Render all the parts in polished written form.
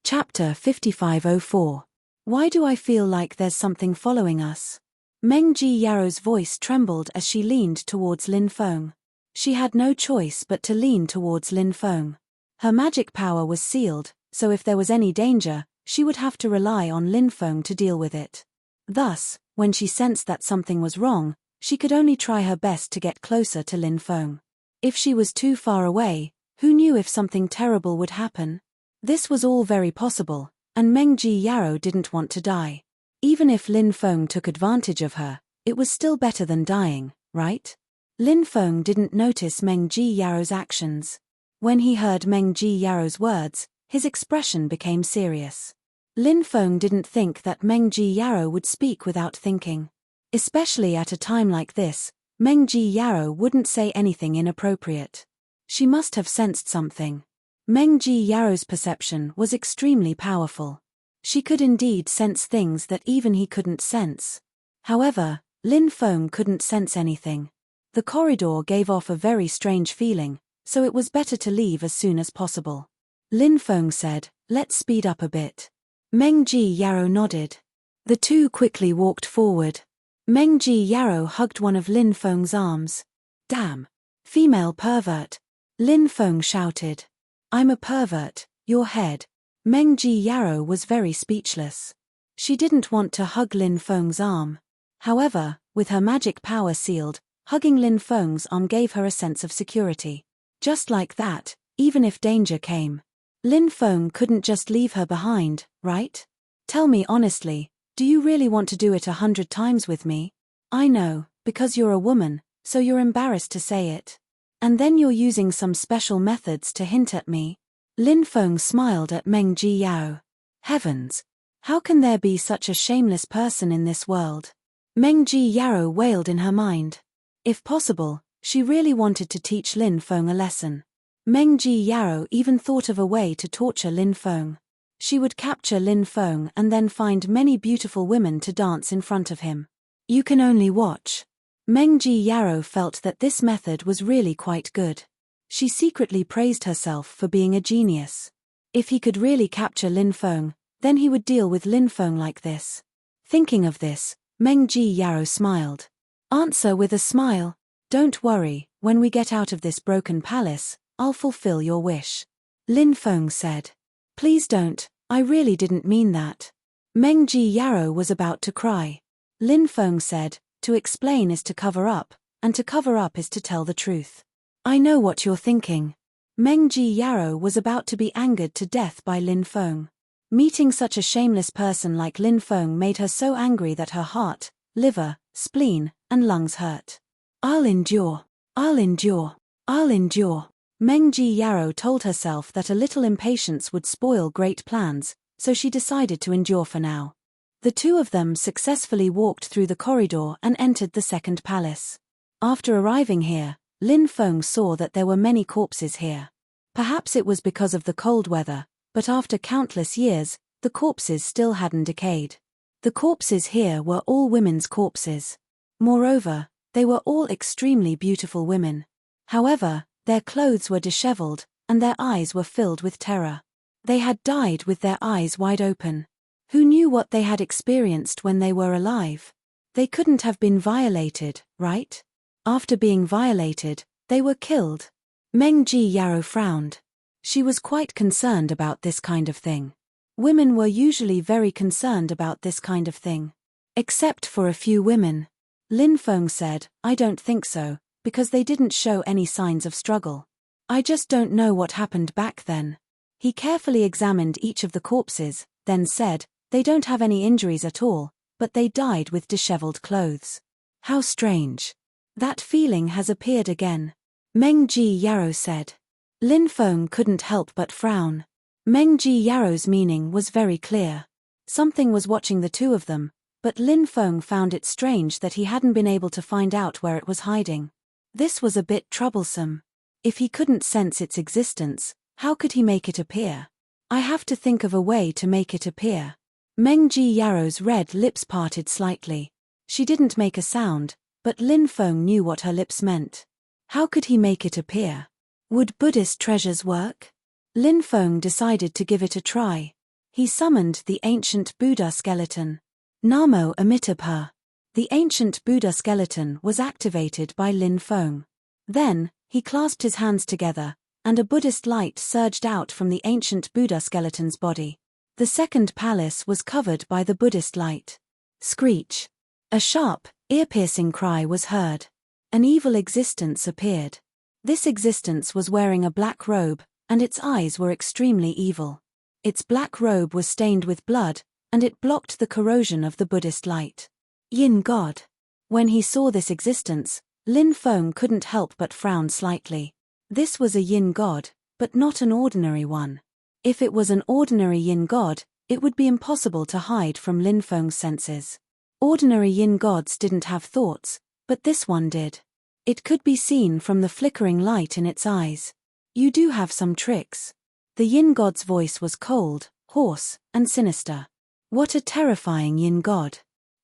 Chapter 5504. Why do I feel like there's something following us? Meng Ji Yaro's voice trembled as she leaned towards Lin Feng. She had no choice but to lean towards Lin Feng. Her magic power was sealed, so if there was any danger, she would have to rely on Lin Feng to deal with it. Thus, when she sensed that something was wrong, she could only try her best to get closer to Lin Feng. If she was too far away, who knew if something terrible would happen? This was all very possible, and Meng Ji Yaro didn't want to die. Even if Lin Feng took advantage of her, it was still better than dying, right? Lin Feng didn't notice Meng Ji Yaro's actions. When he heard Meng Ji Yaro's words, his expression became serious. Lin Feng didn't think that Meng Ji Yaro would speak without thinking. Especially at a time like this, Meng Ji Yaro wouldn't say anything inappropriate. She must have sensed something. Meng Ji Yaro's perception was extremely powerful. She could indeed sense things that even he couldn't sense. However, Lin Feng couldn't sense anything. The corridor gave off a very strange feeling, so it was better to leave as soon as possible. Lin Feng said, "Let's speed up a bit." Meng Ji Yaro nodded. The two quickly walked forward. Meng Ji Yaro hugged one of Lin Feng's arms. "Damn! Female pervert!" Lin Feng shouted. "I'm a pervert, your head." Meng Ji Yaro was very speechless. She didn't want to hug Lin Feng's arm. However, with her magic power sealed, hugging Lin Feng's arm gave her a sense of security. Just like that, even if danger came, Lin Feng couldn't just leave her behind, right? "Tell me honestly, do you really want to do it 100 times with me? I know, because you're a woman, so you're embarrassed to say it. And then you're using some special methods to hint at me." Lin Feng smiled at Meng Ji Yao. Heavens! How can there be such a shameless person in this world? Meng Ji Yao wailed in her mind. If possible, she really wanted to teach Lin Feng a lesson. Meng Ji Yao even thought of a way to torture Lin Feng. She would capture Lin Feng and then find many beautiful women to dance in front of him. You can only watch. Meng Ji Yaro felt that this method was really quite good. She secretly praised herself for being a genius. If he could really capture Lin Feng, then he would deal with Lin Feng like this. Thinking of this, Meng Ji Yaro smiled. Answer with a smile. "Don't worry, when we get out of this broken palace, I'll fulfill your wish." Lin Feng said. "Please don't, I really didn't mean that." Meng Ji Yaro was about to cry. Lin Feng said, "To explain is to cover up, and to cover up is to tell the truth. I know what you're thinking." Meng Ji Yaro was about to be angered to death by Lin Feng. Meeting such a shameless person like Lin Feng made her so angry that her heart, liver, spleen, and lungs hurt. "I'll endure. I'll endure. I'll endure." Meng Ji Yaro told herself that a little impatience would spoil great plans, so she decided to endure for now. The two of them successfully walked through the corridor and entered the second palace. After arriving here, Lin Feng saw that there were many corpses here. Perhaps it was because of the cold weather, but after countless years, the corpses still hadn't decayed. The corpses here were all women's corpses. Moreover, they were all extremely beautiful women. However, their clothes were disheveled, and their eyes were filled with terror. They had died with their eyes wide open. Who knew what they had experienced when they were alive? They couldn't have been violated, right? After being violated, they were killed. Meng Ji Yaro frowned. She was quite concerned about this kind of thing. Women were usually very concerned about this kind of thing. Except for a few women. Lin Feng said, "I don't think so, because they didn't show any signs of struggle. I just don't know what happened back then." He carefully examined each of the corpses, then said, "They don't have any injuries at all, but they died with disheveled clothes. How strange. That feeling has appeared again." Meng Ji Yaro said. Lin Feng couldn't help but frown. Meng Ji Yaro's meaning was very clear. Something was watching the two of them, but Lin Feng found it strange that he hadn't been able to find out where it was hiding. This was a bit troublesome. If he couldn't sense its existence, how could he make it appear? "I have to think of a way to make it appear." Meng Ji Yaro's red lips parted slightly. She didn't make a sound, but Lin Feng knew what her lips meant. How could he make it appear? Would Buddhist treasures work? Lin Feng decided to give it a try. He summoned the ancient Buddha skeleton. Namo Amitabha. The ancient Buddha skeleton was activated by Lin Feng. Then, he clasped his hands together, and a Buddhist light surged out from the ancient Buddha skeleton's body. The second palace was covered by the Buddhist light. Screech. A sharp, ear-piercing cry was heard. An evil existence appeared. This existence was wearing a black robe, and its eyes were extremely evil. Its black robe was stained with blood, and it blocked the corrosion of the Buddhist light. Yin God. When he saw this existence, Lin Feng couldn't help but frown slightly. This was a Yin God, but not an ordinary one. If it was an ordinary Yin God, it would be impossible to hide from Lin Feng's senses. Ordinary Yin gods didn't have thoughts, but this one did. It could be seen from the flickering light in its eyes. You do have some tricks. The Yin God's voice was cold, hoarse, and sinister. What a terrifying Yin God.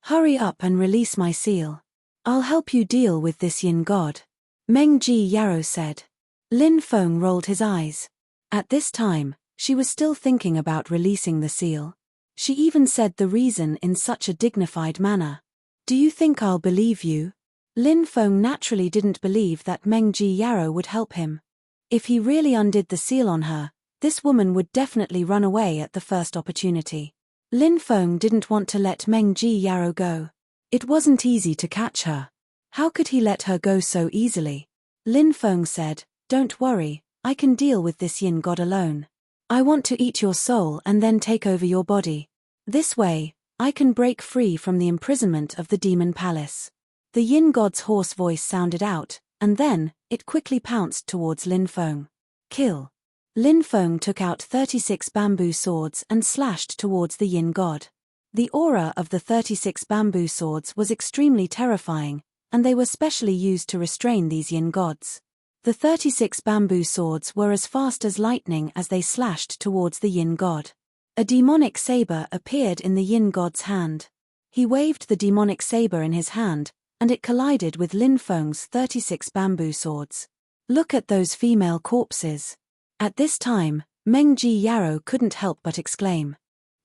Hurry up and release my seal. I'll help you deal with this Yin God. Meng Ji Yarrow said. Lin Feng rolled his eyes. At this time, she was still thinking about releasing the seal. She even said the reason in such a dignified manner. Do you think I'll believe you? Lin Feng naturally didn't believe that Meng Ji Yarrow would help him. If he really undid the seal on her, this woman would definitely run away at the first opportunity. Lin Feng didn't want to let Meng Ji Yarrow go. It wasn't easy to catch her. How could he let her go so easily? Lin Feng said, Don't worry, I can deal with this Yin God alone. I want to eat your soul and then take over your body. This way, I can break free from the imprisonment of the demon palace. The Yin God's hoarse voice sounded out, and then, it quickly pounced towards Lin Feng. Kill. Lin Feng took out 36 bamboo swords and slashed towards the Yin God. The aura of the 36 bamboo swords was extremely terrifying, and they were specially used to restrain these Yin gods. The 36 bamboo swords were as fast as lightning as they slashed towards the Yin God. A demonic saber appeared in the Yin God's hand. He waved the demonic saber in his hand, and it collided with Lin Feng's 36 bamboo swords. Look at those female corpses. At this time, Meng Ji Yarrow couldn't help but exclaim.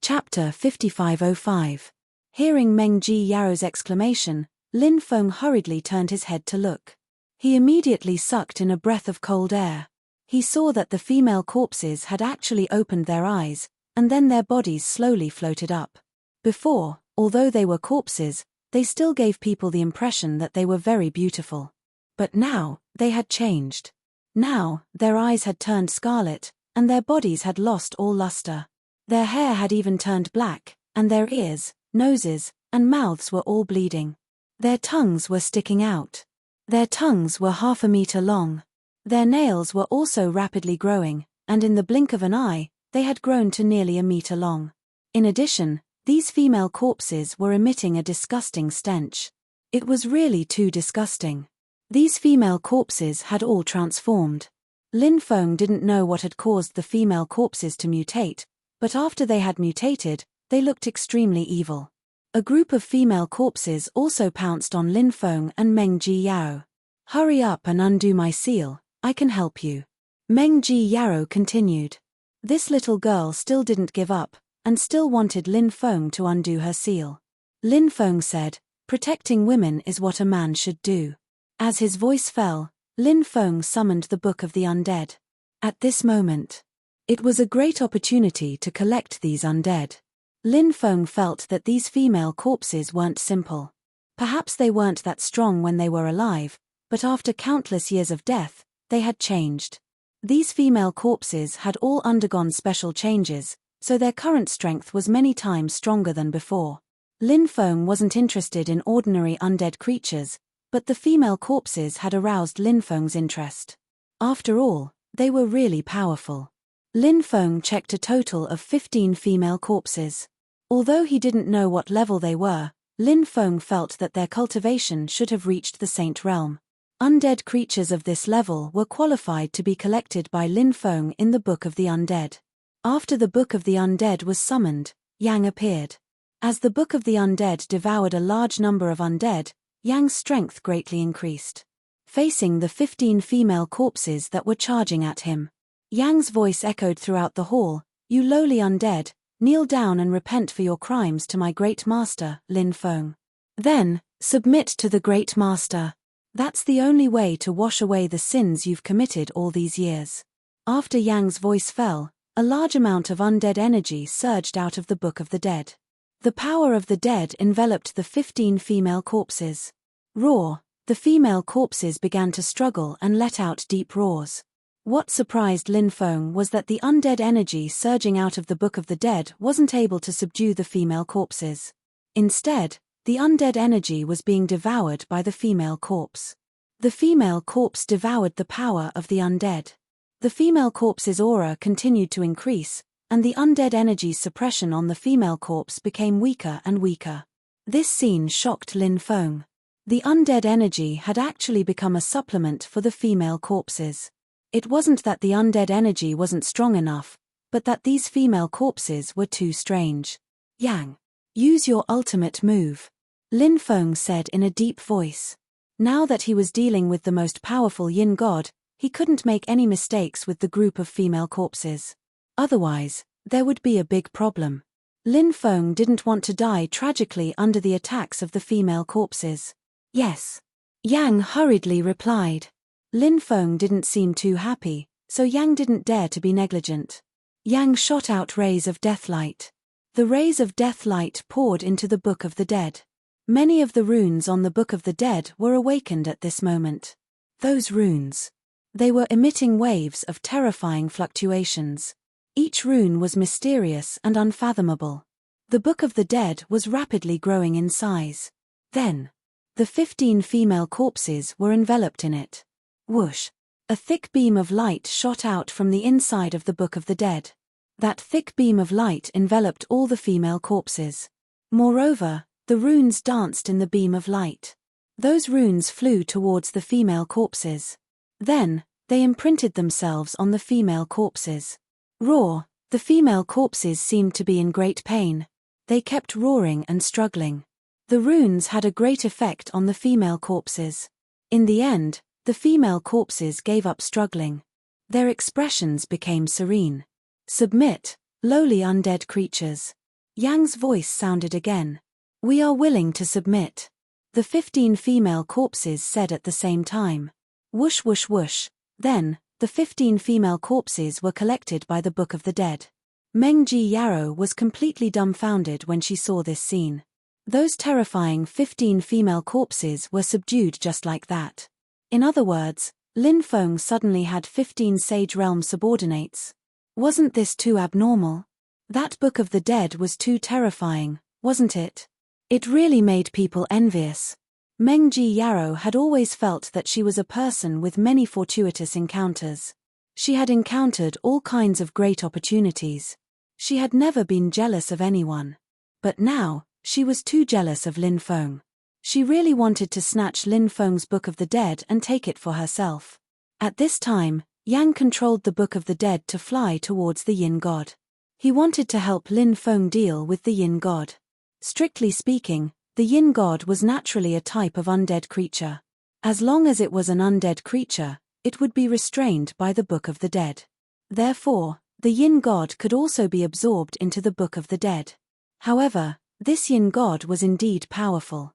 Chapter 5505. Hearing Meng Ji Yarrow's exclamation, Lin Feng hurriedly turned his head to look. He immediately sucked in a breath of cold air. He saw that the female corpses had actually opened their eyes, and then their bodies slowly floated up. Before, although they were corpses, they still gave people the impression that they were very beautiful. But now, they had changed. Now, their eyes had turned scarlet, and their bodies had lost all luster. Their hair had even turned black, and their ears, noses, and mouths were all bleeding. Their tongues were sticking out. Their tongues were 1/2 meter long. Their nails were also rapidly growing, and in the blink of an eye, they had grown to nearly 1 meter long. In addition, these female corpses were emitting a disgusting stench. It was really too disgusting. These female corpses had all transformed. Lin Feng didn't know what had caused the female corpses to mutate, but after they had mutated, they looked extremely evil. A group of female corpses also pounced on Lin Feng and Meng Ji Yarrow. Hurry up and undo my seal, I can help you. Meng Ji Yarrow continued. This little girl still didn't give up, and still wanted Lin Feng to undo her seal. Lin Feng said, protecting women is what a man should do. As his voice fell, Lin Feng summoned the Book of the Undead. At this moment, it was a great opportunity to collect these undead. Lin Feng felt that these female corpses weren't simple. Perhaps they weren't that strong when they were alive, but after countless years of death, they had changed. These female corpses had all undergone special changes, so their current strength was many times stronger than before. Lin Feng wasn't interested in ordinary undead creatures, but the female corpses had aroused Lin Feng's interest. After all, they were really powerful. Lin Feng checked a total of 15 female corpses. Although he didn't know what level they were, Lin Feng felt that their cultivation should have reached the Saint Realm. Undead creatures of this level were qualified to be collected by Lin Feng in the Book of the Undead. After the Book of the Undead was summoned, Yang appeared. As the Book of the Undead devoured a large number of undead, Yang's strength greatly increased. Facing the 15 female corpses that were charging at him, Yang's voice echoed throughout the hall, "You lowly undead, Kneel down and repent for your crimes to my great master, Lin Feng. Then, submit to the great master. That's the only way to wash away the sins you've committed all these years. After Yang's voice fell, a large amount of undead energy surged out of the Book of the Dead. The power of the dead enveloped the 15 female corpses. Roar! The female corpses began to struggle and let out deep roars. What surprised Lin Feng was that the undead energy surging out of the Book of the Dead wasn't able to subdue the female corpses. Instead, the undead energy was being devoured by the female corpse. The female corpse devoured the power of the undead. The female corpse's aura continued to increase, and the undead energy's suppression on the female corpse became weaker and weaker. This scene shocked Lin Feng. The undead energy had actually become a supplement for the female corpses. It wasn't that the undead energy wasn't strong enough, but that these female corpses were too strange. Yang, use your ultimate move, Lin Feng said in a deep voice. Now that he was dealing with the most powerful yin god, he couldn't make any mistakes with the group of female corpses. Otherwise, there would be a big problem. Lin Feng didn't want to die tragically under the attacks of the female corpses. Yes. Yang hurriedly replied. Lin Feng didn't seem too happy, so Yang didn't dare to be negligent. Yang shot out rays of deathlight. The rays of deathlight poured into the Book of the Dead. Many of the runes on the Book of the Dead were awakened at this moment. Those runes. They were emitting waves of terrifying fluctuations. Each rune was mysterious and unfathomable. The Book of the Dead was rapidly growing in size. Then, the 15 female corpses were enveloped in it. Whoosh! A thick beam of light shot out from the inside of the Book of the Dead. That thick beam of light enveloped all the female corpses. Moreover, the runes danced in the beam of light. Those runes flew towards the female corpses. Then, they imprinted themselves on the female corpses. Roar! The female corpses seemed to be in great pain. They kept roaring and struggling. The runes had a great effect on the female corpses. In the end, the female corpses gave up struggling. Their expressions became serene. Submit, lowly undead creatures. Yang's voice sounded again. We are willing to submit. The 15 female corpses said at the same time. Whoosh whoosh whoosh. Then, the 15 female corpses were collected by the Book of the Dead. Meng Ji Yarrow was completely dumbfounded when she saw this scene. Those terrifying 15 female corpses were subdued just like that. In other words, Lin Feng suddenly had 15 Sage Realm subordinates. Wasn't this too abnormal? That Book of the Dead was too terrifying, wasn't it? It really made people envious. Meng Ji Yarrow had always felt that she was a person with many fortuitous encounters. She had encountered all kinds of great opportunities. She had never been jealous of anyone. But now, she was too jealous of Lin Feng. She really wanted to snatch Lin Feng's Book of the Dead and take it for herself. At this time, Yang controlled the Book of the Dead to fly towards the Yin God. He wanted to help Lin Feng deal with the Yin God. Strictly speaking, the Yin God was naturally a type of undead creature. As long as it was an undead creature, it would be restrained by the Book of the Dead. Therefore, the Yin God could also be absorbed into the Book of the Dead. However, this Yin God was indeed powerful.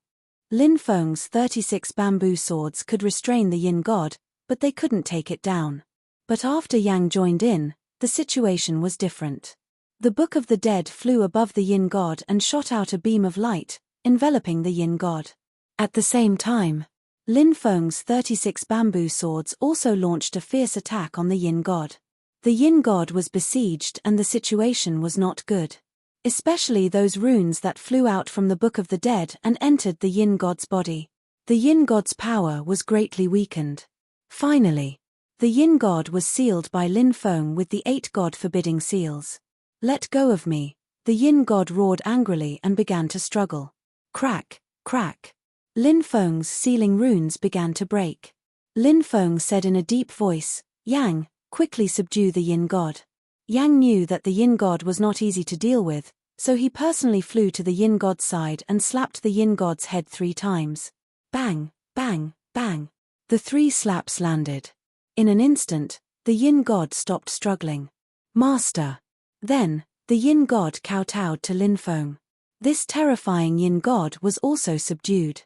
Lin Feng's 36 bamboo swords could restrain the Yin God, but they couldn't take it down. But after Yang joined in, the situation was different. The Book of the Dead flew above the Yin God and shot out a beam of light, enveloping the Yin God. At the same time, Lin Feng's 36 bamboo swords also launched a fierce attack on the Yin God. The Yin God was besieged and the situation was not good. Especially those runes that flew out from the Book of the Dead and entered the Yin God's body. The Yin God's power was greatly weakened. Finally, the Yin God was sealed by Lin Feng with the 8 God-forbidding seals. Let go of me, the Yin God roared angrily and began to struggle. Crack, crack. Lin Feng's sealing runes began to break. Lin Feng said in a deep voice, Yang, quickly subdue the Yin God. Yang knew that the Yin God was not easy to deal with, so he personally flew to the Yin God's side and slapped the Yin God's head 3 times. Bang, bang, bang. The 3 slaps landed. In an instant, the Yin God stopped struggling. Master. Then, The yin god kowtowed to Lin Feng. This terrifying yin god was also subdued.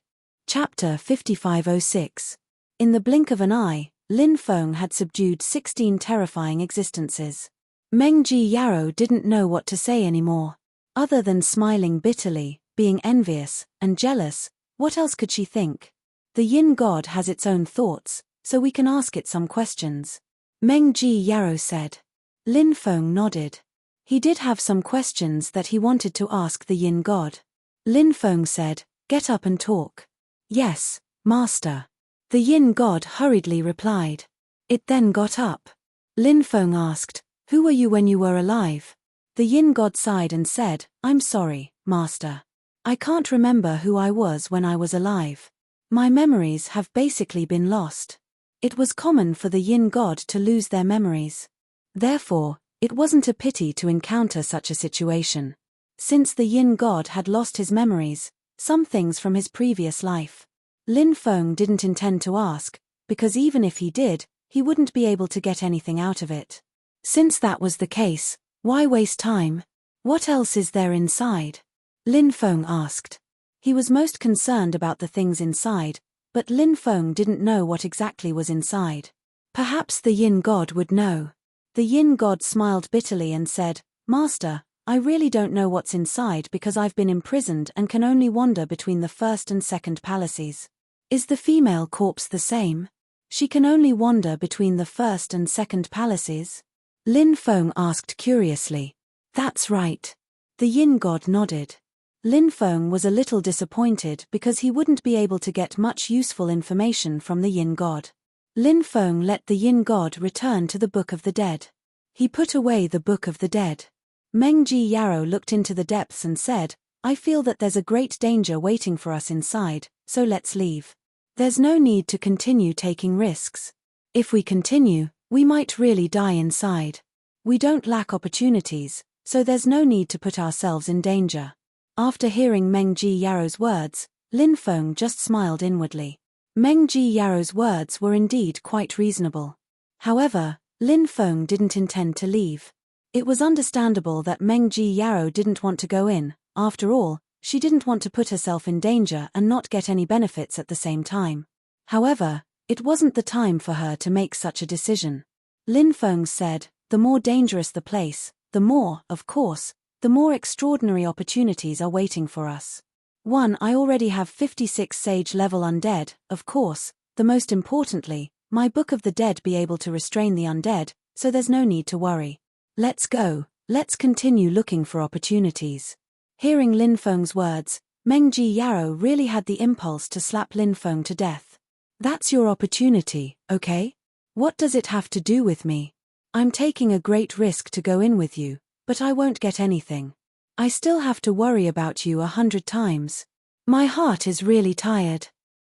Chapter 5506. In the blink of an eye, Lin Feng had subdued 16 terrifying existences. Meng Ji Yarrow didn't know what to say anymore. Other than smiling bitterly, being envious, and jealous, what else could she think? The yin god has its own thoughts, so we can ask it some questions. Meng Ji Yarrow said. Lin Feng nodded. He did have some questions that he wanted to ask the yin god. Lin Feng said, "Get up and talk." "Yes, master." The yin god hurriedly replied. It then got up. Lin Feng asked, "Who were you when you were alive?" The yin god sighed and said, "I'm sorry, master. I can't remember who I was when I was alive. My memories have basically been lost." It was common for the yin god to lose their memories. Therefore, it wasn't a pity to encounter such a situation. Since the yin god had lost his memories, some things from his previous life, Lin Feng didn't intend to ask, because even if he did, he wouldn't be able to get anything out of it. Since that was the case, why waste time? What else is there inside? Lin Feng asked. He was most concerned about the things inside, but Lin Feng didn't know what exactly was inside. Perhaps the yin god would know. The yin god smiled bitterly and said, "Master, I really don't know what's inside because I've been imprisoned and can only wander between the first and second palaces." Is the female corpse the same? She can only wander between the first and second palaces? Lin Feng asked curiously. That's right. The yin god nodded. Lin Feng was a little disappointed because he wouldn't be able to get much useful information from the yin god. Lin Feng let the yin god return to the Book of the Dead. He put away the Book of the Dead. Meng Ji Yarrow looked into the depths and said, "I feel that there's a great danger waiting for us inside, so let's leave. There's no need to continue taking risks. If we continue, we might really die inside. We don't lack opportunities, so there's no need to put ourselves in danger." After hearing Meng Ji Yarrow's words, Lin Feng just smiled inwardly. Meng Ji Yarrow's words were indeed quite reasonable. However, Lin Feng didn't intend to leave. It was understandable that Meng Ji Yarrow didn't want to go in. After all, she didn't want to put herself in danger and not get any benefits at the same time. However, it wasn't the time for her to make such a decision. Lin Feng said, "The more dangerous the place, the more, of course, the more extraordinary opportunities are waiting for us. I already have 56 Sage level undead, of course, the most importantly, my Book of the Dead be able to restrain the undead, so there's no need to worry. Let's go, let's continue looking for opportunities." Hearing Lin Feng's words, Meng Ji Yarrow really had the impulse to slap Lin Feng to death. "That's your opportunity, okay? What does it have to do with me? I'm taking a great risk to go in with you, but I won't get anything. I still have to worry about you 100 times. My heart is really tired.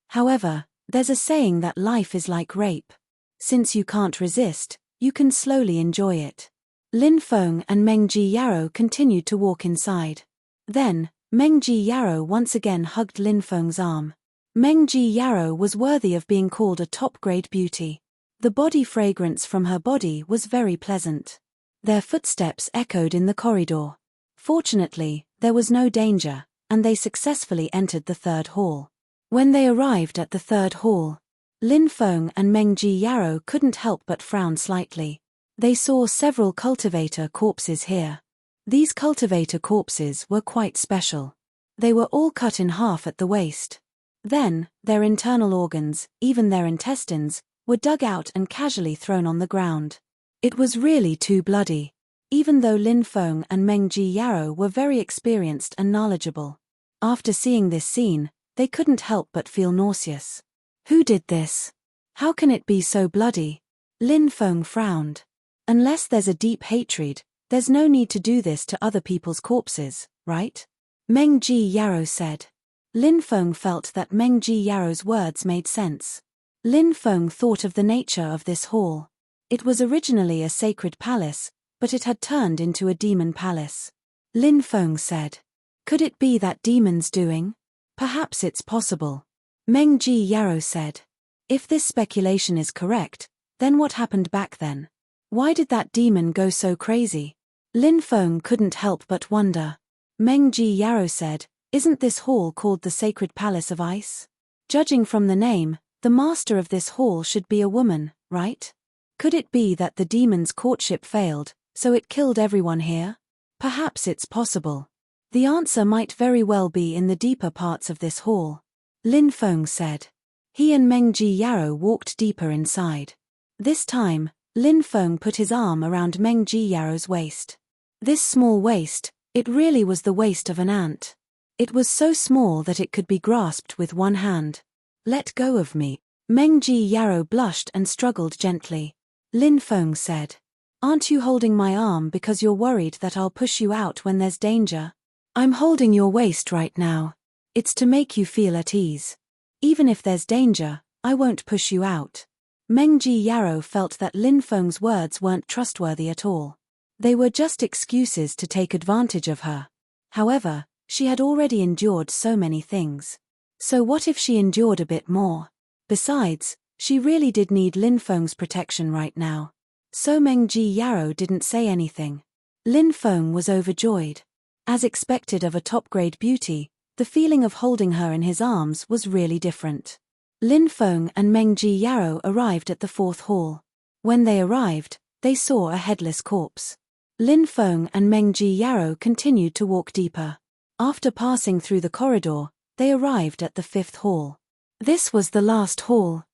However, there's a saying that life is like rape. Since you can't resist, you can slowly enjoy it." Lin Feng and Meng Ji Yarrow continued to walk inside. Then, Meng Ji Yarrow once again hugged Lin Feng's arm. Meng Ji Yarrow was worthy of being called a top-grade beauty. The body fragrance from her body was very pleasant. Their footsteps echoed in the corridor. Fortunately, there was no danger, and they successfully entered the third hall. When they arrived at the third hall, Lin Feng and Meng Ji Yarrow couldn't help but frown slightly. They saw several cultivator corpses here. These cultivator corpses were quite special. They were all cut in half at the waist. Then, their internal organs, even their intestines, were dug out and casually thrown on the ground. It was really too bloody. Even though Lin Feng and Meng Ji Yarrow were very experienced and knowledgeable. After seeing this scene, they couldn't help but feel nauseous. Who did this? How can it be so bloody? Lin Feng frowned. Unless there's a deep hatred, there's no need to do this to other people's corpses, right? Meng Ji Yarrow said. Lin Feng felt that Meng Ji Yarrow's words made sense. Lin Feng thought of the nature of this hall. It was originally a sacred palace, but it had turned into a demon palace. Lin Feng said. Could it be that demon's doing? Perhaps it's possible. Meng Ji Yarrow said. If this speculation is correct, then what happened back then? Why did that demon go so crazy? Lin Feng couldn't help but wonder. Meng Ji Yarrow said, "Isn't this hall called the Sacred Palace of Ice? Judging from the name, the master of this hall should be a woman, right? Could it be that the demon's courtship failed, so it killed everyone here? Perhaps it's possible. The answer might very well be in the deeper parts of this hall," Lin Feng said. He and Meng Ji Yarrow walked deeper inside. This time, Lin Feng put his arm around Meng Ji Yarrow's waist. This small waist, it really was the waist of an ant. It was so small that it could be grasped with one hand. "Let go of me." Meng Ji Yarrow blushed and struggled gently. Lin Feng said, "Aren't you holding my arm because you're worried that I'll push you out when there's danger? I'm holding your waist right now. It's to make you feel at ease. Even if there's danger, I won't push you out." Meng Ji Yarrow felt that Lin Feng's words weren't trustworthy at all. They were just excuses to take advantage of her. However, she had already endured so many things. So what if she endured a bit more? Besides, she really did need Lin Feng's protection right now. So Meng Ji Yarrow didn't say anything. Lin Feng was overjoyed. As expected of a top-grade beauty, the feeling of holding her in his arms was really different. Lin Feng and Meng Ji Yarrow arrived at the fourth hall. When they arrived, they saw a headless corpse. Lin Feng and Meng Ji Yarrow continued to walk deeper. After passing through the corridor, they arrived at the fifth hall. This was the last hall.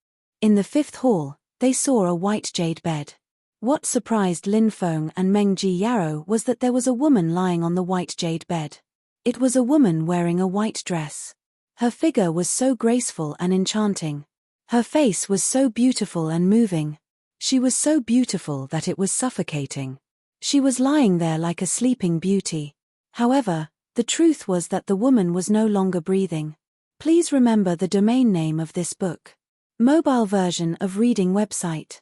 In the fifth hall, they saw a white jade bed. What surprised Lin Feng and Meng Ji Yarrow was that there was a woman lying on the white jade bed. It was a woman wearing a white dress. Her figure was so graceful and enchanting. Her face was so beautiful and moving. She was so beautiful that it was suffocating. She was lying there like a sleeping beauty. However, the truth was that the woman was no longer breathing. Please remember the domain name of this book. Mobile version of reading website.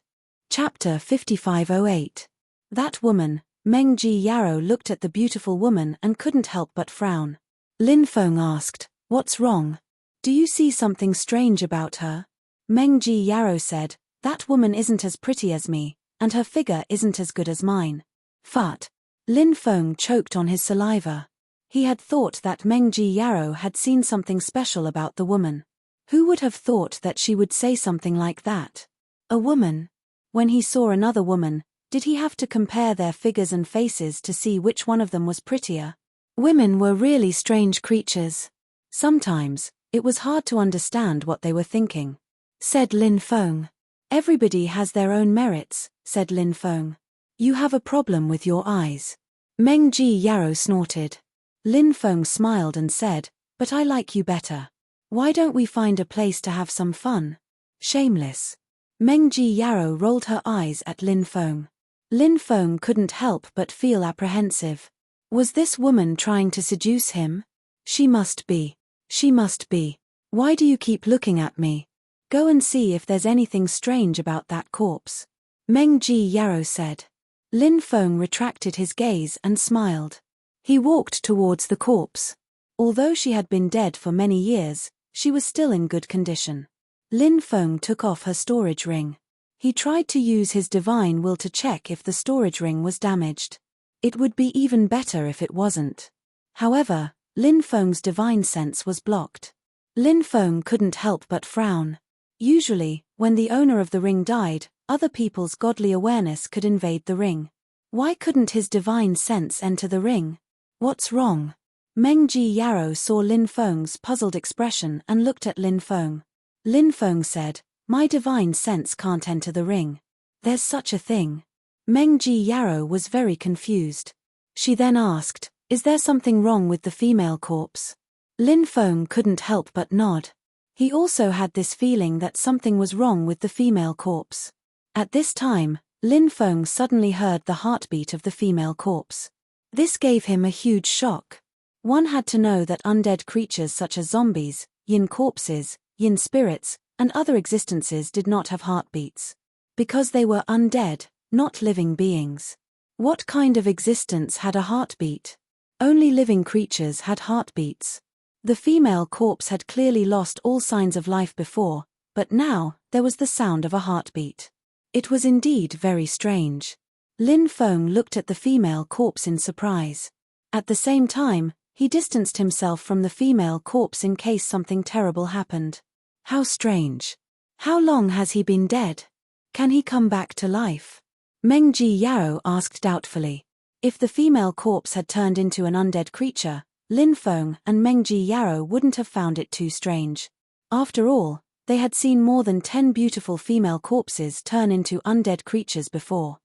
Chapter 5508. That woman, Meng Ji Yarrow looked at the beautiful woman and couldn't help but frown. Lin Feng asked, "What's wrong? Do you see something strange about her?" Meng Ji Yarrow said, "That woman isn't as pretty as me, and her figure isn't as good as mine." Fart. Lin Feng choked on his saliva. He had thought that Meng Ji Yarrow had seen something special about the woman. Who would have thought that she would say something like that? A woman? When he saw another woman, did he have to compare their figures and faces to see which one of them was prettier? Women were really strange creatures. Sometimes, it was hard to understand what they were thinking. Said Lin Feng. "Everybody has their own merits," said Lin Feng. "You have a problem with your eyes." Meng Ji Yarrow snorted. Lin Feng smiled and said, "But I like you better. Why don't we find a place to have some fun?" Shameless. Meng Ji Yarrow rolled her eyes at Lin Feng. Lin Feng couldn't help but feel apprehensive. Was this woman trying to seduce him? She must be. She must be. "Why do you keep looking at me? Go and see if there's anything strange about that corpse," Meng Ji Yarrow said. Lin Feng retracted his gaze and smiled. He walked towards the corpse. Although she had been dead for many years, she was still in good condition. Lin Feng took off her storage ring. He tried to use his divine will to check if the storage ring was damaged. It would be even better if it wasn't. However, Lin Feng's divine sense was blocked. Lin Feng couldn't help but frown. Usually, when the owner of the ring died, other people's godly awareness could invade the ring. Why couldn't his divine sense enter the ring? What's wrong? Meng Ji Yarrow saw Lin Feng's puzzled expression and looked at Lin Feng. Lin Feng said, "My divine sense can't enter the ring. There's such a thing." Meng Ji Yarrow was very confused. She then asked, "Is there something wrong with the female corpse?" Lin Feng couldn't help but nod. He also had this feeling that something was wrong with the female corpse. At this time, Lin Feng suddenly heard the heartbeat of the female corpse. This gave him a huge shock. One had to know that undead creatures such as zombies, yin corpses, yin spirits, and other existences did not have heartbeats. Because they were undead, not living beings. What kind of existence had a heartbeat? Only living creatures had heartbeats. The female corpse had clearly lost all signs of life before, but now, there was the sound of a heartbeat. It was indeed very strange. Lin Feng looked at the female corpse in surprise. At the same time, he distanced himself from the female corpse in case something terrible happened. How strange. How long has he been dead? Can he come back to life? Meng Ji Yao asked doubtfully. If the female corpse had turned into an undead creature, Lin Feng and Meng Ji Yao wouldn't have found it too strange. After all, they had seen more than 10 beautiful female corpses turn into undead creatures before.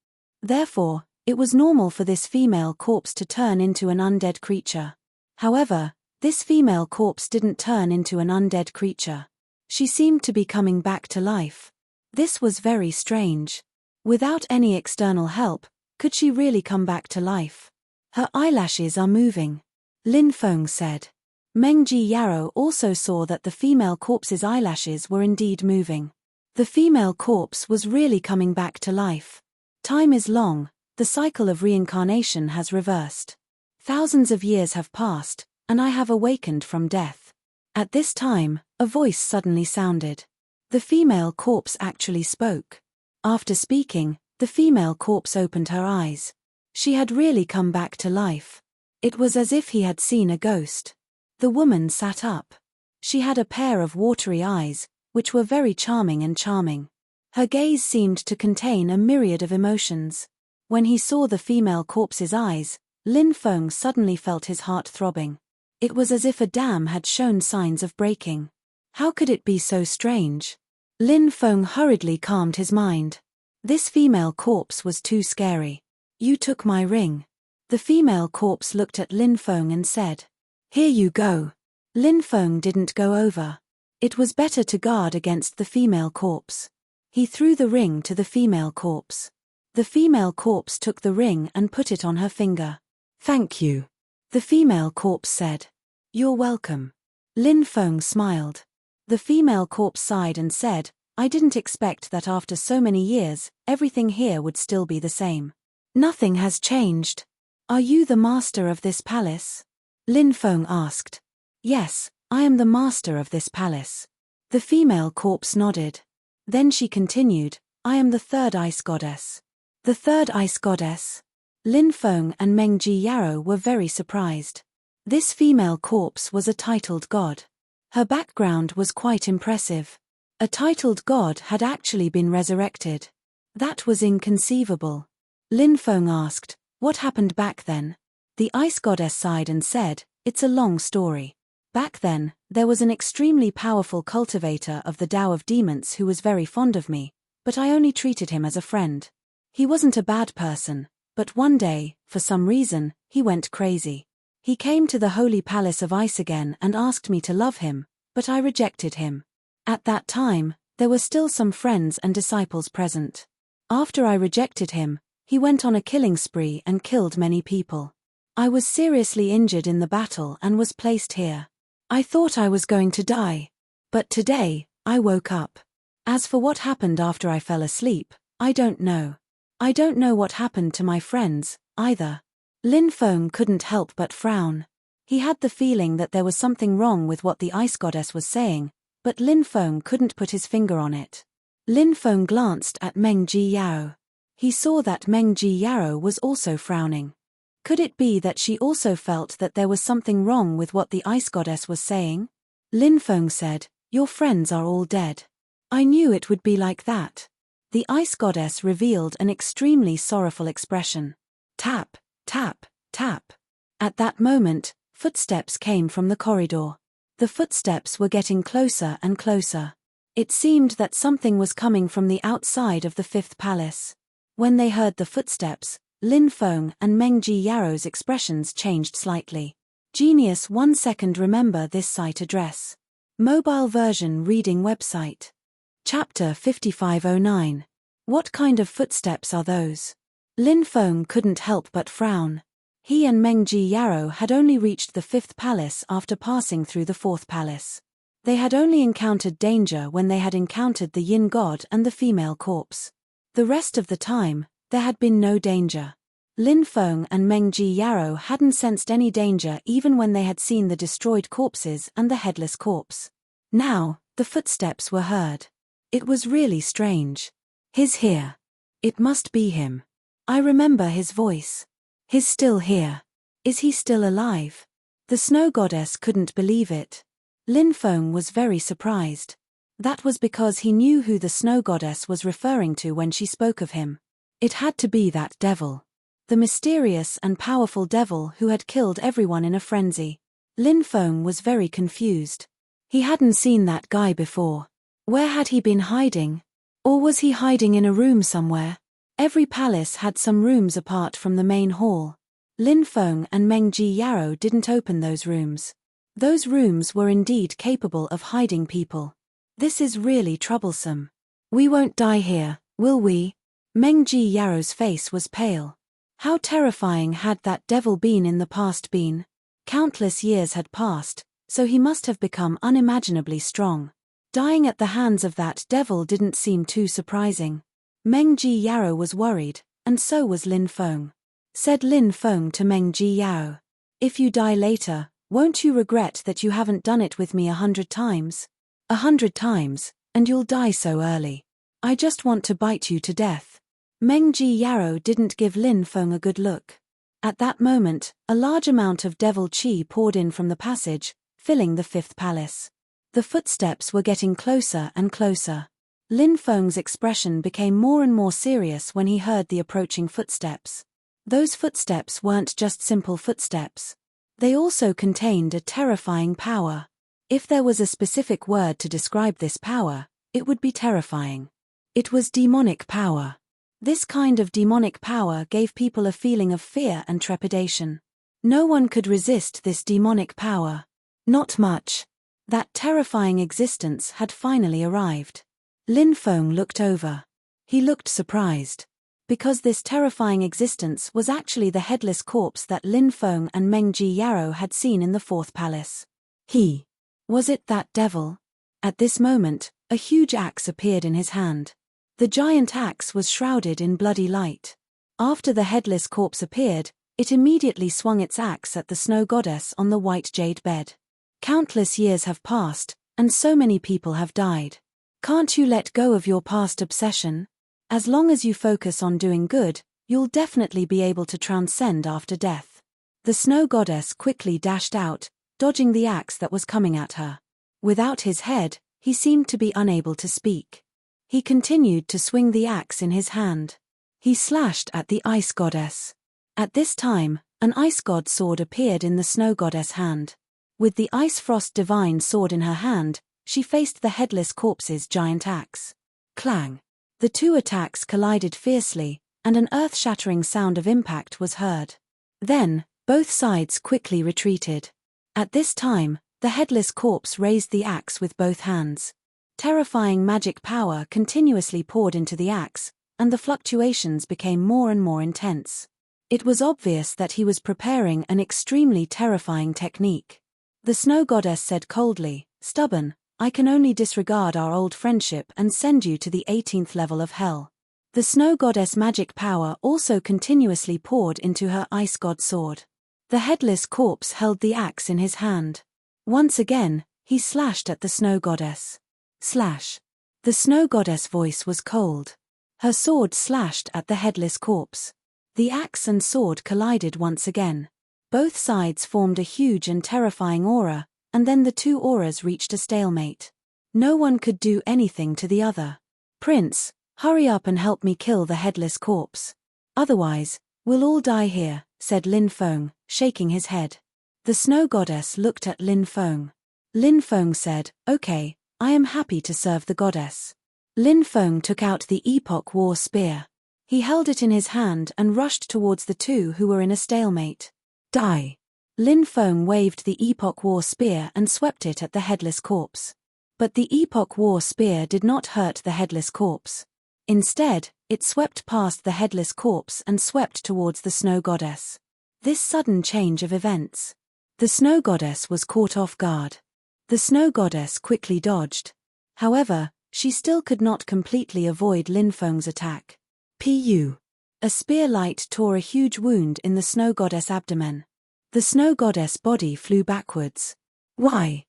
Therefore, it was normal for this female corpse to turn into an undead creature. However, this female corpse didn't turn into an undead creature. She seemed to be coming back to life. This was very strange. Without any external help, could she really come back to life? Her eyelashes are moving, Lin Feng said. Meng Ji Yao also saw that the female corpse's eyelashes were indeed moving. The female corpse was really coming back to life. Time is long, the cycle of reincarnation has reversed. Thousands of years have passed, and I have awakened from death. At this time, a voice suddenly sounded. The female corpse actually spoke. After speaking, the female corpse opened her eyes. She had really come back to life. It was as if he had seen a ghost. The woman sat up. She had a pair of watery eyes, which were very charming and charming. Her gaze seemed to contain a myriad of emotions. When he saw the female corpse's eyes, Lin Feng suddenly felt his heart throbbing. It was as if a dam had shown signs of breaking. How could it be so strange? Lin Feng hurriedly calmed his mind. This female corpse was too scary. You took my ring. The female corpse looked at Lin Feng and said, "Here you go." Lin Feng didn't go over. It was better to guard against the female corpse. He threw the ring to the female corpse. The female corpse took the ring and put it on her finger. "Thank you," the female corpse said. "You're welcome." Lin Feng smiled. The female corpse sighed and said, "I didn't expect that after so many years, everything here would still be the same. Nothing has changed. Are you the master of this palace?" Lin Feng asked. "Yes, I am the master of this palace." The female corpse nodded. Then she continued, "I am the third ice goddess." The third ice goddess? Lin Feng and Meng Ji Yao were very surprised. This female corpse was a titled god. Her background was quite impressive. A titled god had actually been resurrected. That was inconceivable. Lin Feng asked, "What happened back then?" The ice goddess sighed and said, "It's a long story. Back then, there was an extremely powerful cultivator of the Tao of Demons who was very fond of me, but I only treated him as a friend. He wasn't a bad person, but one day, for some reason, he went crazy. He came to the holy palace of ice again and asked me to love him, but I rejected him. At that time, there were still some friends and disciples present. After I rejected him, he went on a killing spree and killed many people. I was seriously injured in the battle and was placed here. I thought I was going to die. But today, I woke up. As for what happened after I fell asleep, I don't know. I don't know what happened to my friends, either." Lin Feng couldn't help but frown. He had the feeling that there was something wrong with what the ice goddess was saying, but Lin Feng couldn't put his finger on it. Lin Feng glanced at Meng Ji Yao. He saw that Meng Ji Yao was also frowning. Could it be that she also felt that there was something wrong with what the ice goddess was saying? Lin Feng said, "Your friends are all dead. I knew it would be like that." The ice goddess revealed an extremely sorrowful expression. Tap, tap, tap. At that moment, footsteps came from the corridor. The footsteps were getting closer and closer. It seemed that something was coming from the outside of the fifth palace. When they heard the footsteps, Lin Feng and Meng Ji Yao's expressions changed slightly. Genius 1 second. Remember this site address. Mobile version reading website. Chapter 5509. What kind of footsteps are those? Lin Feng couldn't help but frown. He and Meng Ji Yao had only reached the fifth palace after passing through the fourth palace. They had only encountered danger when they had encountered the yin god and the female corpse. The rest of the time, there had been no danger. Lin Feng and Meng Ji Yao hadn't sensed any danger even when they had seen the destroyed corpses and the headless corpse. Now, the footsteps were heard. It was really strange. He's here. It must be him. I remember his voice. He's still here. Is he still alive? The snow goddess couldn't believe it. Lin Feng was very surprised. That was because he knew who the snow goddess was referring to when she spoke of him. It had to be that devil. The mysterious and powerful devil who had killed everyone in a frenzy. Lin Feng was very confused. He hadn't seen that guy before. Where had he been hiding? Or was he hiding in a room somewhere? Every palace had some rooms apart from the main hall. Lin Feng and Meng Ji Yarrow didn't open those rooms. Those rooms were indeed capable of hiding people. This is really troublesome. We won't die here, will we? Meng Ji Yarrow's face was pale. How terrifying had that devil been in the past been? Countless years had passed, so he must have become unimaginably strong. Dying at the hands of that devil didn't seem too surprising. Meng Ji Yarrow was worried, and so was Lin Feng. Said Lin Feng to Meng Ji Yarrow. If you die later, won't you regret that you haven't done it with me 100 times? 100 times, and you'll die so early. I just want to bite you to death. Meng Ji Yarrow didn't give Lin Feng a good look. At that moment, a large amount of devil chi poured in from the passage, filling the fifth palace. The footsteps were getting closer and closer. Lin Feng's expression became more and more serious when he heard the approaching footsteps. Those footsteps weren't just simple footsteps. They also contained a terrifying power. If there was a specific word to describe this power, it would be terrifying. It was demonic power. This kind of demonic power gave people a feeling of fear and trepidation. No one could resist this demonic power. Not much. That terrifying existence had finally arrived. Lin Feng looked over. He looked surprised. Because this terrifying existence was actually the headless corpse that Lin Feng and Meng Ji Yarrow had seen in the fourth palace. Was it that devil? At this moment, a huge axe appeared in his hand. The giant axe was shrouded in bloody light. After the headless corpse appeared, it immediately swung its axe at the snow goddess on the white jade bed. Countless years have passed, and so many people have died. Can't you let go of your past obsession? As long as you focus on doing good, you'll definitely be able to transcend after death. The snow goddess quickly dashed out, dodging the axe that was coming at her. Without his head, he seemed to be unable to speak. He continued to swing the axe in his hand. He slashed at the ice goddess. At this time, an ice god sword appeared in the snow goddess' hand. With the ice frost divine sword in her hand, she faced the headless corpse's giant axe. Clang! The two attacks collided fiercely, and an earth-shattering sound of impact was heard. Then, both sides quickly retreated. At this time, the headless corpse raised the axe with both hands. Terrifying magic power continuously poured into the axe, and the fluctuations became more and more intense. It was obvious that he was preparing an extremely terrifying technique. The snow goddess said coldly, "Stubborn, I can only disregard our old friendship and send you to the 18th level of hell." The snow goddess' magic power also continuously poured into her ice god sword. The headless corpse held the axe in his hand. Once again, he slashed at the snow goddess. Slash. The snow goddess' voice was cold. Her sword slashed at the headless corpse. The axe and sword collided once again. Both sides formed a huge and terrifying aura, and then the two auras reached a stalemate. No one could do anything to the other. "Prince, hurry up and help me kill the headless corpse. Otherwise, we'll all die here," said Lin Feng, shaking his head. The snow goddess looked at Lin Feng. Lin Feng said, "Okay, I am happy to serve the goddess." Lin Feng took out the Epoch War Spear. He held it in his hand and rushed towards the two who were in a stalemate. "Die!" Lin Feng waved the Epoch War Spear and swept it at the headless corpse. But the Epoch War Spear did not hurt the headless corpse. Instead, it swept past the headless corpse and swept towards the snow goddess. This sudden change of events. The snow goddess was caught off guard. The snow goddess quickly dodged. However, she still could not completely avoid Lin Feng's attack. A spear light tore a huge wound in the snow goddess' abdomen. The snow goddess' body flew backwards. Why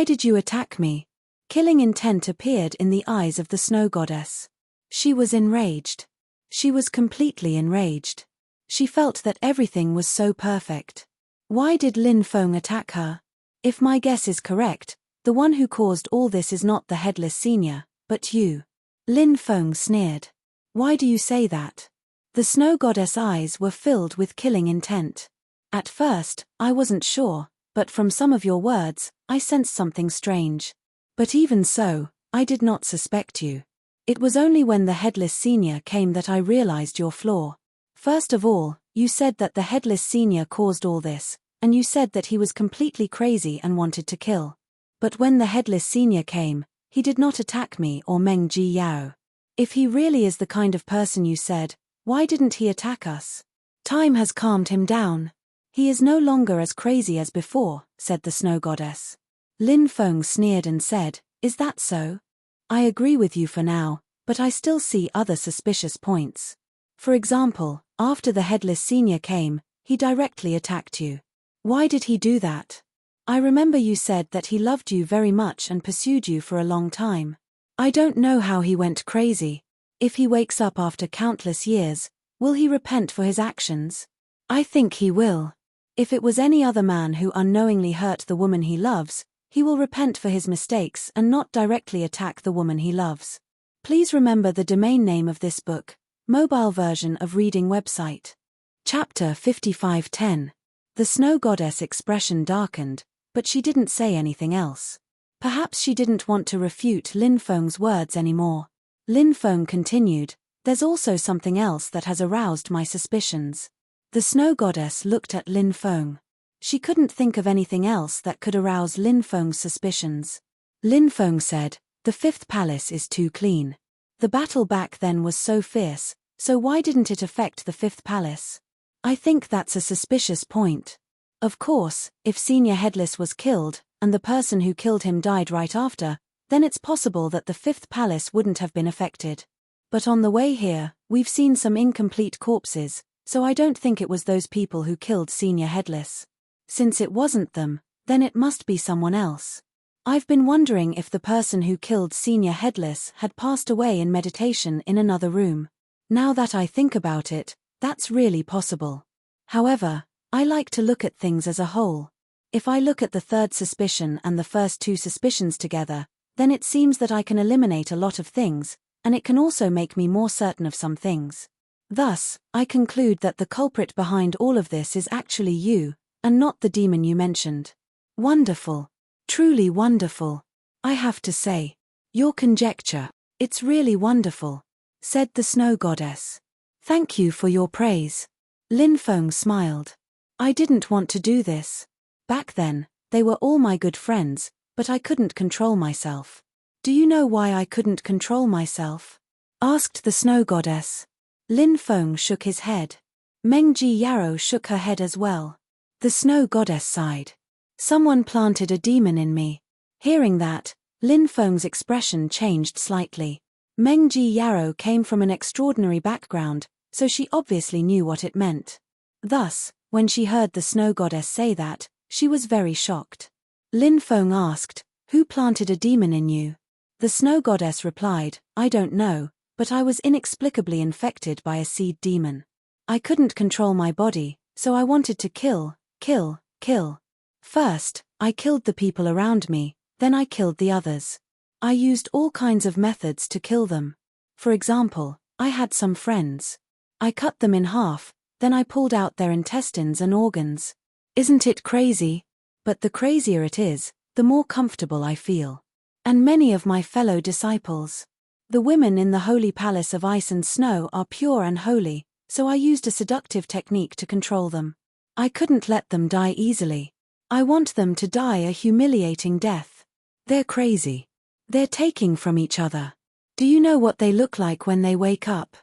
did you attack me?" Killing intent appeared in the eyes of the snow goddess. She was enraged. She was completely enraged. She felt that everything was so perfect. Why did Lin Feng attack her? If my guess is correct, the one who caused all this is not the headless senior, but you. Lin Feng sneered. Why do you say that? The snow goddess' eyes were filled with killing intent. At first, I wasn't sure, but from some of your words, I sensed something strange. But even so, I did not suspect you. It was only when the headless senior came that I realized your flaw. First of all, you said that the headless senior caused all this, and you said that he was completely crazy and wanted to kill. But when the headless senior came, he did not attack me or Meng Ji Yao. If he really is the kind of person you said, why didn't he attack us? Time has calmed him down. He is no longer as crazy as before, said the snow goddess. Lin Feng sneered and said, is that so? I agree with you for now, but I still see other suspicious points. For example, after the headless senior came, he directly attacked you. Why did he do that? I remember you said that he loved you very much and pursued you for a long time. I don't know how he went crazy. If he wakes up after countless years, will he repent for his actions? I think he will. If it was any other man who unknowingly hurt the woman he loves, he will repent for his mistakes and not directly attack the woman he loves. Please remember the domain name of this book, mobile version of reading website. Chapter 5510. The snow goddess expression darkened, but she didn't say anything else. Perhaps she didn't want to refute Lin Feng's words anymore. Lin Feng continued, there's also something else that has aroused my suspicions. The snow goddess looked at Lin Feng. She couldn't think of anything else that could arouse Lin Feng's suspicions. Lin Feng said, the fifth palace is too clean. The battle back then was so fierce, so why didn't it affect the fifth palace? I think that's a suspicious point. Of course, if Senior Headless was killed, and the person who killed him died right after, then it's possible that the fifth palace wouldn't have been affected. But on the way here, we've seen some incomplete corpses, so I don't think it was those people who killed Senior Headless. Since it wasn't them, then it must be someone else. I've been wondering if the person who killed Senior Headless had passed away in meditation in another room. Now that I think about it, that's really possible. However, I like to look at things as a whole. If I look at the third suspicion and the first two suspicions together, then it seems that I can eliminate a lot of things, and it can also make me more certain of some things. Thus, I conclude that the culprit behind all of this is actually you, and not the demon you mentioned. Wonderful. Truly wonderful. I have to say. Your conjecture, it's really wonderful, said the snow goddess. Thank you for your praise. Lin Feng smiled. I didn't want to do this. Back then, they were all my good friends, but I couldn't control myself. Do you know why I couldn't control myself? Asked the snow goddess. Lin Feng shook his head. Meng Ji Yarrow shook her head as well. The snow goddess sighed. Someone planted a demon in me. Hearing that, Lin Feng's expression changed slightly. Meng Ji Yarrow came from an extraordinary background, so she obviously knew what it meant. Thus, when she heard the snow goddess say that, she was very shocked. Lin Feng asked, who planted a demon in you? The snow goddess replied, I don't know, but I was inexplicably infected by a seed demon. I couldn't control my body, so I wanted to kill. First, I killed the people around me, then I killed the others. I used all kinds of methods to kill them. For example, I had some friends. I cut them in half, then I pulled out their intestines and organs. Isn't it crazy? But the crazier it is, the more comfortable I feel. And many of my fellow disciples. The women in the holy palace of ice and snow are pure and holy, so I used a seductive technique to control them. I couldn't let them die easily. I want them to die a humiliating death. They're crazy. They're taking from each other. Do you know what they look like when they wake up?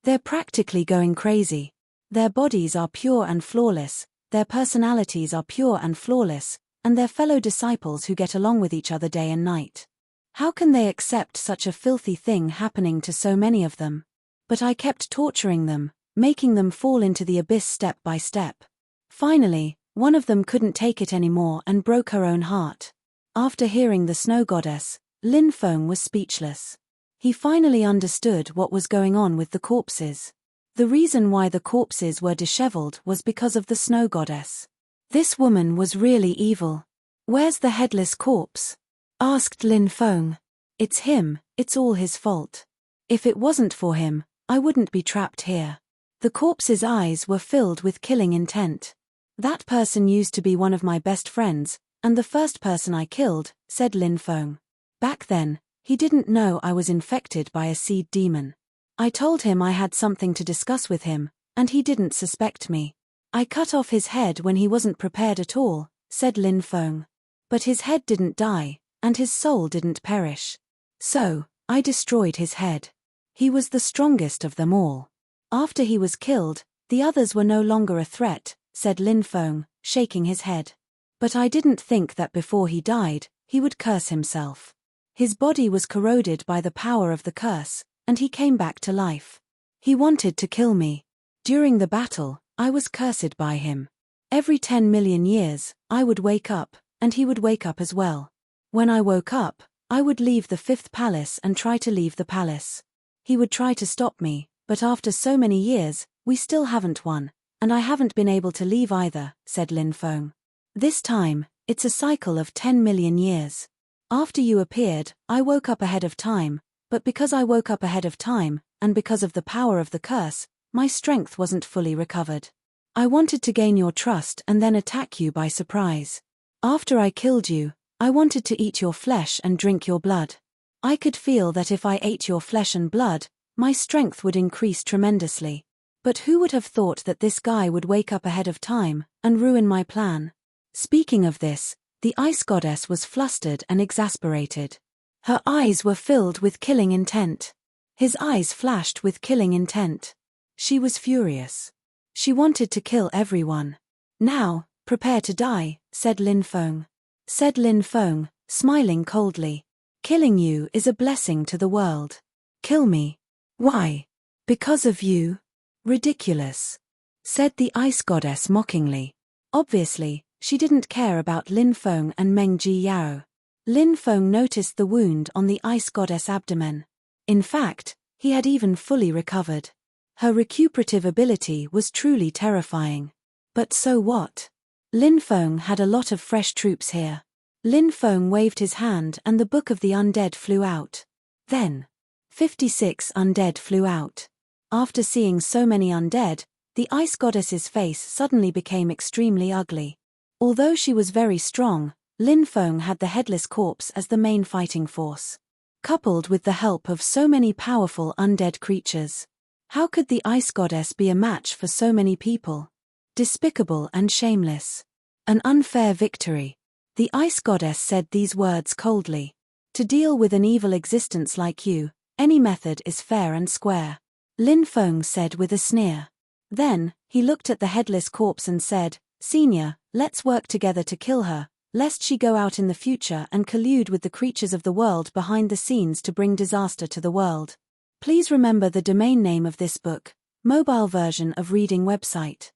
They're practically going crazy. Their bodies are pure and flawless, their personalities are pure and flawless, and their fellow disciples who get along with each other day and night. How can they accept such a filthy thing happening to so many of them? But I kept torturing them, making them fall into the abyss step by step. Finally, one of them couldn't take it anymore and broke her own heart. After hearing the snow goddess, Lin Feng was speechless. He finally understood what was going on with the corpses. The reason why the corpses were disheveled was because of the snow goddess. This woman was really evil. "Where's the headless corpse?" asked Lin Feng. "It's him, it's all his fault. If it wasn't for him, I wouldn't be trapped here." The corpse's eyes were filled with killing intent. "That person used to be one of my best friends, and the first person I killed," said Lin Feng. "Back then, he didn't know I was infected by a seed demon. I told him I had something to discuss with him, and he didn't suspect me. I cut off his head when he wasn't prepared at all," said Lin Feng. "But his head didn't die, and his soul didn't perish. So, I destroyed his head. He was the strongest of them all. After he was killed, the others were no longer a threat," said Lin Feng, shaking his head. "But I didn't think that before he died, he would curse himself. His body was corroded by the power of the curse, and he came back to life. He wanted to kill me. During the battle, I was cursed by him. Every 10 million years, I would wake up, and he would wake up as well. When I woke up, I would leave the 5th palace and try to leave the palace. He would try to stop me, but after so many years, we still haven't won, and I haven't been able to leave either," said Lin Feng. "This time, it's a cycle of 10 million years. After you appeared, I woke up ahead of time, but because I woke up ahead of time, and because of the power of the curse, my strength wasn't fully recovered. I wanted to gain your trust and then attack you by surprise. After I killed you, I wanted to eat your flesh and drink your blood. I could feel that if I ate your flesh and blood, my strength would increase tremendously. But who would have thought that this guy would wake up ahead of time and ruin my plan?" Speaking of this, the ice goddess was flustered and exasperated. Her eyes were filled with killing intent. His eyes flashed with killing intent. She was furious. She wanted to kill everyone. "Now, prepare to die," said Lin Feng. Smiling coldly. "Killing you is a blessing to the world. Kill me." "Why? Because of you?" "Ridiculous," said the ice goddess mockingly. Obviously, she didn't care about Lin Feng and Meng Ji Yao. Lin Feng noticed the wound on the ice goddess' abdomen. In fact, he had even fully recovered. Her recuperative ability was truly terrifying. But so what? Lin Feng had a lot of fresh troops here. Lin Feng waved his hand and the Book of the Undead flew out. Then, 56 undead flew out. After seeing so many undead, the ice goddess's face suddenly became extremely ugly. Although she was very strong, Lin Feng had the headless corpse as the main fighting force. Coupled with the help of so many powerful undead creatures. How could the ice goddess be a match for so many people? Despicable and shameless. An unfair victory. The ice goddess said these words coldly. "To deal with an evil existence like you, any method is fair and square," Lin Feng said with a sneer. Then, he looked at the headless corpse and said, "Senior, let's work together to kill her, lest she go out in the future and collude with the creatures of the world behind the scenes to bring disaster to the world." Please remember the domain name of this book, mobile version of reading website.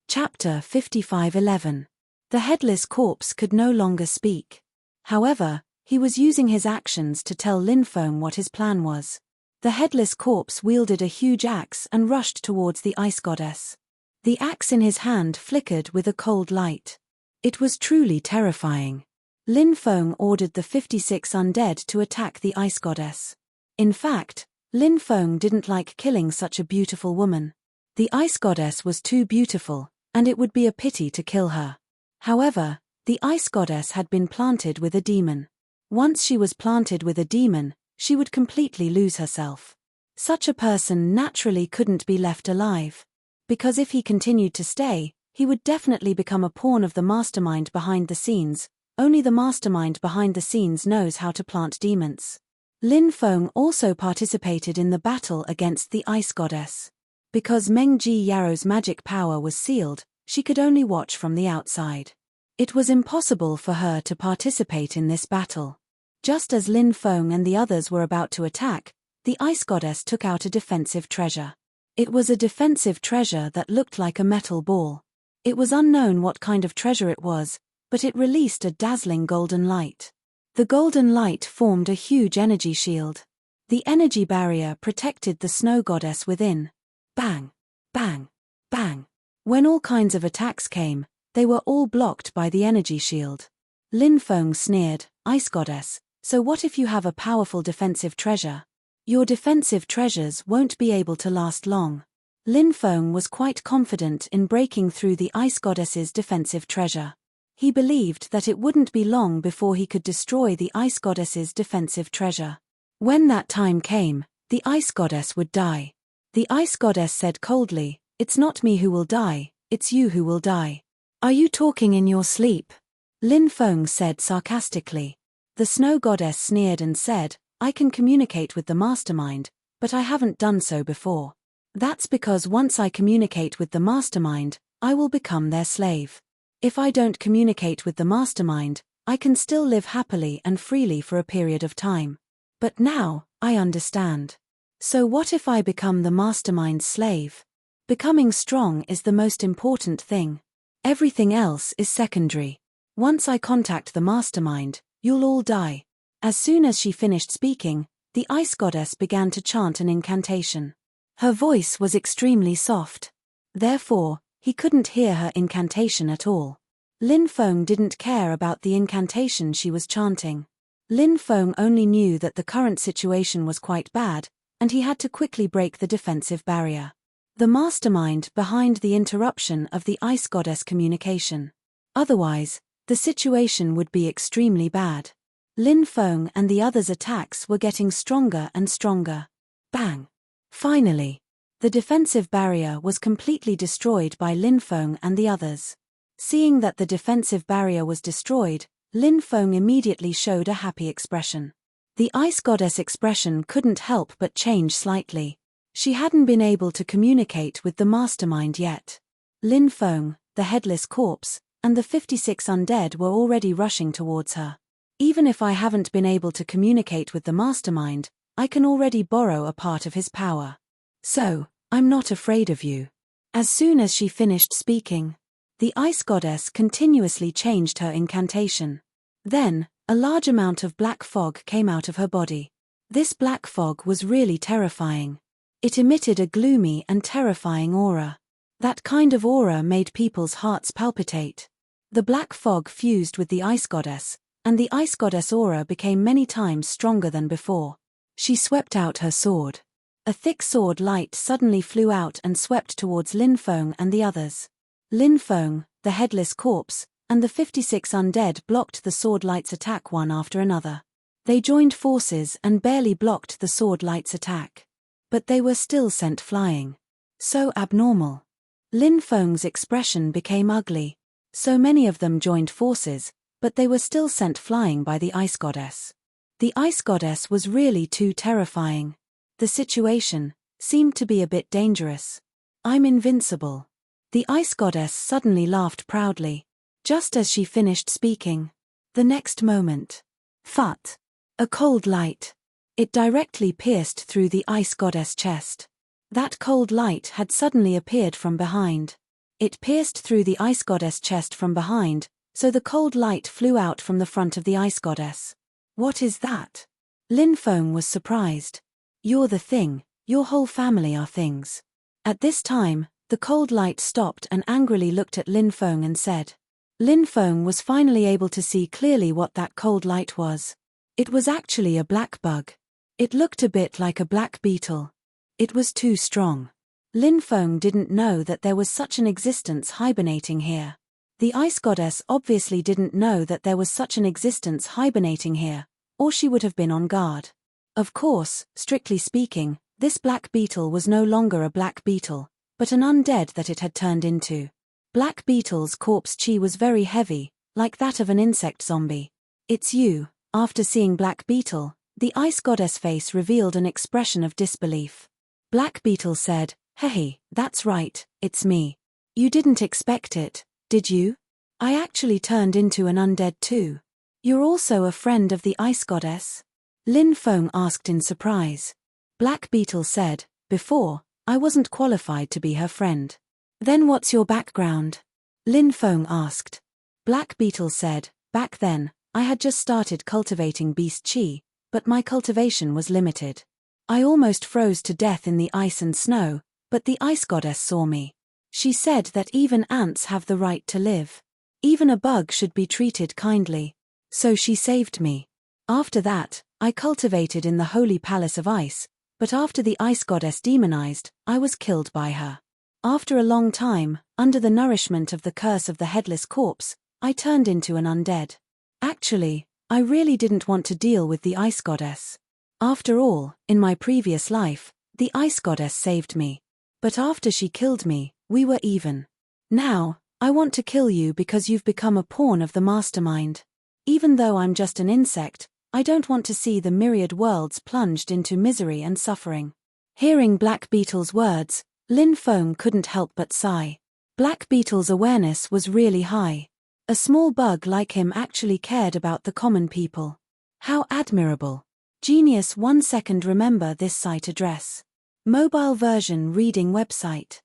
Chapter 5511. The headless corpse could no longer speak. However, he was using his actions to tell Lin Feng what his plan was. The headless corpse wielded a huge axe and rushed towards the ice goddess. The axe in his hand flickered with a cold light. It was truly terrifying. Lin Feng ordered the 56 undead to attack the ice goddess. In fact, Lin Feng didn't like killing such a beautiful woman. The ice goddess was too beautiful, and it would be a pity to kill her. However, the ice goddess had been planted with a demon. Once she was planted with a demon, she would completely lose herself. Such a person naturally couldn't be left alive. Because if he continued to stay, he would definitely become a pawn of the mastermind behind the scenes. Only the mastermind behind the scenes knows how to plant demons. Lin Feng also participated in the battle against the ice goddess. Because Meng Ji Yao's magic power was sealed, she could only watch from the outside. It was impossible for her to participate in this battle. Just as Lin Feng and the others were about to attack, the ice goddess took out a defensive treasure. It was a defensive treasure that looked like a metal ball. It was unknown what kind of treasure it was, but it released a dazzling golden light. The golden light formed a huge energy shield. The energy barrier protected the snow goddess within. Bang! Bang! Bang! When all kinds of attacks came, they were all blocked by the energy shield. Lin Feng sneered, Ice Goddess, so what if you have a powerful defensive treasure? Your defensive treasures won't be able to last long. Lin Feng was quite confident in breaking through the Ice Goddess's defensive treasure. He believed that it wouldn't be long before he could destroy the Ice Goddess's defensive treasure. When that time came, the Ice Goddess would die. The Ice Goddess said coldly, It's not me who will die, it's you who will die. Are you talking in your sleep? Lin Feng said sarcastically. The Snow Goddess sneered and said, I can communicate with the mastermind, but I haven't done so before. That's because once I communicate with the mastermind, I will become their slave. If I don't communicate with the mastermind, I can still live happily and freely for a period of time. But now, I understand. So what if I become the mastermind's slave? Becoming strong is the most important thing. Everything else is secondary. Once I contact the mastermind, you'll all die. As soon as she finished speaking, the Ice Goddess began to chant an incantation. Her voice was extremely soft. Therefore, he couldn't hear her incantation at all. Lin Feng didn't care about the incantation she was chanting. Lin Feng only knew that the current situation was quite bad, and he had to quickly break the defensive barrier. The mastermind behind the interruption of the Ice Goddess communication. Otherwise, the situation would be extremely bad. Lin Feng and the others' attacks were getting stronger and stronger. Bang! Finally, the defensive barrier was completely destroyed by Lin Feng and the others. Seeing that the defensive barrier was destroyed, Lin Feng immediately showed a happy expression. The Ice Goddess expression couldn't help but change slightly. She hadn't been able to communicate with the mastermind yet. Lin Feng, the headless corpse, and the 56 undead were already rushing towards her. Even if I haven't been able to communicate with the mastermind, I can already borrow a part of his power. So, I'm not afraid of you. As soon as she finished speaking, the Ice Goddess continuously changed her incantation. Then, a large amount of black fog came out of her body. This black fog was really terrifying. It emitted a gloomy and terrifying aura. That kind of aura made people's hearts palpitate. The black fog fused with the Ice Goddess, and the Ice Goddess aura became many times stronger than before. She swept out her sword. A thick sword light suddenly flew out and swept towards Lin Feng and the others. Lin Feng, the headless corpse, and the 56 undead blocked the sword light's attack one after another. They joined forces and barely blocked the sword light's attack. But they were still sent flying. So abnormal. Lin Feng's expression became ugly. So many of them joined forces, but they were still sent flying by the Ice Goddess. The Ice Goddess was really too terrifying. The situation seemed to be a bit dangerous. I'm invincible. The Ice Goddess suddenly laughed proudly. Just as she finished speaking. The next moment. Phut! A cold light. It directly pierced through the Ice Goddess' chest. That cold light had suddenly appeared from behind. It pierced through the Ice Goddess' chest from behind, so the cold light flew out from the front of the Ice Goddess. What is that? Lin Feng was surprised. You're the thing, your whole family are things. At this time, the cold light stopped and angrily looked at Lin Feng and said. Lin Feng was finally able to see clearly what that cold light was. It was actually a black bug. It looked a bit like a black beetle. It was too strong. Lin Feng didn't know that there was such an existence hibernating here. The Ice Goddess obviously didn't know that there was such an existence hibernating here, or she would have been on guard. Of course, strictly speaking, this black beetle was no longer a black beetle, but an undead that it had turned into. Black beetle's corpse chi was very heavy, like that of an insect zombie. It's you. After seeing Black Beetle, the Ice Goddess face revealed an expression of disbelief. Black Beetle said, Hey, that's right, it's me. You didn't expect it, did you? I actually turned into an undead too. You're also a friend of the Ice Goddess? Lin Feng asked in surprise. Black Beetle said, Before, I wasn't qualified to be her friend. Then what's your background? Lin Feng asked. Black Beetle said, Back then, I had just started cultivating beast chi, but my cultivation was limited. I almost froze to death in the ice and snow, But the ice goddess saw me. She said that even ants have the right to live. Even a bug should be treated kindly. So she saved me. After that, I cultivated in the holy palace of ice, but after the ice goddess demonized, I was killed by her. After a long time, under the nourishment of the curse of the headless corpse, I turned into an undead. Actually, I really didn't want to deal with the ice goddess. After all, in my previous life, the ice goddess saved me. But after she killed me, we were even. Now, I want to kill you because you've become a pawn of the mastermind. Even though I'm just an insect, I don't want to see the myriad worlds plunged into misery and suffering. Hearing Black Beetle's words, Lin Feng couldn't help but sigh. Black Beetle's awareness was really high. A small bug like him actually cared about the common people. How admirable. Genius. 1 second. Remember this site address. Mobile version reading website.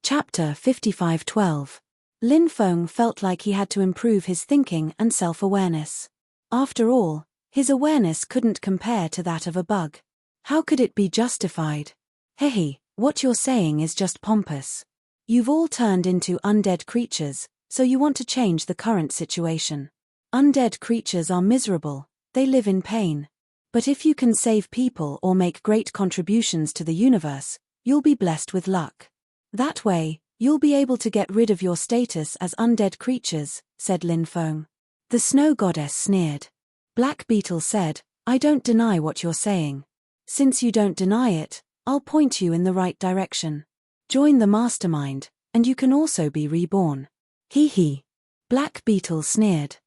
Chapter 5512. Lin Feng felt like he had to improve his thinking and self-awareness. After all, his awareness couldn't compare to that of a bug. How could it be justified? Hehe, what you're saying is just pompous. You've all turned into undead creatures, so you want to change the current situation. Undead creatures are miserable, they live in pain. But if you can save people or make great contributions to the universe, you'll be blessed with luck. That way, you'll be able to get rid of your status as undead creatures, said Lin Feng. The snow goddess sneered. Black Beetle said, I don't deny what you're saying. Since you don't deny it, I'll point you in the right direction. Join the mastermind, and you can also be reborn. Hee hee. Black Beetle sneered.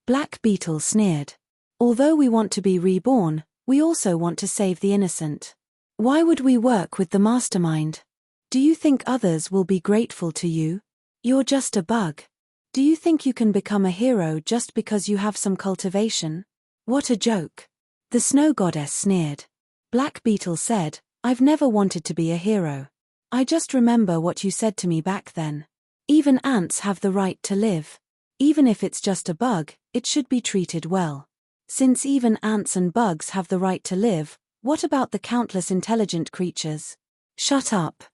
Black Beetle sneered. Although we want to be reborn, we also want to save the innocent. Why would we work with the mastermind? Do you think others will be grateful to you? You're just a bug. Do you think you can become a hero just because you have some cultivation? What a joke. The snow goddess sneered. Black Beetle said, I've never wanted to be a hero. I just remember what you said to me back then. Even ants have the right to live. Even if it's just a bug, it should be treated well. Since even ants and bugs have the right to live, what about the countless intelligent creatures? Shut up.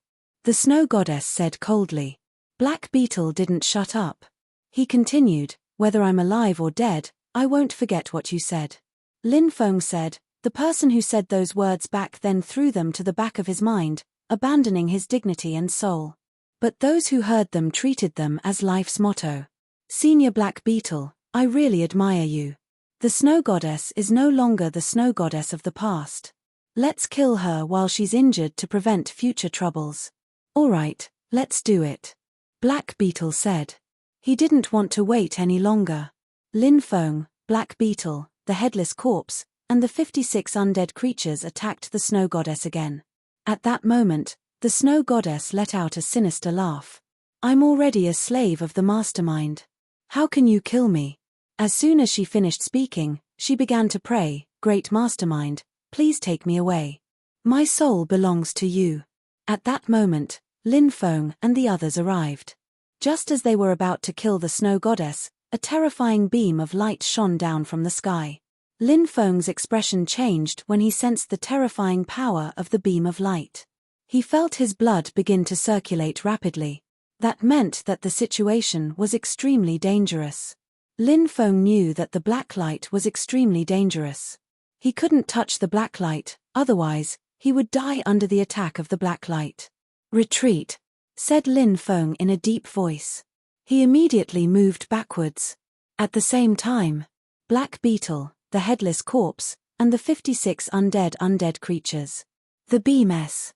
The snow goddess said coldly. Black Beetle didn't shut up. He continued, whether I'm alive or dead, I won't forget what you said. Lin Feng said, the person who said those words back then threw them to the back of his mind, abandoning his dignity and soul. But those who heard them treated them as life's motto. Senior Black Beetle, I really admire you. The snow goddess is no longer the snow goddess of the past. Let's kill her while she's injured to prevent future troubles. Alright, let's do it. Black Beetle said. He didn't want to wait any longer. Lin Feng, Black Beetle, the headless corpse, and the 56 undead creatures attacked the snow goddess again. At that moment, the snow goddess let out a sinister laugh. I'm already a slave of the mastermind. How can you kill me? As soon as she finished speaking, she began to pray, Great Mastermind, please take me away. My soul belongs to you. At that moment, Lin Feng and the others arrived. Just as they were about to kill the snow goddess, a terrifying beam of light shone down from the sky. Lin Feng's expression changed when he sensed the terrifying power of the beam of light. He felt his blood begin to circulate rapidly. That meant that the situation was extremely dangerous. Lin Feng knew that the black light was extremely dangerous. He couldn't touch the black light, otherwise, he would die under the attack of the black light. Retreat, said Lin Feng in a deep voice. He immediately moved backwards. At the same time, Black Beetle, the headless corpse, and the 56 undead creatures. The beam-s.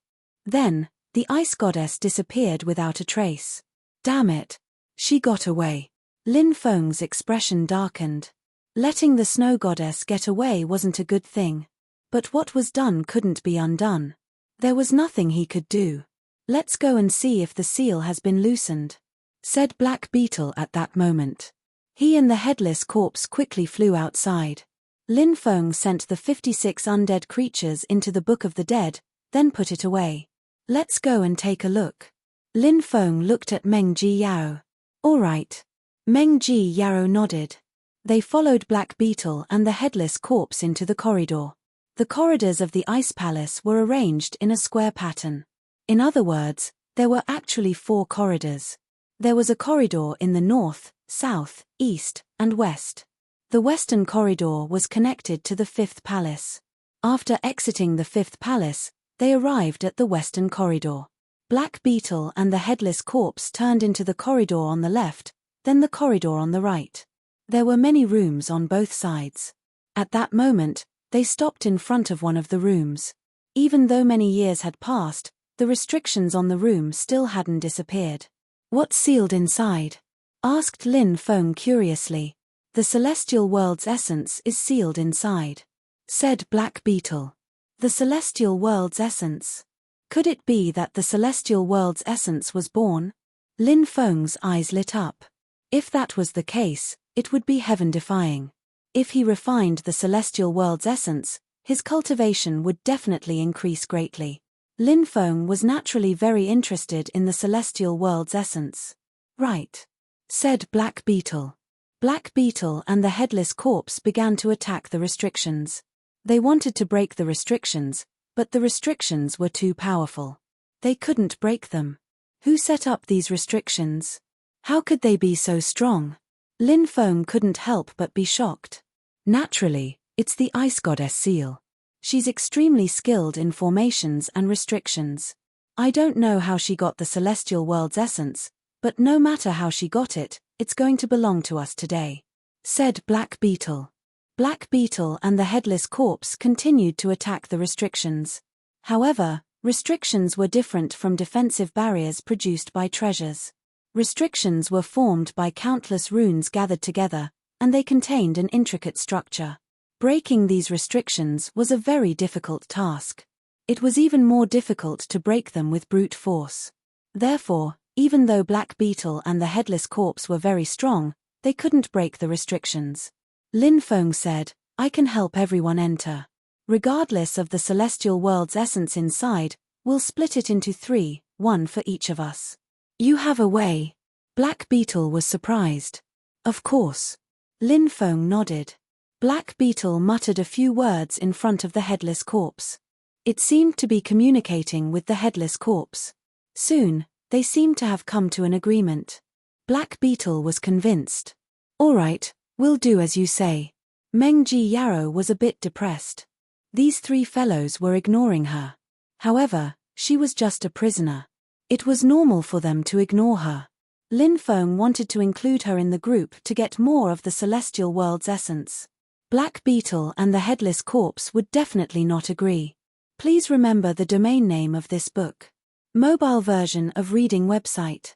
Then, the ice goddess disappeared without a trace. Damn it. She got away. Lin Feng's expression darkened. Letting the snow goddess get away wasn't a good thing. But what was done couldn't be undone. There was nothing he could do. Let's go and see if the seal has been loosened, said Black Beetle at that moment. He and the headless corpse quickly flew outside. Lin Feng sent the 56 undead creatures into the Book of the Dead, then put it away. Let's go and take a look. Lin Feng looked at Meng Ji Yao. All right. Meng Ji Yao nodded. They followed Black Beetle and the headless corpse into the corridor. The corridors of the Ice Palace were arranged in a square pattern. In other words, There were actually 4 corridors. There was a corridor in the north, south, east, and west. The western corridor was connected to the 5th palace. After exiting the 5th palace, they arrived at the western corridor. Black Beetle and the headless corpse turned into the corridor on the left, then the corridor on the right. There were many rooms on both sides. At that moment, they stopped in front of one of the rooms. Even though many years had passed, the restrictions on the room still hadn't disappeared. "What's sealed inside?" asked Lin Feng curiously. "The celestial world's essence is sealed inside," said Black Beetle. "The celestial world's essence? Could it be that the celestial world's essence was born?" Lin Feng's eyes lit up. If that was the case, it would be heaven-defying. If he refined the celestial world's essence, his cultivation would definitely increase greatly. Lin Feng was naturally very interested in the celestial world's essence. "Right," said Black Beetle. Black Beetle and the headless corpse began to attack the restrictions. They wanted to break the restrictions, but the restrictions were too powerful. They couldn't break them. Who set up these restrictions? How could they be so strong? Lin Feng couldn't help but be shocked. Naturally, it's the ice goddess seal. She's extremely skilled in formations and restrictions. I don't know how she got the celestial world's essence, but no matter how she got it, it's going to belong to us today," said Black Beetle. Black Beetle and the headless corpse continued to attack the restrictions. However, restrictions were different from defensive barriers produced by treasures. Restrictions were formed by countless runes gathered together, and they contained an intricate structure. Breaking these restrictions was a very difficult task. It was even more difficult to break them with brute force. Therefore, even though Black Beetle and the headless corpse were very strong, they couldn't break the restrictions. Lin Feng said, "I can help everyone enter. Regardless of the celestial world's essence inside, we'll split it into 3, 1 for each of us." "You have a way?" Black Beetle was surprised. "Of course." Lin Feng nodded. Black Beetle muttered a few words in front of the headless corpse. It seemed to be communicating with the headless corpse. Soon, they seemed to have come to an agreement. Black Beetle was convinced. "All right, we'll do as you say." Meng Ji Yarrow was a bit depressed. These 3 fellows were ignoring her. However, she was just a prisoner. It was normal for them to ignore her. Lin Feng wanted to include her in the group to get more of the celestial world's essence. Black Beetle and the headless corpse would definitely not agree. Please remember the domain name of this book. Mobile version of reading website.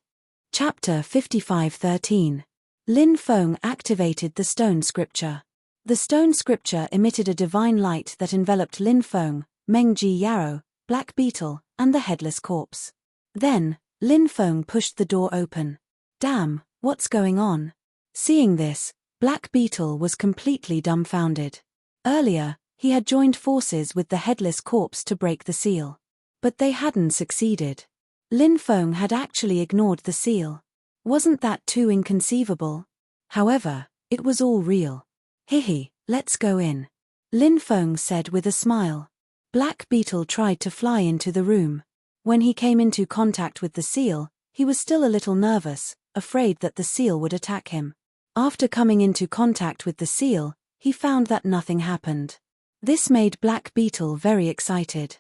Chapter 5513. Lin Feng activated the stone scripture. The stone scripture emitted a divine light that enveloped Lin Feng, Meng Ji Yarrow, Black Beetle, and the headless corpse. Then, Lin Feng pushed the door open. "Damn, what's going on?" Seeing this, Black Beetle was completely dumbfounded. Earlier, he had joined forces with the headless corpse to break the seal. But they hadn't succeeded. Lin Feng had actually ignored the seal. Wasn't that too inconceivable? However, it was all real. "Hihi, let's go in," Lin Feng said with a smile. Black Beetle tried to fly into the room. When he came into contact with the seal, he was still a little nervous, afraid that the seal would attack him. After coming into contact with the seal, he found that nothing happened. This made Black Beetle very excited.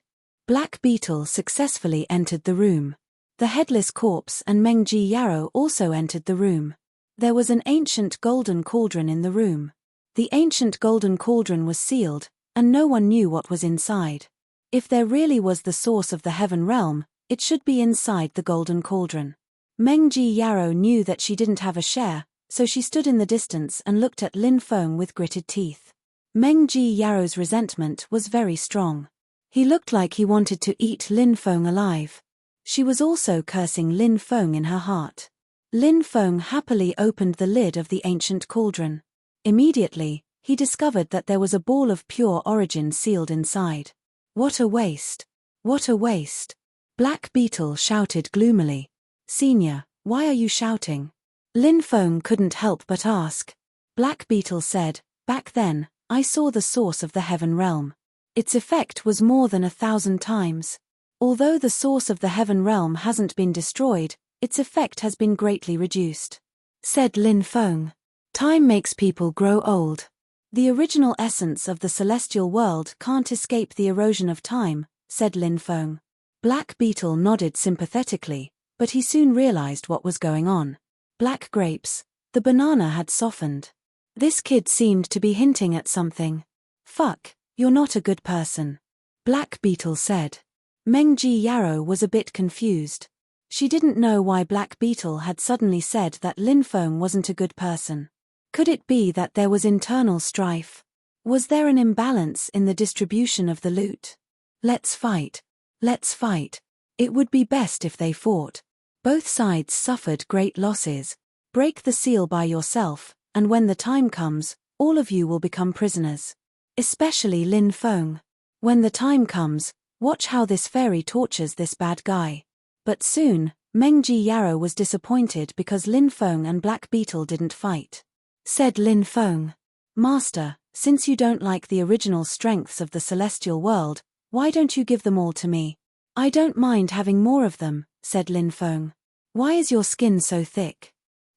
Black Beetle successfully entered the room. The headless corpse and Meng Ji Yarrow also entered the room. There was an ancient golden cauldron in the room. The ancient golden cauldron was sealed, and no one knew what was inside. If there really was the source of the heaven realm, it should be inside the golden cauldron. Meng Ji Yarrow knew that she didn't have a share, so she stood in the distance and looked at Lin Feng with gritted teeth. Meng Ji Yarrow's resentment was very strong. He looked like he wanted to eat Lin Feng alive. She was also cursing Lin Feng in her heart. Lin Feng happily opened the lid of the ancient cauldron. Immediately, he discovered that there was a ball of pure origin sealed inside. "What a waste! What a waste!" Black Beetle shouted gloomily. "Senior, why are you shouting?" Lin Feng couldn't help but ask. Black Beetle said, "Back then, I saw the source of the heaven realm. Its effect was more than 1,000 times. Although the source of the heaven realm hasn't been destroyed, its effect has been greatly reduced. Said Lin Feng. Time makes people grow old. The original essence of the celestial world can't escape the erosion of time, said Lin Feng. Black Beetle nodded sympathetically, but he soon realized what was going on. Black grapes. The banana had softened. This kid seemed to be hinting at something. Fuck, you're not a good person. Black Beetle said. Meng Ji Yarrow was a bit confused. She didn't know why Black Beetle had suddenly said that Lin Feng wasn't a good person. Could it be that there was internal strife? Was there an imbalance in the distribution of the loot? Let's fight. Let's fight. It would be best if they fought. Both sides suffered great losses. Break the seal by yourself, and when the time comes, all of you will become prisoners. Especially Lin Feng. When the time comes, watch how this fairy tortures this bad guy. But soon, Meng Ji Yarrow was disappointed because Lin Feng and Black Beetle didn't fight. Said Lin Feng. Master, since you don't like the original strengths of the celestial world, why don't you give them all to me? I don't mind having more of them, said Lin Feng. Why is your skin so thick?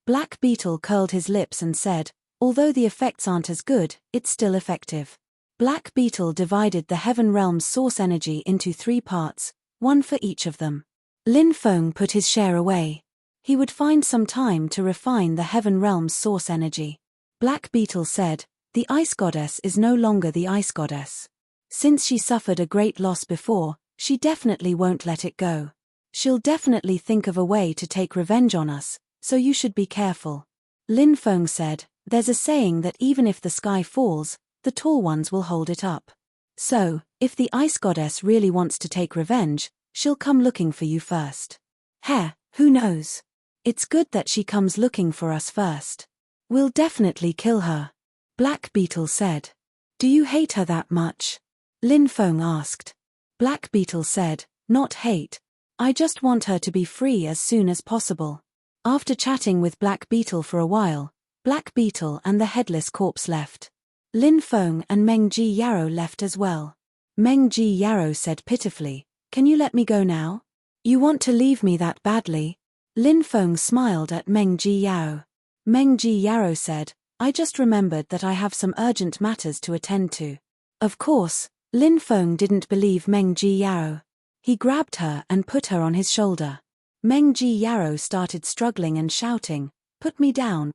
Black Beetle curled his lips and said, although the effects aren't as good, it's still effective. Black Beetle divided the heaven realm's source energy into 3 parts, one for each of them. Lin Feng put his share away. He would find some time to refine the heaven realm's source energy. Black Beetle said, the ice goddess is no longer the ice goddess. Since she suffered a great loss before, she definitely won't let it go. She'll definitely think of a way to take revenge on us, so you should be careful. Lin Feng said, there's a saying that even if the sky falls, the tall ones will hold it up. So, if the ice goddess really wants to take revenge, she'll come looking for you first. Heh, who knows? It's good that she comes looking for us first. We'll definitely kill her. Black Beetle said. Do you hate her that much? Lin Feng asked. Black Beetle said, not hate. I just want her to be free as soon as possible. After chatting with Black Beetle for a while, Black Beetle and the headless corpse left. Lin Feng and Meng Ji Yarrow left as well. Meng Ji Yarrow said pitifully, can you let me go now? You want to leave me that badly? Lin Feng smiled at Meng Ji Yarrow. Meng Ji Yarrow said, I just remembered that I have some urgent matters to attend to. Of course, Lin Feng didn't believe Meng Ji Yarrow. He grabbed her and put her on his shoulder. Meng Ji Yarrow started struggling and shouting, put me down,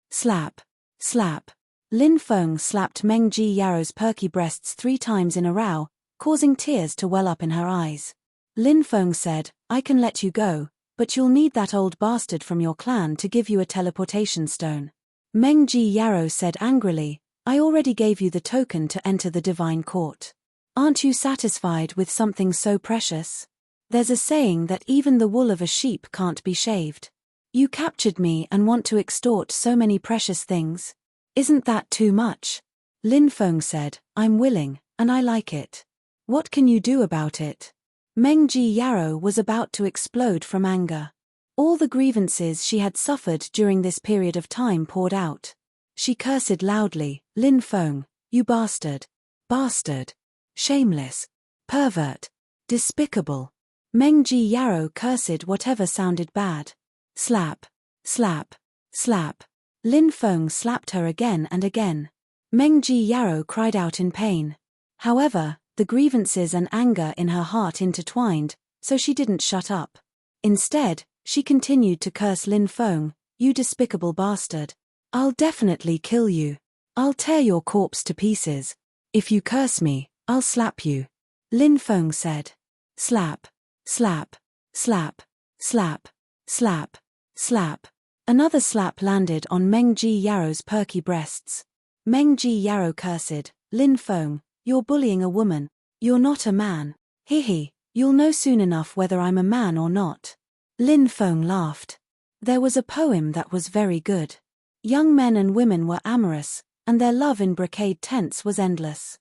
slap, slap. Lin Feng slapped Meng Ji Yarrow's perky breasts 3 times in a row, causing tears to well up in her eyes. Lin Feng said, I can let you go, but you'll need that old bastard from your clan to give you a teleportation stone. Meng Ji Yarrow said angrily, I already gave you the token to enter the divine court. Aren't you satisfied with something so precious? There's a saying that even the wool of a sheep can't be shaved. You captured me and want to extort so many precious things. Isn't that too much? Lin Feng said, I'm willing, and I like it. What can you do about it? Meng Ji Yarrow was about to explode from anger. All the grievances she had suffered during this period of time poured out. She cursed loudly, Lin Feng, you bastard. Bastard. Shameless. Pervert. Despicable. Meng Ji Yarrow cursed whatever sounded bad. Slap. Slap. Slap. Lin Feng slapped her again and again. Meng Ji Yarrow cried out in pain. However, the grievances and anger in her heart intertwined, so she didn't shut up. Instead, she continued to curse Lin Feng, you despicable bastard. I'll definitely kill you. I'll tear your corpse to pieces. If you curse me, I'll slap you. Lin Feng said. Slap. Slap. Slap. Slap. Slap. Slap. Another slap landed on Meng Ji Yarrow's perky breasts. Meng Ji Yarrow cursed, Lin Feng, you're bullying a woman. You're not a man. Hehe, you'll know soon enough whether I'm a man or not. Lin Feng laughed. There was a poem that was very good. Young men and women were amorous, and their love in brocade tents was endless.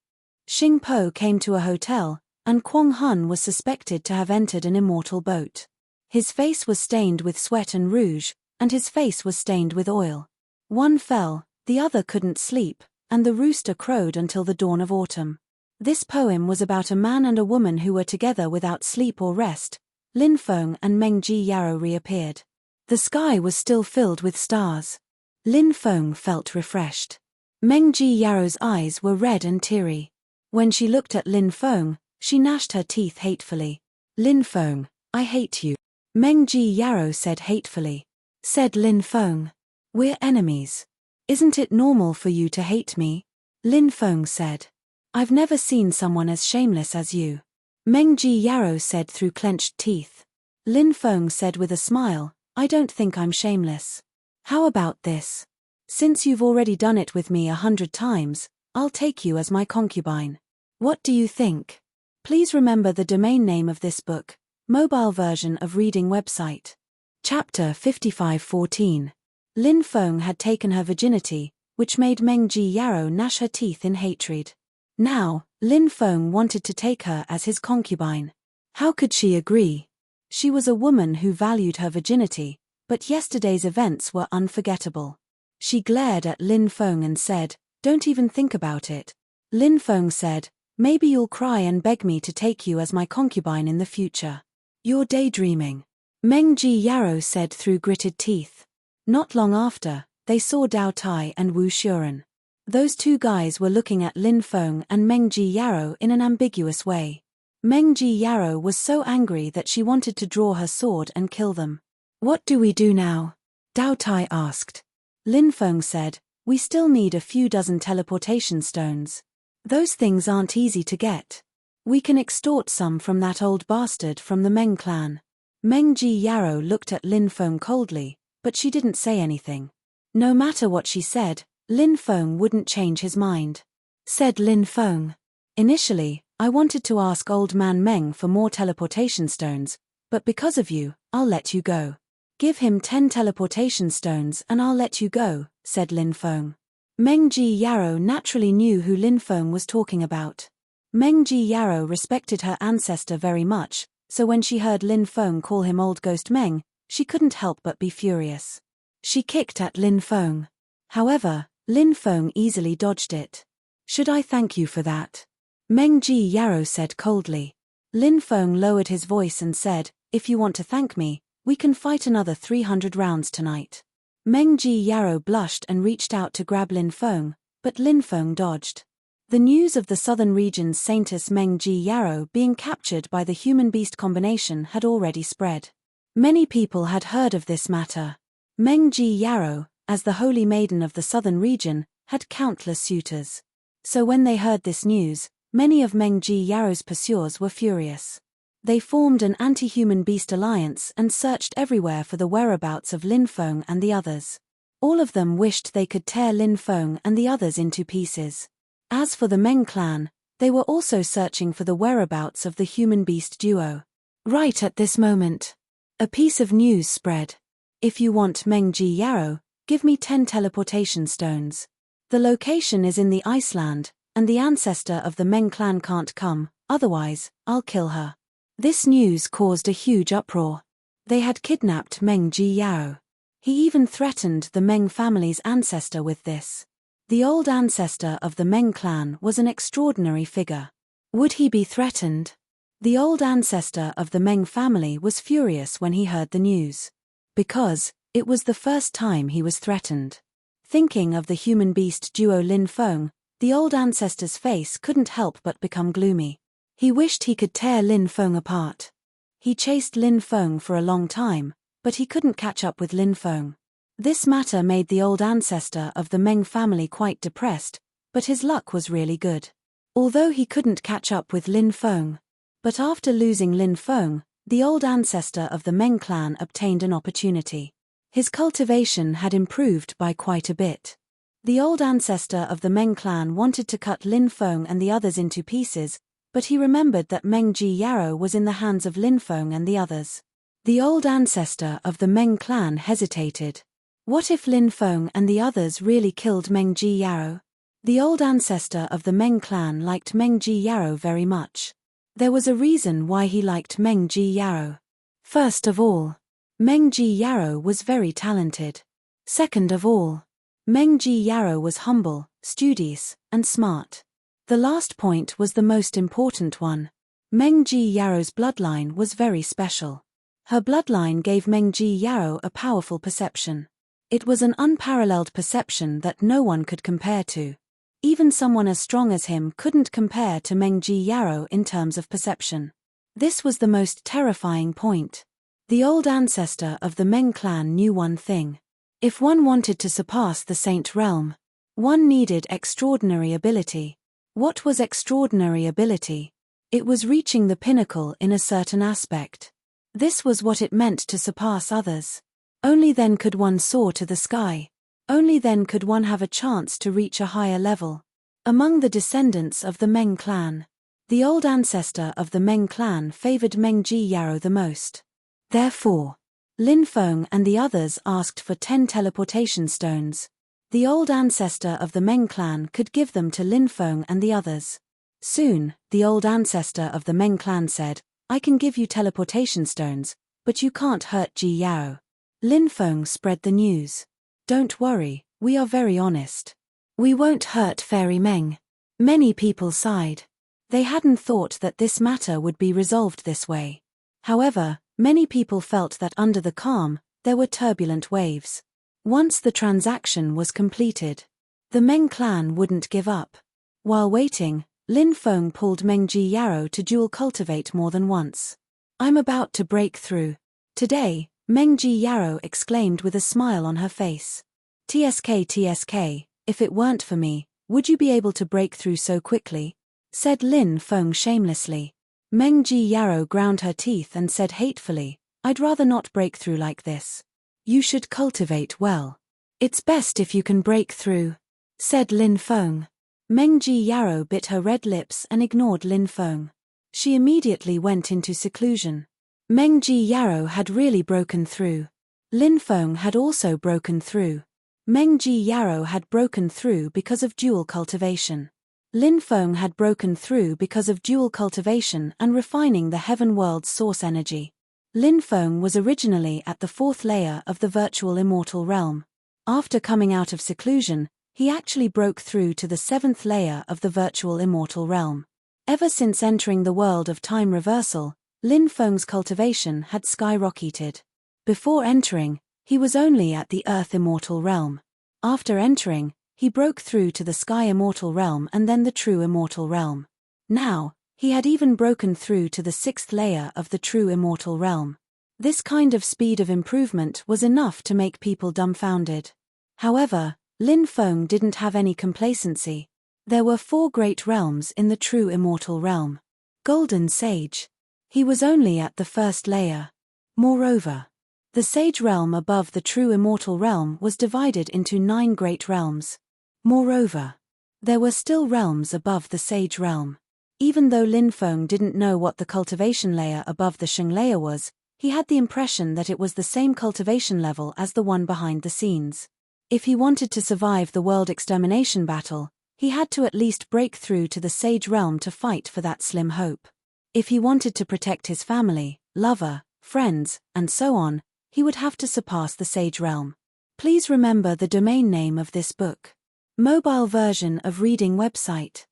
Xing Po came to a hotel, and Kwong Hun was suspected to have entered an immortal boat. His face was stained with sweat and rouge, and his face was stained with oil. One fell, the other couldn't sleep, and the rooster crowed until the dawn of autumn. This poem was about a man and a woman who were together without sleep or rest. Lin Feng and Meng Ji Yarrow reappeared. The sky was still filled with stars. Lin Feng felt refreshed. Meng Ji Yarrow's eyes were red and teary. When she looked at Lin Feng, she gnashed her teeth hatefully. Lin Feng, I hate you. Meng Ji Yarrow said hatefully. Said Lin Feng. We're enemies. Isn't it normal for you to hate me? Lin Feng said. I've never seen someone as shameless as you. Meng Ji Yarrow said through clenched teeth. Lin Feng said with a smile, I don't think I'm shameless. How about this? Since you've already done it with me 100 times, I'll take you as my concubine. What do you think? Please remember the domain name of this book, mobile version of reading website. Chapter 55:14. Lin Feng had taken her virginity, which made Meng Ji Yarrow gnash her teeth in hatred. Now, Lin Feng wanted to take her as his concubine. How could she agree? She was a woman who valued her virginity, but yesterday's events were unforgettable. She glared at Lin Feng and said, Don't even think about it. Lin Feng said, Maybe you'll cry and beg me to take you as my concubine in the future. You're daydreaming. Meng Ji Yarrow said through gritted teeth. Not long after, they saw Dao Tai and Wu Xuren. Those two guys were looking at Lin Feng and Meng Ji Yarrow in an ambiguous way. Meng Ji Yarrow was so angry that she wanted to draw her sword and kill them. What do we do now? Dao Tai asked. Lin Feng said, We still need a few dozen teleportation stones. Those things aren't easy to get. We can extort some from that old bastard from the Meng clan. Meng Ji Yarrow looked at Lin Feng coldly, but she didn't say anything. No matter what she said, Lin Feng wouldn't change his mind. Said Lin Feng. Initially, I wanted to ask Old Man Meng for more teleportation stones, but because of you, I'll let you go. Give him 10 teleportation stones and I'll let you go, said Lin Feng. Meng Ji Yarrow naturally knew who Lin Feng was talking about. Meng Ji Yarrow respected her ancestor very much, so when she heard Lin Feng call him Old Ghost Meng, she couldn't help but be furious. She kicked at Lin Feng. However, Lin Feng easily dodged it. Should I thank you for that? Meng Ji Yarrow said coldly. Lin Feng lowered his voice and said, If you want to thank me, we can fight another 300 rounds tonight. Meng Ji Yarrow blushed and reached out to grab Lin Feng, but Lin Feng dodged. The news of the southern region's Saintess Meng Ji Yarrow being captured by the human-beast combination had already spread. Many people had heard of this matter. Meng Ji Yarrow, as the holy maiden of the southern region, had countless suitors. So when they heard this news, many of Meng Ji Yarrow's pursuers were furious. They formed an anti-human beast alliance and searched everywhere for the whereabouts of Lin Feng and the others. All of them wished they could tear Lin Feng and the others into pieces. As for the Meng clan, they were also searching for the whereabouts of the human-beast duo. Right at this moment, a piece of news spread. If you want Meng Ji Yarrow, give me 10 teleportation stones. The location is in the Iceland, and the ancestor of the Meng clan can't come, otherwise, I'll kill her. This news caused a huge uproar. They had kidnapped Meng Ji Yarrow. He even threatened the Meng family's ancestor with this. The old ancestor of the Meng clan was an extraordinary figure. Would he be threatened? The old ancestor of the Meng family was furious when he heard the news. Because it was the first time he was threatened. Thinking of the human-beast duo Lin Feng, the old ancestor's face couldn't help but become gloomy. He wished he could tear Lin Feng apart. He chased Lin Feng for a long time, but he couldn't catch up with Lin Feng. This matter made the old ancestor of the Meng family quite depressed, but his luck was really good. Although he couldn't catch up with Lin Feng. But after losing Lin Feng, the old ancestor of the Meng clan obtained an opportunity. His cultivation had improved by quite a bit. The old ancestor of the Meng clan wanted to cut Lin Feng and the others into pieces, but he remembered that Meng Ji Yarrow was in the hands of Lin Feng and the others. The old ancestor of the Meng clan hesitated. What if Lin Feng and the others really killed Meng Ji Yarrow? The old ancestor of the Meng clan liked Meng Ji Yarrow very much. There was a reason why he liked Meng Ji Yarrow. First of all, Meng Ji Yarrow was very talented. Second of all, Meng Ji Yarrow was humble, studious, and smart. The last point was the most important one. Meng Ji Yaro's bloodline was very special. Her bloodline gave Meng Ji Yaro a powerful perception. It was an unparalleled perception that no one could compare to. Even someone as strong as him couldn't compare to Meng Ji Yaro in terms of perception. This was the most terrifying point. The old ancestor of the Meng clan knew one thing. If one wanted to surpass the Saint Realm, one needed extraordinary ability. What was extraordinary ability? It was reaching the pinnacle in a certain aspect. This was what it meant to surpass others. Only then could one soar to the sky. Only then could one have a chance to reach a higher level. Among the descendants of the Meng clan, the old ancestor of the Meng clan favored Meng Ji Yaro the most. Therefore, Lin Feng and the others asked for 10 teleportation stones. The old ancestor of the Meng clan could give them to Lin Feng and the others. Soon, the old ancestor of the Meng clan said, "I can give you teleportation stones, but you can't hurt Ji Yao." Lin Feng spread the news. "Don't worry, we are very honest. We won't hurt Fairy Meng." Many people sighed. They hadn't thought that this matter would be resolved this way. However, many people felt that under the calm, there were turbulent waves. Once the transaction was completed, the Meng clan wouldn't give up. While waiting, Lin Feng pulled Meng Ji Yaro to dual cultivate more than once. "I'm about to break through. Today," Meng Ji Yaro exclaimed with a smile on her face. TSK, if it weren't for me, would you be able to break through so quickly?" said Lin Feng shamelessly. Meng Ji Yaro ground her teeth and said hatefully, "I'd rather not break through like this. You should cultivate well. It's best if you can break through," said Lin Feng. Meng Ji Yaro bit her red lips and ignored Lin Feng. She immediately went into seclusion. Meng Ji Yaro had really broken through. Lin Feng had also broken through. Meng Ji Yaro had broken through because of dual cultivation. Lin Feng had broken through because of dual cultivation and refining the heaven world's source energy. Lin Feng was originally at the 4th layer of the virtual immortal realm. After coming out of seclusion, he actually broke through to the 7th layer of the virtual immortal realm. Ever since entering the world of time reversal, Lin Feng's cultivation had skyrocketed. Before entering, he was only at the Earth immortal realm. After entering, he broke through to the Sky immortal realm and then the True immortal realm. Now, he had even broken through to the 6th layer of the True immortal realm. This kind of speed of improvement was enough to make people dumbfounded. However, Lin Feng didn't have any complacency. There were 4 great realms in the True immortal realm. Golden Sage. He was only at the 1st layer. Moreover, the Sage realm above the True immortal realm was divided into 9 great realms. Moreover, there were still realms above the Sage realm. Even though Lin Feng didn't know what the cultivation layer above the Sheng layer was, he had the impression that it was the same cultivation level as the one behind the scenes. If he wanted to survive the world extermination battle, he had to at least break through to the Sage realm to fight for that slim hope. If he wanted to protect his family, lover, friends, and so on, he would have to surpass the Sage realm. Please remember the domain name of this book. Mobile version of reading website.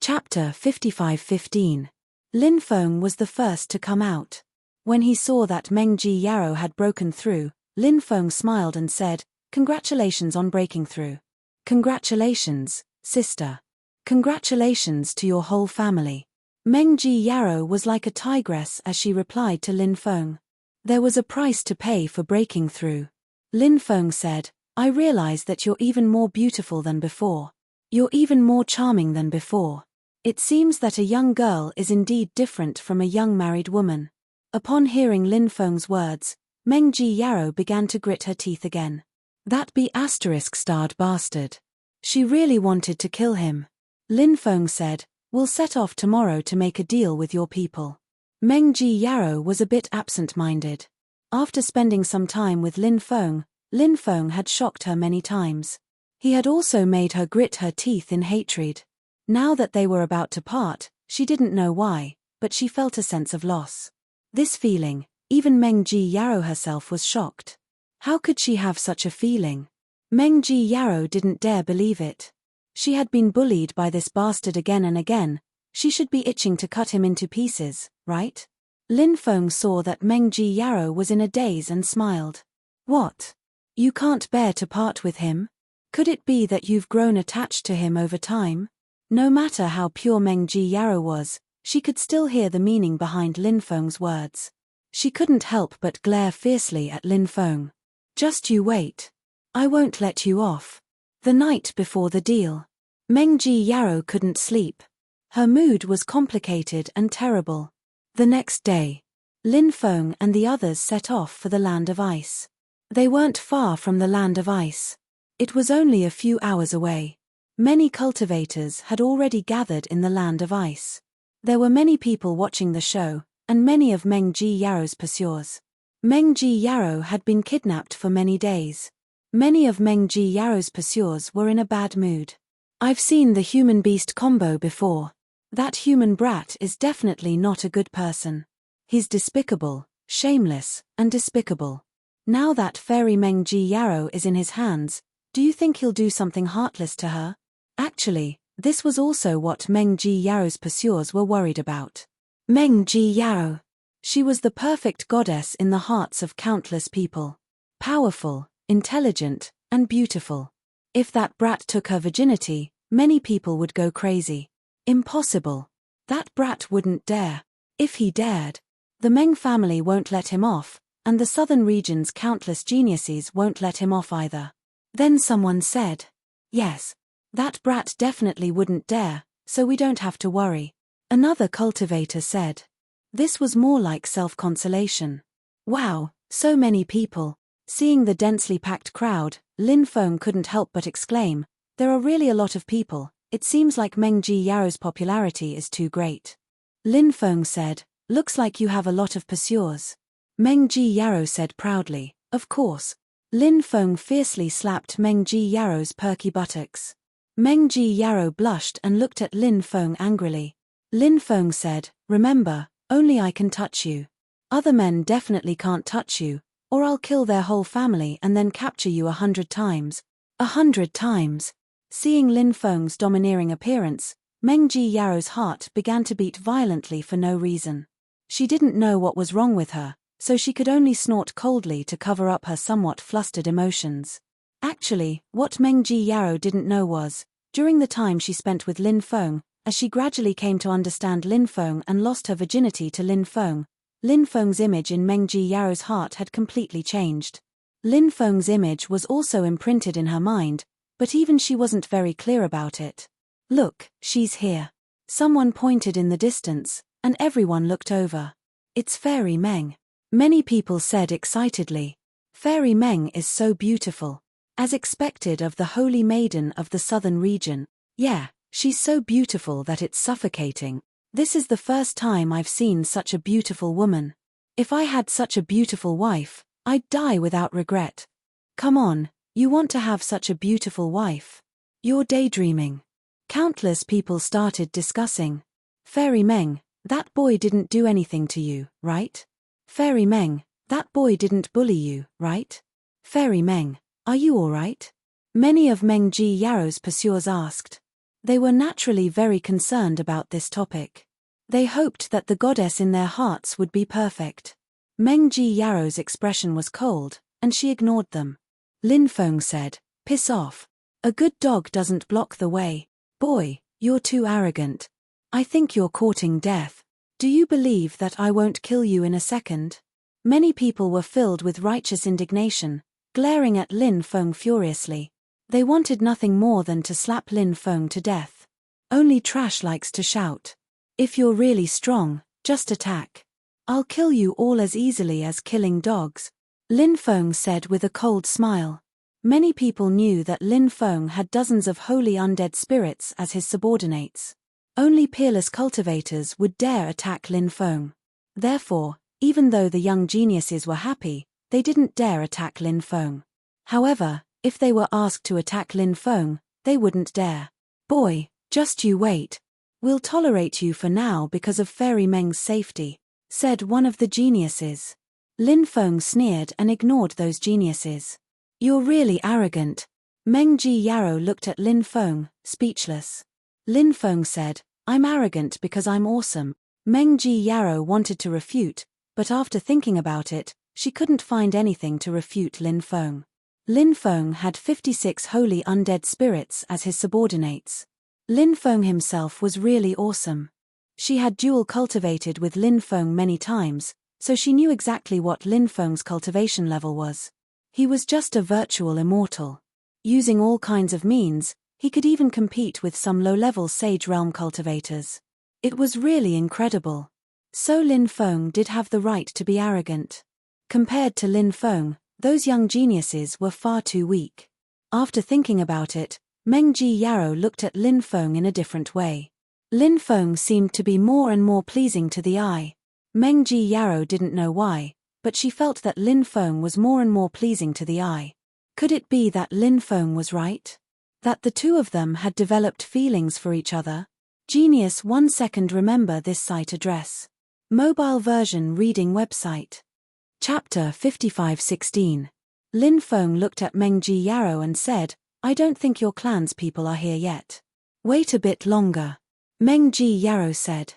Chapter 5515. Lin Feng was the first to come out. When he saw that Meng Ji Yaro had broken through, Lin Feng smiled and said, "Congratulations on breaking through." "Congratulations, sister. Congratulations to your whole family." Meng Ji Yaro was like a tigress as she replied to Lin Feng. "There was a price to pay for breaking through." Lin Feng said, "I realize that you're even more beautiful than before. You're even more charming than before. It seems that a young girl is indeed different from a young married woman." Upon hearing Lin Feng's words, Meng Ji Yaro began to grit her teeth again. That B***starred bastard. She really wanted to kill him. Lin Feng said, "We'll set off tomorrow to make a deal with your people." Meng Ji Yaro was a bit absent-minded. After spending some time with Lin Feng had shocked her many times. He had also made her grit her teeth in hatred. Now that they were about to part, she didn't know why, but she felt a sense of loss. This feeling, even Meng Ji Yaro herself was shocked. How could she have such a feeling? Meng Ji Yaro didn't dare believe it. She had been bullied by this bastard again and again. She should be itching to cut him into pieces, right? Lin Feng saw that Meng Ji Yarrow was in a daze and smiled. What? You can't bear to part with him? Could it be that you've grown attached to him over time? No matter how pure Meng Ji Yarrow was, she could still hear the meaning behind Lin Feng's words. She couldn't help but glare fiercely at Lin Feng. Just you wait. I won't let you off. The night before the deal, Meng Ji Yarrow couldn't sleep. Her mood was complicated and terrible. The next day, Lin Feng and the others set off for the Land of Ice. They weren't far from the Land of Ice. It was only a few hours away. Many cultivators had already gathered in the Land of Ice. There were many people watching the show, and many of Meng Ji Yarrow's pursuers. Meng Ji Yarrow had been kidnapped for many days. Many of Meng Ji Yarrow's pursuers were in a bad mood. I've seen the human-beast combo before. That human brat is definitely not a good person. He's despicable, shameless, and despicable. Now that fairy Meng Ji Yarrow is in his hands, do you think he'll do something heartless to her? Actually, this was also what Meng Ji Yarrow's pursuers were worried about. Meng Ji Yarrow. She was the perfect goddess in the hearts of countless people. Powerful, intelligent, and beautiful. If that brat took her virginity, many people would go crazy. Impossible. That brat wouldn't dare. If he dared, the Meng family won't let him off, and the southern region's countless geniuses won't let him off either. Then someone said, yes, that brat definitely wouldn't dare, so we don't have to worry. Another cultivator said. This was more like self-consolation. Wow, so many people. Seeing the densely packed crowd, Lin Feng couldn't help but exclaim, there are really a lot of people. It seems like Meng Ji Yarrow's popularity is too great. Lin Feng said, looks like you have a lot of pursuers. Meng Ji Yarrow said proudly, of course. Lin Feng fiercely slapped Meng Ji Yarrow's perky buttocks. Meng Ji Yarrow blushed and looked at Lin Feng angrily. Lin Feng said, remember, only I can touch you. Other men definitely can't touch you, or I'll kill their whole family and then capture you 100 times. 100 times. Seeing Lin Feng's domineering appearance, Meng Ji Yarrow's heart began to beat violently for no reason. She didn't know what was wrong with her, so she could only snort coldly to cover up her somewhat flustered emotions. Actually, what Meng Ji Yarrow didn't know was, during the time she spent with Lin Feng, as she gradually came to understand Lin Feng and lost her virginity to Lin Feng's image in Meng Ji Yarrow's heart had completely changed. Lin Feng's image was also imprinted in her mind, but even she wasn't very clear about it. Look, she's here. Someone pointed in the distance, and everyone looked over. It's Fairy Meng. Many people said excitedly. Fairy Meng is so beautiful. As expected of the holy maiden of the southern region. Yeah, she's so beautiful that it's suffocating. This is the first time I've seen such a beautiful woman. If I had such a beautiful wife, I'd die without regret. Come on. You want to have such a beautiful wife. You're daydreaming. Countless people started discussing. Fairy Meng, that boy didn't do anything to you, right? Fairy Meng, that boy didn't bully you, right? Fairy Meng, are you alright? Many of Meng Ji Yarrow's pursuers asked. They were naturally very concerned about this topic. They hoped that the goddess in their hearts would be perfect. Meng Ji Yarrow's expression was cold, and she ignored them. Lin Feng said, piss off. A good dog doesn't block the way. Boy, you're too arrogant. I think you're courting death. Do you believe that I won't kill you in a second? Many people were filled with righteous indignation, glaring at Lin Feng furiously. They wanted nothing more than to slap Lin Feng to death. Only trash likes to shout. If you're really strong, just attack. I'll kill you all as easily as killing dogs. Lin Feng said with a cold smile. Many people knew that Lin Feng had dozens of holy undead spirits as his subordinates. Only peerless cultivators would dare attack Lin Feng. Therefore, even though the young geniuses were happy, they didn't dare attack Lin Feng. However, if they were asked to attack Lin Feng, they wouldn't dare. Boy, just you wait. We'll tolerate you for now because of Fairy Meng's safety, said one of the geniuses. Lin Feng sneered and ignored those geniuses. You're really arrogant. Meng Ji Yarrow looked at Lin Feng, speechless. Lin Feng said, "I'm arrogant because I'm awesome." Meng Ji Yarrow wanted to refute, but after thinking about it, she couldn't find anything to refute Lin Feng. Lin Feng had 56 holy undead spirits as his subordinates. Lin Feng himself was really awesome. She had dual cultivated with Lin Feng many times, so she knew exactly what Lin Feng's cultivation level was. He was just a virtual immortal. Using all kinds of means, he could even compete with some low-level Sage Realm cultivators. It was really incredible. So Lin Feng did have the right to be arrogant. Compared to Lin Feng, those young geniuses were far too weak. After thinking about it, Meng Ji Yarrow looked at Lin Feng in a different way. Lin Feng seemed to be more and more pleasing to the eye. Meng Ji Yarrow didn't know why, but she felt that Lin Feng was more and more pleasing to the eye. Could it be that Lin Feng was right? That the two of them had developed feelings for each other? Genius 1 second. Remember this site address. Mobile version reading website. Chapter 55:16. Lin Feng looked at Meng Ji Yarrow and said, "I don't think your clan's people are here yet. Wait a bit longer." Meng Ji Yarrow said,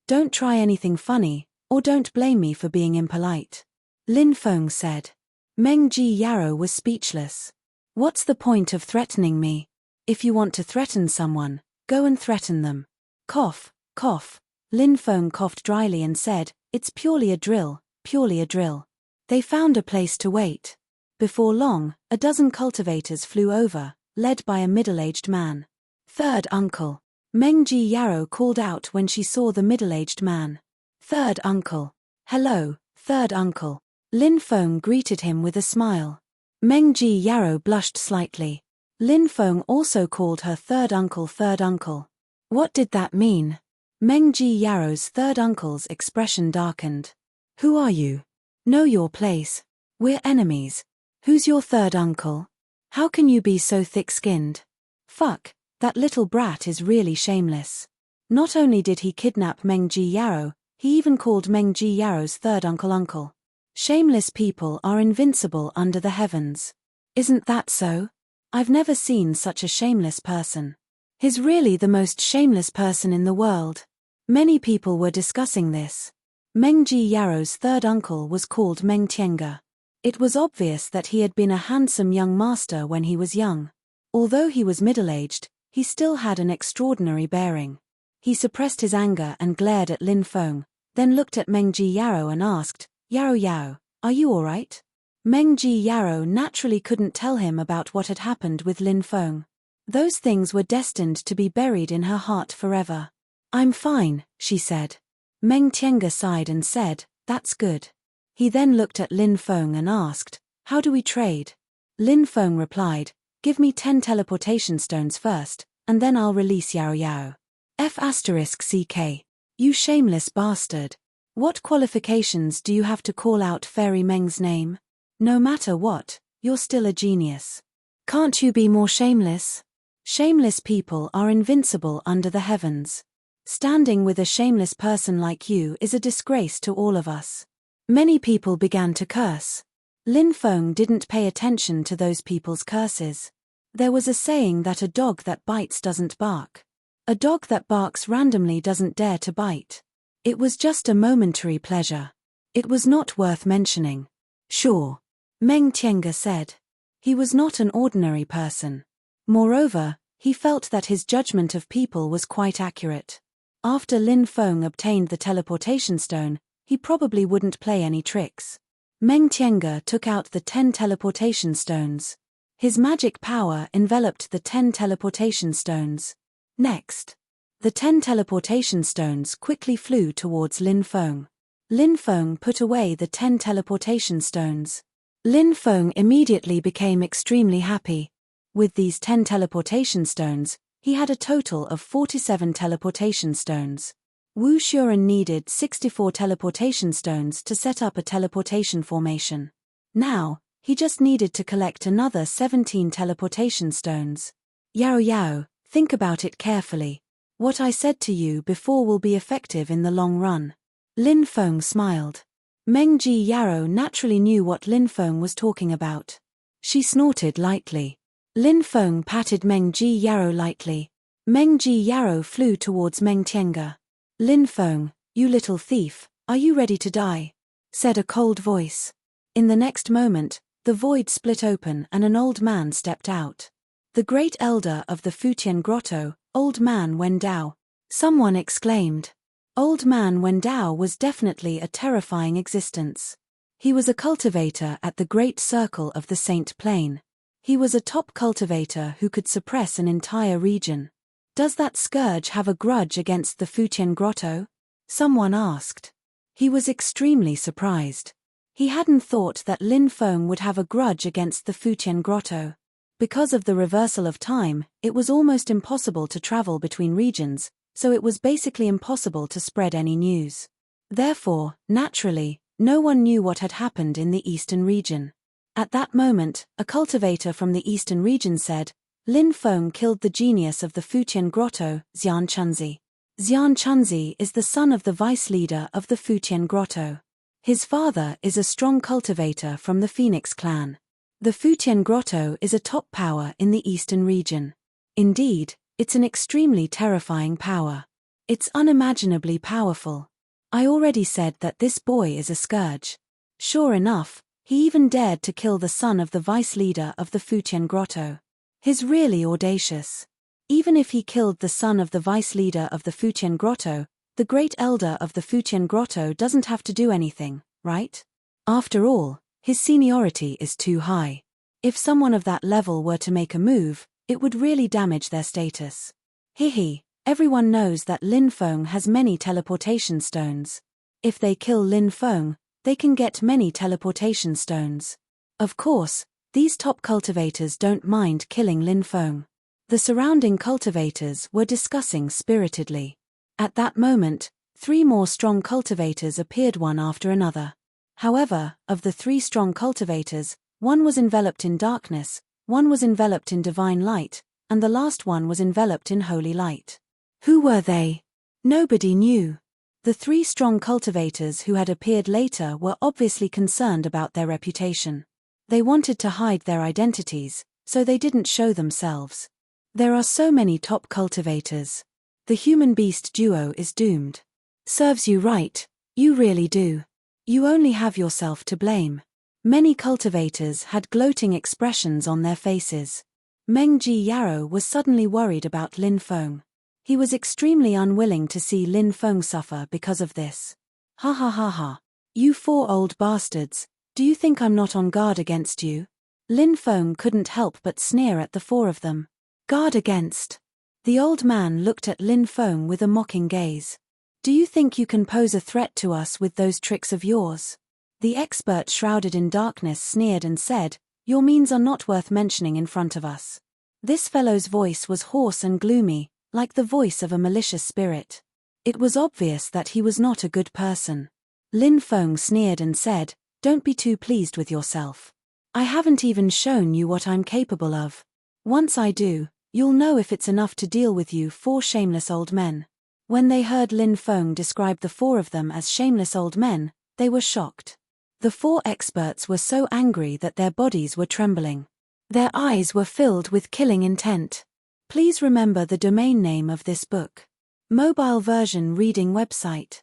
"Don't try anything funny, or don't blame me for being impolite." Lin Feng said. Meng Ji Yarrow was speechless. "What's the point of threatening me? If you want to threaten someone, go and threaten them." Cough, cough. Lin Feng coughed dryly and said, "It's purely a drill, purely a drill." They found a place to wait. Before long, a dozen cultivators flew over, led by a middle-aged man. "Third uncle." Meng Ji Yarrow called out when she saw the middle-aged man. "Third uncle." "Hello, third uncle." Lin Feng greeted him with a smile. Meng Ji Yarrow blushed slightly. Lin Feng also called her third uncle third uncle. What did that mean? Meng Ji Yarrow's third uncle's expression darkened. "Who are you? Know your place. We're enemies. Who's your third uncle? How can you be so thick-skinned? Fuck, that little brat is really shameless." Not only did he kidnap Meng Ji Yarrow, he even called Meng Ji Yarrow's third uncle uncle. Shameless people are invincible under the heavens. Isn't that so? I've never seen such a shameless person. He's really the most shameless person in the world. Many people were discussing this. Meng Ji Yarrow's third uncle was called Meng Tiange. It was obvious that he had been a handsome young master when he was young. Although he was middle-aged, he still had an extraordinary bearing. He suppressed his anger and glared at Lin Feng, then looked at Meng Ji Yarrow and asked, "Yarrow, are you alright?" Meng Ji Yarrow naturally couldn't tell him about what had happened with Lin Feng. Those things were destined to be buried in her heart forever. "I'm fine," she said. Meng Tiange sighed and said, "That's good." He then looked at Lin Feng and asked, "How do we trade?" Lin Feng replied, "Give me 10 teleportation stones first, and then I'll release Yarrow. F***CK. You shameless bastard. What qualifications do you have to call out Fairy Meng's name? No matter what, you're still a genius. Can't you be more shameless? Shameless people are invincible under the heavens. Standing with a shameless person like you is a disgrace to all of us." Many people began to curse. Lin Feng didn't pay attention to those people's curses. There was a saying that a dog that bites doesn't bark. A dog that barks randomly doesn't dare to bite. It was just a momentary pleasure. It was not worth mentioning. "Sure," Meng Tiange said. He was not an ordinary person. Moreover, he felt that his judgment of people was quite accurate. After Lin Feng obtained the teleportation stone, he probably wouldn't play any tricks. Meng Tiange took out the 10 teleportation stones. His magic power enveloped the 10 teleportation stones. Next, the 10 teleportation stones quickly flew towards Lin Feng. Lin Feng put away the 10 teleportation stones. Lin Feng immediately became extremely happy. With these 10 teleportation stones, he had a total of 47 teleportation stones. Wu Xuren needed 64 teleportation stones to set up a teleportation formation. Now, he just needed to collect another 17 teleportation stones. Yarrow, think about it carefully. What I said to you before will be effective in the long run. Lin Feng smiled. Meng Ji Yarrow naturally knew what Lin Feng was talking about. She snorted lightly. Lin Feng patted Meng Ji Yarrow lightly. Meng Ji Yarrow flew towards Meng Tiange. Lin Feng, you little thief, are you ready to die? Said a cold voice. In the next moment, the void split open and an old man stepped out. The great elder of the Futian Grotto, Old Man Wendao. Someone exclaimed. Old Man Wendao was definitely a terrifying existence. He was a cultivator at the Great Circle of the Saint Plain. He was a top cultivator who could suppress an entire region. Does that scourge have a grudge against the Futian Grotto? Someone asked. He was extremely surprised. He hadn't thought that Lin Feng would have a grudge against the Futian Grotto. Because of the reversal of time, it was almost impossible to travel between regions, so it was basically impossible to spread any news. Therefore, naturally, no one knew what had happened in the eastern region. At that moment, a cultivator from the eastern region said, Lin Feng killed the genius of the Futian Grotto, Xian Chunzi. Xian Chunzi is the son of the vice leader of the Futian Grotto. His father is a strong cultivator from the Phoenix clan. The Futian Grotto is a top power in the eastern region. Indeed, it's an extremely terrifying power. It's unimaginably powerful. I already said that this boy is a scourge. Sure enough, he even dared to kill the son of the vice leader of the Futian Grotto. He's really audacious. Even if he killed the son of the vice leader of the Futian Grotto, the great elder of the Futian Grotto doesn't have to do anything, right? After all, his seniority is too high. If someone of that level were to make a move, it would really damage their status. Hehe, everyone knows that Lin Feng has many teleportation stones. If they kill Lin Feng, they can get many teleportation stones. Of course, these top cultivators don't mind killing Lin Feng. The surrounding cultivators were discussing spiritedly. At that moment, 3 more strong cultivators appeared one after another. However, of the 3 strong cultivators, one was enveloped in darkness, one was enveloped in divine light, and the last one was enveloped in holy light. Who were they? Nobody knew. The 3 strong cultivators who had appeared later were obviously concerned about their reputation. They wanted to hide their identities, so they didn't show themselves. There are so many top cultivators. The human-beast duo is doomed. Serves you right, you really do. You only have yourself to blame. Many cultivators had gloating expressions on their faces. Meng Ji Yarrow was suddenly worried about Lin Feng. He was extremely unwilling to see Lin Feng suffer because of this. Ha ha ha ha. You 4 old bastards, do you think I'm not on guard against you? Lin Feng couldn't help but sneer at the 4 of them. Guard against. The old man looked at Lin Feng with a mocking gaze. Do you think you can pose a threat to us with those tricks of yours? The expert shrouded in darkness sneered and said, Your means are not worth mentioning in front of us. This fellow's voice was hoarse and gloomy, like the voice of a malicious spirit. It was obvious that he was not a good person. Lin Feng sneered and said, Don't be too pleased with yourself. I haven't even shown you what I'm capable of. Once I do, you'll know if it's enough to deal with you 4 shameless old men. When they heard Lin Feng describe the 4 of them as shameless old men, they were shocked. The 4 experts were so angry that their bodies were trembling. Their eyes were filled with killing intent. Please remember the domain name of this book. Mobile version reading website.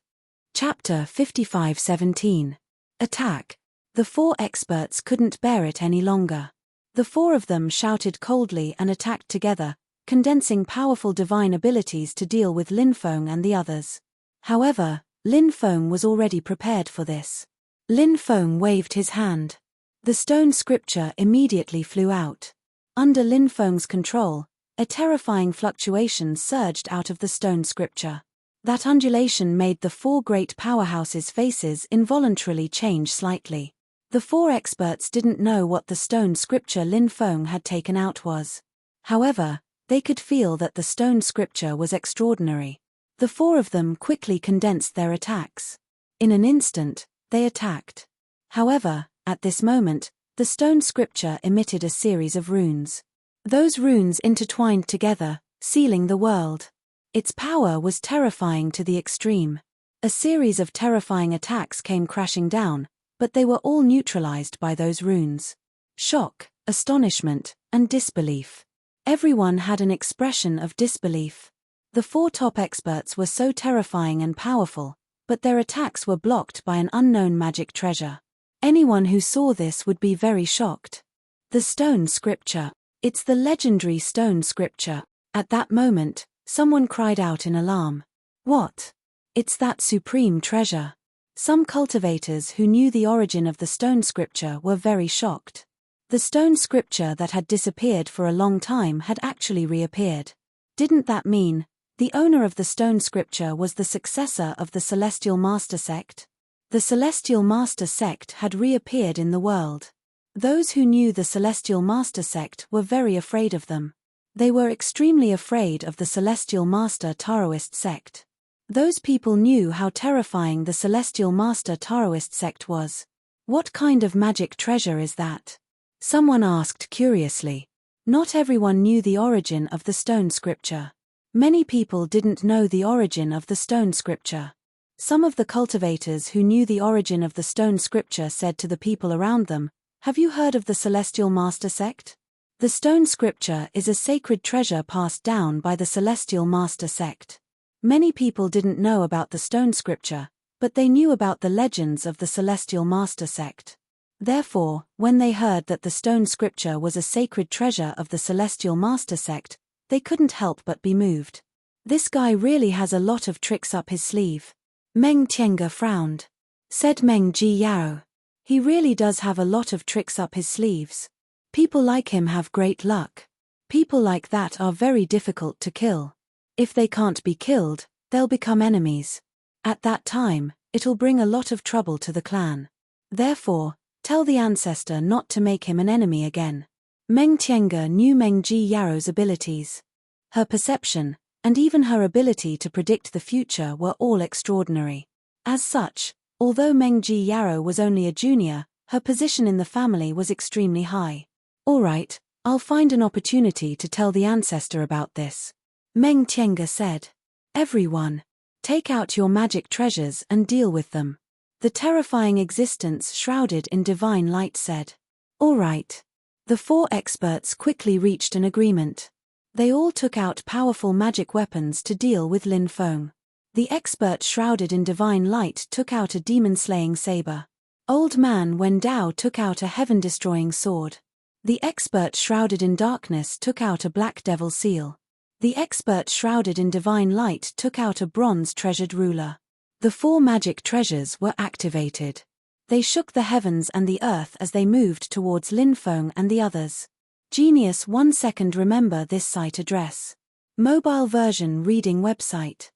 Chapter 5517. Attack. The 4 experts couldn't bear it any longer. The 4 of them shouted coldly and attacked together, condensing powerful divine abilities to deal with Lin Feng and the others. However, Lin Feng was already prepared for this. Lin Feng waved his hand. The stone scripture immediately flew out. Under Lin Feng's control, a terrifying fluctuation surged out of the stone scripture. That undulation made the 4 great powerhouses' faces involuntarily change slightly. The 4 experts didn't know what the stone scripture Lin Feng had taken out was. However, they could feel that the stone scripture was extraordinary. The 4 of them quickly condensed their attacks. In an instant, they attacked. However, at this moment, the stone scripture emitted a series of runes. Those runes intertwined together, sealing the world. Its power was terrifying to the extreme. A series of terrifying attacks came crashing down, but they were all neutralized by those runes. Shock, astonishment, and disbelief. Everyone had an expression of disbelief. The 4 top experts were so terrifying and powerful, but their attacks were blocked by an unknown magic treasure. Anyone who saw this would be very shocked. The stone scripture. It's the legendary stone scripture. At that moment, someone cried out in alarm. What? It's that supreme treasure. Some cultivators who knew the origin of the stone scripture were very shocked. The stone scripture that had disappeared for a long time had actually reappeared. Didn't that mean the owner of the stone scripture was the successor of the Celestial Master sect? The Celestial Master sect had reappeared in the world. Those who knew the Celestial Master sect were very afraid of them. They were extremely afraid of the Celestial Master Taoist sect. Those people knew how terrifying the Celestial Master Taoist sect was. What kind of magic treasure is that? Someone asked curiously. Not everyone knew the origin of the stone scripture. Many people didn't know the origin of the stone scripture. Some of the cultivators who knew the origin of the stone scripture said to the people around them, "Have you heard of the Celestial Master sect? The stone scripture is a sacred treasure passed down by the Celestial Master sect." Many people didn't know about the stone scripture, but they knew about the legends of the Celestial Master sect. Therefore, when they heard that the stone scripture was a sacred treasure of the Celestial Master sect, they couldn't help but be moved. This guy really has a lot of tricks up his sleeve. Meng Tiange frowned. Said Meng Ji Yao. He really does have a lot of tricks up his sleeves. People like him have great luck. People like that are very difficult to kill. If they can't be killed, they'll become enemies. At that time, it'll bring a lot of trouble to the clan. Therefore, tell the ancestor not to make him an enemy again. Meng Tiange knew Meng Ji Yao's abilities. Her perception, and even her ability to predict the future were all extraordinary. As such, although Meng Ji Yao was only a junior, her position in the family was extremely high. All right, I'll find an opportunity to tell the ancestor about this. Meng Tiange said. Everyone, take out your magic treasures and deal with them. The terrifying existence shrouded in divine light said. All right. The 4 experts quickly reached an agreement. They all took out powerful magic weapons to deal with Lin Feng. The expert shrouded in divine light took out a demon-slaying saber. Old man Wen Dao took out a heaven-destroying sword. The expert shrouded in darkness took out a black devil seal. The expert shrouded in divine light took out a bronze treasured ruler. The 4 magic treasures were activated. They shook the heavens and the earth as they moved towards Lin Feng and the others. Genius 1 second. Remember this site address. Mobile version reading website.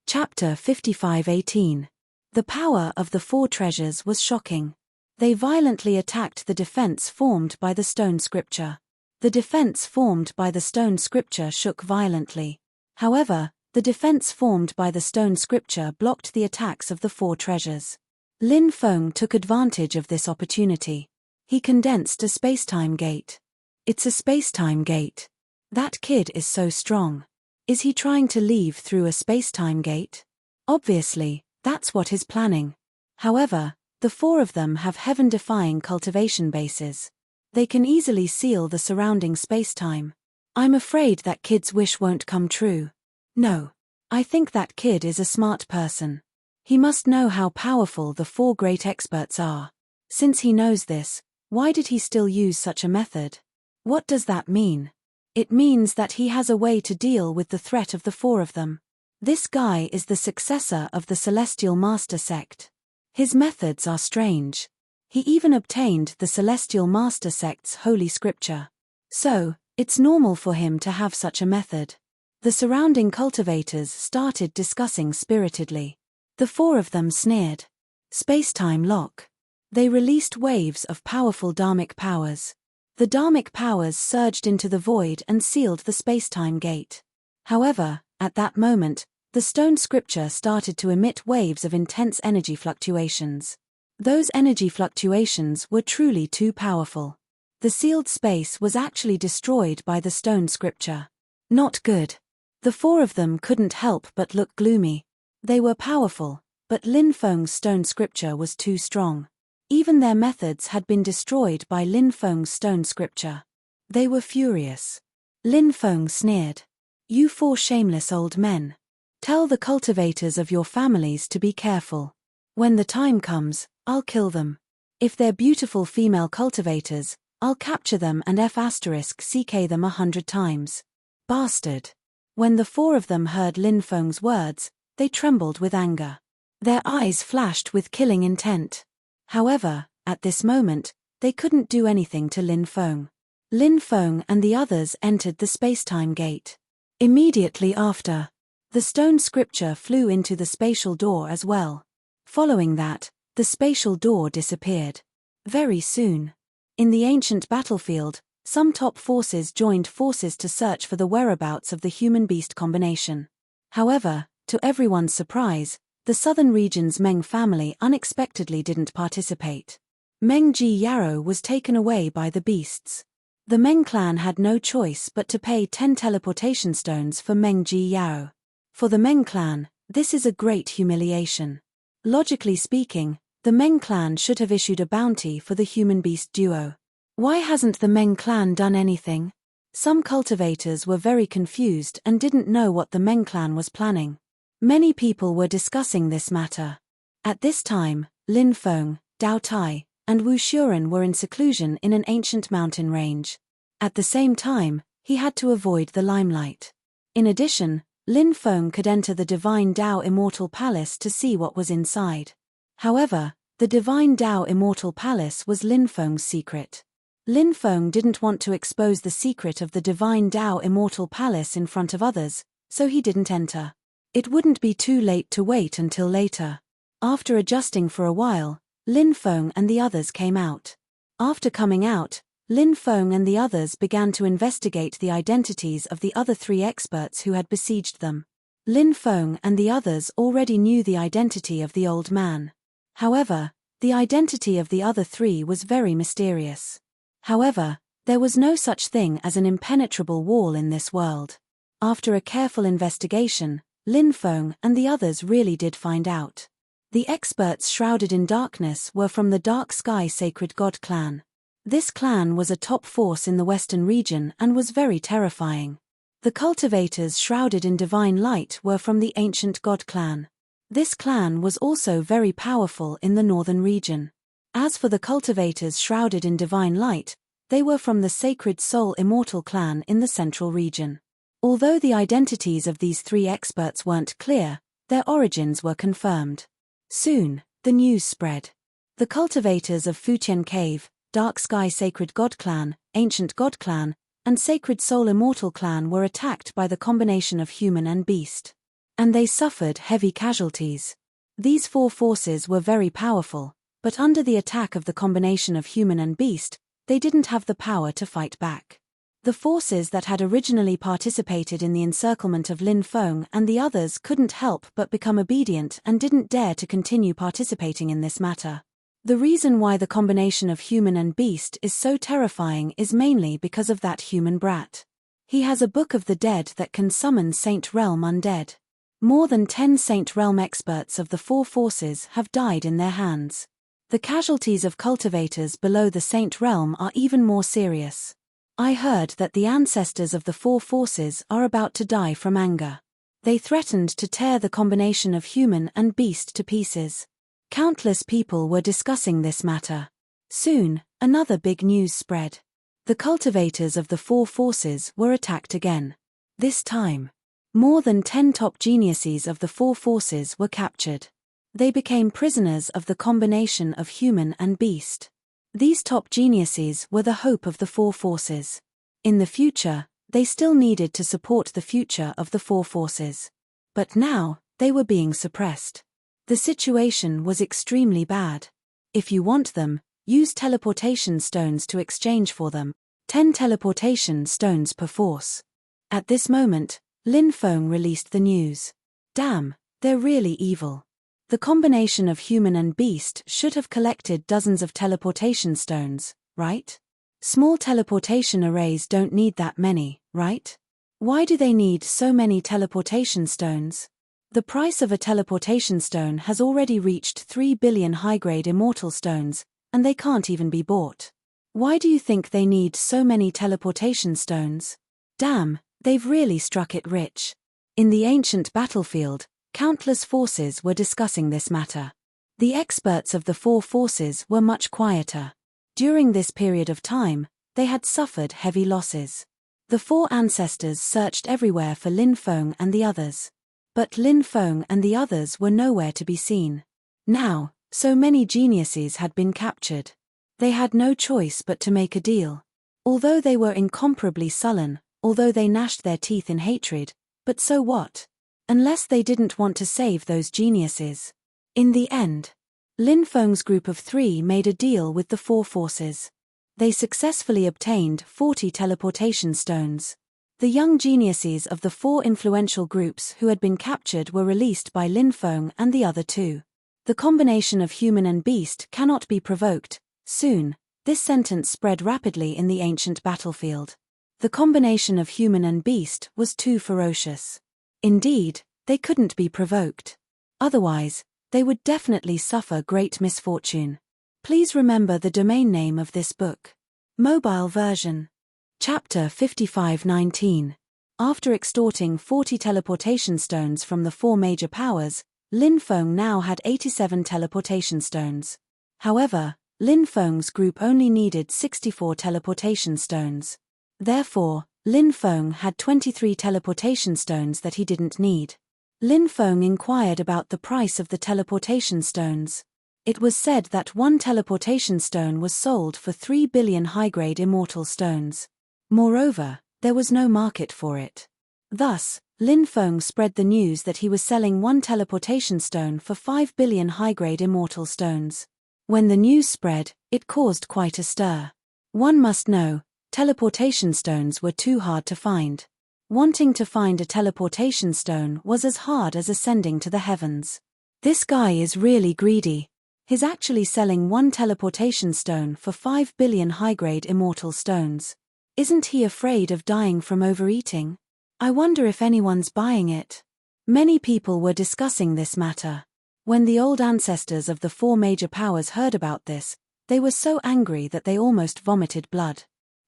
Chapter 55:18. The power of the 4 treasures was shocking. They violently attacked the defense formed by the stone scripture. The defense formed by the stone scripture shook violently. However, the defense formed by the stone scripture blocked the attacks of the 4 treasures. Lin Feng took advantage of this opportunity. He condensed a spacetime gate. It's a spacetime gate. That kid is so strong. Is he trying to leave through a spacetime gate? Obviously, that's what he's planning. However, the 4 of them have heaven-defying cultivation bases. They can easily seal the surrounding spacetime. I'm afraid that kid's wish won't come true. No. I think that kid is a smart person. He must know how powerful the 4 great experts are. Since he knows this, why did he still use such a method? What does that mean? It means that he has a way to deal with the threat of the 4 of them. This guy is the successor of the Celestial Master sect. His methods are strange. He even obtained the Celestial Master sect's holy scripture. So, it's normal for him to have such a method. The surrounding cultivators started discussing spiritedly. The 4 of them sneered. Spacetime lock. They released waves of powerful dharmic powers. The dharmic powers surged into the void and sealed the spacetime gate. However, at that moment, the stone scripture started to emit waves of intense energy fluctuations. Those energy fluctuations were truly too powerful. The sealed space was actually destroyed by the stone scripture. Not good. The 4 of them couldn't help but look gloomy. They were powerful, but Lin Feng's stone scripture was too strong. Even their methods had been destroyed by Lin Feng's stone scripture. They were furious. Lin Feng sneered. You four shameless old men. Tell the cultivators of your families to be careful. When the time comes, I'll kill them. If they're beautiful female cultivators, I'll capture them and *CK them 100 times. Bastard. When the four of them heard Lin Feng's words, they trembled with anger. Their eyes flashed with killing intent. However, at this moment, they couldn't do anything to Lin Feng. Lin Feng and the others entered the spacetime gate. Immediately after, the stone scripture flew into the spatial door as well. Following that, the spatial door disappeared. Very soon. In the ancient battlefield, some top forces joined forces to search for the whereabouts of the human-beast combination. However, to everyone's surprise, the southern region's Meng family unexpectedly didn't participate. Meng Ji Yarrow was taken away by the beasts. The Meng clan had no choice but to pay 10 teleportation stones for Meng Ji Yarrow. For the Meng clan, this is a great humiliation. Logically speaking, the Meng clan should have issued a bounty for the human-beast duo. Why hasn't the Meng clan done anything? Some cultivators were very confused and didn't know what the Meng clan was planning. Many people were discussing this matter. At this time, Lin Feng, Dao Tai, and Wu Xuren were in seclusion in an ancient mountain range. At the same time, he had to avoid the limelight. In addition, Lin Feng could enter the Divine Dao Immortal Palace to see what was inside. However, the Divine Dao Immortal Palace was Lin Feng's secret. Lin Feng didn't want to expose the secret of the Divine Dao Immortal Palace in front of others, so he didn't enter. It wouldn't be too late to wait until later. After adjusting for a while, Lin Feng and the others came out. After coming out, Lin Feng and the others began to investigate the identities of the other 3 experts who had besieged them. Lin Feng and the others already knew the identity of the old man. However, the identity of the other 3 was very mysterious. However, there was no such thing as an impenetrable wall in this world. After a careful investigation, Lin Feng and the others really did find out. The experts shrouded in darkness were from the Dark Sky Sacred God clan. This clan was a top force in the western region and was very terrifying. The cultivators shrouded in divine light were from the Ancient God clan. This clan was also very powerful in the northern region. As for the cultivators shrouded in divine light, they were from the Sacred Soul Immortal clan in the central region. Although the identities of these 3 experts weren't clear, their origins were confirmed. Soon, the news spread. The cultivators of Fuqian Cave, Dark Sky Sacred God clan, Ancient God clan, and Sacred Soul Immortal clan were attacked by the combination of human and beast. And they suffered heavy casualties. These 4 forces were very powerful, but under the attack of the combination of human and beast, they didn't have the power to fight back. The forces that had originally participated in the encirclement of Lin Feng and the others couldn't help but become obedient and didn't dare to continue participating in this matter. The reason why the combination of human and beast is so terrifying is mainly because of that human brat. He has a Book of the Dead that can summon Saint Realm undead. More than 10 Saint Realm experts of the 4 forces have died in their hands. The casualties of cultivators below the Saint Realm are even more serious. I heard that the ancestors of the 4 forces are about to die from anger. They threatened to tear the combination of human and beast to pieces. Countless people were discussing this matter. Soon, another big news spread. The cultivators of the 4 forces were attacked again. This time, more than 10 top geniuses of the 4 forces were captured. They became prisoners of the combination of human and beast. These top geniuses were the hope of the 4 forces. In the future, they still needed to support the future of the 4 forces. But now, they were being suppressed. The situation was extremely bad. If you want them, use teleportation stones to exchange for them. 10 teleportation stones per force. At this moment, Lin Feng released the news. Damn, they're really evil. The combination of human and beast should have collected dozens of teleportation stones, right? Small teleportation arrays don't need that many, right? Why do they need so many teleportation stones? The price of a teleportation stone has already reached 3 billion high-grade immortal stones, and they can't even be bought. Why do you think they need so many teleportation stones? Damn, they've really struck it rich. In the ancient battlefield, countless forces were discussing this matter. The experts of the four forces were much quieter. During this period of time, they had suffered heavy losses. The four ancestors searched everywhere for Lin Feng and the others. But Lin Feng and the others were nowhere to be seen. Now, so many geniuses had been captured. They had no choice but to make a deal. Although they were incomparably sullen, although they gnashed their teeth in hatred, but so what? Unless they didn't want to save those geniuses. In the end, Lin Feng's group of 3 made a deal with the four forces. They successfully obtained 40 teleportation stones. The young geniuses of the 4 influential groups who had been captured were released by Lin Feng and the other 2. The combination of human and beast cannot be provoked. Soon, this sentence spread rapidly in the ancient battlefield. The combination of human and beast was too ferocious. Indeed, they couldn't be provoked. Otherwise, they would definitely suffer great misfortune. Please remember the domain name of this book. Mobile version. Chapter 55:19. After extorting 40 teleportation stones from the 4 major powers, Lin Feng now had 87 teleportation stones. However, Lin Feng's group only needed 64 teleportation stones. Therefore, Lin Feng had 23 teleportation stones that he didn't need. Lin Feng inquired about the price of the teleportation stones. It was said that 1 teleportation stone was sold for 3 billion high-grade immortal stones. Moreover, there was no market for it. Thus, Lin Feng spread the news that he was selling 1 teleportation stone for 5 billion high-grade immortal stones. When the news spread, it caused quite a stir. One must know, teleportation stones were too hard to find. Wanting to find a teleportation stone was as hard as ascending to the heavens. This guy is really greedy. He's actually selling 1 teleportation stone for 5 billion high-grade immortal stones. Isn't he afraid of dying from overeating? I wonder if anyone's buying it. Many people were discussing this matter. When the old ancestors of the 4 major powers heard about this, they were so angry that they almost vomited blood.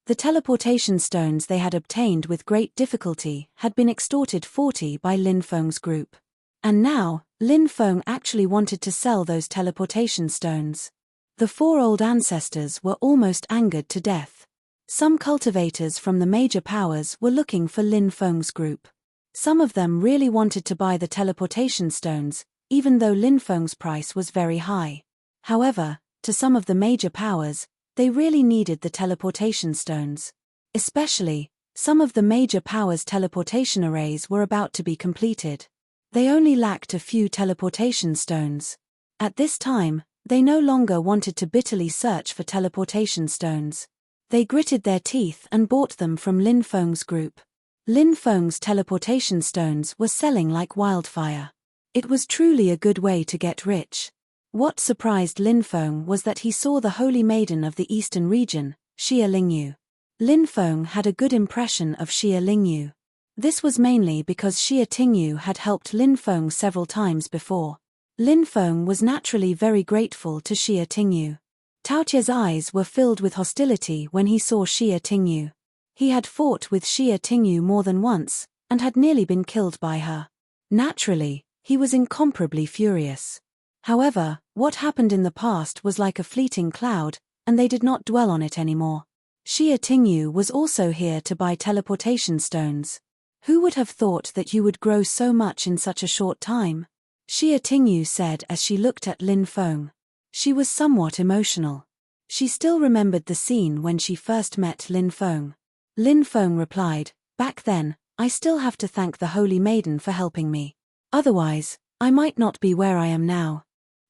The teleportation stones they had obtained with great difficulty had been extorted 40 by Lin Feng's group. And now, Lin Feng actually wanted to sell those teleportation stones. The 4 old ancestors were almost angered to death. Some cultivators from the major powers were looking for Lin Feng's group. Some of them really wanted to buy the teleportation stones, even though Lin Feng's price was very high. However, to some of the major powers, they really needed the teleportation stones. Especially, some of the major powers' teleportation arrays were about to be completed. They only lacked a few teleportation stones. At this time, they no longer wanted to bitterly search for teleportation stones. They gritted their teeth and bought them from Lin Feng's group. Lin Feng's teleportation stones were selling like wildfire. It was truly a good way to get rich. What surprised Lin Feng was that he saw the holy maiden of the eastern region, Xia Lingyu. Lin Feng had a good impression of Xia Lingyu. This was mainly because Xia Tingyu had helped Lin Feng several times before. Lin Feng was naturally very grateful to Xia Tingyu. Taotia's eyes were filled with hostility when he saw Xia Tingyu. He had fought with Xia Tingyu more than once, and had nearly been killed by her. Naturally, he was incomparably furious. However, what happened in the past was like a fleeting cloud, and they did not dwell on it anymore. Xia Tingyu was also here to buy teleportation stones. Who would have thought that you would grow so much in such a short time? Xia Tingyu said as she looked at Lin Feng. She was somewhat emotional. She still remembered the scene when she first met Lin Feng. Lin Feng replied, "Back then, I still have to thank the Holy Maiden for helping me. Otherwise, I might not be where I am now."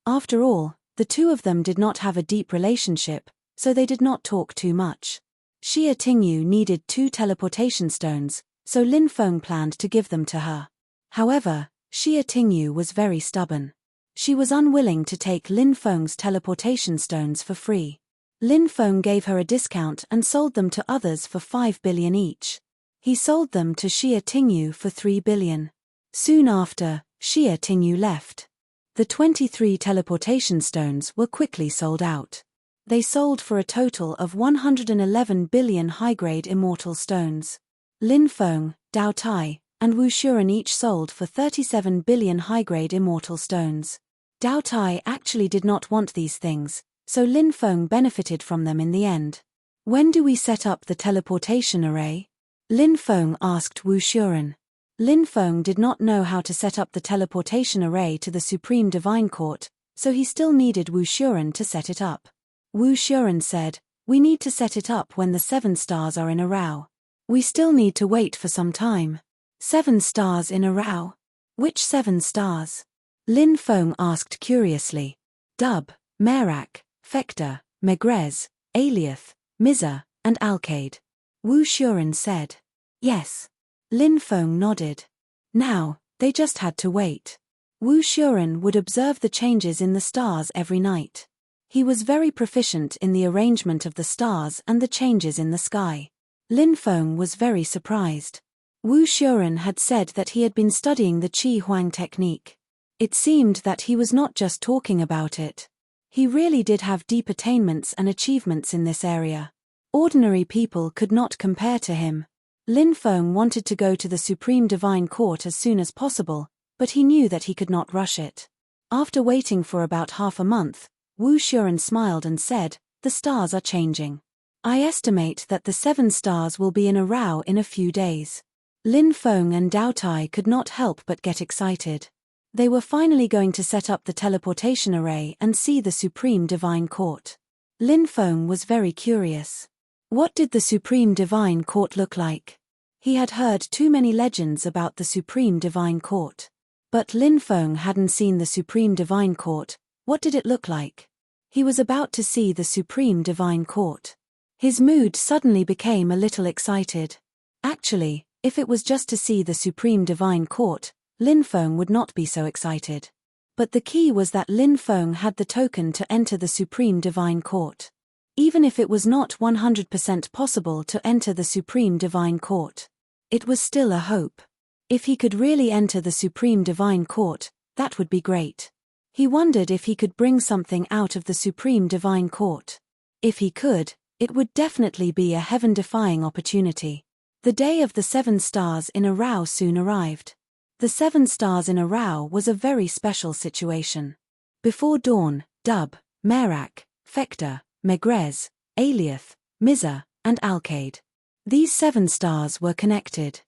After all, the 2 of them did not have a deep relationship, so they did not talk too much. Xia Tingyu needed 2 teleportation stones, so Lin Feng planned to give them to her. However, Xia Tingyu was very stubborn. She was unwilling to take Lin Feng's teleportation stones for free. Lin Feng gave her a discount and sold them to others for 5 billion each. He sold them to Xia Tingyu for 3 billion. Soon after, Xia Tingyu left. The 23 teleportation stones were quickly sold out. They sold for a total of 111 billion high-grade immortal stones. Lin Feng, Dao Tai, and Wu Xuren each sold for 37 billion high-grade immortal stones. Dao Tai actually did not want these things, so Lin Feng benefited from them in the end. When do we set up the teleportation array? Lin Feng asked Wu Xuren. Lin Feng did not know how to set up the teleportation array to the Supreme Divine Court, so he still needed Wu Xuren to set it up. Wu Xuren said, "We need to set it up when the 7 stars are in a row. We still need to wait for some time." 7 stars in a row? Which 7 stars? Lin Feng asked curiously. Dub, Merak, Fector, Megrez, Aliath, Miza, and Alcade. Wu Xuren said. Yes. Lin Feng nodded. Now, they just had to wait. Wu Xuren would observe the changes in the stars every night. He was very proficient in the arrangement of the stars and the changes in the sky. Lin Feng was very surprised. Wu Xuren had said that he had been studying the Qi Huang technique. It seemed that he was not just talking about it. He really did have deep attainments and achievements in this area. Ordinary people could not compare to him. Lin Feng wanted to go to the Supreme Divine Court as soon as possible, but he knew that he could not rush it. After waiting for about half a month, Wu Xuren smiled and said, "The stars are changing. I estimate that the 7 stars will be in a row in a few days." Lin Feng and Dao Tai could not help but get excited. They were finally going to set up the teleportation array and see the Supreme Divine Court. Lin Feng was very curious. What did the Supreme Divine Court look like? He had heard too many legends about the Supreme Divine Court. But Lin Feng hadn't seen the Supreme Divine Court. What did it look like? He was about to see the Supreme Divine Court. His mood suddenly became a little excited. Actually, if it was just to see the Supreme Divine Court, Lin Feng would not be so excited. But the key was that Lin Feng had the token to enter the Supreme Divine Court. Even if it was not 100% possible to enter the Supreme Divine Court, it was still a hope. If he could really enter the Supreme Divine Court, that would be great. He wondered if he could bring something out of the Supreme Divine Court. If he could, it would definitely be a heaven-defying opportunity. The day of the 7 stars in a row soon arrived. The 7 stars in a row was a very special situation. Before dawn, Dub, Merak, Fector, Megrez, Aliath, Miza, and Alcade. These 7 stars were connected.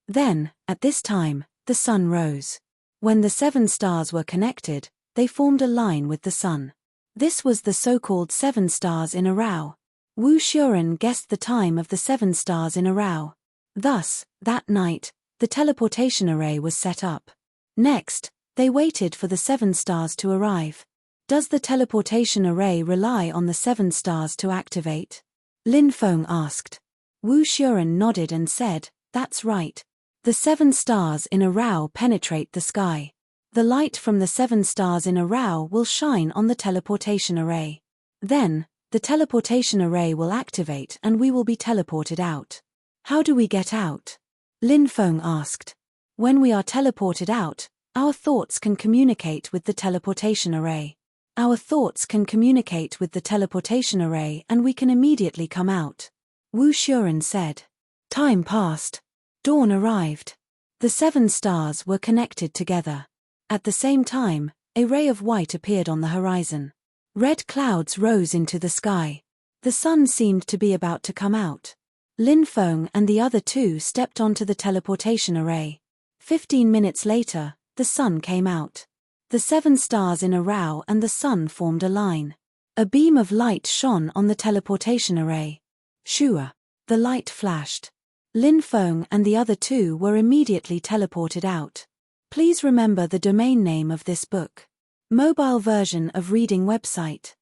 Then, at this time, the sun rose. When the 7 stars were connected, they formed a line with the sun. This was the so-called 7 stars in a row. Wu Xuren guessed the time of the 7 stars in a row. Thus, that night, the teleportation array was set up. Next, they waited for the 7 stars to arrive. Does the teleportation array rely on the 7 stars to activate? Lin Feng asked. Wu Xuren nodded and said, "That's right. The 7 stars in a row penetrate the sky. The light from the 7 stars in a row will shine on the teleportation array. Then, the teleportation array will activate and we will be teleported out." "How do we get out?" Lin Feng asked. "When we are teleported out, our thoughts can communicate with the teleportation array. Our thoughts can communicate with the teleportation array and we can immediately come out," Wu Xuren said. Time passed. Dawn arrived. The 7 stars were connected together. At the same time, a ray of white appeared on the horizon. Red clouds rose into the sky. The sun seemed to be about to come out. Lin Feng and the other 2 stepped onto the teleportation array. 15 minutes later, the sun came out. The 7 stars in a row and the sun formed a line. A beam of light shone on the teleportation array. Shua. The light flashed. Lin Feng and the other 2 were immediately teleported out. Please remember the domain name of this book. Mobile version of reading website.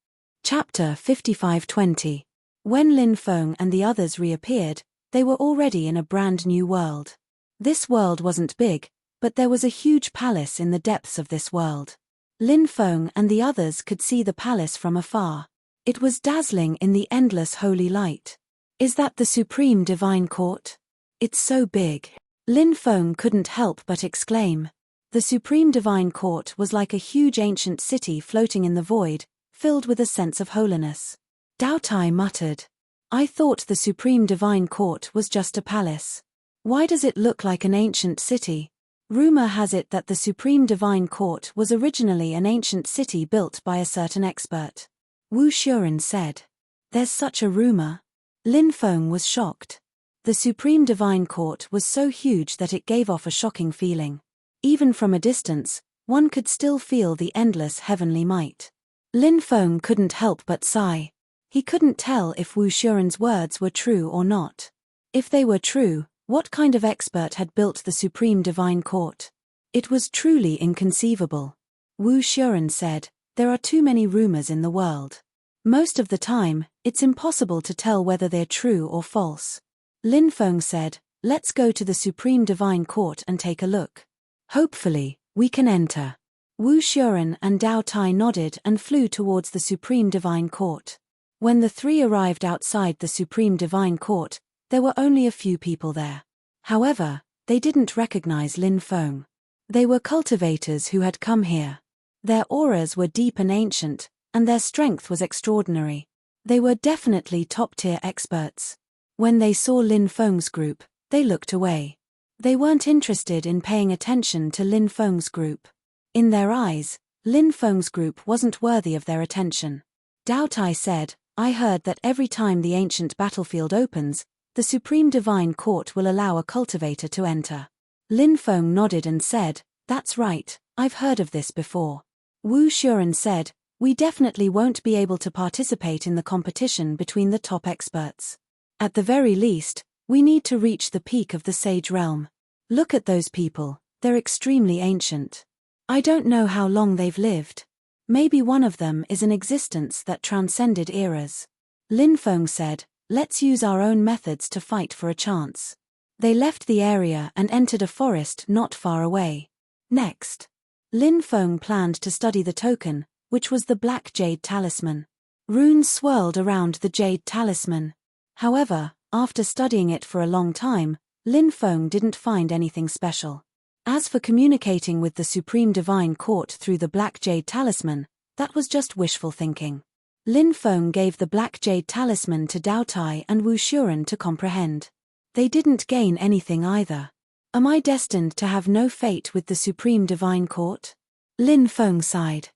Chapter 5520. When Lin Feng and the others reappeared, they were already in a brand new world. This world wasn't big, but there was a huge palace in the depths of this world. Lin Feng and the others could see the palace from afar. It was dazzling in the endless holy light. Is that the Supreme Divine Court? It's so big. Lin Feng couldn't help but exclaim. The Supreme Divine Court was like a huge ancient city floating in the void, filled with a sense of holiness. Dao Tai muttered. I thought the Supreme Divine Court was just a palace. Why does it look like an ancient city? Rumor has it that the Supreme Divine Court was originally an ancient city built by a certain expert. Wu Shuren said. There's such a rumor? Lin Feng was shocked. The Supreme Divine Court was so huge that it gave off a shocking feeling. Even from a distance, one could still feel the endless heavenly might. Lin Feng couldn't help but sigh. He couldn't tell if Wu Shuren's words were true or not. If they were true, what kind of expert had built the Supreme Divine Court? It was truly inconceivable. Wu Shuren said, there are too many rumors in the world. Most of the time, it's impossible to tell whether they're true or false. Lin Feng said, let's go to the Supreme Divine Court and take a look. Hopefully, we can enter. Wu Shuren and Dao Tai nodded and flew towards the Supreme Divine Court. When the three arrived outside the Supreme Divine Court, there were only a few people there. However, they didn't recognize Lin Feng. They were cultivators who had come here. Their auras were deep and ancient, and their strength was extraordinary. They were definitely top-tier experts. When they saw Lin Feng's group, they looked away. They weren't interested in paying attention to Lin Feng's group. In their eyes, Lin Feng's group wasn't worthy of their attention. Dao Tai said, I heard that every time the ancient battlefield opens, the Supreme Divine Court will allow a cultivator to enter. Lin Feng nodded and said, that's right, I've heard of this before. Wu Shuren said, we definitely won't be able to participate in the competition between the top experts. At the very least, we need to reach the peak of the Sage Realm. Look at those people, they're extremely ancient. I don't know how long they've lived. Maybe one of them is an existence that transcended eras. Lin Feng said, let's use our own methods to fight for a chance. They left the area and entered a forest not far away. Next, Lin Feng planned to study the token, which was the Black Jade Talisman. Runes swirled around the Jade Talisman. However, after studying it for a long time, Lin Feng didn't find anything special. As for communicating with the Supreme Divine Court through the Black Jade Talisman, that was just wishful thinking. Lin Feng gave the Black Jade Talisman to Dao Tai and Wu Shuren to comprehend. They didn't gain anything either. Am I destined to have no fate with the Supreme Divine Court? Lin Feng sighed.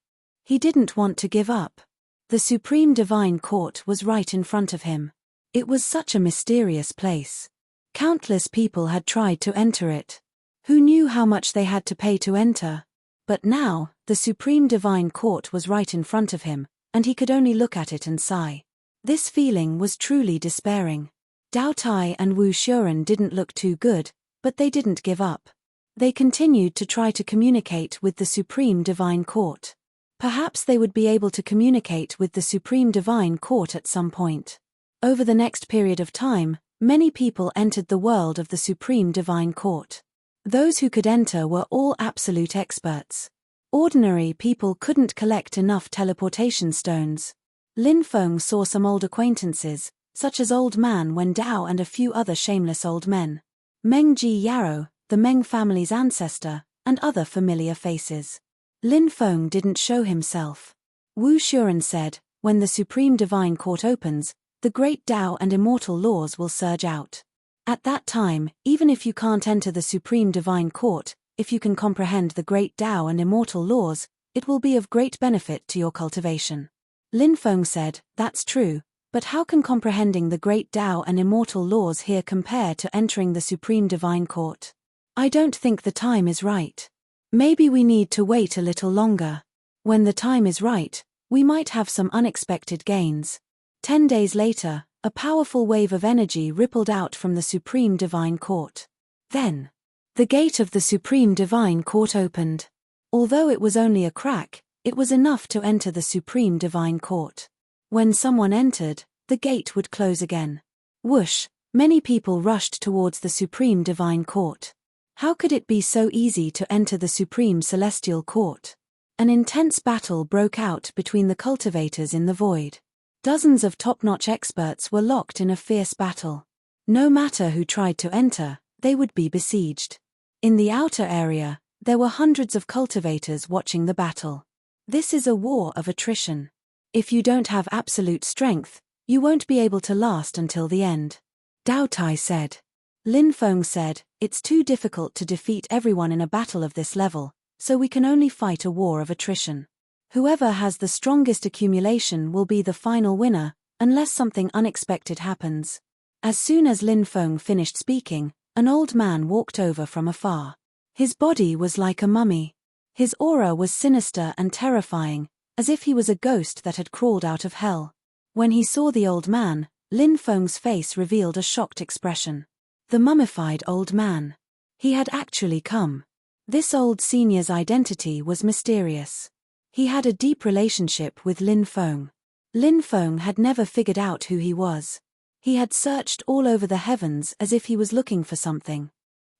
He didn't want to give up. The Supreme Divine Court was right in front of him. It was such a mysterious place. Countless people had tried to enter it. Who knew how much they had to pay to enter? But now, the Supreme Divine Court was right in front of him, and he could only look at it and sigh. This feeling was truly despairing. Dao Tai and Wu Shuren didn't look too good, but they didn't give up. They continued to try to communicate with the Supreme Divine Court. Perhaps they would be able to communicate with the Supreme Divine Court at some point. Over the next period of time, many people entered the world of the Supreme Divine Court. Those who could enter were all absolute experts. Ordinary people couldn't collect enough teleportation stones. Lin Feng saw some old acquaintances, such as Old Man Wen Dao and a few other shameless old men. Meng Ji Yarrow, the Meng family's ancestor, and other familiar faces. Lin Feng didn't show himself. Wu Shuren said, when the Supreme Divine Court opens, the great Tao and immortal laws will surge out. At that time, even if you can't enter the Supreme Divine Court, if you can comprehend the great Tao and immortal laws, it will be of great benefit to your cultivation. Lin Feng said, that's true, but how can comprehending the great Tao and immortal laws here compare to entering the Supreme Divine Court? I don't think the time is right. Maybe we need to wait a little longer. When the time is right, we might have some unexpected gains. 10 days later, a powerful wave of energy rippled out from the Supreme Divine Court. Then, the gate of the Supreme Divine Court opened. Although it was only a crack, it was enough to enter the Supreme Divine Court. When someone entered, the gate would close again. Whoosh, many people rushed towards the Supreme Divine Court. How could it be so easy to enter the Supreme Celestial Court? An intense battle broke out between the cultivators in the void. Dozens of top-notch experts were locked in a fierce battle. No matter who tried to enter, they would be besieged. In the outer area, there were hundreds of cultivators watching the battle. This is a war of attrition. If you don't have absolute strength, You won't be able to last until the end. Dao Tai said. Lin Feng said, it's too difficult to defeat everyone in a battle of this level, so we can only fight a war of attrition. Whoever has the strongest accumulation will be the final winner, unless something unexpected happens. As soon as Lin Feng finished speaking, an old man walked over from afar. His body was like a mummy. His aura was sinister and terrifying, as if he was a ghost that had crawled out of hell. When he saw the old man, Lin Feng's face revealed a shocked expression. The mummified old man. He had actually come. This old senior's identity was mysterious. He had a deep relationship with Lin Feng. Lin Feng had never figured out who he was. He had searched all over the heavens as if he was looking for something.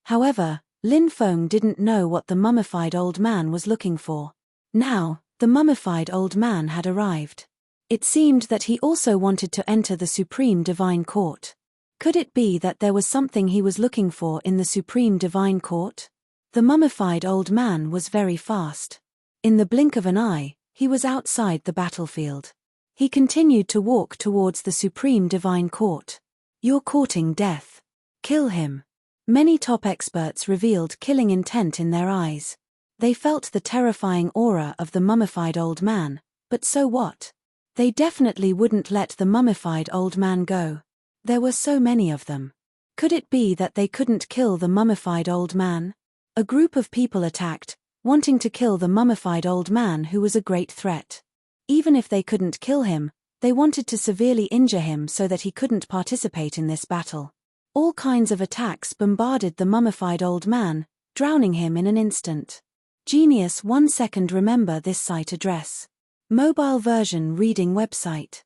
However, Lin Feng didn't know what the mummified old man was looking for. Now, the mummified old man had arrived. It seemed that he also wanted to enter the Supreme Divine Court. Could it be that there was something he was looking for in the Supreme Divine Court? The mummified old man was very fast. In the blink of an eye, he was outside the battlefield. He continued to walk towards the Supreme Divine Court. You're courting death. Kill him. Many top experts revealed killing intent in their eyes. They felt the terrifying aura of the mummified old man, but so what? They definitely wouldn't let the mummified old man go. There were so many of them. Could it be that they couldn't kill the mummified old man? A group of people attacked, wanting to kill the mummified old man who was a great threat. Even if they couldn't kill him, they wanted to severely injure him so that he couldn't participate in this battle. All kinds of attacks bombarded the mummified old man, drowning him in an instant. Genius 1 second. Remember this site address. Mobile version reading website.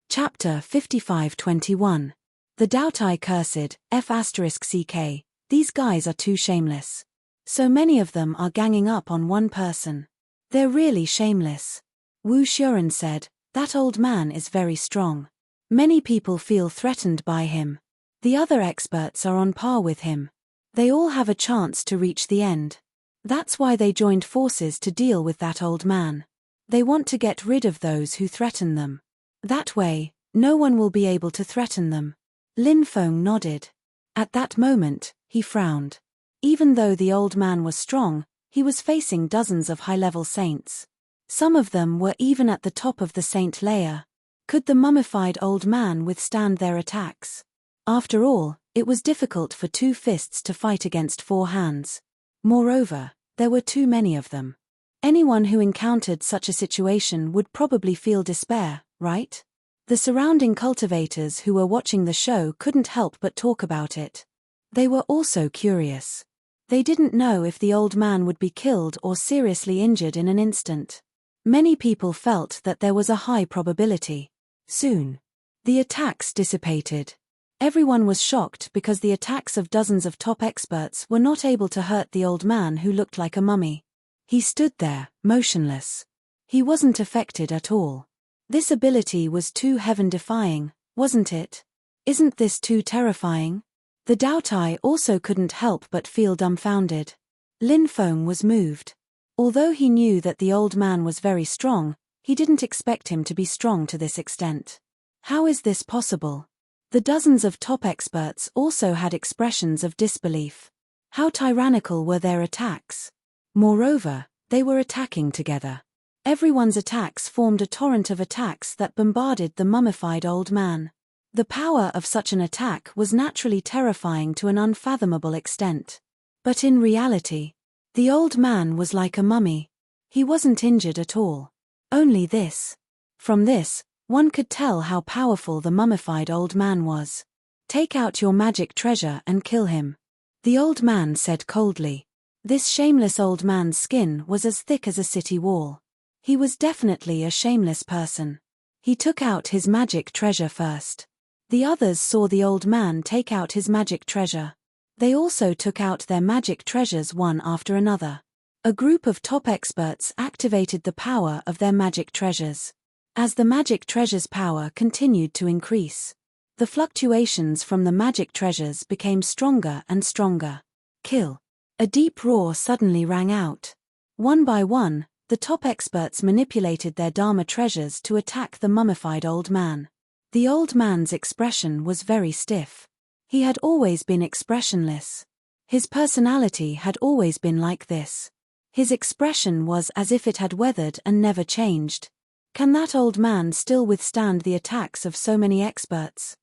Chapter 5521. The Dao Tai cursed, F*ck. These guys are too shameless. So many of them are ganging up on one person. They're really shameless. Wu Xuren said, that old man is very strong. Many people feel threatened by him. The other experts are on par with him. They all have a chance to reach the end. That's why they joined forces to deal with that old man. They want to get rid of those who threaten them. That way, no one will be able to threaten them. Lin Feng nodded. At that moment, he frowned. Even though the old man was strong, he was facing dozens of high-level saints. Some of them were even at the top of the saint layer. Could the mummified old man withstand their attacks? After all, it was difficult for 2 fists to fight against 4 hands. Moreover, there were too many of them. Anyone who encountered such a situation would probably feel despair, right? The surrounding cultivators who were watching the show couldn't help but talk about it. They were also curious. They didn't know if the old man would be killed or seriously injured in an instant. Many people felt that there was a high probability. Soon, the attacks dissipated. Everyone was shocked because the attacks of dozens of top experts were not able to hurt the old man who looked like a mummy. He stood there, motionless. He wasn't affected at all. This ability was too heaven-defying, wasn't it? Isn't this too terrifying? The Dao Tai also couldn't help but feel dumbfounded. Lin Feng was moved. Although he knew that the old man was very strong, he didn't expect him to be strong to this extent. How is this possible? The dozens of top experts also had expressions of disbelief. How tyrannical were their attacks? Moreover, they were attacking together. Everyone's attacks formed a torrent of attacks that bombarded the mummified old man. The power of such an attack was naturally terrifying to an unfathomable extent. But in reality, the old man was like a mummy. He wasn't injured at all. Only this. From this, one could tell how powerful the mummified old man was. Take out your magic treasure and kill him. The old man said coldly. This shameless old man's skin was as thick as a city wall. He was definitely a shameless person. He took out his magic treasure first. The others saw the old man take out his magic treasure. They also took out their magic treasures one after another. A group of top experts activated the power of their magic treasures. As the magic treasures' power continued to increase, the fluctuations from the magic treasures became stronger and stronger. Kill. A deep roar suddenly rang out. One by one, the top experts manipulated their Dharma treasures to attack the mummified old man. The old man's expression was very stiff. He had always been expressionless. His personality had always been like this. His expression was as if it had weathered and never changed. Can that old man still withstand the attacks of so many experts?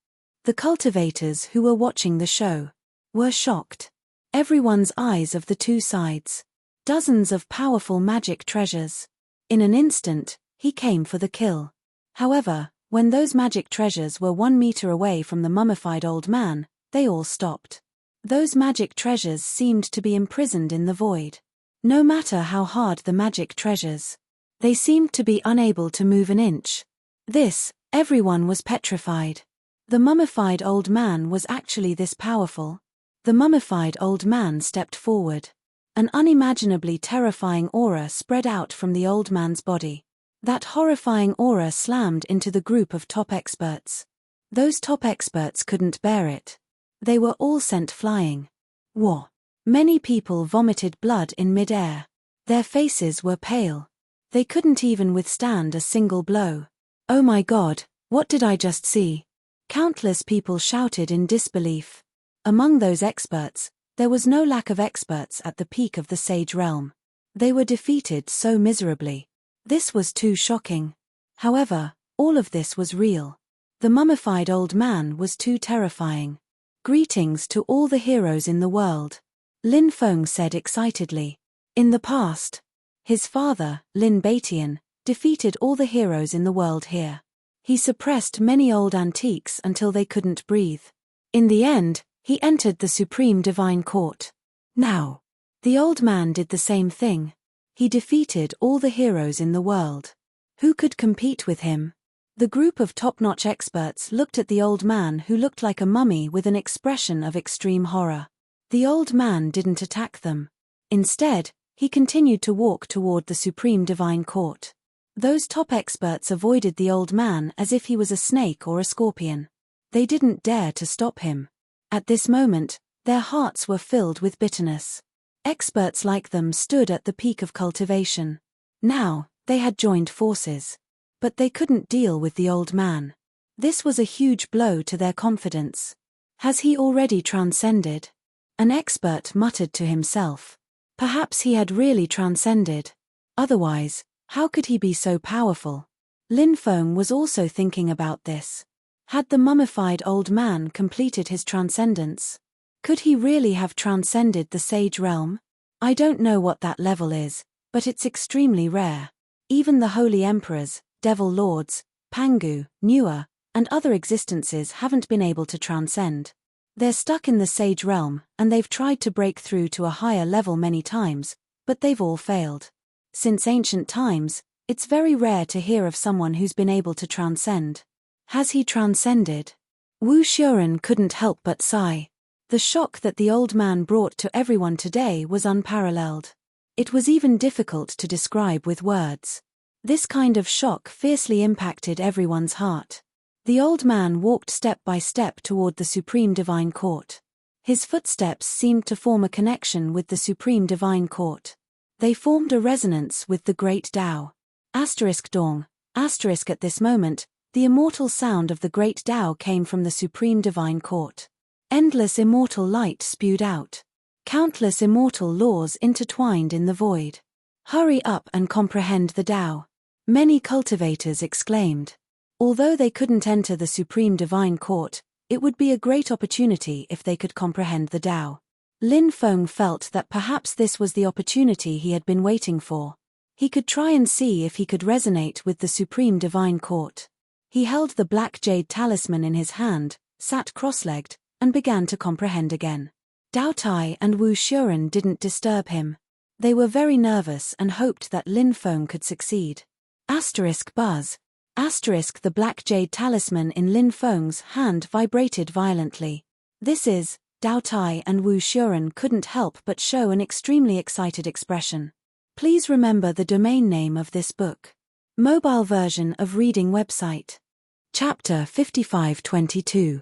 The cultivators who were watching the show were shocked. Everyone's eyes of the two sides. Dozens of powerful magic treasures. In an instant, he came for the kill. However, when those magic treasures were 1 meter away from the mummified old man, they all stopped. Those magic treasures seemed to be imprisoned in the void. No matter how hard the magic treasures, they seemed to be unable to move an inch. Everyone was petrified. The mummified old man was actually this powerful. The mummified old man stepped forward. An unimaginably terrifying aura spread out from the old man's body. That horrifying aura slammed into the group of top experts. Those top experts couldn't bear it. They were all sent flying. War. Many people vomited blood in mid-air. Their faces were pale. They couldn't even withstand a single blow. Oh my God, what did I just see? Countless people shouted in disbelief. Among those experts, there was no lack of experts at the peak of the Sage realm. They were defeated so miserably. This was too shocking. However, all of this was real. The mummified old man was too terrifying. Greetings to all the heroes in the world, Lin Feng said excitedly. In the past, his father, Lin Batian, defeated all the heroes in the world here. He suppressed many old antiques until they couldn't breathe. In the end, he entered the Supreme Divine Court. Now, the old man did the same thing. He defeated all the heroes in the world. Who could compete with him? The group of top-notch experts looked at the old man who looked like a mummy with an expression of extreme horror. The old man didn't attack them. Instead, he continued to walk toward the Supreme Divine Court. Those top experts avoided the old man as if he was a snake or a scorpion. They didn't dare to stop him. At this moment, their hearts were filled with bitterness. Experts like them stood at the peak of cultivation. Now, they had joined forces. But they couldn't deal with the old man. This was a huge blow to their confidence. Has he already transcended? An expert muttered to himself. Perhaps he had really transcended. Otherwise, how could he be so powerful? Lin Feng was also thinking about this. Had the mummified old man completed his transcendence? Could he really have transcended the Sage realm? I don't know what that level is, but it's extremely rare. Even the holy emperors, devil lords, Pangu, Nuer, and other existences haven't been able to transcend. They're stuck in the Sage realm, and they've tried to break through to a higher level many times, but they've all failed. Since ancient times, it's very rare to hear of someone who's been able to transcend. Has he transcended? Wu Xuren couldn't help but sigh. The shock that the old man brought to everyone today was unparalleled. It was even difficult to describe with words. This kind of shock fiercely impacted everyone's heart. The old man walked step by step toward the Supreme Divine Court. His footsteps seemed to form a connection with the Supreme Divine Court. They formed a resonance with the Great Tao. Dong. At this moment, the immortal sound of the Great Tao came from the Supreme Divine Court. Endless immortal light spewed out. Countless immortal laws intertwined in the void. Hurry up and comprehend the Tao. Many cultivators exclaimed. Although they couldn't enter the Supreme Divine Court, it would be a great opportunity if they could comprehend the Tao. Lin Feng felt that perhaps this was the opportunity he had been waiting for. He could try and see if he could resonate with the Supreme Divine Court. He held the black jade talisman in his hand, sat cross-legged, and began to comprehend again. Dao Tai and Wu Xuren didn't disturb him. They were very nervous and hoped that Lin Feng could succeed. Buzz. The black jade talisman in Lin Feng's hand vibrated violently. Dao Tai and Wu Xuren couldn't help but show an extremely excited expression. Please remember the domain name of this book. Mobile version of reading website. Chapter 5522.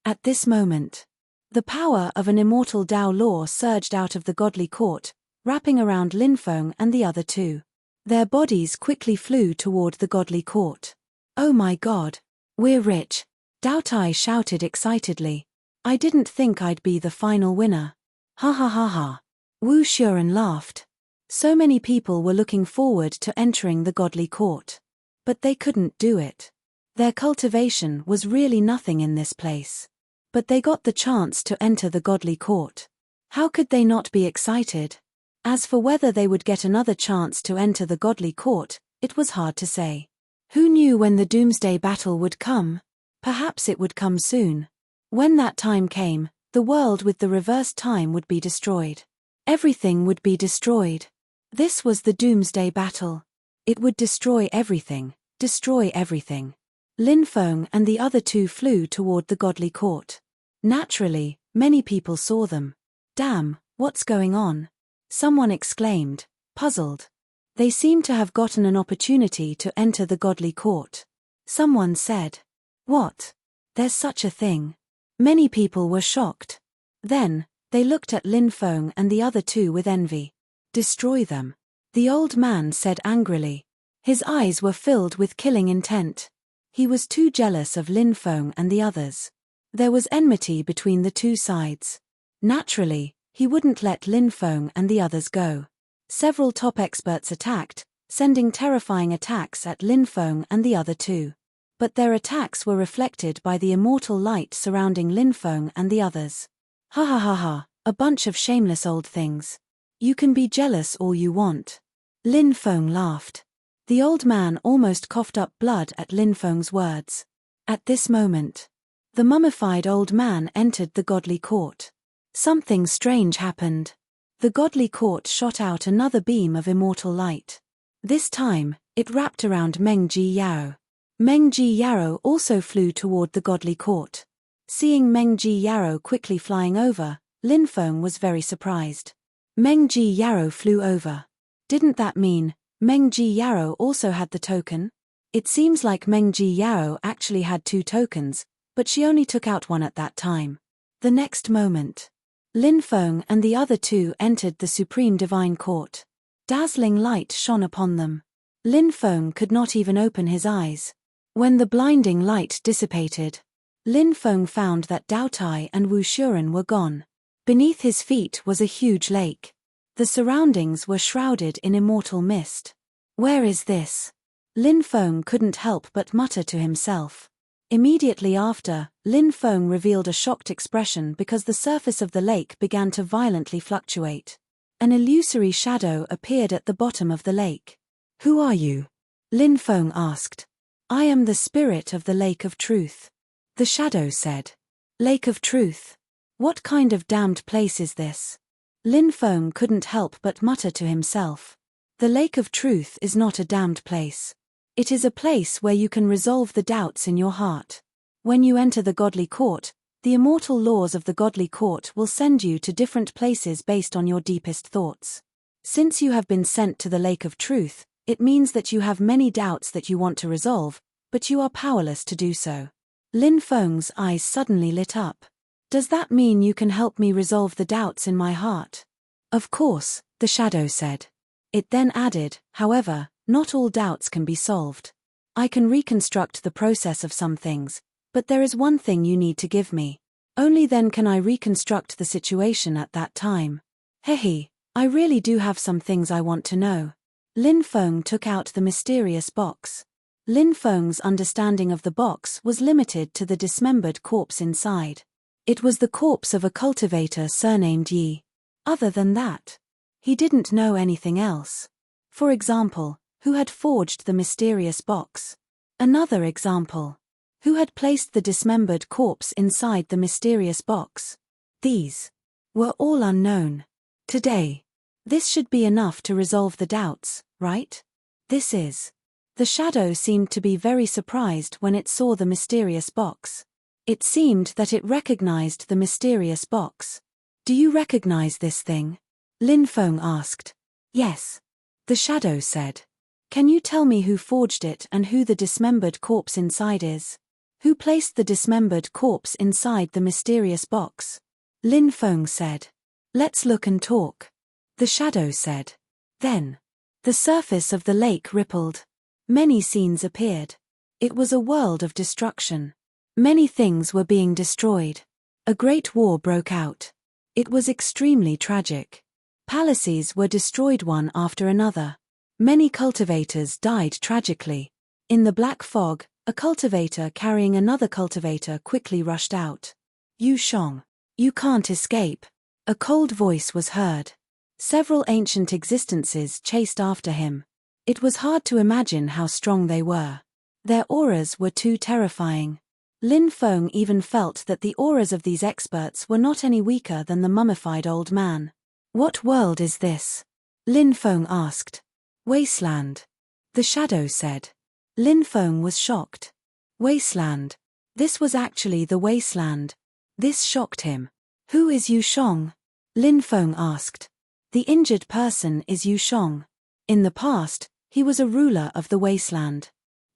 At this moment, the power of an immortal Tao law surged out of the godly court, wrapping around Lin Feng and the other two. Their bodies quickly flew toward the godly court. Oh my God! We're rich. Doughtai shouted excitedly. I didn't think I'd be the final winner. Ha ha ha ha. Wu Shuren laughed. So many people were looking forward to entering the godly court. But they couldn't do it. Their cultivation was really nothing in this place. But they got the chance to enter the godly court. How could they not be excited? As for whether they would get another chance to enter the godly court, it was hard to say. Who knew when the doomsday battle would come? Perhaps it would come soon. When that time came, the world with the reverse time would be destroyed. Everything would be destroyed. This was the doomsday battle. It would destroy everything, destroy everything. Lin Feng and the other two flew toward the godly court. Naturally, many people saw them. Damn, what's going on? Someone exclaimed, puzzled. They seem to have gotten an opportunity to enter the godly court. Someone said, what? There's such a thing. Many people were shocked. Then, they looked at Lin Feng and the other two with envy. Destroy them. The old man said angrily. His eyes were filled with killing intent. He was too jealous of Lin Feng and the others. There was enmity between the two sides. Naturally, he wouldn't let Lin Feng and the others go. Several top experts attacked, sending terrifying attacks at Lin Feng and the other two. But their attacks were reflected by the immortal light surrounding Lin Feng and the others. Ha ha ha ha, a bunch of shameless old things. You can be jealous all you want. Lin Feng laughed. The old man almost coughed up blood at Lin Feng's words. At this moment, the mummified old man entered the godly court. Something strange happened. The godly court shot out another beam of immortal light. This time, it wrapped around Meng Ji Yao. Meng Ji Yao also flew toward the godly court. Seeing Meng Ji Yao quickly flying over, Lin Feng was very surprised. Meng Ji Yao flew over. Didn't that mean Meng Ji Yao also had the token? It seems like Meng Ji Yao actually had two tokens, but she only took out one at that time. The next moment, Lin Feng and the other two entered the Supreme Divine Court. Dazzling light shone upon them. Lin Feng could not even open his eyes. When the blinding light dissipated, Lin Feng found that Doughtai and Wu Shuren were gone. Beneath his feet was a huge lake. The surroundings were shrouded in immortal mist. Where is this? Lin Feng couldn't help but mutter to himself. Immediately after, Lin Feng revealed a shocked expression because the surface of the lake began to violently fluctuate. An illusory shadow appeared at the bottom of the lake. Who are you? Lin Feng asked. I am the spirit of the Lake of Truth. The shadow said. Lake of Truth? What kind of damned place is this? Lin Feng couldn't help but mutter to himself. The Lake of Truth is not a damned place. It is a place where you can resolve the doubts in your heart. When you enter the godly court, the immortal laws of the godly court will send you to different places based on your deepest thoughts. Since you have been sent to the Lake of Truth, it means that you have many doubts that you want to resolve, but you are powerless to do so. Lin Feng's eyes suddenly lit up. Does that mean you can help me resolve the doubts in my heart? Of course, the shadow said. It then added, however, not all doubts can be solved. I can reconstruct the process of some things, but there is one thing you need to give me. Only then can I reconstruct the situation at that time. Hehe, I really do have some things I want to know. Lin Feng took out the mysterious box. Lin Feng's understanding of the box was limited to the dismembered corpse inside. It was the corpse of a cultivator surnamed Yi. Other than that, he didn't know anything else. For example, who had forged the mysterious box? Another example. Who had placed the dismembered corpse inside the mysterious box? These were all unknown. Today, this should be enough to resolve the doubts, right? This is. The shadow seemed to be very surprised when it saw the mysterious box. It seemed that it recognized the mysterious box. Do you recognize this thing? Lin Feng asked. Yes. The shadow said. Can you tell me who forged it and who the dismembered corpse inside is? Who placed the dismembered corpse inside the mysterious box? Lin Feng said. Let's look and talk. The shadow said. Then, the surface of the lake rippled. Many scenes appeared. It was a world of destruction. Many things were being destroyed. A great war broke out. It was extremely tragic. Palaces were destroyed one after another. Many cultivators died tragically. In the black fog, a cultivator carrying another cultivator quickly rushed out. Yu Shong, you can't escape. A cold voice was heard. Several ancient existences chased after him. It was hard to imagine how strong they were. Their auras were too terrifying. Lin Feng even felt that the auras of these experts were not any weaker than the mummified old man. What world is this? Lin Feng asked. Wasteland. The shadow said. Lin Feng was shocked. Wasteland. This was actually the wasteland. This shocked him. Who is Yu Shong? Lin Feng asked. The injured person is Yu Shong. In the past, he was a ruler of the wasteland.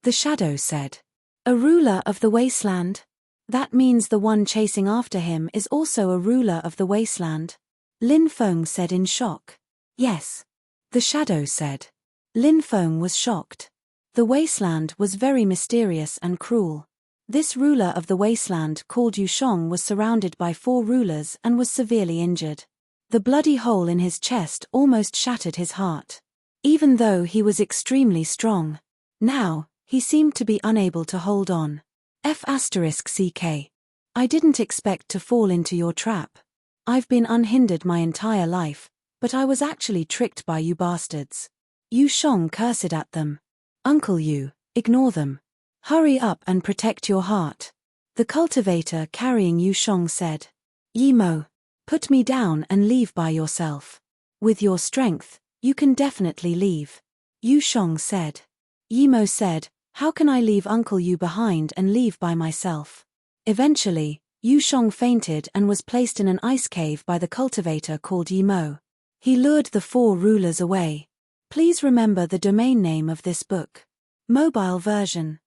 The shadow said. A ruler of the wasteland? That means the one chasing after him is also a ruler of the wasteland. Lin Feng said in shock. Yes. The shadow said. Lin Feng was shocked. The wasteland was very mysterious and cruel. This ruler of the wasteland called Yu Shong was surrounded by 4 rulers and was severely injured. The bloody hole in his chest almost shattered his heart. Even though he was extremely strong. Now, he seemed to be unable to hold on. F***ck. I didn't expect to fall into your trap. I've been unhindered my entire life, but I was actually tricked by you bastards. Yu Shong cursed at them. Uncle Yu, ignore them. Hurry up and protect your heart. The cultivator carrying Yu Shong said. Yimo, put me down and leave by yourself. With your strength, you can definitely leave. Yu Shong said. Yimo said, how can I leave Uncle Yu behind and leave by myself? Eventually, Yu Shong fainted and was placed in an ice cave by the cultivator called Yimo. He lured the 4 rulers away. Please remember the domain name of this book. Mobile version.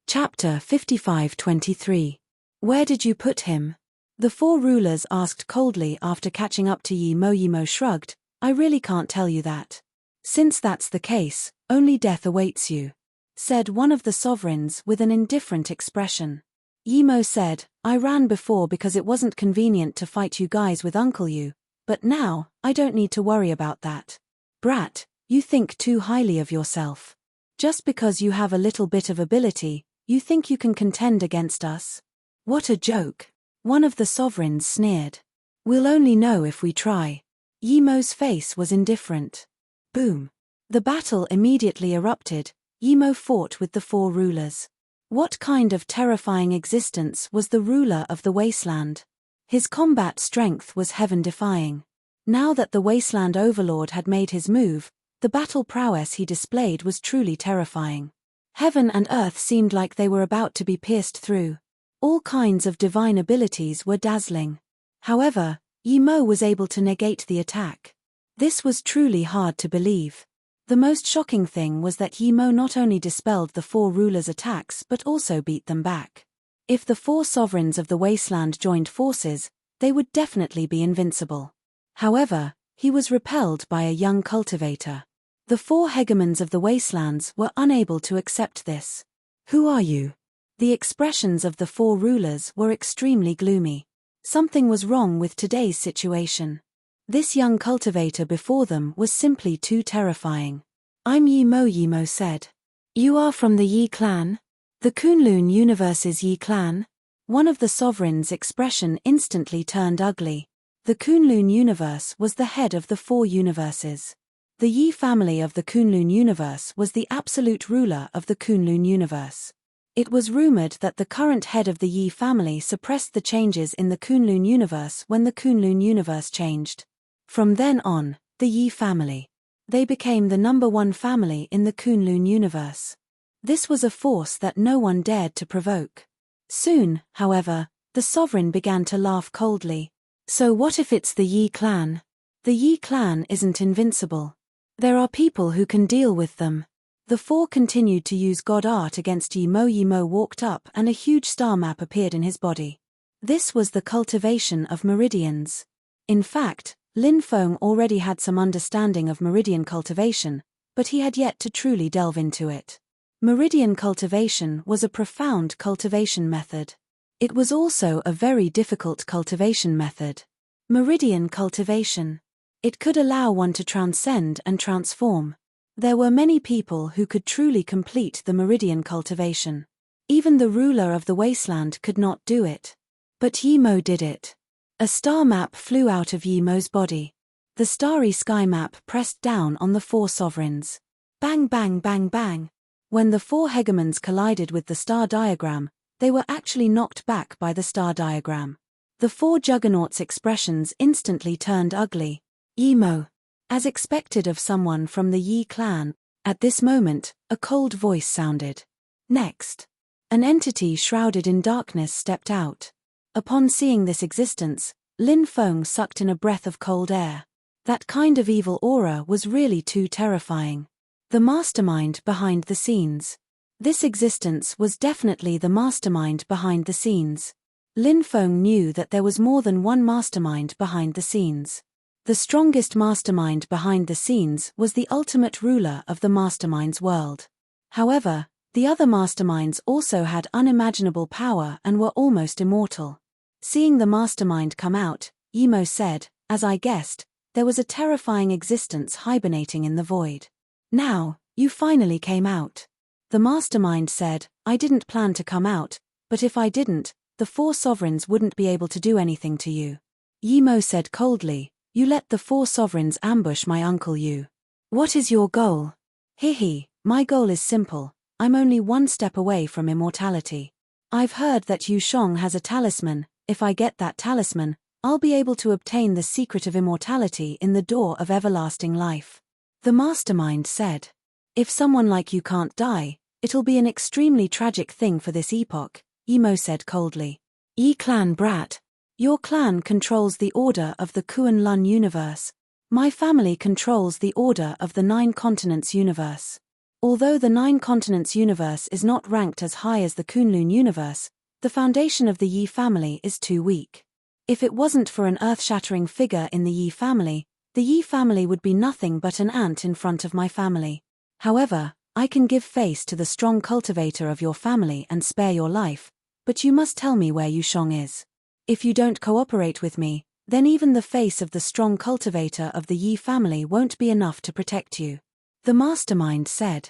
Chapter 5523. Where did you put him? The 4 rulers asked coldly after catching up to Yimo. Yimo shrugged, I really can't tell you that. Since that's the case, only death awaits you, said one of the sovereigns with an indifferent expression. Yimo said, I ran before because it wasn't convenient to fight you guys with Uncle Yu, but now, I don't need to worry about that. Brat, you think too highly of yourself. Just because you have a little bit of ability, you think you can contend against us? What a joke. One of the sovereigns sneered. We'll only know if we try. Yimo's face was indifferent. Boom. The battle immediately erupted. Yimo fought with the 4 rulers. What kind of terrifying existence was the ruler of the wasteland? His combat strength was heaven-defying. Now that the wasteland overlord had made his move, the battle prowess he displayed was truly terrifying. Heaven and earth seemed like they were about to be pierced through. All kinds of divine abilities were dazzling. However, Yimo was able to negate the attack. This was truly hard to believe. The most shocking thing was that Yimo not only dispelled the 4 rulers' attacks but also beat them back. If the 4 sovereigns of the wasteland joined forces, they would definitely be invincible. However, he was repelled by a young cultivator. The 4 hegemons of the wastelands were unable to accept this. Who are you? The expressions of the 4 rulers were extremely gloomy. Something was wrong with today's situation. This young cultivator before them was simply too terrifying. I'm Yimo, Yimo said. You are from the Yi clan? The Kunlun Universe's Yi clan? One of the sovereigns' expression instantly turned ugly. The Kunlun Universe was the head of the 4 universes. The Yi family of the Kunlun Universe was the absolute ruler of the Kunlun Universe. It was rumored that the current head of the Yi family suppressed the changes in the Kunlun Universe when the Kunlun Universe changed. From then on, the Yi family. They became the #1 family in the Kunlun Universe. This was a force that no one dared to provoke. Soon, however, the sovereign began to laugh coldly. So what if it's the Yi clan? The Yi clan isn't invincible. There are people who can deal with them. The 4 continued to use god art against Yimo. Yimo walked up and a huge star map appeared in his body. This was the cultivation of meridians. In fact, Lin Feng already had some understanding of meridian cultivation, but he had yet to truly delve into it. Meridian cultivation was a profound cultivation method. It was also a very difficult cultivation method. Meridian cultivation. It could allow one to transcend and transform. There were many people who could truly complete the meridian cultivation. Even the ruler of the wasteland could not do it. But Yimo did it. A star map flew out of Yimo's body. The starry sky map pressed down on the 4 sovereigns. Bang bang bang bang. When the 4 hegemons collided with the star diagram, they were actually knocked back by the star diagram. The 4 juggernauts' expressions instantly turned ugly. Yimo. As expected of someone from the Yi clan, at this moment, a cold voice sounded. Next. An entity shrouded in darkness stepped out. Upon seeing this existence, Lin Feng sucked in a breath of cold air. That kind of evil aura was really too terrifying. The mastermind behind the scenes. This existence was definitely the mastermind behind the scenes. Lin Feng knew that there was more than one mastermind behind the scenes. The strongest mastermind behind the scenes was the ultimate ruler of the mastermind's world. However, the other masterminds also had unimaginable power and were almost immortal. Seeing the mastermind come out, Yimo said, as I guessed, there was a terrifying existence hibernating in the void. Now, you finally came out. The mastermind said, I didn't plan to come out, but if I didn't, the 4 sovereigns wouldn't be able to do anything to you. Yimo said coldly, you let the 4 sovereigns ambush my uncle Yu. What is your goal? Hihi, my goal is simple, I'm only 1 step away from immortality. I've heard that Yu Shong has a talisman. If I get that talisman, I'll be able to obtain the secret of immortality in the door of everlasting life. The mastermind said. If someone like you can't die, it'll be an extremely tragic thing for this epoch, Yimo said coldly. Yi clan brat. Your clan controls the order of the Kunlun universe. My family controls the order of the 9 continents universe. Although the 9 continents universe is not ranked as high as the Kunlun universe, the foundation of the Yi family is too weak. If it wasn't for an earth-shattering figure in the Yi family would be nothing but an ant in front of my family. However, I can give face to the strong cultivator of your family and spare your life, but you must tell me where Yu Shong is. If you don't cooperate with me, then even the face of the strong cultivator of the Yi family won't be enough to protect you. The mastermind said.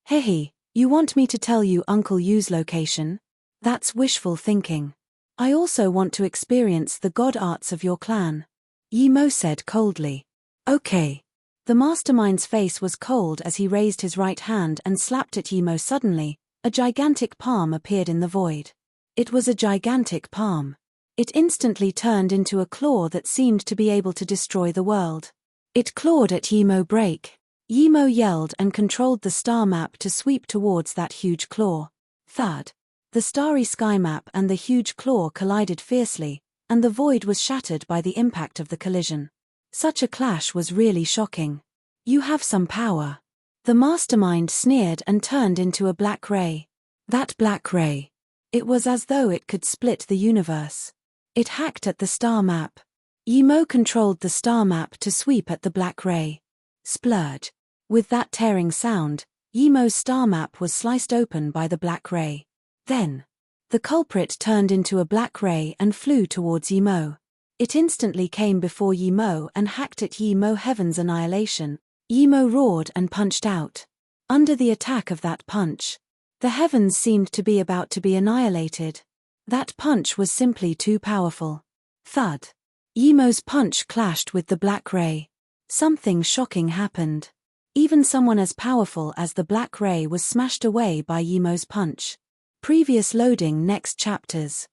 Hehe, you want me to tell you Uncle Yu's location? That's wishful thinking. I also want to experience the god arts of your clan. Yimo said coldly. Okay. The mastermind's face was cold as he raised his right hand and slapped at Yimo. Suddenly, a gigantic palm appeared in the void. It was a gigantic palm. It instantly turned into a claw that seemed to be able to destroy the world. It clawed at Yimo. Break. Yimo yelled and controlled the star map to sweep towards that huge claw. Thud. The starry sky map and the huge claw collided fiercely, and the void was shattered by the impact of the collision. Such a clash was really shocking. You have some power. The mastermind sneered and turned into a black ray. That black ray. It was as though it could split the universe. It hacked at the star map. Yimo controlled the star map to sweep at the black ray. Splurge. With that tearing sound, Yimo's star map was sliced open by the black ray. Then, the culprit turned into a black ray and flew towards Yimo. It instantly came before Yimo and hacked at Yimo Heaven's annihilation. Yimo roared and punched out. Under the attack of that punch, the heavens seemed to be about to be annihilated. That punch was simply too powerful. Thud. Yimo's punch clashed with the black ray. Something shocking happened. Even someone as powerful as the black ray was smashed away by Yimo's punch. Previous loading. Next chapters.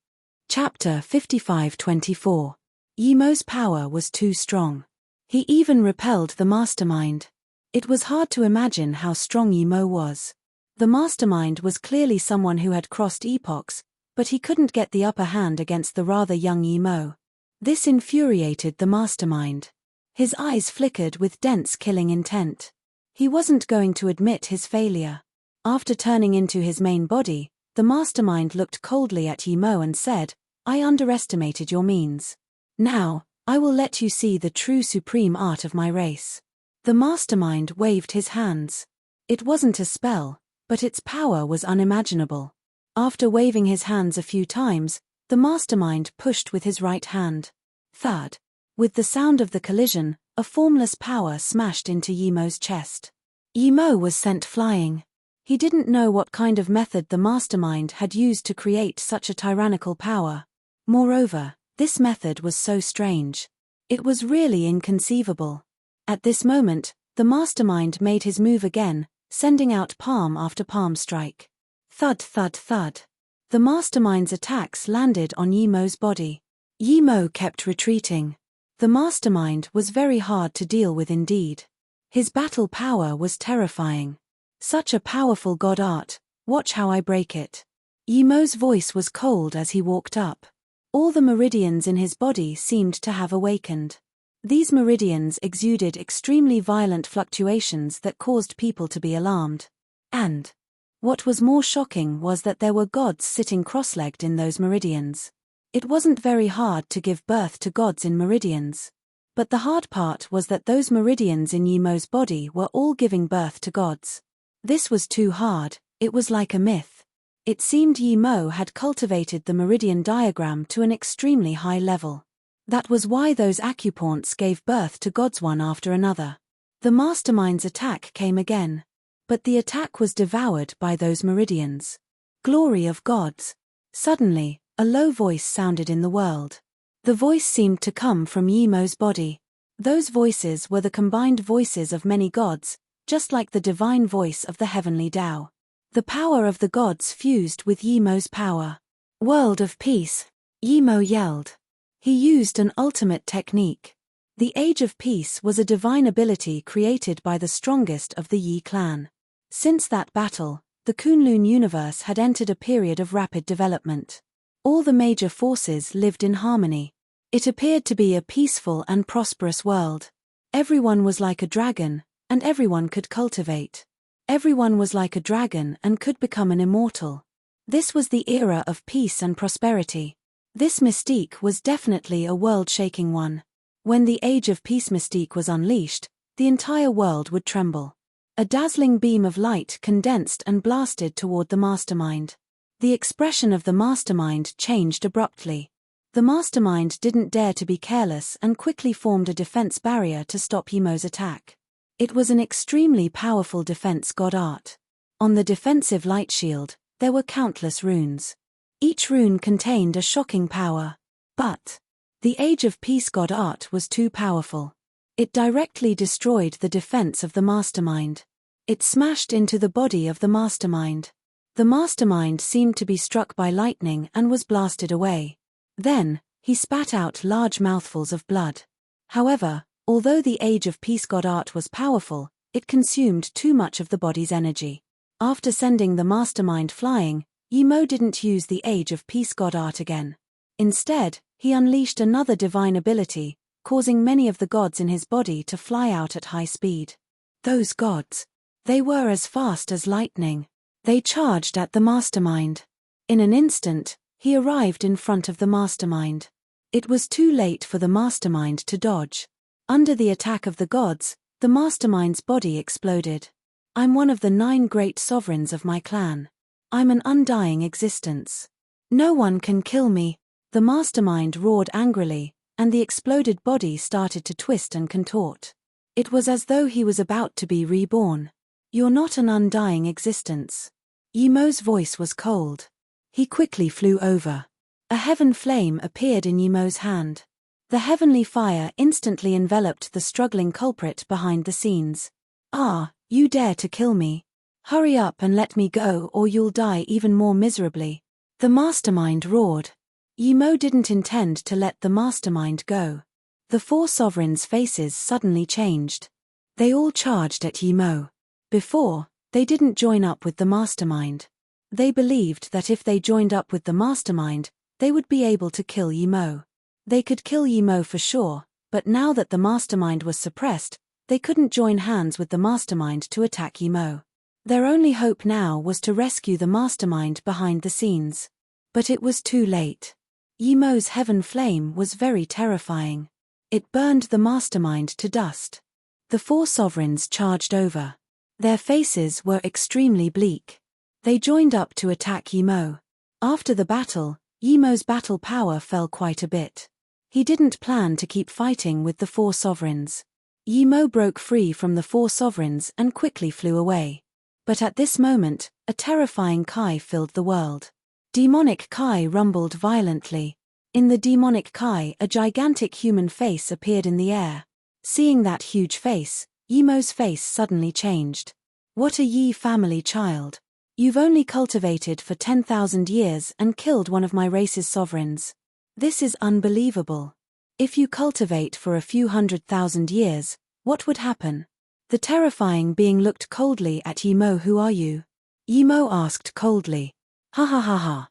Chapter 55-24. Yimo's power was too strong. He even repelled the mastermind. It was hard to imagine how strong Yimo was. The mastermind was clearly someone who had crossed epochs, but he couldn't get the upper hand against the rather young Yimo. This infuriated the mastermind. His eyes flickered with dense killing intent. He wasn't going to admit his failure. After turning into his main body, the mastermind looked coldly at Yimo and said, I underestimated your means. Now, I will let you see the true supreme art of my race. The mastermind waved his hands. It wasn't a spell, But its power was unimaginable. After waving his hands a few times, the mastermind pushed with his right hand. Thud. With the sound of the collision, a formless power smashed into Yimo's chest. Yimo was sent flying. He didn't know what kind of method the mastermind had used to create such a tyrannical power. Moreover, this method was so strange. It was really inconceivable. At this moment, the mastermind made his move again, sending out palm after palm strike. Thud thud thud. The mastermind's attacks landed on Yimo's body. Yimo kept retreating. The mastermind was very hard to deal with indeed. His battle power was terrifying. Such a powerful god art, watch how I break it. Yimo's voice was cold as he walked up. All the meridians in his body seemed to have awakened. These meridians exuded extremely violent fluctuations that caused people to be alarmed. And what was more shocking was that there were gods sitting cross-legged in those meridians. It wasn't very hard to give birth to gods in meridians. But the hard part was that those meridians in Yimo's body were all giving birth to gods. This was too hard, it was like a myth. It seemed Yimo had cultivated the meridian diagram to an extremely high level. That was why those acupoints gave birth to gods one after another. The mastermind's attack came again. But the attack was devoured by those meridians. Glory of gods! Suddenly, a low voice sounded in the world. The voice seemed to come from Yimo's body. Those voices were the combined voices of many gods, just like the divine voice of the heavenly Tao. The power of the gods fused with Yimo's power. World of peace! Yimo yelled. He used an ultimate technique. The Age of Peace was a divine ability created by the strongest of the Yi clan. Since that battle, the Kunlun universe had entered a period of rapid development. All the major forces lived in harmony. It appeared to be a peaceful and prosperous world. Everyone was like a dragon, and everyone could cultivate. Everyone was like a dragon and could become an immortal. This was the era of peace and prosperity. This mystique was definitely a world-shaking one. When the Age of Peace mystique was unleashed, the entire world would tremble. A dazzling beam of light condensed and blasted toward the mastermind. The expression of the mastermind changed abruptly. The mastermind didn't dare to be careless and quickly formed a defense barrier to stop Yimo's attack. It was an extremely powerful defense god art. On the defensive light shield, there were countless runes. Each rune contained a shocking power. But the Age of Peace god art was too powerful. It directly destroyed the defense of the mastermind. It smashed into the body of the mastermind. The mastermind seemed to be struck by lightning and was blasted away. Then, he spat out large mouthfuls of blood. However, although the Age of Peace god art was powerful, it consumed too much of the body's energy. After sending the mastermind flying, Yimo didn't use the Age of Peace god art again. Instead, he unleashed another divine ability, causing many of the gods in his body to fly out at high speed. Those gods! They were as fast as lightning. They charged at the mastermind. In an instant, he arrived in front of the mastermind. It was too late for the mastermind to dodge. Under the attack of the gods, the mastermind's body exploded. I'm one of the 9 great sovereigns of my clan. I'm an undying existence. No one can kill me. The mastermind roared angrily, and the exploded body started to twist and contort. It was as though he was about to be reborn. You're not an undying existence. Yimo's voice was cold. He quickly flew over. A heaven flame appeared in Yimo's hand. The heavenly fire instantly enveloped the struggling culprit behind the scenes. Ah, you dare to kill me. Hurry up and let me go or you'll die even more miserably. The mastermind roared. Yimo didn't intend to let the mastermind go. The 4 sovereigns' faces suddenly changed. They all charged at Yimo. Before, they didn't join up with the mastermind. They believed that if they joined up with the mastermind, they would be able to kill Yimo. They could kill Yimo for sure, but now that the mastermind was suppressed, they couldn't join hands with the mastermind to attack Yimo. Their only hope now was to rescue the mastermind behind the scenes. But it was too late. Yimo's heaven flame was very terrifying. It burned the mastermind to dust. The 4 sovereigns charged over. Their faces were extremely bleak. They joined up to attack Yimo. After the battle, Yimo's battle power fell quite a bit. He didn't plan to keep fighting with the 4 sovereigns. Yimo broke free from the 4 sovereigns and quickly flew away. But at this moment, a terrifying Kai filled the world. Demonic Kai rumbled violently. In the demonic Kai, a gigantic human face appeared in the air. Seeing that huge face, Yimo's face suddenly changed. What a Yi family child. You've only cultivated for 10,000 years and killed one of my race's sovereigns. This is unbelievable. If you cultivate for a few 100,000 years, what would happen? The terrifying being looked coldly at Yimo. Who are you? Yimo asked coldly. Ha ha ha ha.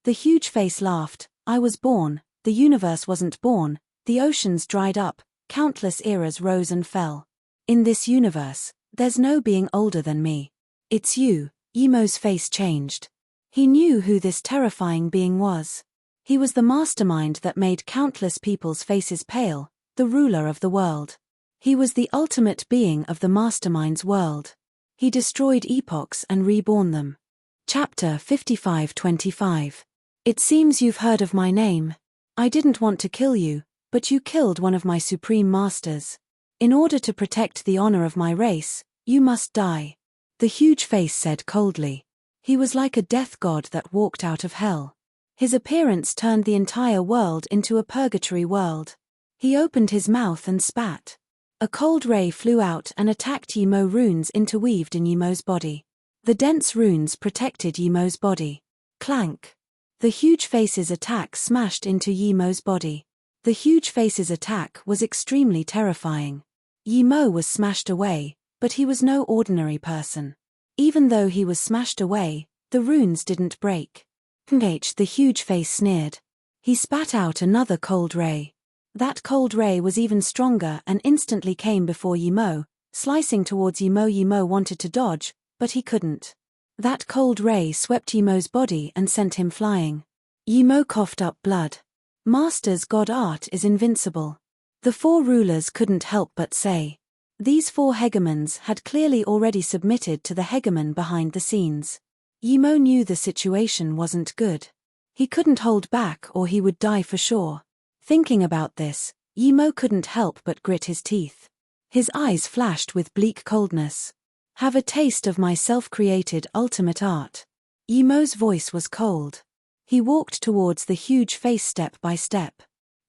The huge face laughed. I was born, the universe wasn't born, the oceans dried up, countless eras rose and fell. In this universe, there's no being older than me. It's you. Yimo's face changed. He knew who this terrifying being was. He was the mastermind that made countless people's faces pale, the ruler of the world. He was the ultimate being of the mastermind's world. He destroyed epochs and reborn them. Chapter 55-25. It seems you've heard of my name. I didn't want to kill you, but you killed one of my supreme masters. In order to protect the honor of my race, you must die. The huge face said coldly. He was like a death god that walked out of hell. His appearance turned the entire world into a purgatory world. He opened his mouth and spat. A cold ray flew out and attacked Yimo. Runes interweaved in Yimo's body. The dense runes protected Yimo's body. Clank. The huge face's attack smashed into Yimo's body. The huge face's attack was extremely terrifying. Yimo was smashed away, but he was no ordinary person. Even though he was smashed away, the runes didn't break. The huge face sneered. He spat out another cold ray. That cold ray was even stronger and instantly came before Yimo, slicing towards Yimo. Yimo wanted to dodge, but he couldn't. That cold ray swept Yimo's body and sent him flying. Yimo coughed up blood. Master's god art is invincible. The 4 rulers couldn't help but say. These 4 hegemons had clearly already submitted to the hegemon behind the scenes. Yimo knew the situation wasn't good. He couldn't hold back or he would die for sure. Thinking about this, Yimo couldn't help but grit his teeth. His eyes flashed with bleak coldness. Have a taste of my self-created ultimate art. Yimo's voice was cold. He walked towards the huge face step by step.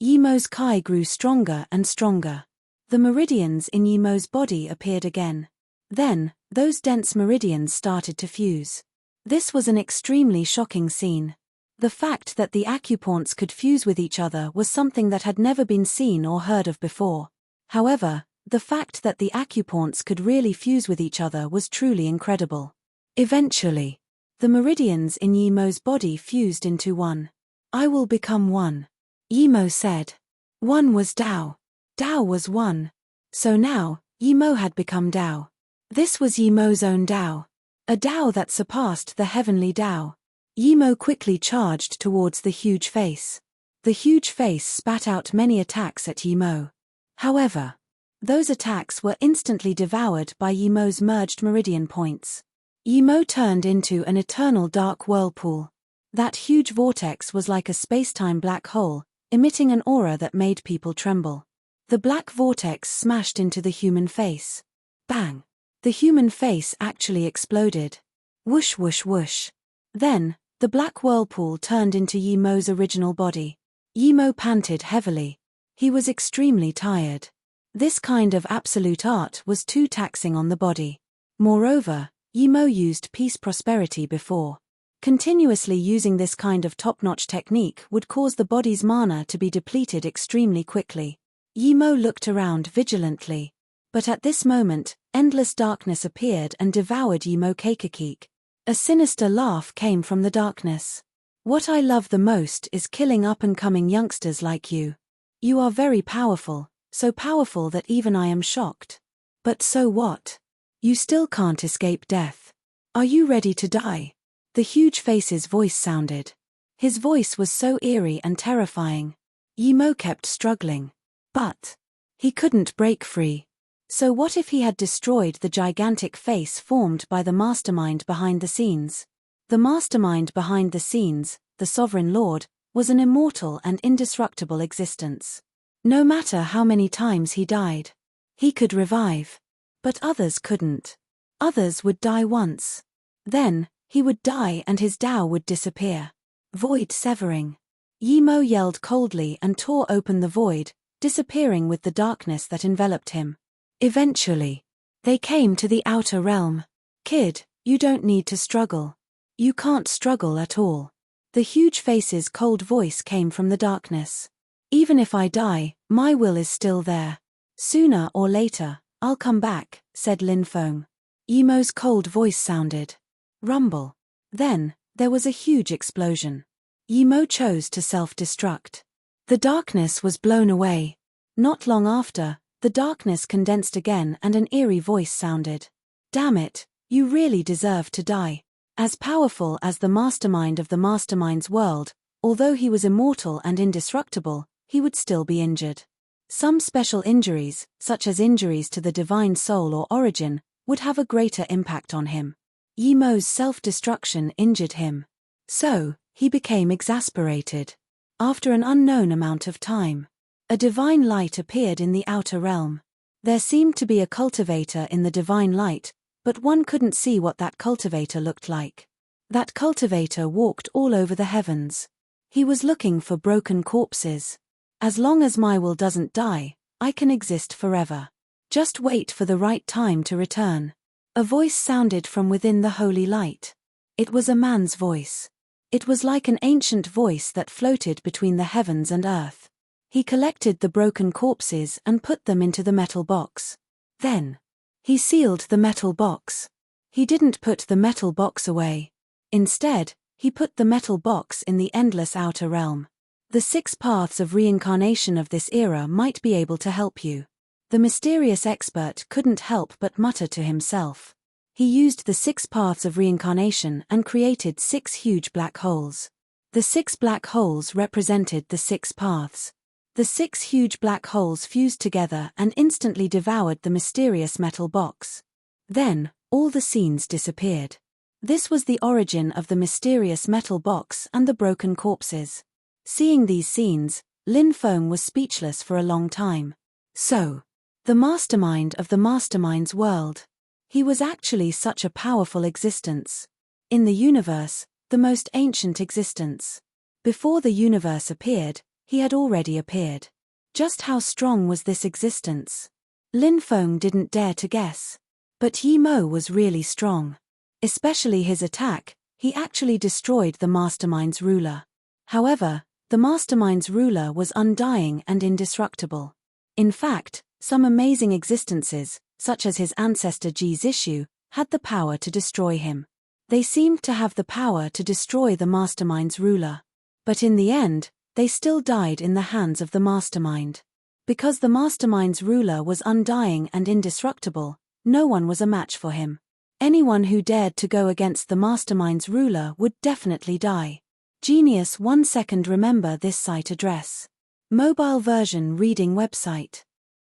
Yimo's Kai grew stronger and stronger. The meridians in Yimo's body appeared again. Then, those dense meridians started to fuse. This was an extremely shocking scene. The fact that the acupoints could fuse with each other was something that had never been seen or heard of before. However, the fact that the acupoints could really fuse with each other was truly incredible. Eventually, the meridians in Yimo's body fused into one. I will become one. Yimo said. One was Tao. Tao was one. So now, Yimo had become Tao. This was Yimo's own Tao. A Tao that surpassed the heavenly Tao. Yimo quickly charged towards the huge face. The huge face spat out many attacks at Yimo. However, those attacks were instantly devoured by Yimo's merged meridian points. Yimo turned into an eternal dark whirlpool. That huge vortex was like a space-time black hole, emitting an aura that made people tremble. The black vortex smashed into the human face. Bang! The human face actually exploded. Whoosh whoosh whoosh. Then, the black whirlpool turned into Yimo's original body. Yimo panted heavily. He was extremely tired. This kind of absolute art was too taxing on the body. Moreover, Yimo used peace prosperity before. Continuously using this kind of top-notch technique would cause the body's mana to be depleted extremely quickly. Yimo looked around vigilantly. But at this moment, endless darkness appeared and devoured Yimo Keikakik. A sinister laugh came from the darkness. What I love the most is killing up-and-coming youngsters like you. You are very powerful, so powerful that even I am shocked. But so what? You still can't escape death. Are you ready to die? The huge face's voice sounded. His voice was so eerie and terrifying. Yimo kept struggling. But he couldn't break free. So what if he had destroyed the gigantic face formed by the mastermind behind the scenes? The mastermind behind the scenes, the Sovereign Lord, was an immortal and indestructible existence. No matter how many times he died, he could revive. But others couldn't. Others would die once. Then, he would die and his Tao would disappear. Void severing. Yimo yelled coldly and tore open the void, disappearing with the darkness that enveloped him. Eventually, they came to the outer realm. Kid, you don't need to struggle. You can't struggle at all. The huge face's cold voice came from the darkness. Even if I die, my will is still there. Sooner or later, I'll come back, said Lin Feng. Yimo's cold voice sounded. Rumble. Then, there was a huge explosion. Yimo chose to self-destruct. The darkness was blown away. Not long after, the darkness condensed again and an eerie voice sounded. Damn it, you really deserve to die. As powerful as the mastermind of the mastermind's world, although he was immortal and indestructible, he would still be injured. Some special injuries, such as injuries to the divine soul or origin, would have a greater impact on him. Yimo's self-destruction injured him. So, he became exasperated. After an unknown amount of time, a divine light appeared in the outer realm. There seemed to be a cultivator in the divine light, but one couldn't see what that cultivator looked like. That cultivator walked all over the heavens. He was looking for broken corpses. As long as my will doesn't die, I can exist forever. Just wait for the right time to return. A voice sounded from within the holy light. It was a man's voice. It was like an ancient voice that floated between the heavens and earth. He collected the broken corpses and put them into the metal box. Then, he sealed the metal box. He didn't put the metal box away. Instead, he put the metal box in the endless outer realm. The 6 paths of reincarnation of this era might be able to help you. The mysterious expert couldn't help but mutter to himself. He used the 6 paths of reincarnation and created 6 huge black holes. The 6 black holes represented the 6 paths. The 6 huge black holes fused together and instantly devoured the mysterious metal box. Then, all the scenes disappeared. This was the origin of the mysterious metal box and the broken corpses. Seeing these scenes, Lin Feng was speechless for a long time. So, the mastermind of the mastermind's world. He was actually such a powerful existence. In the universe, the most ancient existence. Before the universe appeared, he had already appeared. Just how strong was this existence? Lin Feng didn't dare to guess. But Yimo was really strong. Especially his attack, he actually destroyed the mastermind's ruler. However, the mastermind's ruler was undying and indestructible. In fact, some amazing existences, such as his ancestor Ji Zishu, had the power to destroy him. They seemed to have the power to destroy the mastermind's ruler. But in the end, they still died in the hands of the mastermind. Because the mastermind's ruler was undying and indestructible, no one was a match for him. Anyone who dared to go against the mastermind's ruler would definitely die. Genius 1 second. Remember this site address. Mobile version reading website.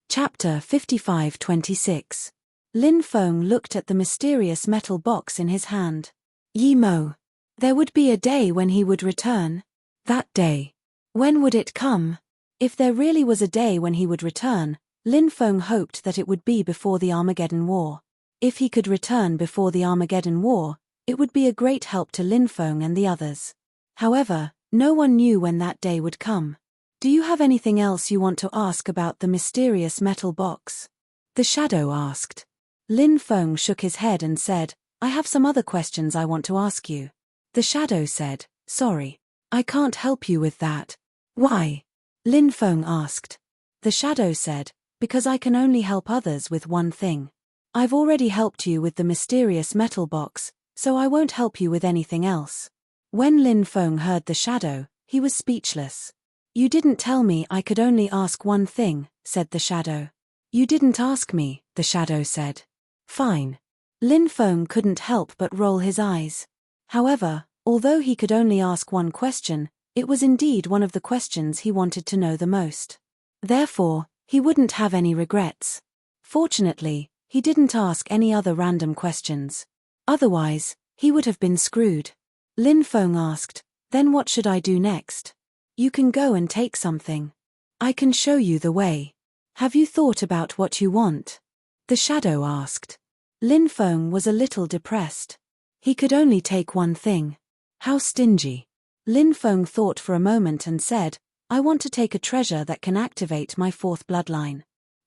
Chapter 5526. Lin Feng looked at the mysterious metal box in his hand. Yimo. There would be a day when he would return. That day. When would it come? If there really was a day when he would return, Lin Feng hoped that it would be before the Armageddon War. If he could return before the Armageddon War, it would be a great help to Lin Feng and the others. However, no one knew when that day would come. Do you have anything else you want to ask about the mysterious metal box? The shadow asked. Lin Feng shook his head and said, I have some other questions I want to ask you. The shadow said, sorry. I can't help you with that. Why? Lin Feng asked. The shadow said, because I can only help others with one thing. I've already helped you with the mysterious metal box, so I won't help you with anything else. When Lin Feng heard the shadow, he was speechless. You didn't tell me I could only ask one thing, said the shadow. You didn't ask me, the shadow said. Fine. Lin Feng couldn't help but roll his eyes. However, although he could only ask one question, it was indeed one of the questions he wanted to know the most. Therefore, he wouldn't have any regrets. Fortunately, he didn't ask any other random questions. Otherwise, he would have been screwed. Lin Feng asked, "Then what should I do next?" "You can go and take something. I can show you the way. Have you thought about what you want?" the shadow asked. Lin Feng was a little depressed. He could only take one thing. How stingy. Lin Feng thought for a moment and said, "I want to take a treasure that can activate my fourth bloodline."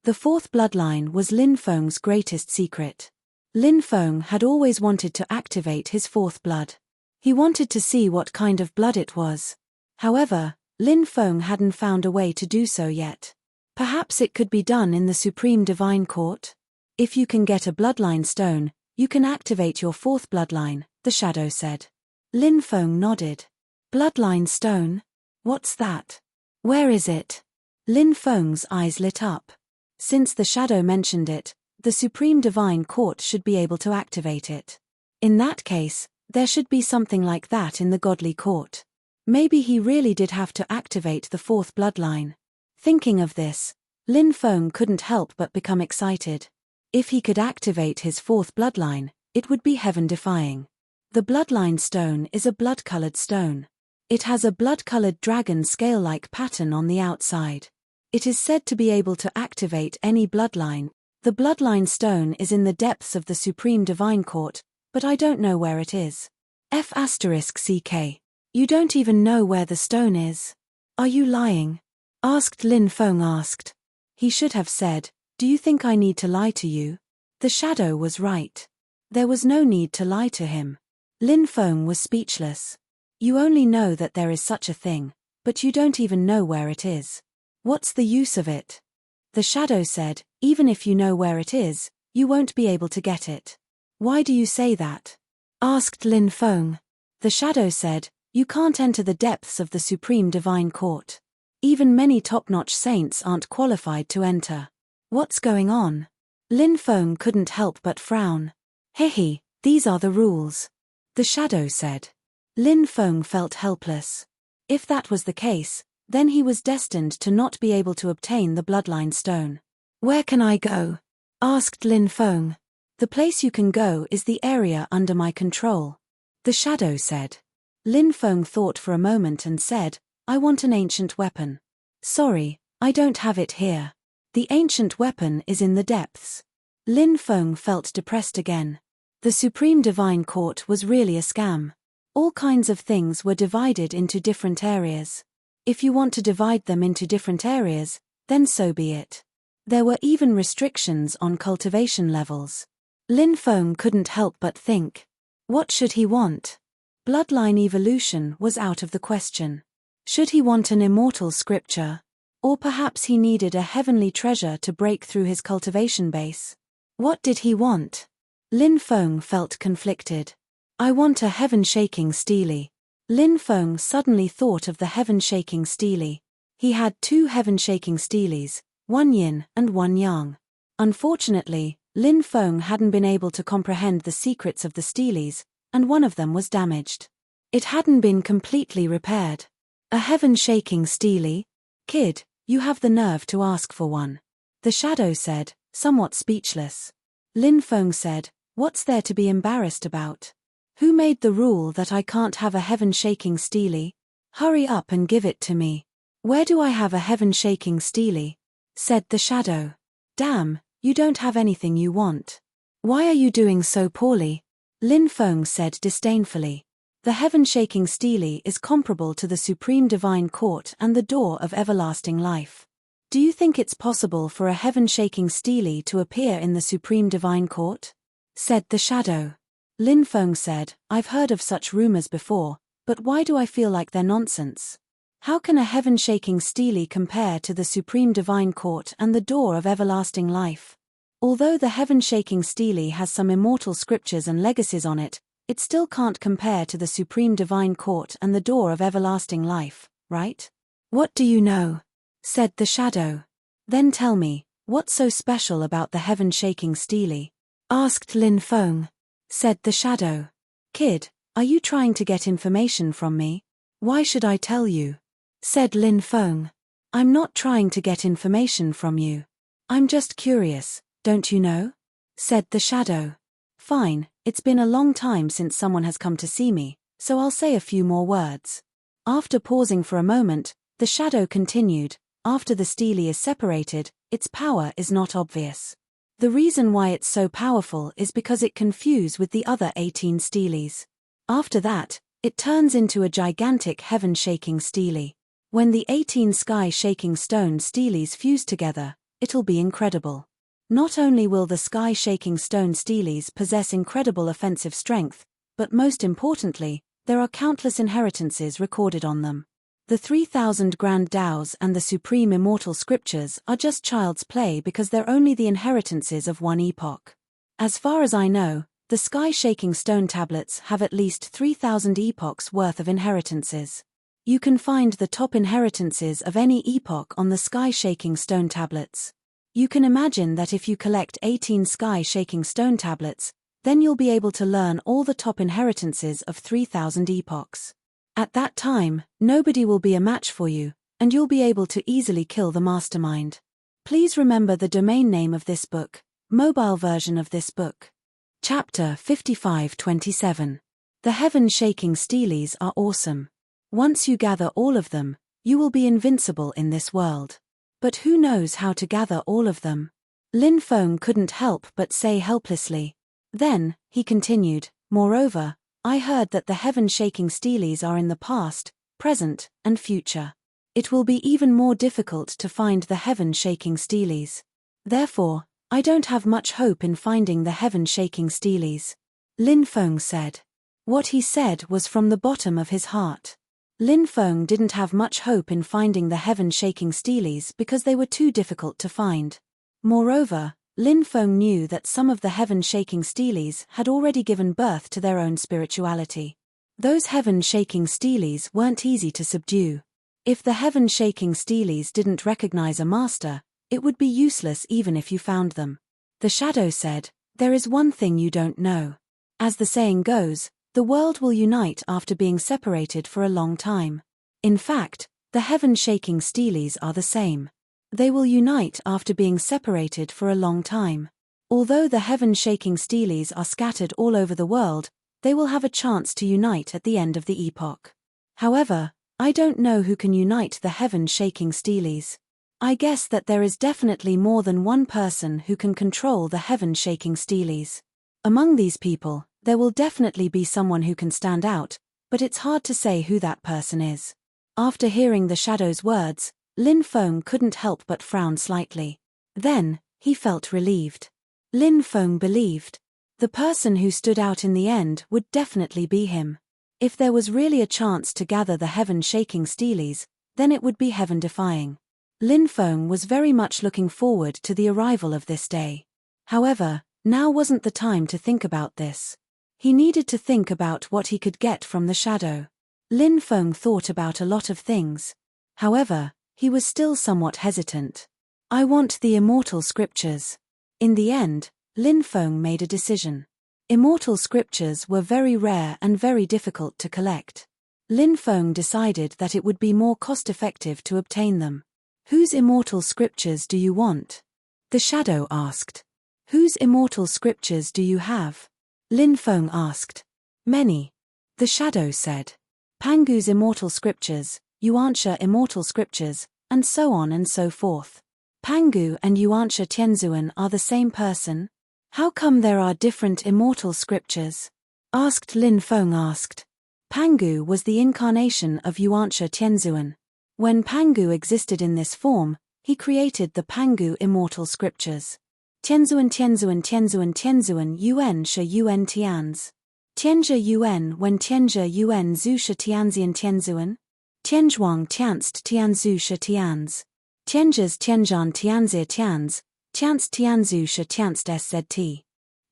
The fourth bloodline was Lin Feng's greatest secret. Lin Feng had always wanted to activate his fourth blood. He wanted to see what kind of blood it was. However, Lin Feng hadn't found a way to do so yet. Perhaps it could be done in the Supreme Divine Court? "If you can get a bloodline stone, you can activate your fourth bloodline," the shadow said. Lin Feng nodded. "Bloodline stone? What's that? Where is it?" Lin Feng's eyes lit up. Since the shadow mentioned it, the Supreme Divine Court should be able to activate it. In that case, there should be something like that in the Godly Court. Maybe he really did have to activate the fourth bloodline. Thinking of this, Lin Feng couldn't help but become excited. If he could activate his fourth bloodline, it would be heaven-defying. The bloodline stone is a blood-colored stone. It has a blood-colored dragon scale-like pattern on the outside. It is said to be able to activate any bloodline. The bloodline stone is in the depths of the Supreme Divine Court, but I don't know where it is. F***CK. You don't even know where the stone is. Are you lying? Asked Lin Feng asked. He should have said, "Do you think I need to lie to you?" The shadow was right. There was no need to lie to him. Lin Feng was speechless. You only know that there is such a thing, but you don't even know where it is. What's the use of it? The shadow said, "Even if you know where it is, you won't be able to get it." "Why do you say that?" asked Lin Feng. The shadow said, "You can't enter the depths of the Supreme Divine Court. Even many top-notch saints aren't qualified to enter." "What's going on?" Lin Feng couldn't help but frown. "Hehe, these are the rules," the shadow said. Lin Feng felt helpless. If that was the case, then he was destined to not be able to obtain the bloodline stone. "Where can I go?" asked Lin Feng. "The place you can go is the area under my control," the shadow said. Lin Feng thought for a moment and said, "I want an ancient weapon." "Sorry, I don't have it here. The ancient weapon is in the depths." Lin Feng felt depressed again. The Supreme Divine Court was really a scam. All kinds of things were divided into different areas. If you want to divide them into different areas, then so be it. There were even restrictions on cultivation levels. Lin Feng couldn't help but think. What should he want? Bloodline evolution was out of the question. Should he want an immortal scripture? Or perhaps he needed a heavenly treasure to break through his cultivation base? What did he want? Lin Feng felt conflicted. "I want a heaven-shaking steely." Lin Feng suddenly thought of the heaven-shaking steely. He had 2 heaven-shaking steelies, one yin and one yang. Unfortunately, Lin Feng hadn't been able to comprehend the secrets of the steelies, and one of them was damaged. It hadn't been completely repaired. "A heaven-shaking steely? Kid, you have the nerve to ask for one," the shadow said, somewhat speechless. Lin Feng said, "What's there to be embarrassed about? Who made the rule that I can't have a heaven-shaking steely? Hurry up and give it to me." "Where do I have a heaven-shaking steely?" said the shadow. "Damn, you don't have anything you want. Why are you doing so poorly?" Lin Feng said disdainfully. "The heaven-shaking steely is comparable to the Supreme Divine Court and the door of everlasting life. Do you think it's possible for a heaven-shaking steely to appear in the Supreme Divine Court?" said the shadow. Lin Feng said, "I've heard of such rumors before, but why do I feel like they're nonsense? How can a heaven-shaking steely compare to the Supreme Divine Court and the door of everlasting life? Although the heaven-shaking steely has some immortal scriptures and legacies on it, it still can't compare to the Supreme Divine Court and the door of everlasting life, right?" "What do you know?" said the shadow. "Then tell me, what's so special about the heaven-shaking steely?" asked Lin Feng. Said the shadow. "Kid, are you trying to get information from me? Why should I tell you?" said Lin Feng. "I'm not trying to get information from you. I'm just curious. Don't you know? Said the shadow. Fine, it's been a long time since someone has come to see me, so I'll say a few more words. After pausing for a moment, the shadow continued, after the stele is separated, its power is not obvious. The reason why it's so powerful is because it can fuse with the other 18 steles. After that, it turns into a gigantic heaven-shaking stele. When the 18 sky-shaking stone steles fuse together, it'll be incredible. Not only will the sky-shaking stone steles possess incredible offensive strength, but most importantly, there are countless inheritances recorded on them. The 3,000 Grand Taos and the Supreme Immortal Scriptures are just child's play because they're only the inheritances of one epoch. As far as I know, the sky-shaking stone tablets have at least 3,000 epochs worth of inheritances. You can find the top inheritances of any epoch on the sky-shaking stone tablets. You can imagine that if you collect 18 sky-shaking stone tablets, then you'll be able to learn all the top inheritances of 3,000 epochs. At that time, nobody will be a match for you, and you'll be able to easily kill the mastermind. Please remember the domain name of this book, mobile version of this book. Chapter 5527. The heaven-shaking steles are awesome. Once you gather all of them, you will be invincible in this world. But who knows how to gather all of them? Lin Feng couldn't help but say helplessly. Then, he continued, moreover, I heard that the heaven-shaking steles are in the past, present, and future. It will be even more difficult to find the heaven-shaking steles. Therefore, I don't have much hope in finding the heaven-shaking steles. Lin Feng said. What he said was from the bottom of his heart. Lin Feng didn't have much hope in finding the heaven-shaking steles because they were too difficult to find. Moreover, Lin Feng knew that some of the heaven-shaking steles had already given birth to their own spirituality. Those heaven-shaking steles weren't easy to subdue. If the heaven-shaking steles didn't recognize a master, it would be useless even if you found them. The shadow said, there is one thing you don't know. As the saying goes, the world will unite after being separated for a long time. In fact, the heaven-shaking steles are the same. They will unite after being separated for a long time. Although the heaven-shaking steles are scattered all over the world, they will have a chance to unite at the end of the epoch. However, I don't know who can unite the heaven-shaking steles. I guess that there is definitely more than one person who can control the heaven-shaking steles. Among these people, there will definitely be someone who can stand out, but it's hard to say who that person is. After hearing the shadow's words, Lin Feng couldn't help but frown slightly. Then, he felt relieved. Lin Feng believed. The person who stood out in the end would definitely be him. If there was really a chance to gather the heaven-shaking steles, then it would be heaven-defying. Lin Feng was very much looking forward to the arrival of this day. However, now wasn't the time to think about this. He needed to think about what he could get from the shadow. Lin Feng thought about a lot of things. However, he was still somewhat hesitant. I want the immortal scriptures. In the end, Lin Feng made a decision. Immortal scriptures were very rare and very difficult to collect. Lin Feng decided that it would be more cost-effective to obtain them. Whose immortal scriptures do you want? The shadow asked. Whose immortal scriptures do you have? Lin Feng asked. Many. The shadow said. Pangu's immortal scriptures, Yuanxia immortal scriptures, and so on and so forth. Pangu and Yuanxia Tianzuan are the same person? How come there are different immortal scriptures? Asked Lin Feng asked. Pangu was the incarnation of Yuanxia Tianzuan. When Pangu existed in this form, he created the Pangu immortal scriptures. Tianzuan Tianzuan Tianzuan Tianzuan Yuan Shi Yuan Tianz. Tianzhe Yuan Wen Tianzhe Yuan Zhu Shi Tianzian Tianzuan. Tianzhuang Tianzt Tianzu Shi Tianz. Tianzhes Tianzhan Tianzir Tianz. Tianz Tianzu Shi Tianzt SZT.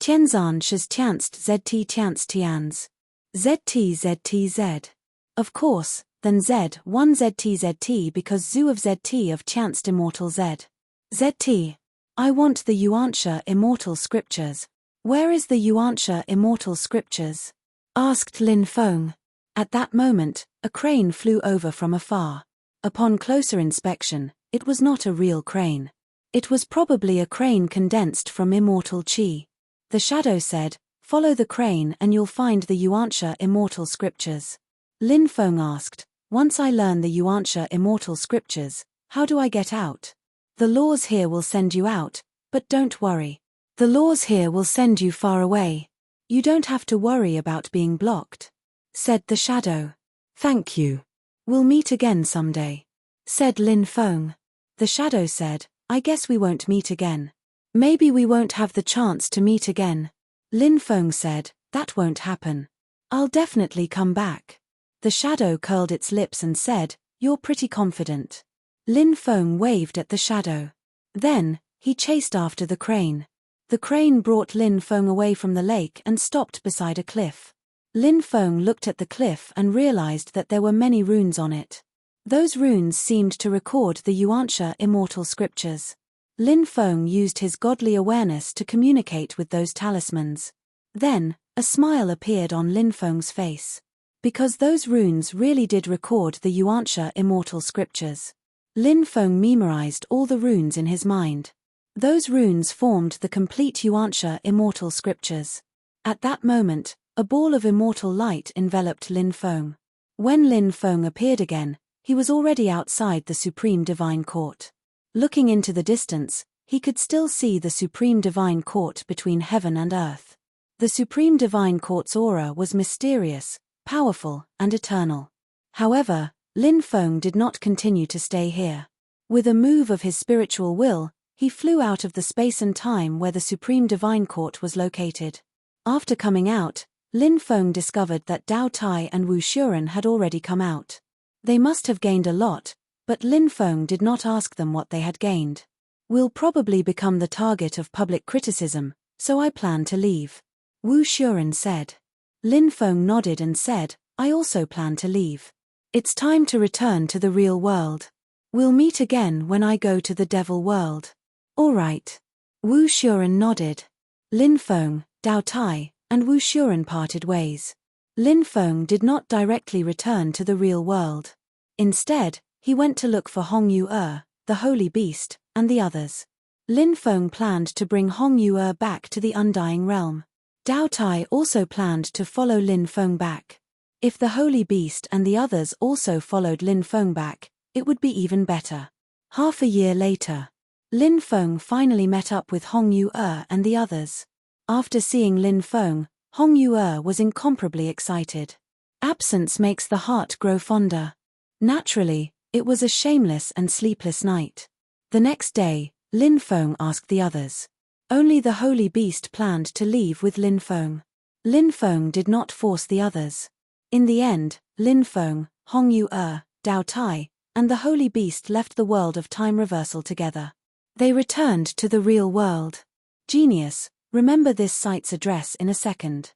Tianzan Shis Tianzt ZT Tianz Tianz. ZT ZT Z. Of course, then Z, 1 ZT ZT because Zhu of ZT of Tianzt Immortal Z. ZT. I want the Yuanxia Immortal Scriptures. Where is the Yuanxia Immortal Scriptures? Asked Lin Feng. At that moment, a crane flew over from afar. Upon closer inspection, it was not a real crane. It was probably a crane condensed from immortal chi. The shadow said, "Follow the crane and you'll find the Yuantia immortal scriptures." Lin Feng asked, "Once I learn the Yuantia immortal scriptures, how do I get out?" "The laws here will send you out, but don't worry. The laws here will send you far away. You don't have to worry about being blocked," said the shadow. "Thank you. We'll meet again someday," said Lin Feng. The shadow said, "I guess we won't meet again. Maybe we won't have the chance to meet again." Lin Feng said, "That won't happen. I'll definitely come back." The shadow curled its lips and said, "You're pretty confident." Lin Feng waved at the shadow. Then, he chased after the crane. The crane brought Lin Feng away from the lake and stopped beside a cliff. Lin Feng looked at the cliff and realized that there were many runes on it. Those runes seemed to record the Yuantia immortal scriptures. Lin Feng used his godly awareness to communicate with those talismans. Then, a smile appeared on Lin Feng's face. Because those runes really did record the Yuantia immortal scriptures. Lin Feng memorized all the runes in his mind. Those runes formed the complete Yuantia immortal scriptures. At that moment, a ball of immortal light enveloped Lin Feng. When Lin Feng appeared again, he was already outside the Supreme Divine Court. Looking into the distance, he could still see the Supreme Divine Court between heaven and earth. The Supreme Divine Court's aura was mysterious, powerful, and eternal. However, Lin Feng did not continue to stay here. With a move of his spiritual will, he flew out of the space and time where the Supreme Divine Court was located. After coming out, Lin Feng discovered that Dao Tai and Wu Xuren had already come out. They must have gained a lot, but Lin Feng did not ask them what they had gained. "We'll probably become the target of public criticism, so I plan to leave," Wu Xuren said. Lin Feng nodded and said, "I also plan to leave. It's time to return to the real world. We'll meet again when I go to the devil world." "All right." Wu Xuren nodded. Lin Feng, Dao Tai, and Wu Xuren parted ways. Lin Feng did not directly return to the real world. Instead, he went to look for Hong Yu-er, the holy beast, and the others. Lin Feng planned to bring Hong Yu-er back to the Undying Realm. Dao Tai also planned to follow Lin Feng back. If the holy beast and the others also followed Lin Feng back, it would be even better. Half a year later, Lin Feng finally met up with Hong Yu-er and the others. After seeing Lin Feng, Hong Yu-er was incomparably excited. Absence makes the heart grow fonder. Naturally, it was a shameless and sleepless night. The next day, Lin Feng asked the others. Only the holy beast planned to leave with Lin Feng. Lin Feng did not force the others. In the end, Lin Feng, Hong Yu-er, Dao Tai, and the holy beast left the world of time reversal together. They returned to the real world. Genius, remember this site's address in a second.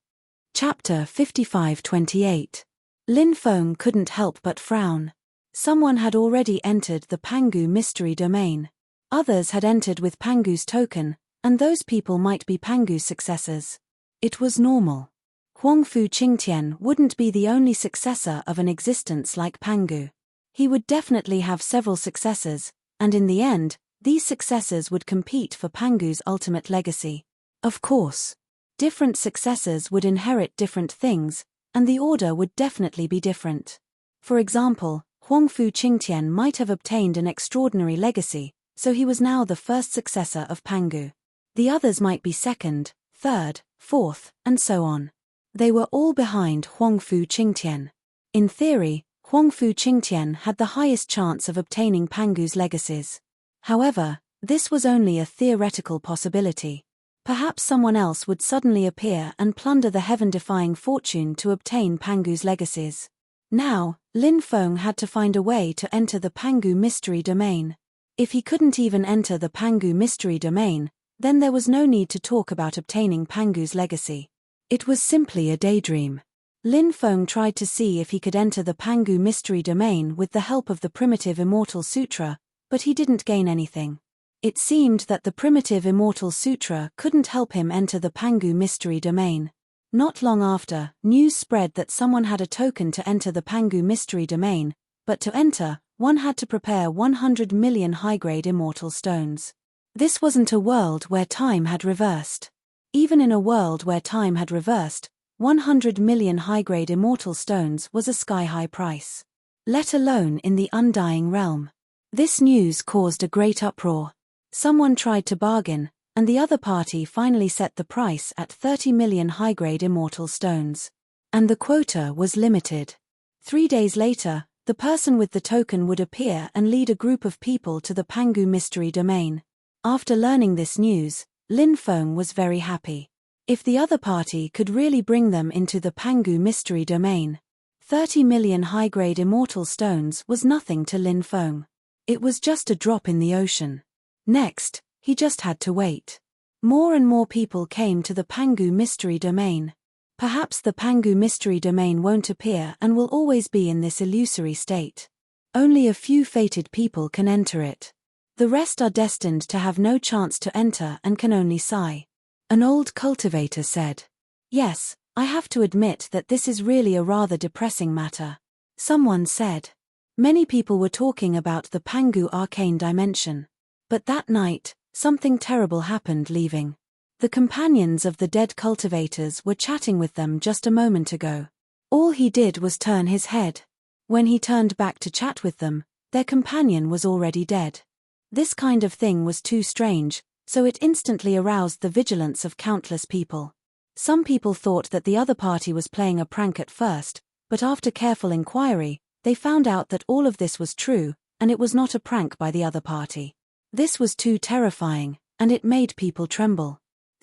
Chapter 55-28. Lin Feng couldn't help but frown. Someone had already entered the Pangu mystery domain. Others had entered with Pangu's token, and those people might be Pangu's successors. It was normal. Huangfu Qingtian wouldn't be the only successor of an existence like Pangu. He would definitely have several successors, and in the end, these successors would compete for Pangu's ultimate legacy. Of course, different successors would inherit different things, and the order would definitely be different. For example, Huangfu Qingtian might have obtained an extraordinary legacy, so he was now the first successor of Pangu. The others might be second, third, fourth, and so on. They were all behind Huangfu Qingtian. In theory, Huangfu Qingtian had the highest chance of obtaining Pangu's legacies. However, this was only a theoretical possibility. Perhaps someone else would suddenly appear and plunder the heaven-defying fortune to obtain Pangu's legacies. Now, Lin Feng had to find a way to enter the Pangu mystery domain. If he couldn't even enter the Pangu mystery domain, then there was no need to talk about obtaining Pangu's legacy. It was simply a daydream. Lin Feng tried to see if he could enter the Pangu mystery domain with the help of the primitive Immortal Sutra, but he didn't gain anything. It seemed that the primitive Immortal Sutra couldn't help him enter the Pangu mystery domain. Not long after, news spread that someone had a token to enter the Pangu mystery domain, but to enter, one had to prepare 100 million high-grade immortal stones. This wasn't a world where time had reversed. Even in a world where time had reversed, 100 million high-grade immortal stones was a sky-high price. Let alone in the undying realm. This news caused a great uproar. Someone tried to bargain, and the other party finally set the price at 30 million high-grade immortal stones. And the quota was limited. 3 days later, the person with the token would appear and lead a group of people to the Pangu mystery domain. After learning this news, Lin Feng was very happy. If the other party could really bring them into the Pangu mystery domain, 30 million high-grade immortal stones was nothing to Lin Feng. It was just a drop in the ocean. Next, he just had to wait. More and more people came to the Pangu mystery domain. Perhaps the Pangu mystery domain won't appear and will always be in this illusory state. Only a few fated people can enter it. The rest are destined to have no chance to enter and can only sigh. An old cultivator said. Yes, I have to admit that this is really a rather depressing matter. Someone said. Many people were talking about the Pangu arcane dimension. But that night, something terrible happened leaving. The companions of the dead cultivators were chatting with them just a moment ago. All he did was turn his head. When he turned back to chat with them, their companion was already dead. This kind of thing was too strange, so it instantly aroused the vigilance of countless people. Some people thought that the other party was playing a prank at first, but after careful inquiry, they found out that all of this was true, and it was not a prank by the other party. This was too terrifying, and it made people tremble.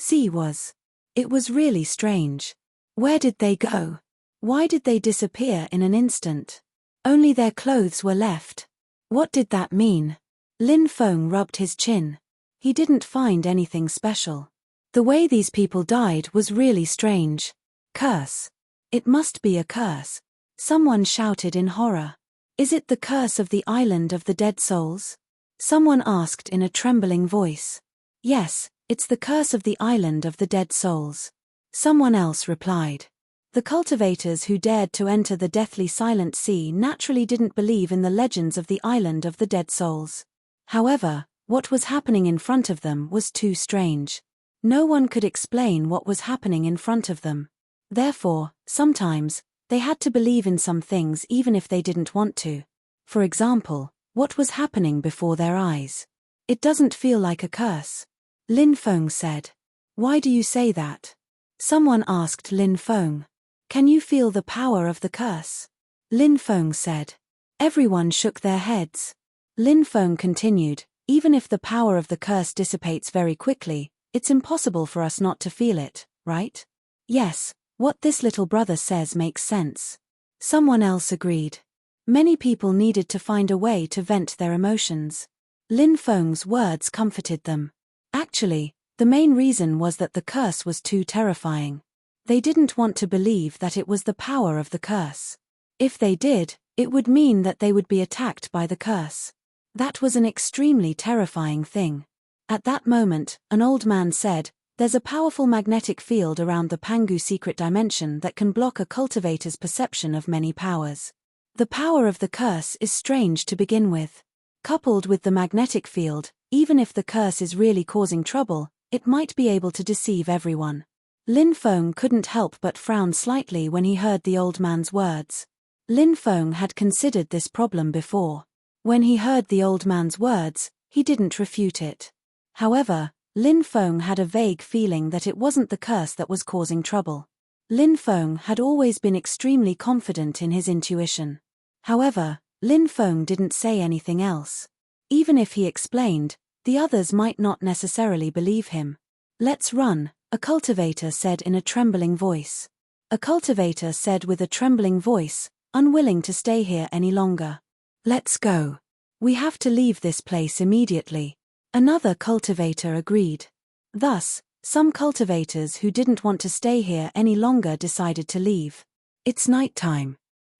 It was really strange. Where did they go? Why did they disappear in an instant? Only their clothes were left. What did that mean? Lin Feng rubbed his chin. He didn't find anything special. The way these people died was really strange. Curse. It must be a curse. Someone shouted in horror. Is it the curse of the island of the dead souls? Someone asked in a trembling voice. Yes, it's the curse of the island of the dead souls. Someone else replied. The cultivators who dared to enter the deathly silent sea naturally didn't believe in the legends of the island of the dead souls. However, what was happening in front of them was too strange. No one could explain what was happening in front of them. Therefore, sometimes, they had to believe in some things even if they didn't want to. For example, what was happening before their eyes? It doesn't feel like a curse. Lin Feng said. Why do you say that? Someone asked Lin Feng. Can you feel the power of the curse? Lin Feng said. Everyone shook their heads. Lin Feng continued, even if the power of the curse dissipates very quickly, it's impossible for us not to feel it, right? Yes, what this little brother says makes sense. Someone else agreed. Many people needed to find a way to vent their emotions. Lin Feng's words comforted them. Actually, the main reason was that the curse was too terrifying. They didn't want to believe that it was the power of the curse. If they did, it would mean that they would be attacked by the curse. That was an extremely terrifying thing. At that moment, an old man said, there's a powerful magnetic field around the Pangu secret dimension that can block a cultivator's perception of many powers. The power of the curse is strange to begin with. Coupled with the magnetic field, even if the curse is really causing trouble, it might be able to deceive everyone. Lin Feng couldn't help but frown slightly when he heard the old man's words. Lin Feng had considered this problem before. When he heard the old man's words, he didn't refute it. However, Lin Feng had a vague feeling that it wasn't the curse that was causing trouble. Lin Feng had always been extremely confident in his intuition. However, Lin Feng didn't say anything else. Even if he explained, the others might not necessarily believe him. Let's run, a cultivator said in a trembling voice. A cultivator said with a trembling voice, unwilling to stay here any longer. Let's go. We have to leave this place immediately. Another cultivator agreed. Thus, some cultivators who didn't want to stay here any longer decided to leave. It's nighttime.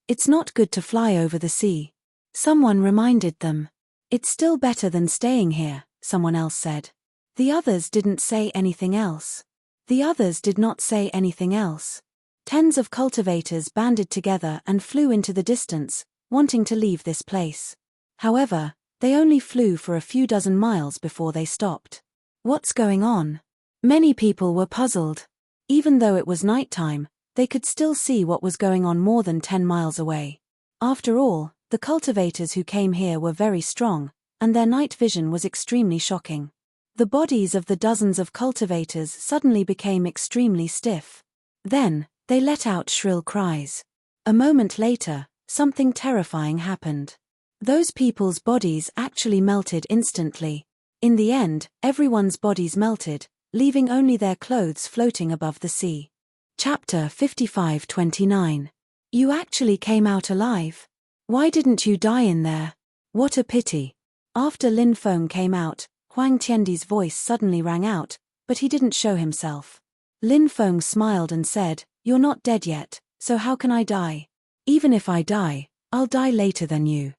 It's not good to fly over the sea. Someone reminded them. It's still better than staying here, someone else said. The others didn't say anything else. The others did not say anything else. Tens of cultivators banded together and flew into the distance, wanting to leave this place. However, They only flew for a few dozen miles before they stopped. What's going on? Many people were puzzled. Even though it was nighttime, they could still see what was going on more than 10 miles away. After all, the cultivators who came here were very strong, and their night vision was extremely shocking. The bodies of the dozens of cultivators suddenly became extremely stiff. Then, they let out shrill cries. A moment later, something terrifying happened. Those people's bodies actually melted instantly. In the end, everyone's bodies melted, leaving only their clothes floating above the sea. Chapter 55-29. You actually came out alive. Why didn't you die in there? What a pity. After Lin Feng came out, Huang Tiandi's voice suddenly rang out, but he didn't show himself. Lin Feng smiled and said, "You're not dead yet, so how can I die? Even if I die, I'll die later than you."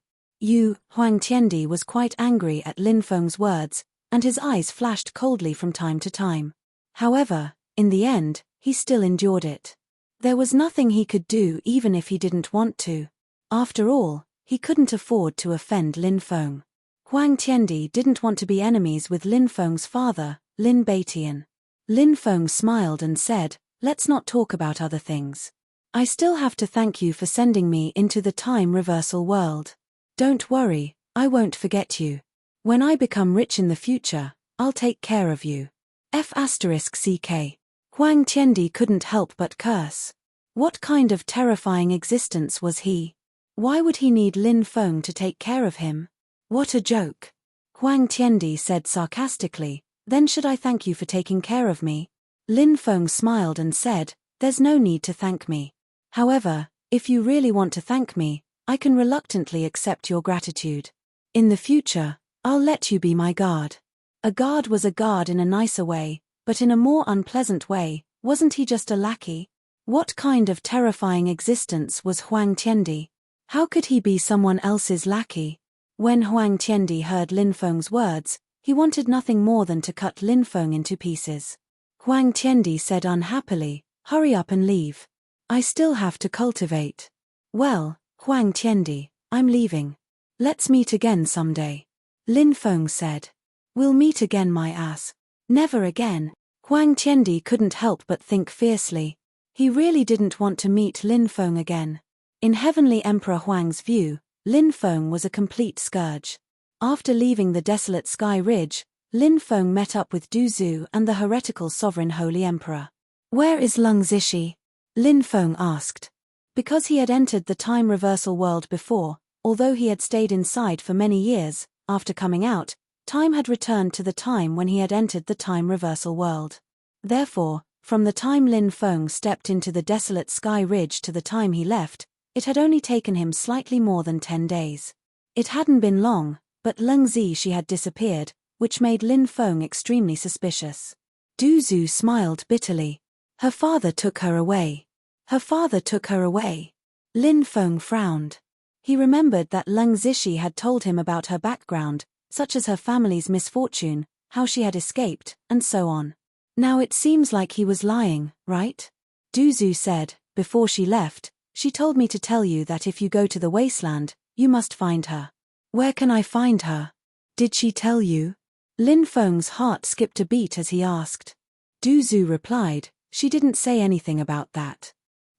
Huang Tiandi was quite angry at Lin Feng's words, and his eyes flashed coldly from time to time. However, in the end, he still endured it. There was nothing he could do even if he didn't want to. After all, he couldn't afford to offend Lin Feng. Huang Tiandi didn't want to be enemies with Lin Feng's father, Lin Beitian. Lin Feng smiled and said, "Let's not talk about other things. I still have to thank you for sending me into the time reversal world. Don't worry, I won't forget you. When I become rich in the future, I'll take care of you." F***ck. Huang Tiandi couldn't help but curse. What kind of terrifying existence was he? Why would he need Lin Feng to take care of him? What a joke. Huang Tiandi said sarcastically, "Then should I thank you for taking care of me?" Lin Feng smiled and said, "There's no need to thank me. However, if you really want to thank me, I can reluctantly accept your gratitude. In the future, I'll let you be my guard." A guard was a guard in a nicer way, but in a more unpleasant way, wasn't he just a lackey? What kind of terrifying existence was Huang Tiandi? How could he be someone else's lackey? When Huang Tiandi heard Lin Feng's words, he wanted nothing more than to cut Lin Feng into pieces. Huang Tiandi said unhappily, "Hurry up and leave. I still have to cultivate." "Well, Huang Tiandi, I'm leaving. Let's meet again someday." Lin Feng said. "We'll meet again, my ass. Never again." Huang Tiandi couldn't help but think fiercely. He really didn't want to meet Lin Feng again. In Heavenly Emperor Huang's view, Lin Feng was a complete scourge. After leaving the desolate Sky Ridge, Lin Feng met up with Du Zhu and the heretical sovereign Holy Emperor. "Where is Lung Zishi?" Lin Feng asked. Because he had entered the time reversal world before, although he had stayed inside for many years, after coming out, time had returned to the time when he had entered the time reversal world. Therefore, from the time Lin Feng stepped into the desolate Sky Ridge to the time he left, it had only taken him slightly more than 10 days. It hadn't been long, but Lung Zishi had disappeared, which made Lin Feng extremely suspicious. Du Zhu smiled bitterly. Her father took her away. Her father took her away. Lin Feng frowned. He remembered that Lung Zishi had told him about her background, such as her family's misfortune, how she had escaped, and so on. Now it seems like he was lying, right? Du Zhu said, "Before she left, she told me to tell you that if you go to the wasteland, you must find her." "Where can I find her? Did she tell you?" Lin Feng's heart skipped a beat as he asked. Du Zhu replied, "She didn't say anything about that."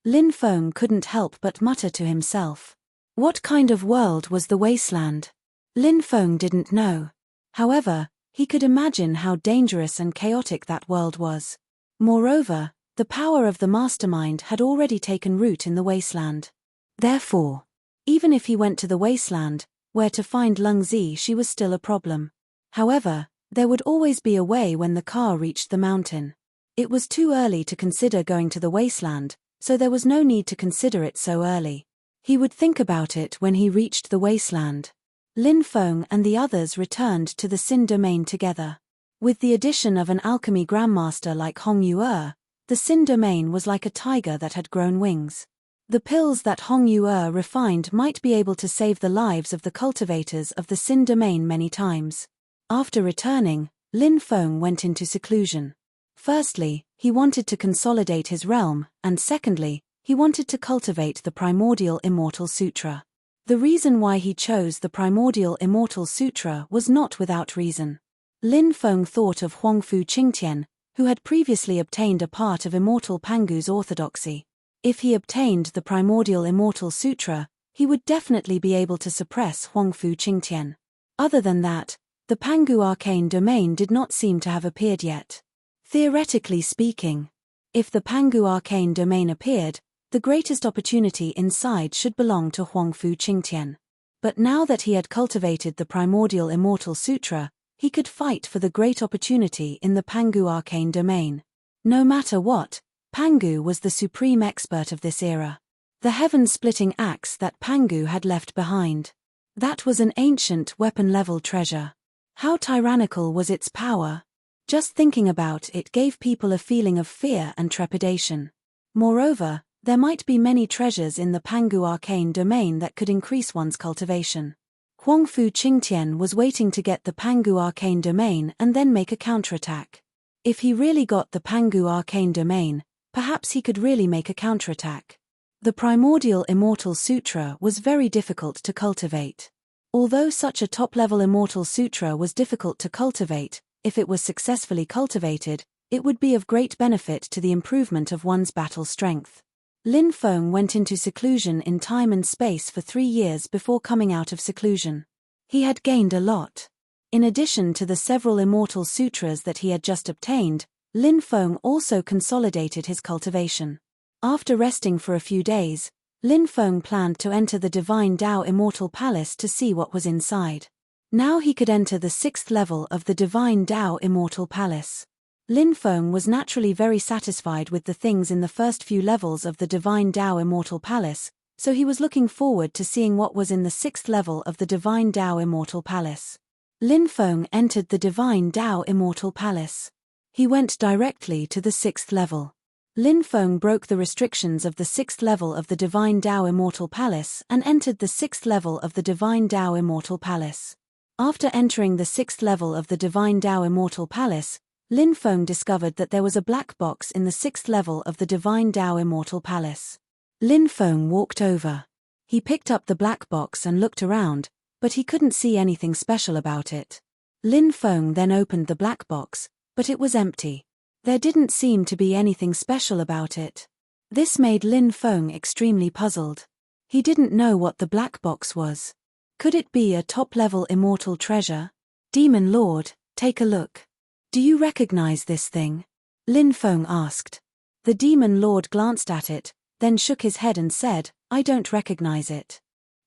Lin Feng couldn't help but mutter to himself. What kind of world was the wasteland? Lin Feng didn't know. However, he could imagine how dangerous and chaotic that world was. Moreover, the power of the mastermind had already taken root in the wasteland. Therefore, even if he went to the wasteland, where to find Lung Zishi was still a problem. However, there would always be a way when the car reached the mountain. It was too early to consider going to the wasteland, so there was no need to consider it so early. He would think about it when he reached the wasteland. Lin Feng and the others returned to the Sin domain together. With the addition of an alchemy grandmaster like Hong Yue, the Sin domain was like a tiger that had grown wings. The pills that Hong Yue refined might be able to save the lives of the cultivators of the Sin domain many times. After returning, Lin Feng went into seclusion. Firstly, he wanted to consolidate his realm, and secondly, he wanted to cultivate the Primordial Immortal Sutra. The reason why he chose the Primordial Immortal Sutra was not without reason. Lin Feng thought of Huangfu Qingtian, who had previously obtained a part of Immortal Pangu's orthodoxy. If he obtained the Primordial Immortal Sutra, he would definitely be able to suppress Huangfu Qingtian. Other than that, the Pangu arcane domain did not seem to have appeared yet. Theoretically speaking, if the Pangu arcane domain appeared, the greatest opportunity inside should belong to Huangfu Qingtian. But now that he had cultivated the Primordial Immortal Sutra, he could fight for the great opportunity in the Pangu arcane domain. No matter what, Pangu was the supreme expert of this era. The heaven-splitting axe that Pangu had left behind. That was an ancient weapon-level treasure. How tyrannical was its power? Just thinking about it gave people a feeling of fear and trepidation. Moreover, there might be many treasures in the Pangu arcane domain that could increase one's cultivation. Huangfu Qingtian was waiting to get the Pangu arcane domain and then make a counterattack. If he really got the Pangu arcane domain, perhaps he could really make a counterattack. The Primordial Immortal Sutra was very difficult to cultivate. Although such a top-level Immortal Sutra was difficult to cultivate, if it was successfully cultivated, it would be of great benefit to the improvement of one's battle strength. Lin Feng went into seclusion in time and space for 3 years before coming out of seclusion. He had gained a lot. In addition to the several Immortal Sutras that he had just obtained, Lin Feng also consolidated his cultivation. After resting for a few days, Lin Feng planned to enter the Divine Dao Immortal Palace to see what was inside. Now he could enter the 6th level of the Divine Dao Immortal Palace. Lin Feng was naturally very satisfied with the things in the first few levels of the Divine Dao Immortal Palace, so he was looking forward to seeing what was in the 6th level of the Divine Dao Immortal Palace. Lin Feng entered the Divine Dao Immortal Palace. He went directly to the 6th level. Lin Feng broke the restrictions of the 6th level of the Divine Dao Immortal Palace and entered the 6th level of the Divine Dao Immortal Palace. After entering the 6th level of the Divine Dao Immortal Palace, Lin Feng discovered that there was a black box in the 6th level of the Divine Dao Immortal Palace. Lin Feng walked over. He picked up the black box and looked around, but he couldn't see anything special about it. Lin Feng then opened the black box, but it was empty. There didn't seem to be anything special about it. This made Lin Feng extremely puzzled. He didn't know what the black box was. Could it be a top-level immortal treasure? Demon Lord, take a look. Do you recognize this thing? Lin Feng asked. The Demon Lord glanced at it, then shook his head and said, I don't recognize it.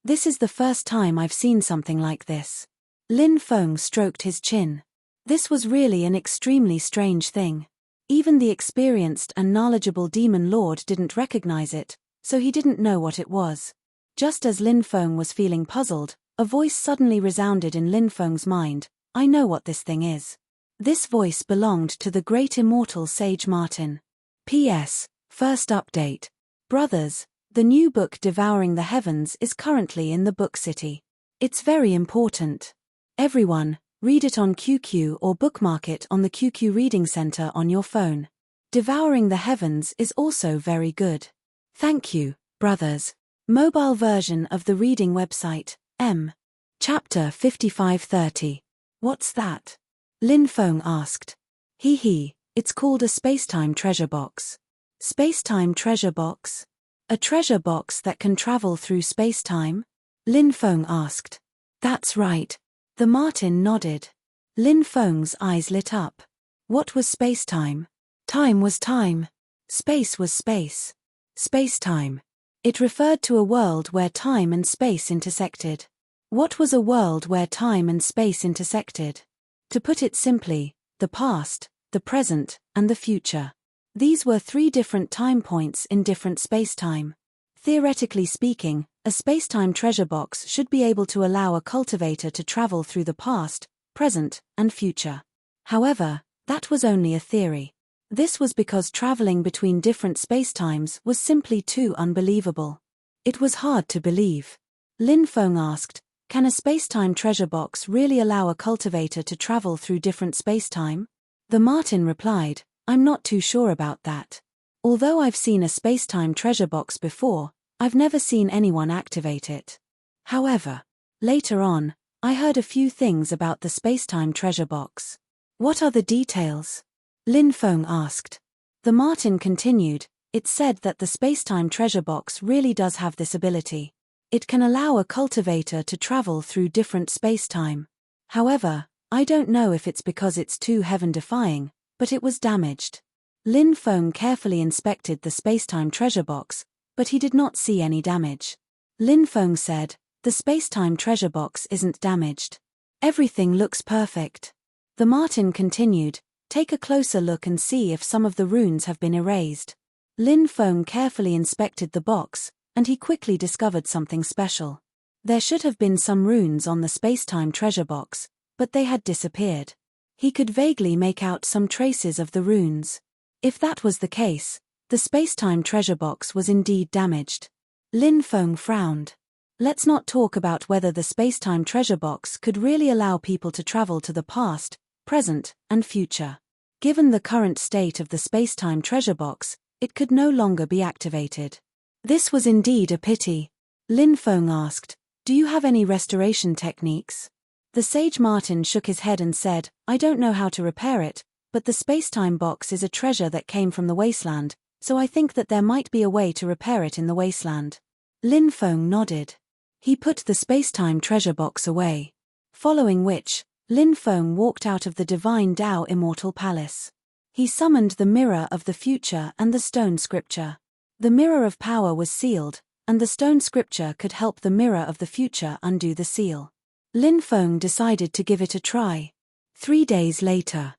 This is the first time I've seen something like this. Lin Feng stroked his chin. This was really an extremely strange thing. Even the experienced and knowledgeable Demon Lord didn't recognize it, so he didn't know what it was. Just as Lin Feng was feeling puzzled, a voice suddenly resounded in Lin Feng's mind, I know what this thing is. This voice belonged to the great immortal sage Martin. P.S. First update. Brothers, the new book Devouring the Heavens is currently in the Book City. It's very important. Everyone, read it on QQ or bookmark it on the QQ Reading Center on your phone. Devouring the Heavens is also very good. Thank you, brothers. Mobile version of the reading website, M. Chapter 5530. What's that? Lin Feng asked. It's called a spacetime treasure box. Spacetime treasure box? A treasure box that can travel through spacetime? Lin Feng asked. That's right. The Martin nodded. Lin Feng's eyes lit up. What was spacetime? Time was time. Space was space. Spacetime. It referred to a world where time and space intersected. What was a world where time and space intersected? To put it simply, the past, the present, and the future. These were 3 different time points in different spacetime. Theoretically speaking, a spacetime treasure box should be able to allow a cultivator to travel through the past, present, and future. However, that was only a theory. This was because traveling between different spacetimes was simply too unbelievable. It was hard to believe. Lin Feng asked, can a spacetime treasure box really allow a cultivator to travel through different spacetime? The Martin replied, I'm not too sure about that. Although I've seen a spacetime treasure box before, I've never seen anyone activate it. However, later on, I heard a few things about the spacetime treasure box. What are the details? Lin Feng asked. The Martin continued, it said that the spacetime treasure box really does have this ability. It can allow a cultivator to travel through different spacetime. However, I don't know if it's because it's too heaven-defying, but it was damaged. Lin Feng carefully inspected the spacetime treasure box, but he did not see any damage. Lin Feng said, the spacetime treasure box isn't damaged. Everything looks perfect. The Martin continued, take a closer look and see if some of the runes have been erased. Lin Feng carefully inspected the box, and he quickly discovered something special. There should have been some runes on the spacetime treasure box, but they had disappeared. He could vaguely make out some traces of the runes. If that was the case, the spacetime treasure box was indeed damaged. Lin Feng frowned. Let's not talk about whether the spacetime treasure box could really allow people to travel to the past, present, and future. Given the current state of the spacetime treasure box, it could no longer be activated. This was indeed a pity. Lin Feng asked, do you have any restoration techniques? The Sage Martin shook his head and said, I don't know how to repair it, but the spacetime box is a treasure that came from the wasteland, so I think that there might be a way to repair it in the wasteland. Lin Feng nodded. He put the spacetime treasure box away. Following which, Lin Feng walked out of the Divine Tao Immortal Palace. He summoned the Mirror of the Future and the Stone Scripture. The Mirror of Power was sealed, and the Stone Scripture could help the Mirror of the Future undo the seal. Lin Feng decided to give it a try. 3 days later.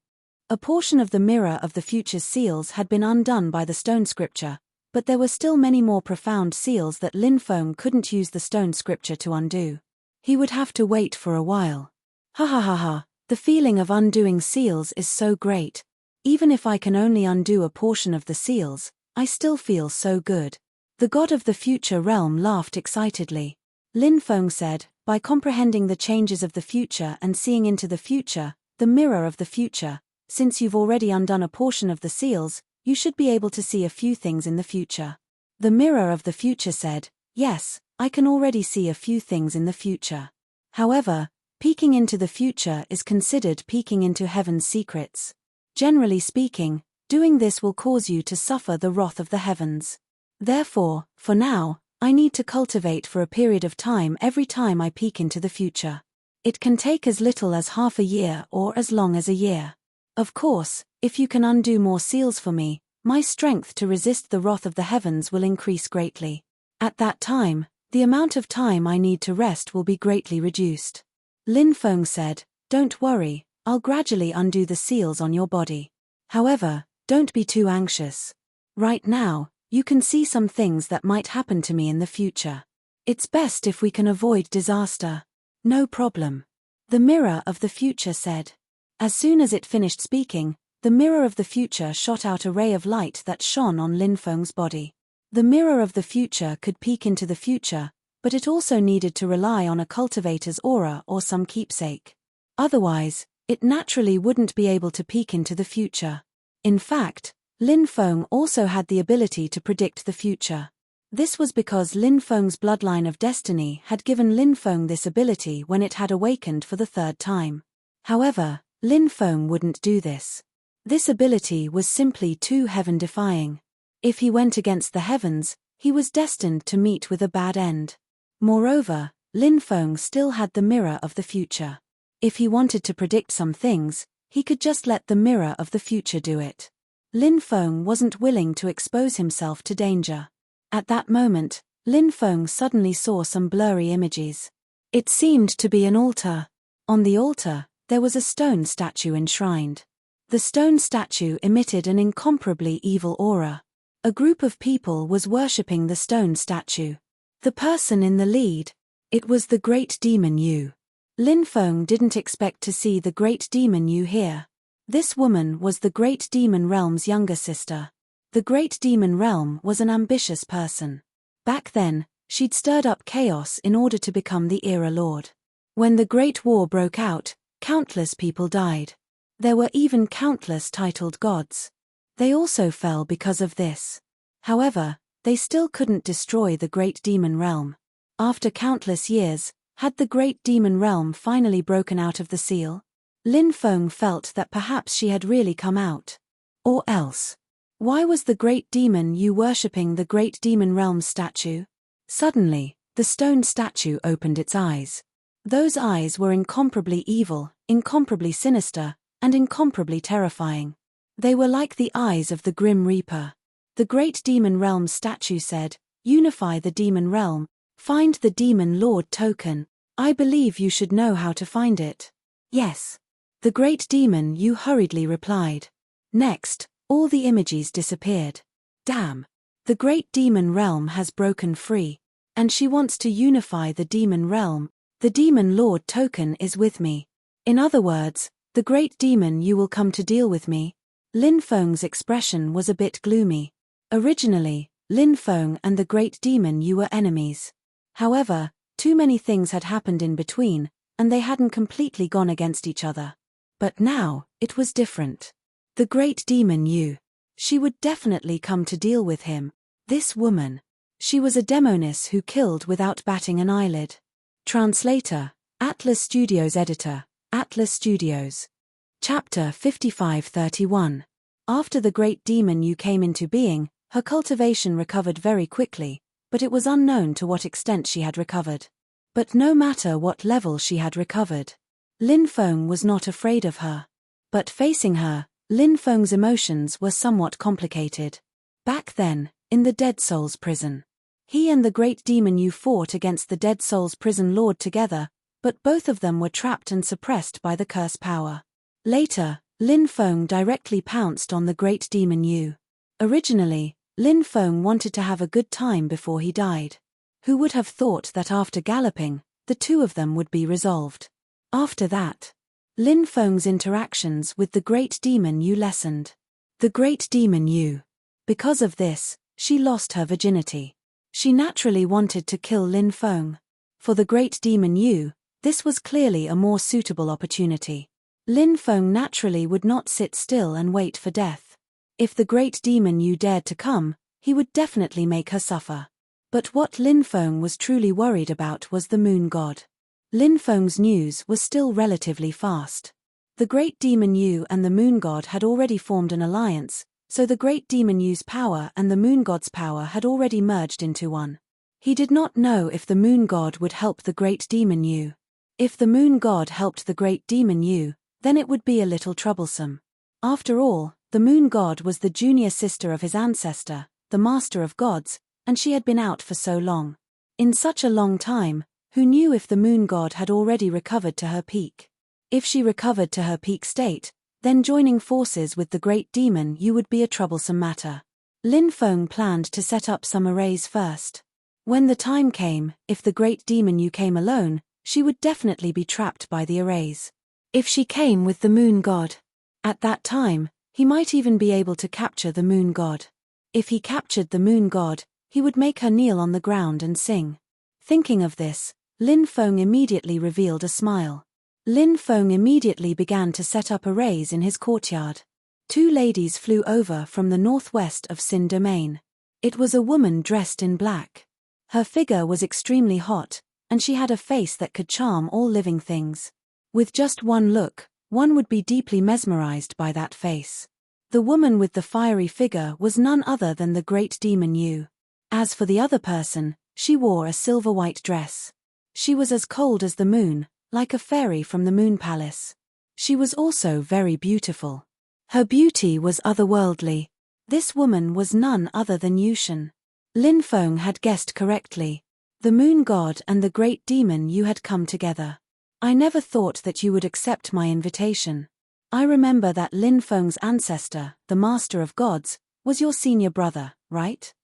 A portion of the Mirror of the Future's seals had been undone by the Stone Scripture, but there were still many more profound seals that Lin Feng couldn't use the Stone Scripture to undo. He would have to wait for a while. Ha ha ha ha, the feeling of undoing seals is so great. Even if I can only undo a portion of the seals, I still feel so good. The god of the future realm laughed excitedly. Lin Feng said, by comprehending the changes of the future and seeing into the future, the mirror of the future, since you've already undone a portion of the seals, you should be able to see a few things in the future. The mirror of the future said, yes, I can already see a few things in the future. However, peeking into the future is considered peeking into heaven's secrets. Generally speaking, doing this will cause you to suffer the wrath of the heavens. Therefore, for now, I need to cultivate for a period of time every time I peek into the future. It can take as little as half a year or as long as a year. Of course, if you can undo more seals for me, my strength to resist the wrath of the heavens will increase greatly. At that time, the amount of time I need to rest will be greatly reduced. Lin Feng said, don't worry, I'll gradually undo the seals on your body. However, don't be too anxious. Right now, you can see some things that might happen to me in the future. It's best if we can avoid disaster. No problem. The mirror of the future said. As soon as it finished speaking, the mirror of the future shot out a ray of light that shone on Lin Feng's body. The mirror of the future could peek into the future, but it also needed to rely on a cultivator's aura or some keepsake. Otherwise, it naturally wouldn't be able to peek into the future. In fact, Lin Feng also had the ability to predict the future. This was because Lin Feng's bloodline of destiny had given Lin Feng this ability when it had awakened for the 3rd time. However, Lin Feng wouldn't do this. This ability was simply too heaven-defying. If he went against the heavens, he was destined to meet with a bad end. Moreover, Lin Feng still had the mirror of the future. If he wanted to predict some things, he could just let the mirror of the future do it. Lin Feng wasn't willing to expose himself to danger. At that moment, Lin Feng suddenly saw some blurry images. It seemed to be an altar. On the altar, there was a stone statue enshrined. The stone statue emitted an incomparably evil aura. A group of people was worshipping the stone statue. The person in the lead. It was the great demon Yu. Lin Feng didn't expect to see the great demon Yu here. This woman was the great demon realm's younger sister. The great demon realm was an ambitious person. Back then, she'd stirred up chaos in order to become the era lord. When the Great War broke out, countless people died. There were even countless titled gods. They also fell because of this. However, they still couldn't destroy the great demon realm. After countless years, had the great demon realm finally broken out of the seal? Lin Feng felt that perhaps she had really come out. Or else, why was the great demon Yu worshipping the great demon realm statue? Suddenly, the stone statue opened its eyes. Those eyes were incomparably evil, incomparably sinister, and incomparably terrifying. They were like the eyes of the Grim Reaper. The great demon realm statue said, "Unify the demon realm. Find the demon lord token. I believe you should know how to find it." "Yes." The great demon Yu hurriedly replied. Next, all the images disappeared. Damn. The great demon realm has broken free. And she wants to unify the demon realm. The demon lord token is with me. In other words, the great demon Yu will come to deal with me. Lin Feng's expression was a bit gloomy. Originally, Lin Feng and the great demon Yu were enemies. However, too many things had happened in between, and they hadn't completely gone against each other. But now, it was different. The great demon Yu. She would definitely come to deal with him. This woman. She was a demoness who killed without batting an eyelid. Translator, Atlas Studios Editor, Atlas Studios. Chapter 55-31. After the great demon Yu came into being, her cultivation recovered very quickly, but it was unknown to what extent she had recovered. But no matter what level she had recovered, Lin Feng was not afraid of her. But facing her, Lin Feng's emotions were somewhat complicated. Back then, in the Dead Souls prison, he and the great demon Yu fought against the Dead Souls prison lord together, but both of them were trapped and suppressed by the curse power. Later, Lin Feng directly pounced on the great demon Yu. Originally, Lin Feng wanted to have a good time before he died. Who would have thought that after galloping, the two of them would be resolved? After that, Lin Feng's interactions with the great demon Yu lessened. The great demon Yu. Because of this, she lost her virginity. She naturally wanted to kill Lin Feng. For the great demon Yu, this was clearly a more suitable opportunity. Lin Feng naturally would not sit still and wait for death. If the great demon Yu dared to come, he would definitely make her suffer. But what Lin Feng was truly worried about was the moon god. Lin Feng's news was still relatively fast. The great demon Yu and the moon god had already formed an alliance, so the great demon Yu's power and the moon god's power had already merged into one. He did not know if the moon god would help the great demon Yu. If the moon god helped the great demon Yu, then it would be a little troublesome. After all, the moon god was the junior sister of his ancestor, the master of gods, and she had been out for so long. In such a long time, who knew if the moon god had already recovered to her peak? If she recovered to her peak state, then joining forces with the great demon Yu would be a troublesome matter. Lin Feng planned to set up some arrays first. When the time came, if the great demon Yu came alone, she would definitely be trapped by the arrays. If she came with the moon god, at that time, he might even be able to capture the moon god. If he captured the moon god, he would make her kneel on the ground and sing. Thinking of this, Lin Feng immediately revealed a smile. Lin Feng immediately began to set up arrays in his courtyard. Two ladies flew over from the northwest of Sin Domain. It was a woman dressed in black. Her figure was extremely hot, and she had a face that could charm all living things. With just one look, one would be deeply mesmerized by that face. The woman with the fiery figure was none other than the great demon Yu. As for the other person, she wore a silver-white dress. She was as cold as the moon, like a fairy from the moon palace. She was also very beautiful. Her beauty was otherworldly. This woman was none other than Yushan. Lin Feng had guessed correctly. The moon god and the great demon Yu had come together. I never thought that you would accept my invitation. I remember that Lin Feng's ancestor, the master of gods, was your senior brother, right?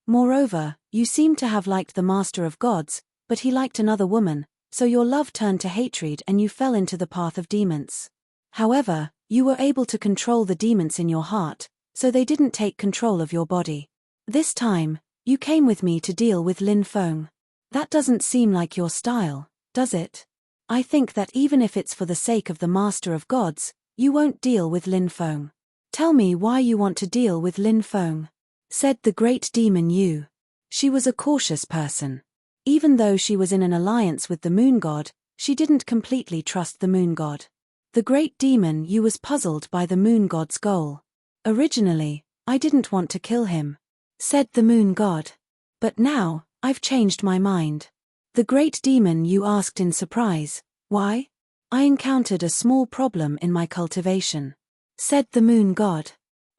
Moreover, you seem to have liked the master of gods, but he liked another woman, so your love turned to hatred and you fell into the path of demons. However, you were able to control the demons in your heart, so they didn't take control of your body. This time, you came with me to deal with Lin Feng. That doesn't seem like your style, does it? I think that even if it's for the sake of the master of gods, you won't deal with Lin Feng. Tell me why you want to deal with Lin Feng, said the great demon Yu. She was a cautious person. Even though she was in an alliance with the moon god, she didn't completely trust the moon god. The great demon Yu was puzzled by the moon god's goal. Originally, I didn't want to kill him, said the moon god. But now, I've changed my mind. The great demon Yu asked in surprise, why? I encountered a small problem in my cultivation, said the moon god.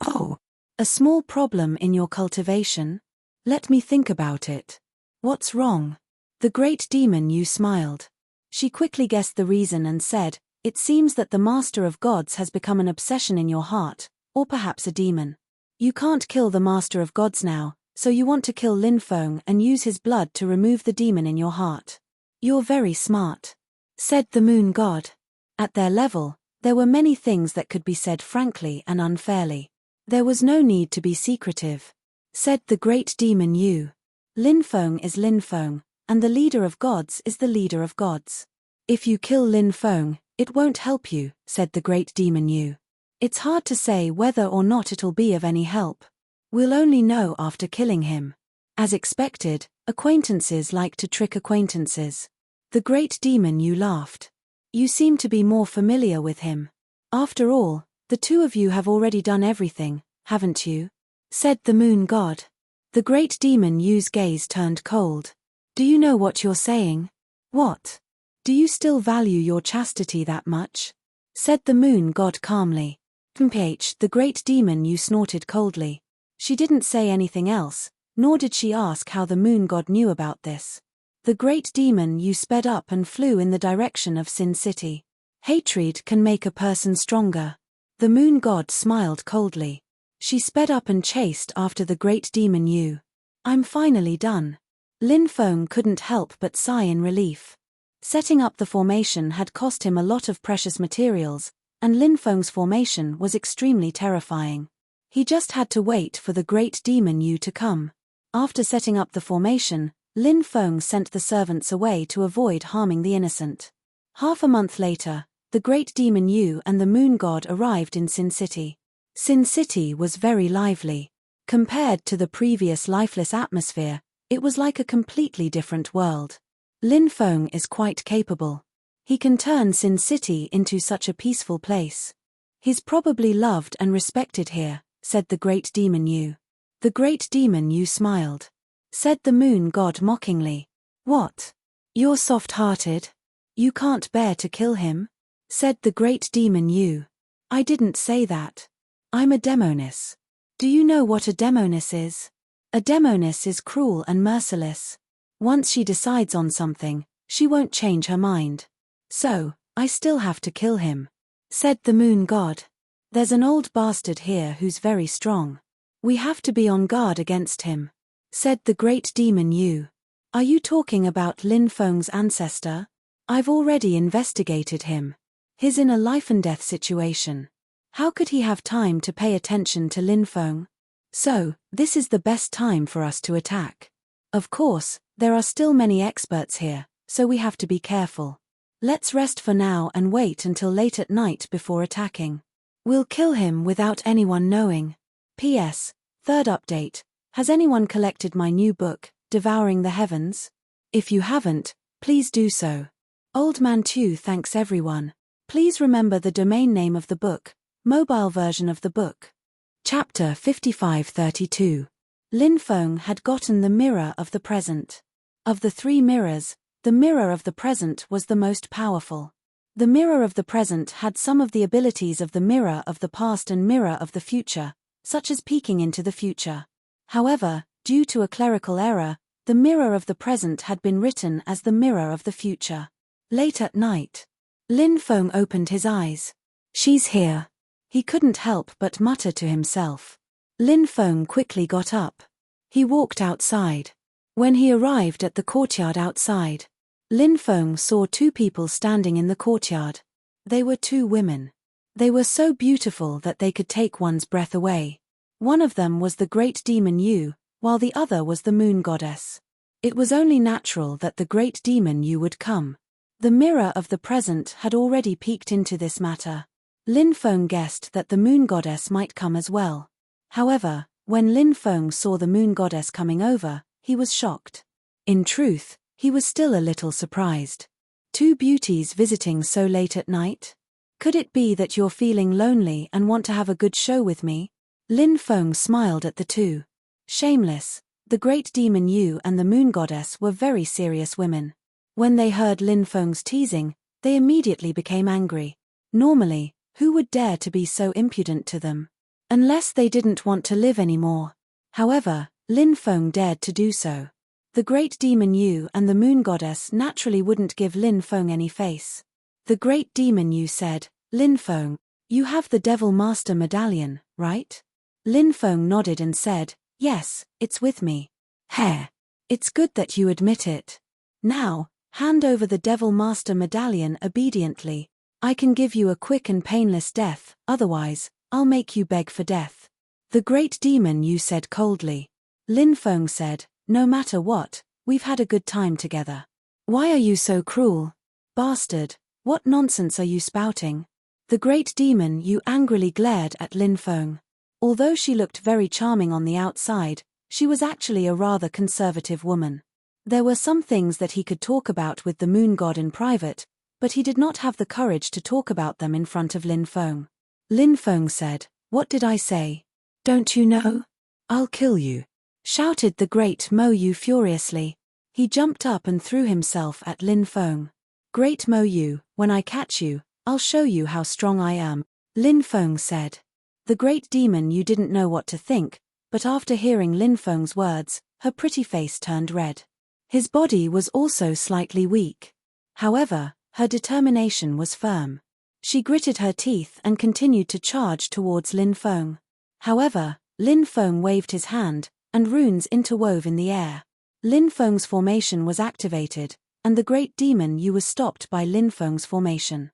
Oh, a small problem in your cultivation? Let me think about it. What's wrong? The great demon Yu smiled. She quickly guessed the reason and said, it seems that the Master of Gods has become an obsession in your heart, or perhaps a demon. You can't kill the Master of Gods now, so you want to kill Lin Feng and use his blood to remove the demon in your heart. You're very smart, said the moon god. At their level, there were many things that could be said frankly and unfairly. There was no need to be secretive, said the great demon Yu. Lin Feng is Lin Feng, and the leader of gods is the leader of gods. If you kill Lin Feng, it won't help you, said the great demon Yu. It's hard to say whether or not it'll be of any help. We'll only know after killing him. As expected, acquaintances like to trick acquaintances. The great demon Yu laughed. You seem to be more familiar with him. After all, the two of you have already done everything, haven't you? Said the moon god. The great demon Yu's gaze turned cold. Do you know what you're saying? What? Do you still value your chastity that much? Said the moon god calmly. The great demon Yu snorted coldly. She didn't say anything else, nor did she ask how the moon god knew about this. The great demon Yu sped up and flew in the direction of Sin City. Hatred can make a person stronger. The moon god smiled coldly. She sped up and chased after the great demon Yu. I'm finally done. Lin Feng couldn't help but sigh in relief. Setting up the formation had cost him a lot of precious materials, and Lin Feng's formation was extremely terrifying. He just had to wait for the great demon Yu to come. After setting up the formation, Lin Feng sent the servants away to avoid harming the innocent. Half a month later, the great demon Yu and the moon god arrived in Sin City. Sin City was very lively. Compared to the previous lifeless atmosphere, it was like a completely different world. Lin Feng is quite capable. He can turn Sin City into such a peaceful place. He's probably loved and respected here, said the great demon Yu. The great demon Yu smiled. Said the moon god mockingly. What? You're soft-hearted? You can't bear to kill him? Said the great demon Yu. I didn't say that. I'm a demoness. Do you know what a demoness is? A demoness is cruel and merciless. Once she decides on something, she won't change her mind. So, I still have to kill him. Said the moon god. There's an old bastard here who's very strong. We have to be on guard against him. Said the great demon Yu. Are you talking about Lin Feng's ancestor? I've already investigated him. He's in a life-and-death situation. How could he have time to pay attention to Lin Feng? So, this is the best time for us to attack. Of course, there are still many experts here, so we have to be careful. Let's rest for now and wait until late at night before attacking. We'll kill him without anyone knowing. P.S. Third update. Has anyone collected my new book, Devouring the Heavens? If you haven't, please do so. Old Man Tu thanks everyone. Please remember the domain name of the book, mobile version of the book. Chapter 5532. Lin Feng had gotten the mirror of the present. Of the three mirrors, the mirror of the present was the most powerful. The mirror of the present had some of the abilities of the mirror of the past and mirror of the future, such as peeking into the future. However, due to a clerical error, the mirror of the present had been written as the mirror of the future. Late at night, Lin Feng opened his eyes. She's here. He couldn't help but mutter to himself. Lin Feng quickly got up. He walked outside. When he arrived at the courtyard outside, Lin Feng saw two people standing in the courtyard. They were two women. They were so beautiful that they could take one's breath away. One of them was the great demon Yu, while the other was the moon goddess. It was only natural that the great demon Yu would come. The mirror of the present had already peeked into this matter. Lin Feng guessed that the moon goddess might come as well. However, when Lin Feng saw the moon goddess coming over, he was shocked. In truth, He was still a little surprised. Two beauties visiting so late at night? Could it be that you're feeling lonely and want to have a good show with me? Lin Feng smiled at the two. Shameless, the great demon Yu and the moon goddess were very serious women. When they heard Lin Feng's teasing, they immediately became angry. Normally, who would dare to be so impudent to them? Unless they didn't want to live anymore. However, Lin Feng dared to do so. The great demon Yu and the moon goddess naturally wouldn't give Lin Feng any face. The great demon Yu said, Lin Feng, you have the Devil Master medallion, right? Lin Feng nodded and said, yes, it's with me. Heh. It's good that you admit it. Now, hand over the Devil Master medallion obediently. I can give you a quick and painless death, otherwise, I'll make you beg for death. The great demon Yu said coldly. Lin Feng said, no matter what, we've had a good time together. Why are you so cruel? Bastard, what nonsense are you spouting? The great demon Yu angrily glared at Lin Feng. Although she looked very charming on the outside, she was actually a rather conservative woman. There were some things that he could talk about with the moon god in private, but he did not have the courage to talk about them in front of Lin Feng. Lin Feng said, what did I say? Don't you know? I'll kill you, shouted the great Mo Yu furiously. He jumped up and threw himself at Lin Feng. Great Mo Yu, when I catch you, I'll show you how strong I am, Lin Feng said. The great demon Yu didn't know what to think, but after hearing Lin Feng's words, her pretty face turned red. His body was also slightly weak. However, her determination was firm. She gritted her teeth and continued to charge towards Lin Feng. However, Lin Feng waved his hand, and runes interwove in the air. Lin Feng's formation was activated, and the great demon Yu was stopped by Lin Feng's formation.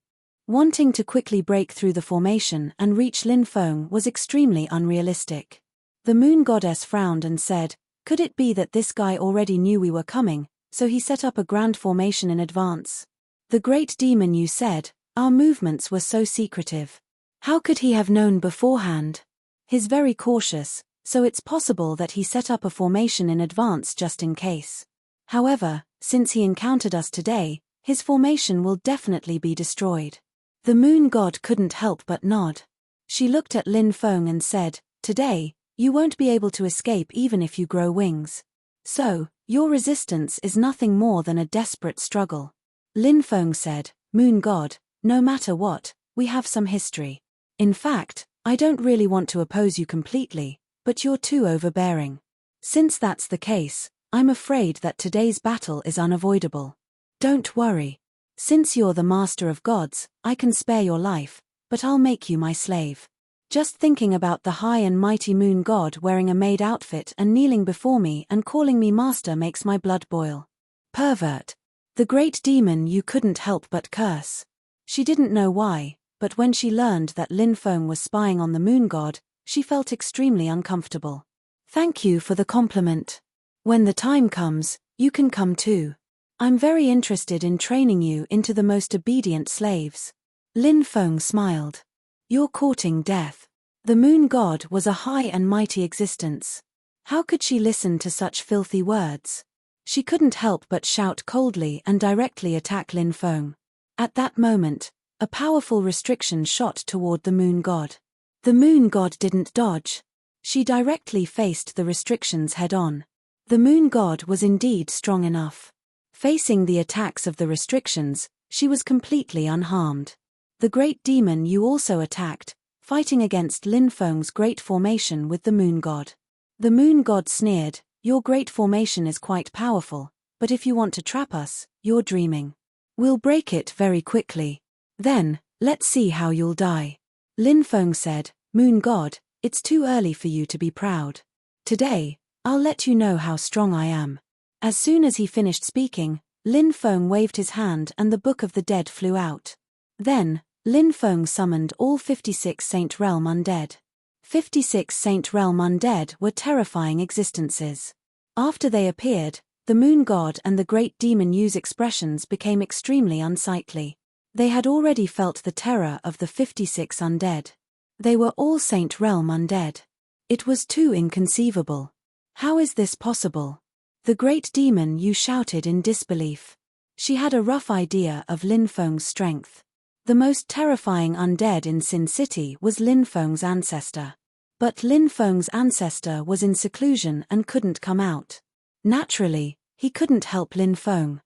Wanting to quickly break through the formation and reach Lin Feng was extremely unrealistic. The moon goddess frowned and said, could it be that this guy already knew we were coming, so he set up a grand formation in advance? The great demon Yu said, our movements were so secretive. How could he have known beforehand? He's very cautious, so it's possible that he set up a formation in advance just in case. However, since he encountered us today, his formation will definitely be destroyed. The moon god couldn't help but nod. She looked at Lin Feng and said, today, you won't be able to escape even if you grow wings. So, your resistance is nothing more than a desperate struggle. Lin Feng said, moon god, no matter what, we have some history. In fact, I don't really want to oppose you completely, but you're too overbearing. Since that's the case, I'm afraid that today's battle is unavoidable. Don't worry. Since you're the master of gods, I can spare your life, but I'll make you my slave. Just thinking about the high and mighty moon god wearing a maid outfit and kneeling before me and calling me master makes my blood boil. Pervert. The great demon Yu couldn't help but curse. She didn't know why, but when she learned that Lin Feng was spying on the moon god, she felt extremely uncomfortable. Thank you for the compliment. When the time comes, you can come too. I'm very interested in training you into the most obedient slaves. Lin Feng smiled. You're courting death. The moon god was a high and mighty existence. How could she listen to such filthy words? She couldn't help but shout coldly and directly attack Lin Feng. At that moment, a powerful restriction shot toward the moon god. The moon god didn't dodge. She directly faced the restrictions head-on. The moon god was indeed strong enough. Facing the attacks of the restrictions, she was completely unharmed. The great demon Yu also attacked, fighting against Lin Feng's great formation with the moon god. The moon god sneered, your great formation is quite powerful, but if you want to trap us, you're dreaming. We'll break it very quickly. Then, let's see how you'll die. Lin Feng said, moon god, it's too early for you to be proud. Today, I'll let you know how strong I am. As soon as he finished speaking, Lin Feng waved his hand and the Book of the Dead flew out. Then, Lin Feng summoned all 56 Saint Realm Undead. 56 Saint Realm Undead were terrifying existences. After they appeared, the moon god and the great demon Yu's expressions became extremely unsightly. They had already felt the terror of the 56 undead. They were all Saint Realm Undead. It was too inconceivable. How is this possible? The great demon Yu shouted in disbelief. She had a rough idea of Lin Feng's strength. The most terrifying undead in Sin City was Lin Feng's ancestor. But Lin Feng's ancestor was in seclusion and couldn't come out. Naturally, he couldn't help Lin Feng.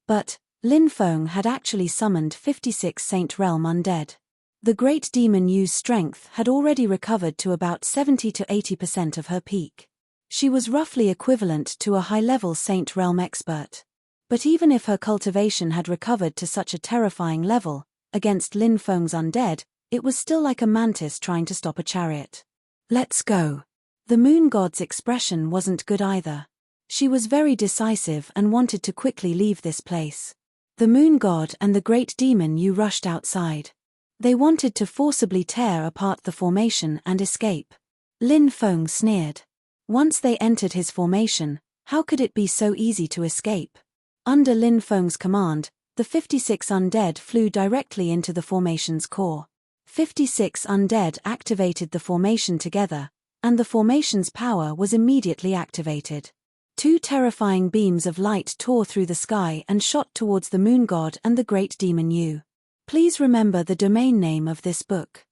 But Lin Feng had actually summoned 56 Saint Realm undead. The great demon Yu's strength had already recovered to about 70 to 80% of her peak. She was roughly equivalent to a high-level Saint Realm expert. But even if her cultivation had recovered to such a terrifying level, against Lin Feng's undead, it was still like a mantis trying to stop a chariot. Let's go. The moon god's expression wasn't good either. She was very decisive and wanted to quickly leave this place. The moon god and the great demon Yu rushed outside. They wanted to forcibly tear apart the formation and escape. Lin Feng sneered. Once they entered his formation, how could it be so easy to escape? Under Lin Feng's command, the 56 undead flew directly into the formation's core. 56 undead activated the formation together, and the formation's power was immediately activated. Two terrifying beams of light tore through the sky and shot towards the moon god and the great demon Yu. Please remember the domain name of this book.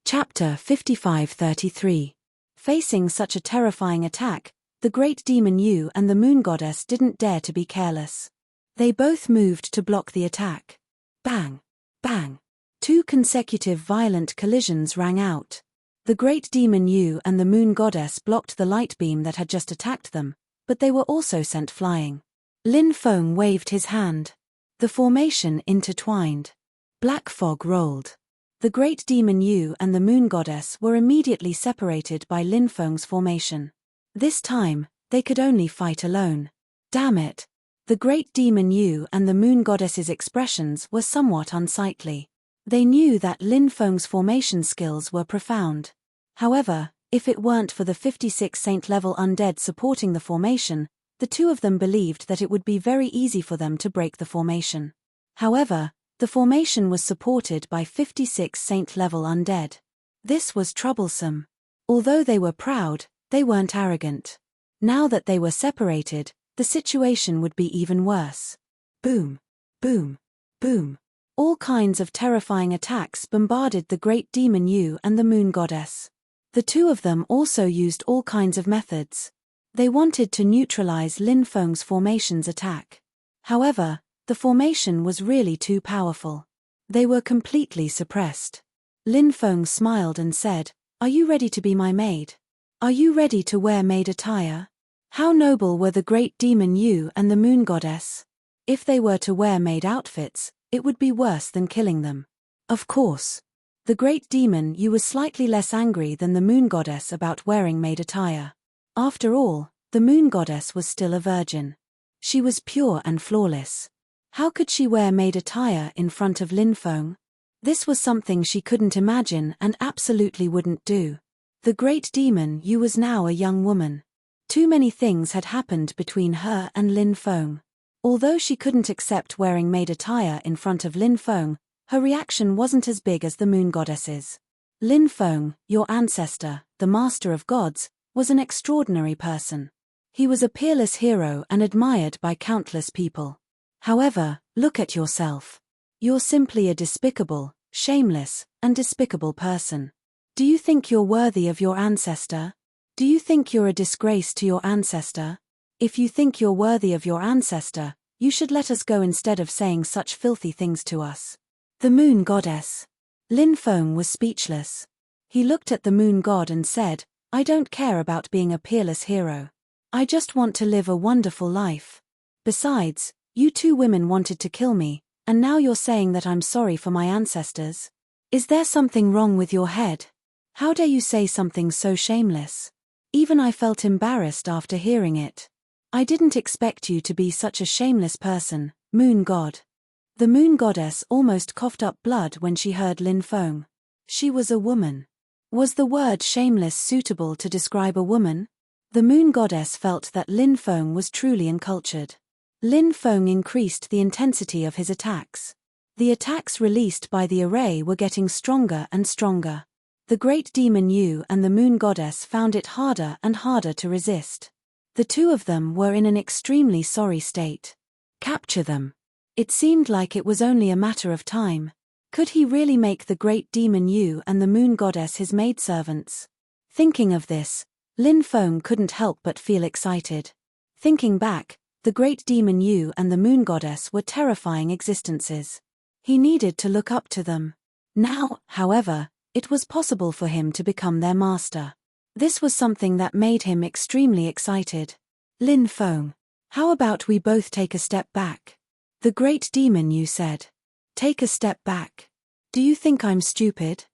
Chapter 5533. Facing such a terrifying attack, the great demon Yu and the moon goddess didn't dare to be careless. They both moved to block the attack. Bang! Bang! Two consecutive violent collisions rang out. The great demon Yu and the moon goddess blocked the light beam that had just attacked them, but they were also sent flying. Lin Feng waved his hand. The formation intertwined. Black fog rolled. The great demon Yu and the moon goddess were immediately separated by Lin Feng's formation. This time, they could only fight alone. Damn it! The great demon Yu and the moon goddess's expressions were somewhat unsightly. They knew that Lin Feng's formation skills were profound. However, if it weren't for the 56 saint-level undead supporting the formation, the two of them believed that it would be very easy for them to break the formation. However, the formation was supported by 56 saint-level undead. This was troublesome. Although they were proud, they weren't arrogant. Now that they were separated, the situation would be even worse. Boom! Boom! Boom! All kinds of terrifying attacks bombarded the great demon Yu and the moon goddess. The two of them also used all kinds of methods. They wanted to neutralize Lin Feng's formation's attack. However, the formation was really too powerful. They were completely suppressed. Lin Feng smiled and said, "Are you ready to be my maid? Are you ready to wear maid attire?" How noble were the great demon Yu and the moon goddess. If they were to wear maid outfits, it would be worse than killing them. Of course. The great demon Yu was slightly less angry than the moon goddess about wearing maid attire. After all, the moon goddess was still a virgin. She was pure and flawless. How could she wear maid attire in front of Lin Feng? This was something she couldn't imagine and absolutely wouldn't do. The great demon Yu was now a young woman. Too many things had happened between her and Lin Feng. Although she couldn't accept wearing maid attire in front of Lin Feng, her reaction wasn't as big as the moon goddess's. Lin Feng, your ancestor, the master of gods, was an extraordinary person. He was a peerless hero and admired by countless people. However, look at yourself. You're simply a despicable, shameless, and despicable person. Do you think you're worthy of your ancestor? Do you think you're a disgrace to your ancestor? If you think you're worthy of your ancestor, you should let us go instead of saying such filthy things to us. The moon goddess. Lin Feng was speechless. He looked at the moon god and said, "I don't care about being a peerless hero. I just want to live a wonderful life. Besides, you two women wanted to kill me, and now you're saying that I'm sorry for my ancestors? Is there something wrong with your head? How dare you say something so shameless? Even I felt embarrassed after hearing it. I didn't expect you to be such a shameless person, moon god." The moon goddess almost coughed up blood when she heard Lin Feng. She was a woman. Was the word shameless suitable to describe a woman? The moon goddess felt that Lin Feng was truly uncultured. Lin Feng increased the intensity of his attacks. The attacks released by the array were getting stronger and stronger. The great demon Yu and the moon goddess found it harder and harder to resist. The two of them were in an extremely sorry state. Capture them. It seemed like it was only a matter of time. Could he really make the great demon Yu and the moon goddess his maidservants? Thinking of this, Lin Feng couldn't help but feel excited. Thinking back, the great demon Yu and the moon goddess were terrifying existences. He needed to look up to them. Now, however, it was possible for him to become their master. This was something that made him extremely excited. Lin Feng, how about we both take a step back? The great demon Yu said. Take a step back. Do you think I'm stupid?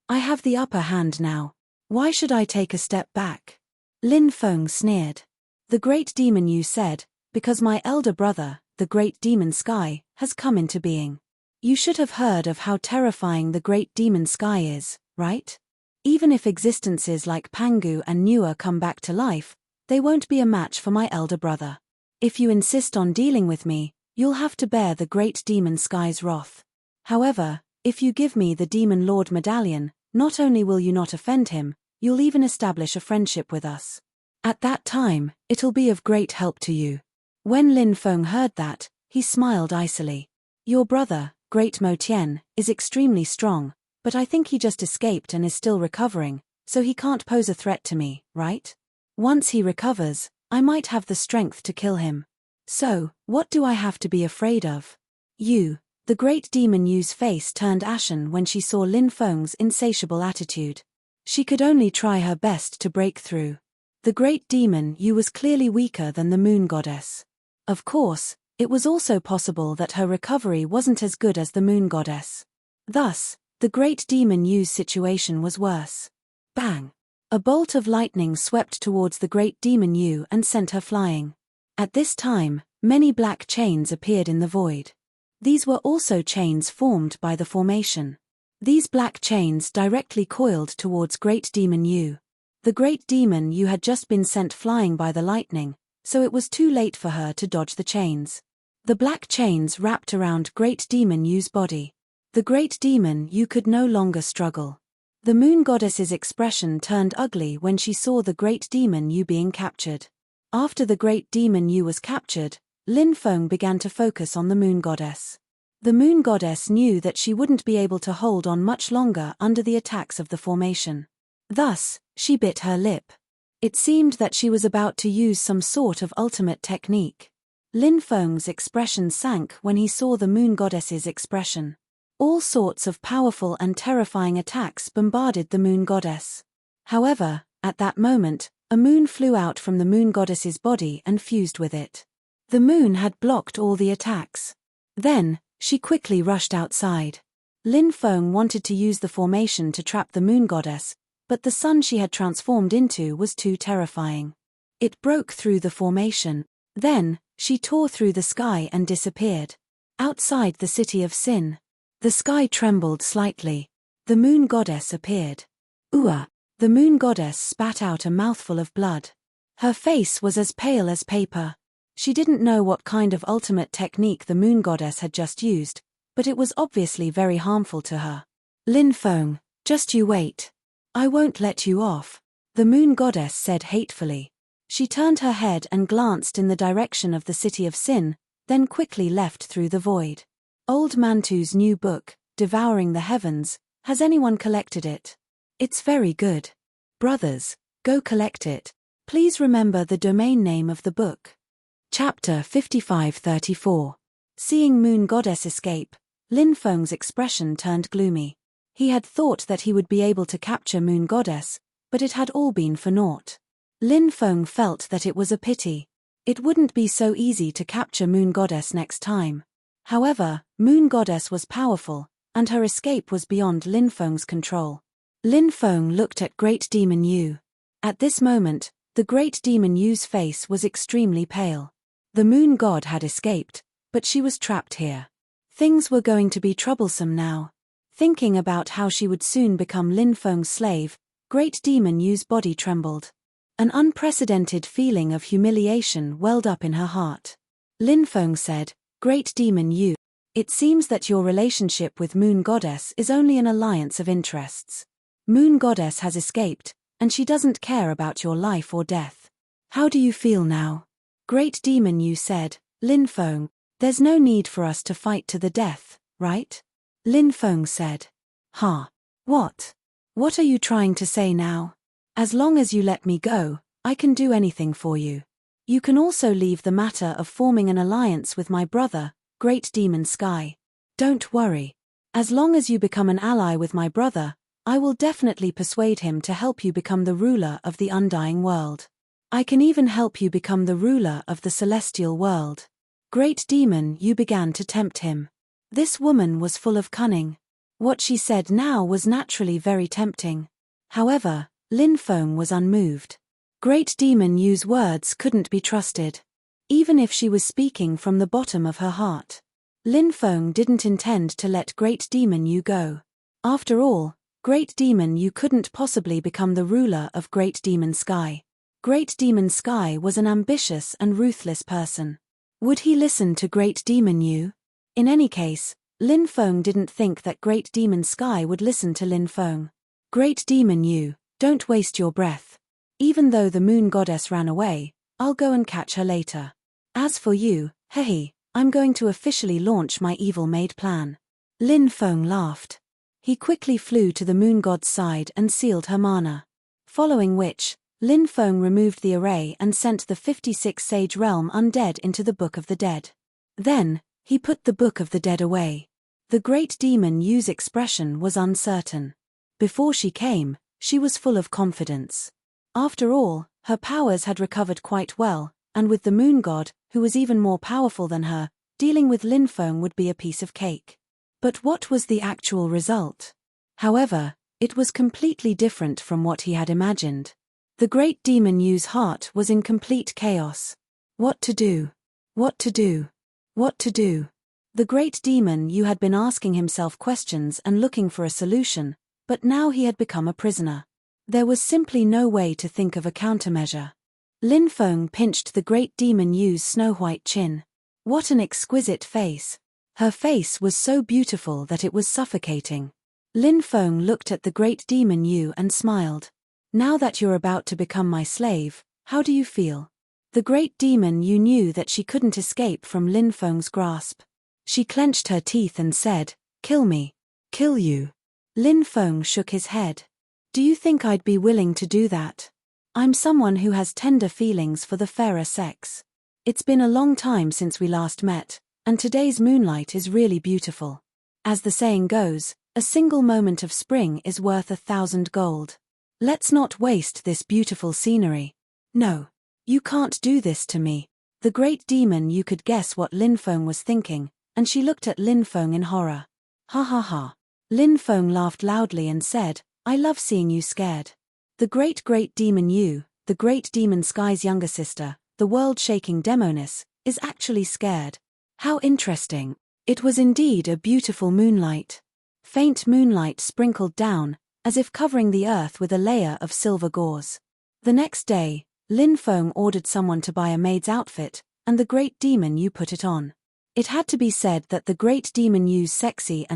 I have the upper hand now. Why should I take a step back? Lin Feng sneered. The great demon Yu said, because my elder brother, the great demon Sky, has come into being. You should have heard of how terrifying the great demon Sky is, right? Even if existences like Pangu and Nua come back to life, they won't be a match for my elder brother. If you insist on dealing with me, you'll have to bear the great demon Sky's wrath. However, if you give me the Demon Lord medallion, not only will you not offend him, you'll even establish a friendship with us. At that time, it'll be of great help to you. When Lin Feng heard that, he smiled icily. Your brother, Great Mo Tian, is extremely strong, but I think he just escaped and is still recovering, so he can't pose a threat to me, right? Once he recovers, I might have the strength to kill him. So, what do I have to be afraid of? You. The great demon Yu's face turned ashen when she saw Lin Feng's insatiable attitude. She could only try her best to break through. The great demon Yu was clearly weaker than the moon goddess. Of course, it was also possible that her recovery wasn't as good as the moon goddess. Thus, the great demon Yu's situation was worse. Bang! A bolt of lightning swept towards the great demon Yu and sent her flying. At this time, many black chains appeared in the void. These were also chains formed by the formation. These black chains directly coiled towards Great Demon Yu. The Great Demon Yu had just been sent flying by the lightning, so it was too late for her to dodge the chains. The black chains wrapped around Great Demon Yu's body. The Great Demon Yu could no longer struggle. The moon goddess's expression turned ugly when she saw the Great Demon Yu being captured. After the Great Demon Yu was captured, Lin Feng began to focus on the moon goddess. The moon goddess knew that she wouldn't be able to hold on much longer under the attacks of the formation. Thus, she bit her lip. It seemed that she was about to use some sort of ultimate technique. Lin Feng's expression sank when he saw the moon goddess's expression. All sorts of powerful and terrifying attacks bombarded the moon goddess. However, at that moment, a moon flew out from the moon goddess's body and fused with it. The moon had blocked all the attacks. Then, she quickly rushed outside. Lin Feng wanted to use the formation to trap the moon goddess, but the sun she had transformed into was too terrifying. It broke through the formation. Then, she tore through the sky and disappeared. Outside the city of Sin. The sky trembled slightly. The moon goddess appeared. Ua! The moon goddess spat out a mouthful of blood. Her face was as pale as paper. She didn't know what kind of ultimate technique the moon goddess had just used, but it was obviously very harmful to her. Lin Feng, just you wait. I won't let you off, the moon goddess said hatefully. She turned her head and glanced in the direction of the city of Sin, then quickly left through the void. Old Mantu's new book, Devouring the Heavens, has anyone collected it? It's very good. Brothers, go collect it. Please remember the domain name of the book. Chapter 5534. Seeing Moon Goddess escape, Lin Feng's expression turned gloomy. He had thought that he would be able to capture Moon Goddess, but it had all been for naught. Lin Feng felt that it was a pity. It wouldn't be so easy to capture Moon Goddess next time. However, Moon Goddess was powerful, and her escape was beyond Lin Feng's control. Lin Feng looked at Great Demon Yu. At this moment, the Great Demon Yu's face was extremely pale. The moon god had escaped, but she was trapped here. Things were going to be troublesome now. Thinking about how she would soon become Lin Feng's slave, Great Demon Yu's body trembled. An unprecedented feeling of humiliation welled up in her heart. Lin Feng said, Great Demon Yu, it seems that your relationship with Moon Goddess is only an alliance of interests. Moon Goddess has escaped, and she doesn't care about your life or death. How do you feel now? Great Demon Yu said, Lin Feng, there's no need for us to fight to the death, right? Lin Feng said. Huh? What? What are you trying to say now? As long as you let me go, I can do anything for you. You can also leave the matter of forming an alliance with my brother, Great Demon Sky. Don't worry. As long as you become an ally with my brother, I will definitely persuade him to help you become the ruler of the undying world. I can even help you become the ruler of the celestial world. Great Demon Yu began to tempt him. This woman was full of cunning. What she said now was naturally very tempting. However, Lin Feng was unmoved. Great Demon Yu's words couldn't be trusted. Even if she was speaking from the bottom of her heart. Lin Feng didn't intend to let Great Demon Yu go. After all, Great Demon Yu couldn't possibly become the ruler of Great Demon Sky. Great Demon Sky was an ambitious and ruthless person. Would he listen to Great Demon Yu? In any case, Lin Feng didn't think that Great Demon Sky would listen to Lin Feng. Great Demon Yu, don't waste your breath. Even though the moon goddess ran away, I'll go and catch her later. As for you, hey, I'm going to officially launch my evil maid plan. Lin Feng laughed. He quickly flew to the moon god's side and sealed her mana. Following which, Lin Feng removed the array and sent the 56 Sage Realm Undead into the Book of the Dead. Then, he put the Book of the Dead away. The Great Demon Yu's expression was uncertain. Before she came, she was full of confidence. After all, her powers had recovered quite well, and with the moon god, who was even more powerful than her, dealing with Lin Feng would be a piece of cake. But what was the actual result? However, it was completely different from what he had imagined. The Great Demon Yu's heart was in complete chaos. What to do? What to do? What to do? The Great Demon Yu had been asking himself questions and looking for a solution, but now he had become a prisoner. There was simply no way to think of a countermeasure. Lin Feng pinched the Great Demon Yu's snow-white chin. What an exquisite face. Her face was so beautiful that it was suffocating. Lin Feng looked at the Great Demon Yu and smiled. Now that you're about to become my slave, how do you feel? The Great Demon Yu knew that she couldn't escape from Lin Feng's grasp. She clenched her teeth and said, "Kill me. Kill you." Lin Feng shook his head. Do you think I'd be willing to do that? I'm someone who has tender feelings for the fairer sex. It's been a long time since we last met, and today's moonlight is really beautiful. As the saying goes, a single moment of spring is worth 1,000 gold. Let's not waste this beautiful scenery. No. You can't do this to me. The Great Demon Yu could guess what Lin Feng was thinking, and she looked at Lin Feng in horror. Ha ha ha. Lin Feng laughed loudly and said, I love seeing you scared. The Great Demon Yu, the Great Demon Sky's younger sister, the world-shaking Demoness, is actually scared. How interesting. It was indeed a beautiful moonlight. Faint moonlight sprinkled down, as if covering the earth with a layer of silver gauze. The next day, Lin Feng ordered someone to buy a maid's outfit, and the Great Demon Yu put it on. It had to be said that the Great Demon Yu's sexy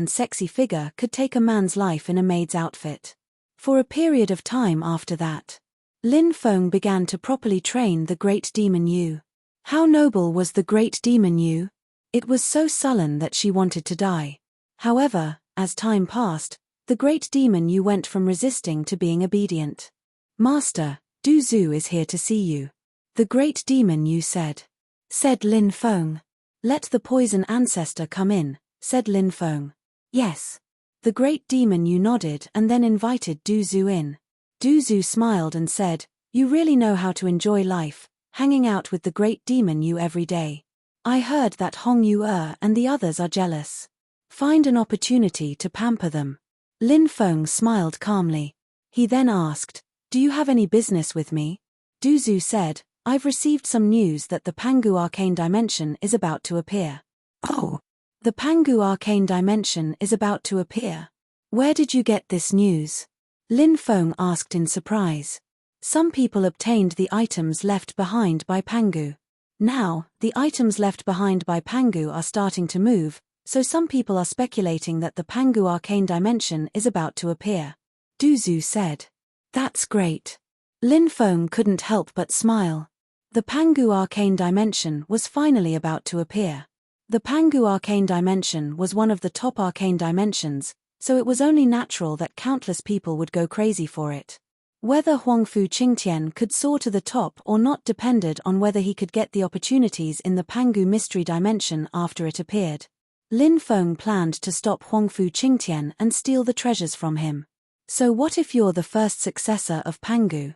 figure could take a man's life in a maid's outfit. For a period of time after that, Lin Feng began to properly train the Great Demon Yu. How noble was the Great Demon Yu? It was so sullen that she wanted to die. However, as time passed, the Great Demon Yu went from resisting to being obedient. Master, Du Zhu is here to see you. The Great Demon Yu said. Said Lin Feng. Let the poison ancestor come in, said Lin Feng. Yes. The Great Demon Yu nodded and then invited Du Zhu in. Du Zhu smiled and said, You really know how to enjoy life, hanging out with the Great Demon Yu every day. I heard that Hong Yu and the others are jealous. Find an opportunity to pamper them. Lin Feng smiled calmly. He then asked, Do you have any business with me? Du Zhu said, I've received some news that the Pangu Arcane Dimension is about to appear. Oh! The Pangu Arcane Dimension is about to appear. Where did you get this news? Lin Feng asked in surprise. Some people obtained the items left behind by Pangu. Now, the items left behind by Pangu are starting to move, so some people are speculating that the Pangu Arcane Dimension is about to appear. Du Zhu said. That's great. Lin Feng couldn't help but smile. The Pangu Arcane Dimension was finally about to appear. The Pangu Arcane Dimension was one of the top arcane dimensions, so it was only natural that countless people would go crazy for it. Whether Huangfu Qingtian could soar to the top or not depended on whether he could get the opportunities in the Pangu Mystery Dimension after it appeared. Lin Feng planned to stop Huangfu Qingtian and steal the treasures from him. So what if you're the first successor of Pangu?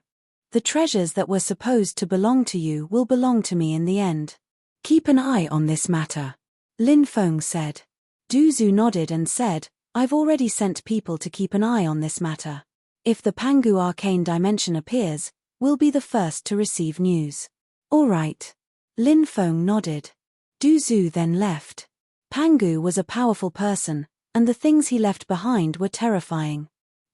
The treasures that were supposed to belong to you will belong to me in the end. Keep an eye on this matter, Lin Feng said. Du Zhu nodded and said, I've already sent people to keep an eye on this matter. If the Pangu Arcane Dimension appears, we'll be the first to receive news. All right. Lin Feng nodded. Du Zhu then left. Pangu was a powerful person, and the things he left behind were terrifying.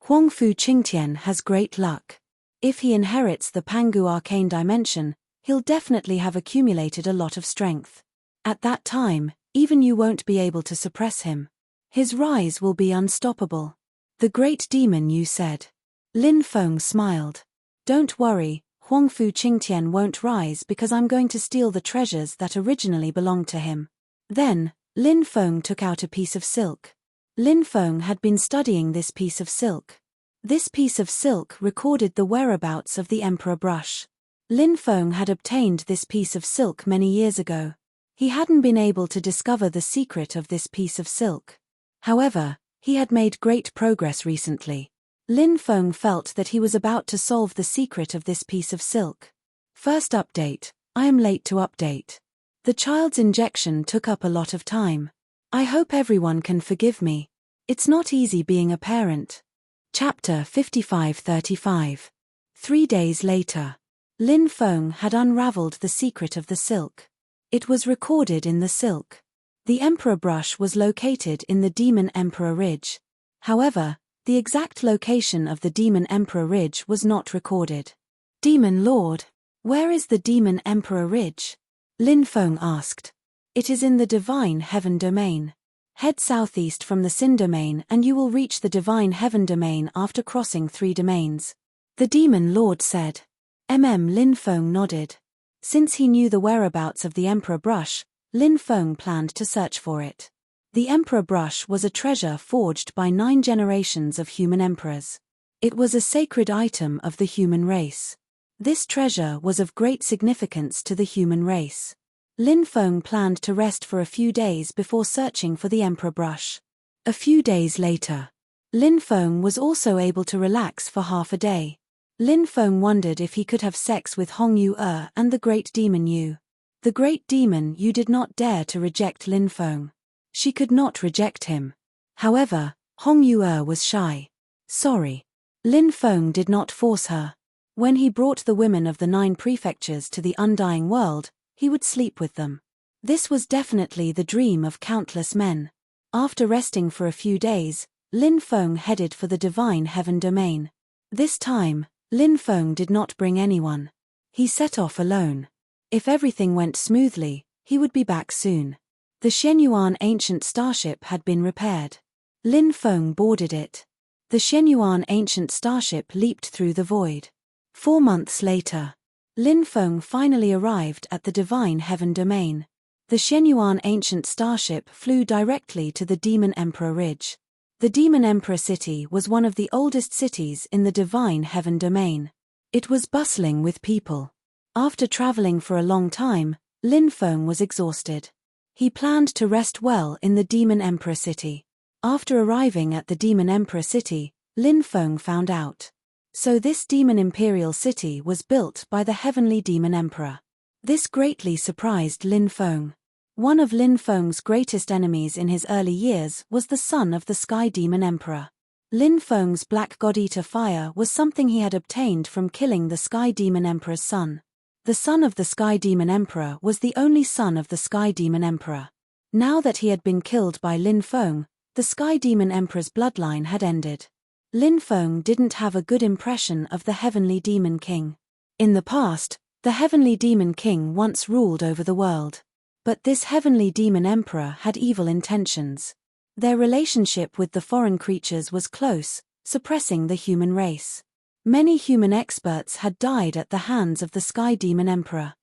Huangfu Qingtian has great luck. If he inherits the Pangu Arcane Dimension, he'll definitely have accumulated a lot of strength. At that time, even you won't be able to suppress him. His rise will be unstoppable. The great demon, you said. Lin Feng smiled. Don't worry, Huangfu Qingtian won't rise because I'm going to steal the treasures that originally belonged to him. Then, Lin Feng took out a piece of silk. Lin Feng had been studying this piece of silk. This piece of silk recorded the whereabouts of the Emperor Brush. Lin Feng had obtained this piece of silk many years ago. He hadn't been able to discover the secret of this piece of silk. However, he had made great progress recently. Lin Feng felt that he was about to solve the secret of this piece of silk. First update, I am late to update. The child's injection took up a lot of time. I hope everyone can forgive me. It's not easy being a parent. Chapter 55-35. 3 days later. Lin Feng had unraveled the secret of the silk. It was recorded in the silk. The Emperor Brush was located in the Demon Emperor Ridge. However, the exact location of the Demon Emperor Ridge was not recorded. Demon Lord, where is the Demon Emperor Ridge? Lin Feng asked. It is in the Divine Heaven Domain. Head southeast from the Sin Domain and you will reach the Divine Heaven Domain after crossing 3 domains. The Demon Lord said. Lin Feng nodded. Since he knew the whereabouts of the Emperor Brush, Lin Feng planned to search for it. The Emperor Brush was a treasure forged by 9 generations of human emperors. It was a sacred item of the human race. This treasure was of great significance to the human race. Lin Feng planned to rest for a few days before searching for the Emperor Brush. A few days later, Lin Feng was also able to relax for half a day. Lin Feng wondered if he could have sex with Hong Yu and the Great Demon Yu. The Great Demon Yu did not dare to reject Lin Feng. She could not reject him. However, Hong Yu was shy. Sorry. Lin Feng did not force her. When he brought the women of the 9 prefectures to the undying world, he would sleep with them. This was definitely the dream of countless men. After resting for a few days, Lin Feng headed for the Divine Heaven Domain. This time, Lin Feng did not bring anyone. He set off alone. If everything went smoothly, he would be back soon. The Shenyuan ancient starship had been repaired. Lin Feng boarded it. The Shenyuan ancient starship leaped through the void. 4 months later, Lin Feng finally arrived at the Divine Heaven Domain. The Shenyuan ancient starship flew directly to the Demon Emperor Ridge. The Demon Emperor City was one of the oldest cities in the Divine Heaven Domain. It was bustling with people. After traveling for a long time, Lin Feng was exhausted. He planned to rest well in the Demon Emperor City. After arriving at the Demon Emperor City, Lin Feng found out. So this Demon Imperial City was built by the Heavenly Demon Emperor. This greatly surprised Lin Feng. One of Lin Feng's greatest enemies in his early years was the son of the Sky Demon Emperor. Lin Feng's Black God-Eater fire was something he had obtained from killing the Sky Demon Emperor's son. The son of the Sky Demon Emperor was the only son of the Sky Demon Emperor. Now that he had been killed by Lin Feng, the Sky Demon Emperor's bloodline had ended. Lin Feng didn't have a good impression of the Heavenly Demon King. In the past, the Heavenly Demon King once ruled over the world. But this Heavenly Demon Emperor had evil intentions. Their relationship with the foreign creatures was close, suppressing the human race. Many human experts had died at the hands of the Sky Demon Emperor.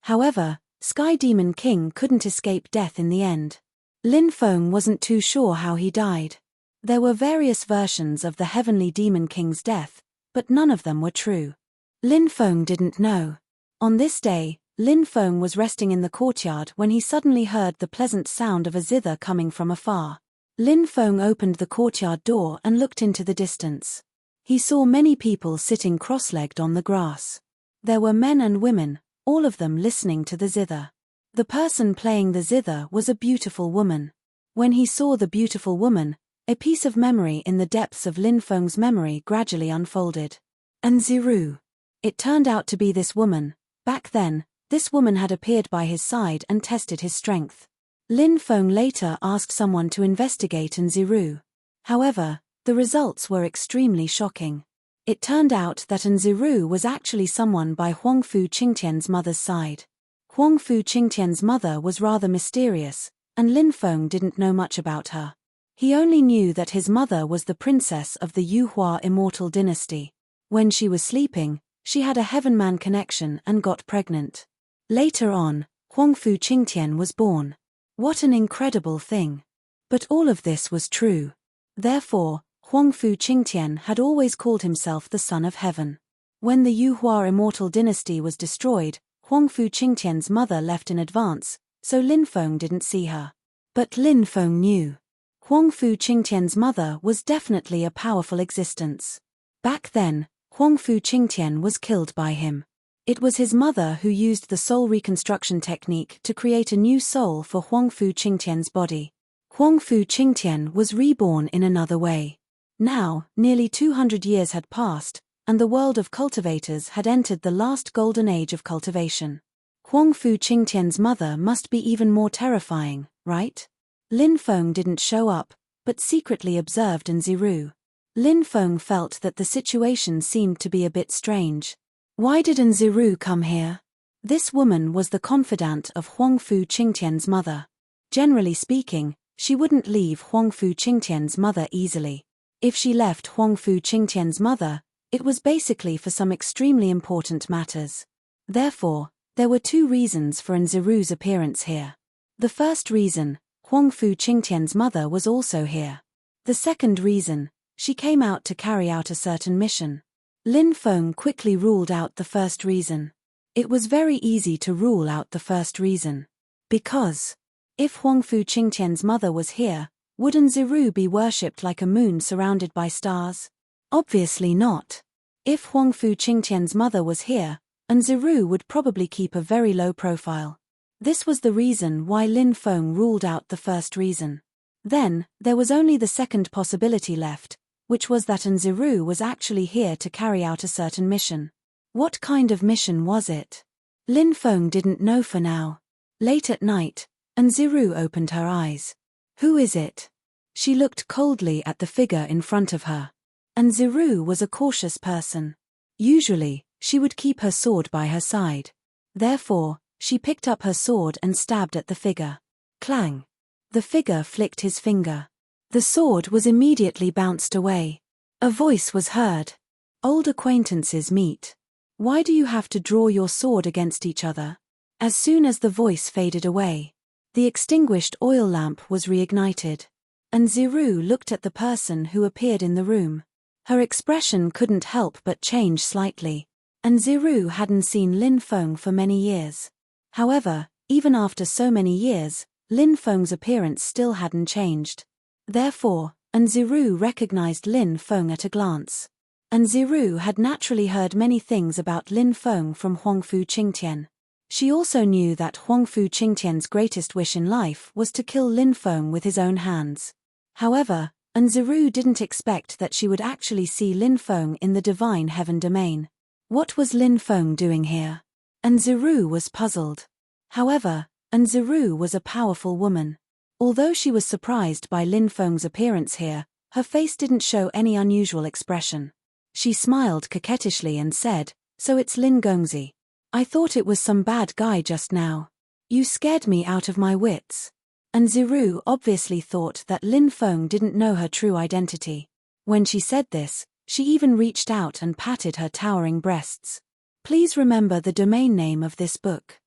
However, Sky Demon King couldn't escape death in the end. Lin Feng wasn't too sure how he died. There were various versions of the Heavenly Demon King's death, but none of them were true. Lin Feng didn't know. On this day, Lin Feng was resting in the courtyard when he suddenly heard the pleasant sound of a zither coming from afar. Lin Feng opened the courtyard door and looked into the distance. He saw many people sitting cross-legged on the grass. There were men and women, all of them listening to the zither. The person playing the zither was a beautiful woman. When he saw the beautiful woman, a piece of memory in the depths of Lin Feng's memory gradually unfolded. And Ziru. It turned out to be this woman. Back then, this woman had appeared by his side and tested his strength. Lin Feng later asked someone to investigate Nziru. However, the results were extremely shocking. It turned out that Nziru was actually someone by Huangfu Qingtian's mother's side. Huangfu Qingtian's mother was rather mysterious, and Lin Feng didn't know much about her. He only knew that his mother was the princess of the Yuhua immortal dynasty. When she was sleeping, she had a heaven-man connection and got pregnant. Later on, Huangfu Qingtian was born. What an incredible thing. But all of this was true. Therefore, Huangfu Qingtian had always called himself the son of heaven. When the Yuhua immortal dynasty was destroyed, Huangfu Qingtian's mother left in advance, so Lin Feng didn't see her. But Lin Feng knew. Huangfu Qingtian's mother was definitely a powerful existence. Back then, Huangfu Qingtian was killed by him. It was his mother who used the soul reconstruction technique to create a new soul for Huangfu Qingtian's body. Huangfu Qingtian was reborn in another way. Now, nearly 200 years had passed, and the world of cultivators had entered the last golden age of cultivation. Huangfu Qingtian's mother must be even more terrifying, right? Lin Feng didn't show up, but secretly observed Nziru. Lin Feng felt that the situation seemed to be a bit strange. Why did Nziru come here? This woman was the confidant of Huangfu Qingtian's mother. Generally speaking, she wouldn't leave Huangfu Qingtian's mother easily. If she left Huangfu Qingtian's mother, it was basically for some extremely important matters. Therefore, there were two reasons for Nziru's appearance here. The first reason, Huangfu Qingtian's mother was also here. The second reason, she came out to carry out a certain mission. Lin Feng quickly ruled out the first reason. It was very easy to rule out the first reason. Because, if Huangfu Qingtian's mother was here, would Nziru be worshipped like a moon surrounded by stars? Obviously not. If Huangfu Qingtian's mother was here, Nziru would probably keep a very low profile. This was the reason why Lin Feng ruled out the first reason. Then, there was only the second possibility left, which was that Nziru was actually here to carry out a certain mission. What kind of mission was it? Lin Feng didn't know for now. Late at night, Nziru opened her eyes. Who is it? She looked coldly at the figure in front of her. Nziru was a cautious person. Usually, she would keep her sword by her side. Therefore, she picked up her sword and stabbed at the figure. Clang! The figure flicked his finger. The sword was immediately bounced away. A voice was heard. Old acquaintances meet. Why do you have to draw your sword against each other? As soon as the voice faded away, the extinguished oil lamp was reignited. Nziru looked at the person who appeared in the room. Her expression couldn't help but change slightly. Nziru hadn't seen Lin Feng for many years. However, even after so many years, Lin Feng's appearance still hadn't changed. Therefore, Nziru recognized Lin Feng at a glance. Nziru had naturally heard many things about Lin Feng from Huangfu Qingtian. She also knew that Huangfu Qingtian's greatest wish in life was to kill Lin Feng with his own hands. However, Nziru didn't expect that she would actually see Lin Feng in the divine heaven domain. What was Lin Feng doing here? Nziru was puzzled. However, Nziru was a powerful woman. Although she was surprised by Lin Feng's appearance here, her face didn't show any unusual expression. She smiled coquettishly and said, "So it's Lin Gongzi. I thought it was some bad guy just now. You scared me out of my wits." Nziru obviously thought that Lin Feng didn't know her true identity. When she said this, she even reached out and patted her towering breasts. Please remember the domain name of this book.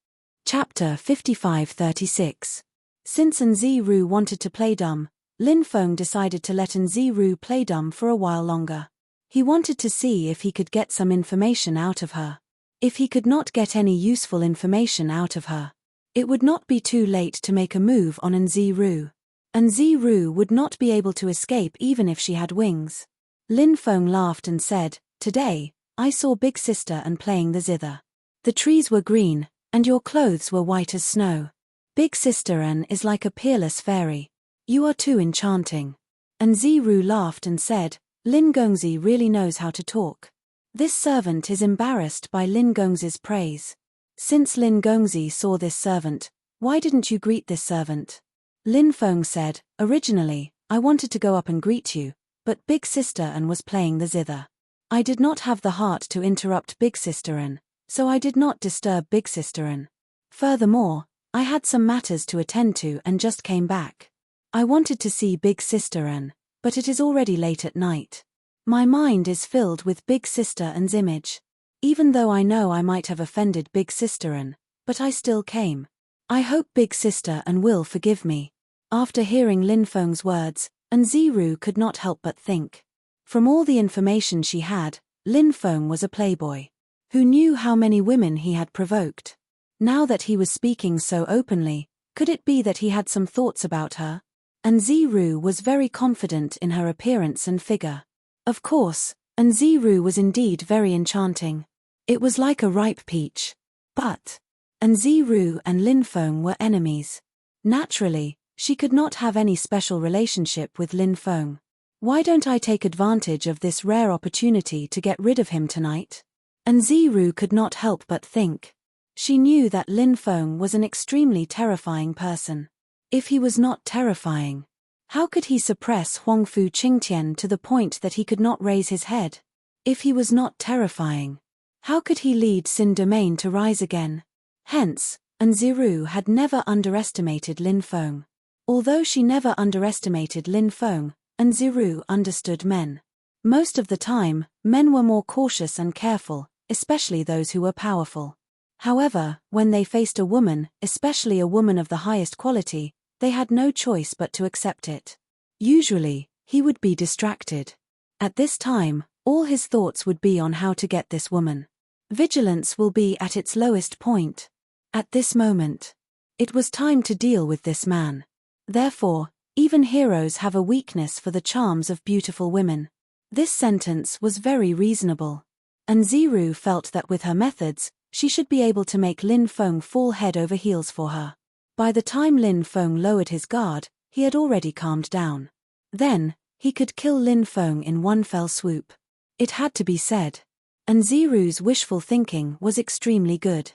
Chapter 55-36. Since Nziru wanted to play dumb, Lin Feng decided to let Nziru play dumb for a while longer. He wanted to see if he could get some information out of her. If he could not get any useful information out of her, it would not be too late to make a move on Nziru. Nziru would not be able to escape even if she had wings. Lin Feng laughed and said, "Today, I saw Big Sister and playing the zither. The trees were green, and your clothes were white as snow. Big Sister An is like a peerless fairy. You are too enchanting." Nziru laughed and said, "Lin Gongzi really knows how to talk." This servant is embarrassed by Lin Gongzi's praise. Since Lin Gongzi saw this servant, why didn't you greet this servant? Lin Feng said, "Originally, I wanted to go up and greet you, but Big Sister An was playing the zither. I did not have the heart to interrupt Big Sister An, so I did not disturb Big Sister An. Furthermore, I had some matters to attend to and just came back. I wanted to see Big Sister An, but it is already late at night. My mind is filled with Big Sister An's image. Even though I know I might have offended Big Sister An, but I still came. I hope Big Sister An will forgive me." After hearing Lin Feng's words, Nziru could not help but think. From all the information she had, Lin Feng was a playboy. Who knew how many women he had provoked? Now that he was speaking so openly, could it be that he had some thoughts about her? Nziru was very confident in her appearance and figure. Of course, Nziru was indeed very enchanting. It was like a ripe peach. But Nziru and Lin Feng were enemies. Naturally, she could not have any special relationship with Lin Feng. Why don't I take advantage of this rare opportunity to get rid of him tonight? Nziru could not help but think. She knew that Lin Feng was an extremely terrifying person. If he was not terrifying, how could he suppress Huangfu Qingtian to the point that he could not raise his head? If he was not terrifying, how could he lead Xin Domain to rise again? Hence, Nziru had never underestimated Lin Feng. Although she never underestimated Lin Feng, Nziru understood men. Most of the time, men were more cautious and careful, especially those who were powerful. However, when they faced a woman, especially a woman of the highest quality, they had no choice but to accept it. Usually, he would be distracted. At this time, all his thoughts would be on how to get this woman. Vigilance will be at its lowest point. At this moment, it was time to deal with this man. Therefore, even heroes have a weakness for the charms of beautiful women. This sentence was very reasonable. Nziru felt that with her methods, she should be able to make Lin Feng fall head over heels for her. By the time Lin Feng lowered his guard, he had already calmed down. Then, he could kill Lin Feng in one fell swoop. It had to be said. Nziru's wishful thinking was extremely good.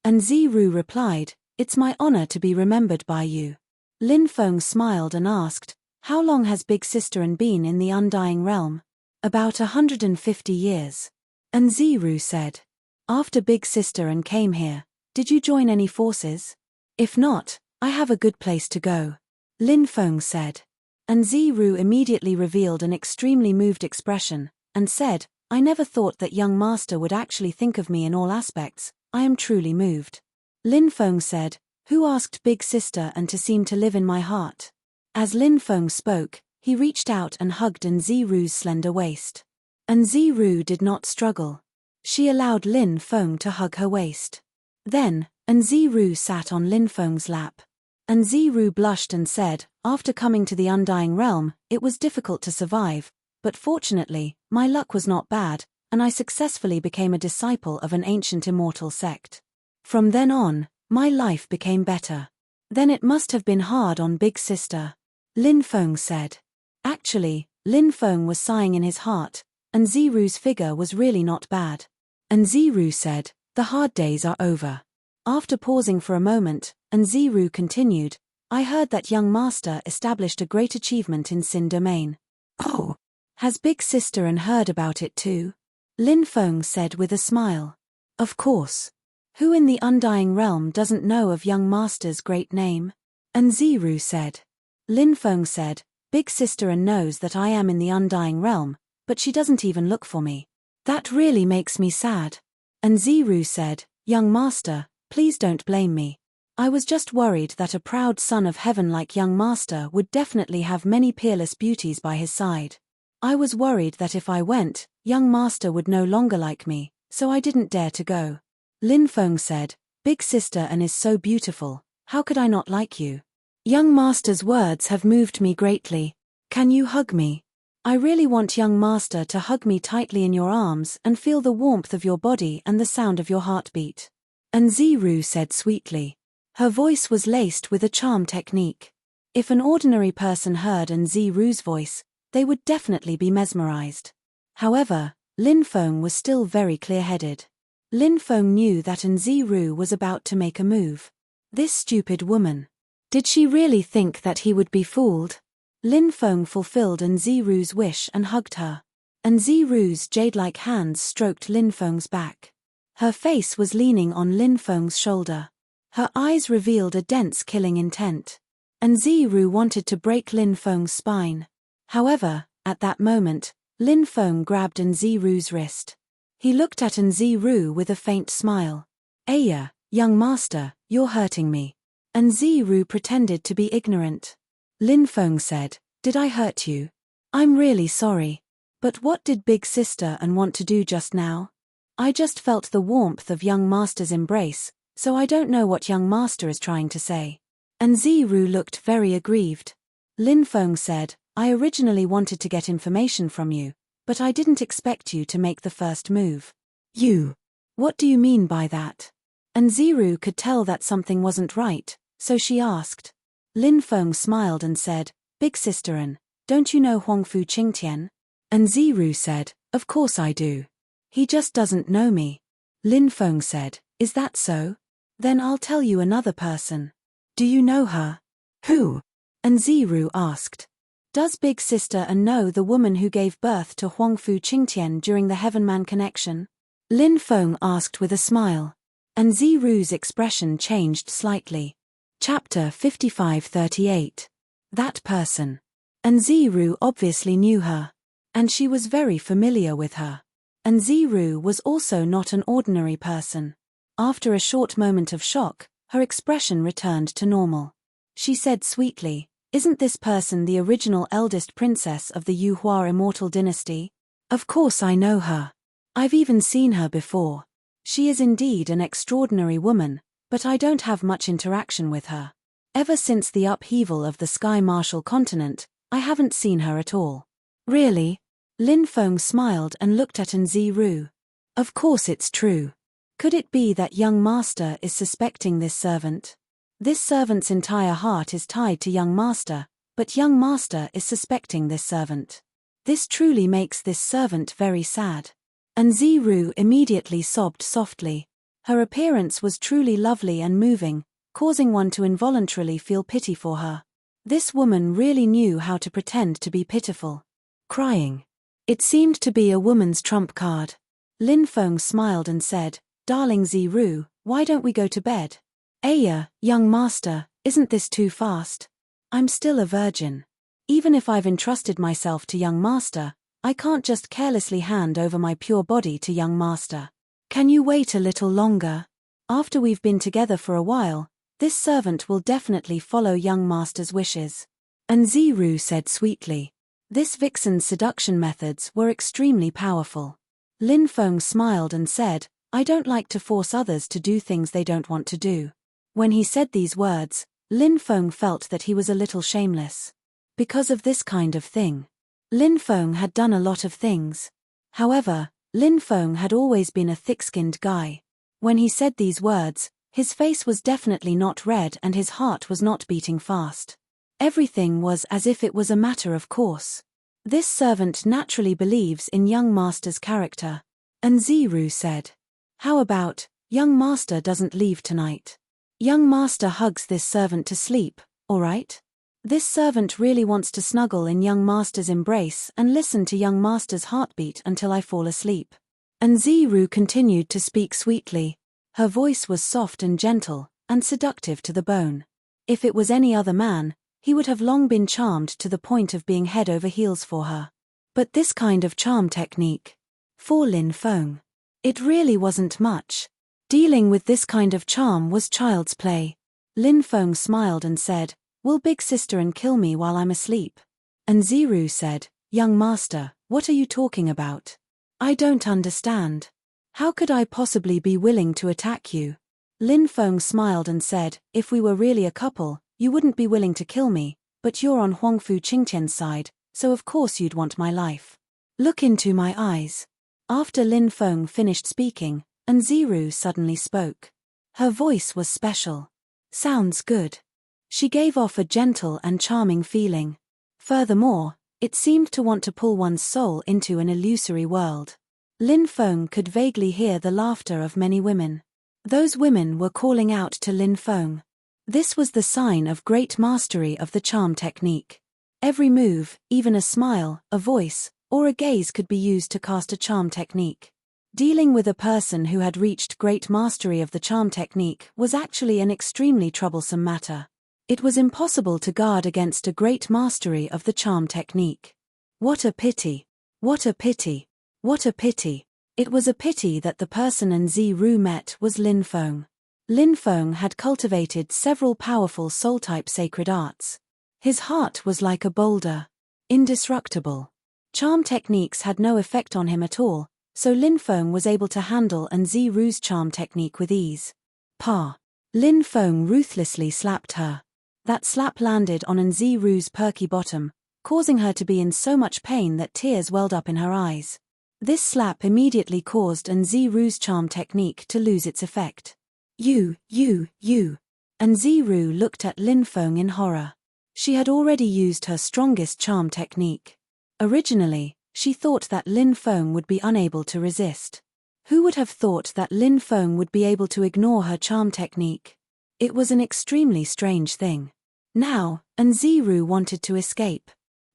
Nziru replied, "It's my honor to be remembered by you." Lin Feng smiled and asked, "How long has Big Sister An been in the Undying Realm?" "About 150 years. Nziru said. "After Big Sister An came here, did you join any forces?" "If not, I have a good place to go," Lin Feng said. Nziru immediately revealed an extremely moved expression, and said, "I never thought that young master would actually think of me in all aspects. I am truly moved." Lin Feng said, "Who asked Big Sister An to seem to live in my heart?" As Lin Feng spoke, he reached out and hugged Nziru's slender waist. Nziru did not struggle. She allowed Lin Feng to hug her waist. Then, Nziru sat on Lin Feng's lap. Nziru blushed and said, "After coming to the Undying Realm, it was difficult to survive, but fortunately, my luck was not bad, and I successfully became a disciple of an ancient immortal sect. From then on, my life became better." "Then it must have been hard on Big Sister," Lin Feng said. Actually, Lin Feng was sighing in his heart. Nziru's figure was really not bad. Nziru said, "The hard days are over." After pausing for a moment, Nziru continued, "I heard that young master established a great achievement in Xin Domain." "Oh, has Big Sister An heard about it too?" Lin Feng said with a smile. "Of course. Who in the Undying Realm doesn't know of young master's great name?" Nziru said. Lin Feng said, "Big Sister An knows that I am in the Undying Realm, but she doesn't even look for me. That really makes me sad." Nziru said, "Young master, Please don't blame me. I was just worried that a proud son of heaven like young master would definitely have many peerless beauties by his side. I was worried that if I went, young master would no longer like me, so I didn't dare to go. Lin Feng said, Big sister An is so beautiful, how could I not like you? Young master's words have moved me greatly. Can you hug me? I really want young master to hug me tightly in your arms and feel the warmth of your body and the sound of your heartbeat. An Ziru said sweetly. Her voice was laced with a charm technique. If an ordinary person heard An Ziru's voice, they would definitely be mesmerized. However, Lin Feng was still very clear-headed. Lin Feng knew that An Ziru was about to make a move. This stupid woman. Did she really think that he would be fooled? Lin Feng fulfilled An Ziru's wish and hugged her. An Ziru's jade-like hands stroked Lin Feng's back. Her face was leaning on Lin Feng's shoulder. Her eyes revealed a dense killing intent. An Ziru wanted to break Lin Feng's spine. However, at that moment, Lin Feng grabbed An Ziru's wrist. He looked at An Ziru with a faint smile. Aya, young master, you're hurting me. An Ziru pretended to be ignorant. Lin Feng said, Did I hurt you? I'm really sorry. But what did big sister An want to do just now? I just felt the warmth of young master's embrace, so I don't know what young master is trying to say. An Ziru looked very aggrieved. Lin Feng said, I originally wanted to get information from you, but I didn't expect you to make the first move. You? What do you mean by that? An Ziru could tell that something wasn't right, so she asked. Lin Feng smiled and said, Big sister An, don't you know Huangfu Qingtian? An Ziru said, Of course I do. He just doesn't know me. Lin Feng said, Is that so? Then I'll tell you another person. Do you know her? Who? An Ziru asked. Does big sister An know the woman who gave birth to Huangfu Qingtian during the Heavenman connection? Lin Feng asked with a smile. An Ziru's expression changed slightly. Chapter 55-38. That person. An Ziru obviously knew her. And she was very familiar with her. An Ziru was also not an ordinary person. After a short moment of shock, her expression returned to normal. She said sweetly, Isn't this person the original eldest princess of the Yuhua immortal dynasty? Of course I know her. I've even seen her before. She is indeed an extraordinary woman, but I don't have much interaction with her. Ever since the upheaval of the Sky Martial continent, I haven't seen her at all. Really? Lin Feng smiled and looked at An Ziru. Of course it's true. Could it be that young master is suspecting this servant? This servant's entire heart is tied to young master, but young master is suspecting this servant. This truly makes this servant very sad. An Ziru immediately sobbed softly. Her appearance was truly lovely and moving, causing one to involuntarily feel pity for her. This woman really knew how to pretend to be pitiful. Crying. It seemed to be a woman's trump card. Lin Feng smiled and said, Darling Ziru, why don't we go to bed? Aya, young master, isn't this too fast? I'm still a virgin. Even if I've entrusted myself to young master, I can't just carelessly hand over my pure body to young master. Can you wait a little longer? After we've been together for a while, this servant will definitely follow young master's wishes. An Ziru said sweetly. This vixen's seduction methods were extremely powerful. Lin Feng smiled and said, I don't like to force others to do things they don't want to do. When he said these words, Lin Feng felt that he was a little shameless. Because of this kind of thing. Lin Feng had done a lot of things. However, Lin Feng had always been a thick-skinned guy. When he said these words, his face was definitely not red and his heart was not beating fast. Everything was as if it was a matter of course. This servant naturally believes in young master's character. An Ziru said. How about, young master doesn't leave tonight? Young master hugs this servant to sleep, alright? This servant really wants to snuggle in young master's embrace and listen to young master's heartbeat until I fall asleep. An Ziru continued to speak sweetly. Her voice was soft and gentle, and seductive to the bone. If it was any other man, he would have long been charmed to the point of being head over heels for her. But this kind of charm technique. For Lin Feng. It really wasn't much. Dealing with this kind of charm was child's play. Lin Feng smiled and said, "Will big sister and kill me while I'm asleep?" And Ziru said, "Young master, what are you talking about? I don't understand. How could I possibly be willing to attack you?" Lin Feng smiled and said, "If we were really a couple, you wouldn't be willing to kill me, but you're on Huangfu Qingtian's side, so of course you'd want my life. Look into my eyes." After Lin Feng finished speaking, and Ziru suddenly spoke. Her voice was special. "Sounds good." She gave off a gentle and charming feeling. Furthermore, it seemed to want to pull one's soul into an illusory world. Lin Feng could vaguely hear the laughter of many women. Those women were calling out to Lin Feng. This was the sign of great mastery of the charm technique. Every move, even a smile, a voice, or a gaze could be used to cast a charm technique. Dealing with a person who had reached great mastery of the charm technique was actually an extremely troublesome matter. It was impossible to guard against a great mastery of the charm technique. What a pity! What a pity! What a pity! It was a pity that the person Ziru met was Lin Feng. Lin Feng had cultivated several powerful soul-type sacred arts. His heart was like a boulder. Indestructible. Charm techniques had no effect on him at all, so Lin Feng was able to handle Ziru's charm technique with ease. Pa! Lin Feng ruthlessly slapped her. That slap landed on Ziru's perky bottom, causing her to be in so much pain that tears welled up in her eyes. This slap immediately caused Ziru's charm technique to lose its effect. You. Ziru looked at Lin Feng in horror. She had already used her strongest charm technique. Originally, she thought that Lin Feng would be unable to resist. Who would have thought that Lin Feng would be able to ignore her charm technique? It was an extremely strange thing. Now, Ziru wanted to escape.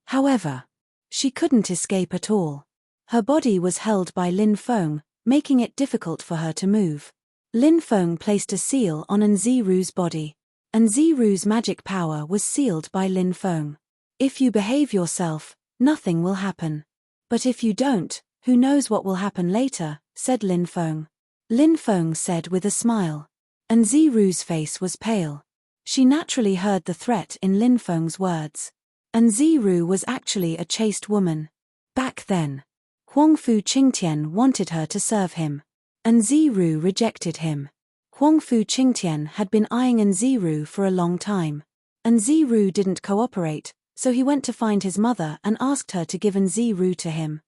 However, she couldn't escape at all. Her body was held by Lin Feng, making it difficult for her to move. Lin Feng placed a seal on Ziru's body. Ziru's magic power was sealed by Lin Feng. If you behave yourself, nothing will happen. But if you don't, who knows what will happen later, said Lin Feng. Lin Feng said with a smile. Ziru's face was pale. She naturally heard the threat in Lin Feng's words. Ziru was actually a chaste woman. Back then, Huangfu Qingtian wanted her to serve him. Ziru rejected him. Huangfu Qingtian had been eyeing Ziru for a long time. Ziru didn't cooperate, so he went to find his mother and asked her to give Ziru to him.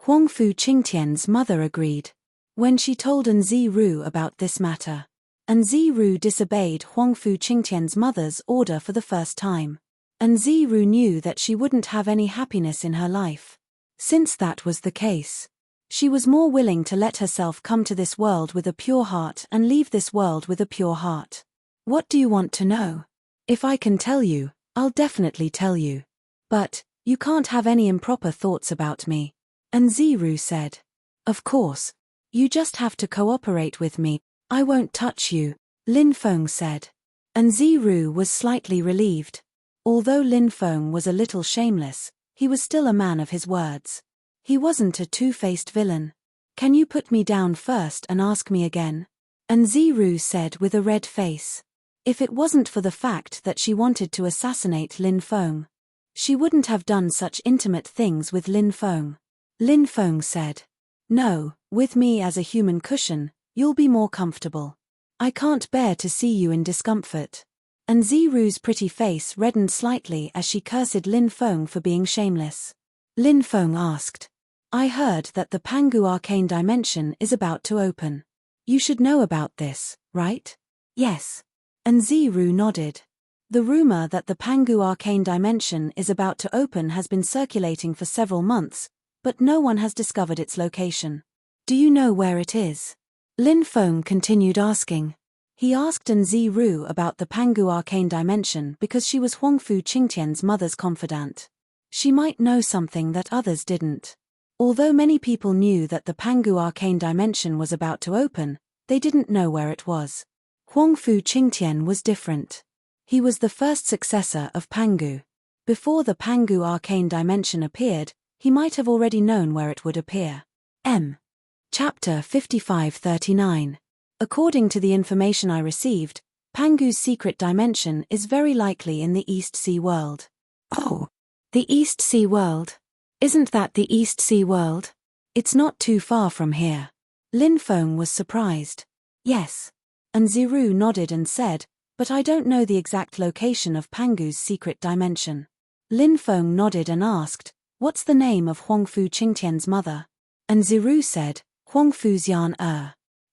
Huangfu Qingtian's mother agreed. When she told Ziru about this matter, Ziru disobeyed Huangfu Qingtian's mother's order for the first time. Ziru knew that she wouldn't have any happiness in her life. Since that was the case, she was more willing to let herself come to this world with a pure heart and leave this world with a pure heart. What do you want to know? If I can tell you, I'll definitely tell you. But, you can't have any improper thoughts about me. Ziru said. Of course. You just have to cooperate with me. I won't touch you, Lin Feng said. Ziru was slightly relieved. Although Lin Feng was a little shameless, he was still a man of his words. He wasn't a two-faced villain. Can you put me down first and ask me again? Ziru said with a red face. If it wasn't for the fact that she wanted to assassinate Lin Feng, she wouldn't have done such intimate things with Lin Feng. Lin Feng said. No, with me as a human cushion, you'll be more comfortable. I can't bear to see you in discomfort. Ziru's pretty face reddened slightly as she cursed Lin Feng for being shameless. Lin Feng asked. I heard that the Pangu arcane dimension is about to open. You should know about this, right? Yes. Ziru nodded. The rumor that the Pangu arcane dimension is about to open has been circulating for several months, but no one has discovered its location. Do you know where it is? Lin Feng continued asking. He asked Ziru about the Pangu arcane dimension because she was Huangfu Qingtian's mother's confidant. She might know something that others didn't. Although many people knew that the Pangu arcane dimension was about to open, they didn't know where it was. Huangfu Qingtian was different. He was the first successor of Pangu. Before the Pangu arcane dimension appeared, he might have already known where it would appear. Chapter 5539. According to the information I received, Pangu's secret dimension is very likely in the East Sea world. Oh, The East Sea world? Isn't that the East Sea world? It's not too far from here. Lin Feng was surprised. Yes. And Ziru nodded and said, but I don't know the exact location of Pangu's secret dimension. Lin Feng nodded and asked, what's the name of Huangfu Qingtian's mother? And Ziru said, Huangfu Xian.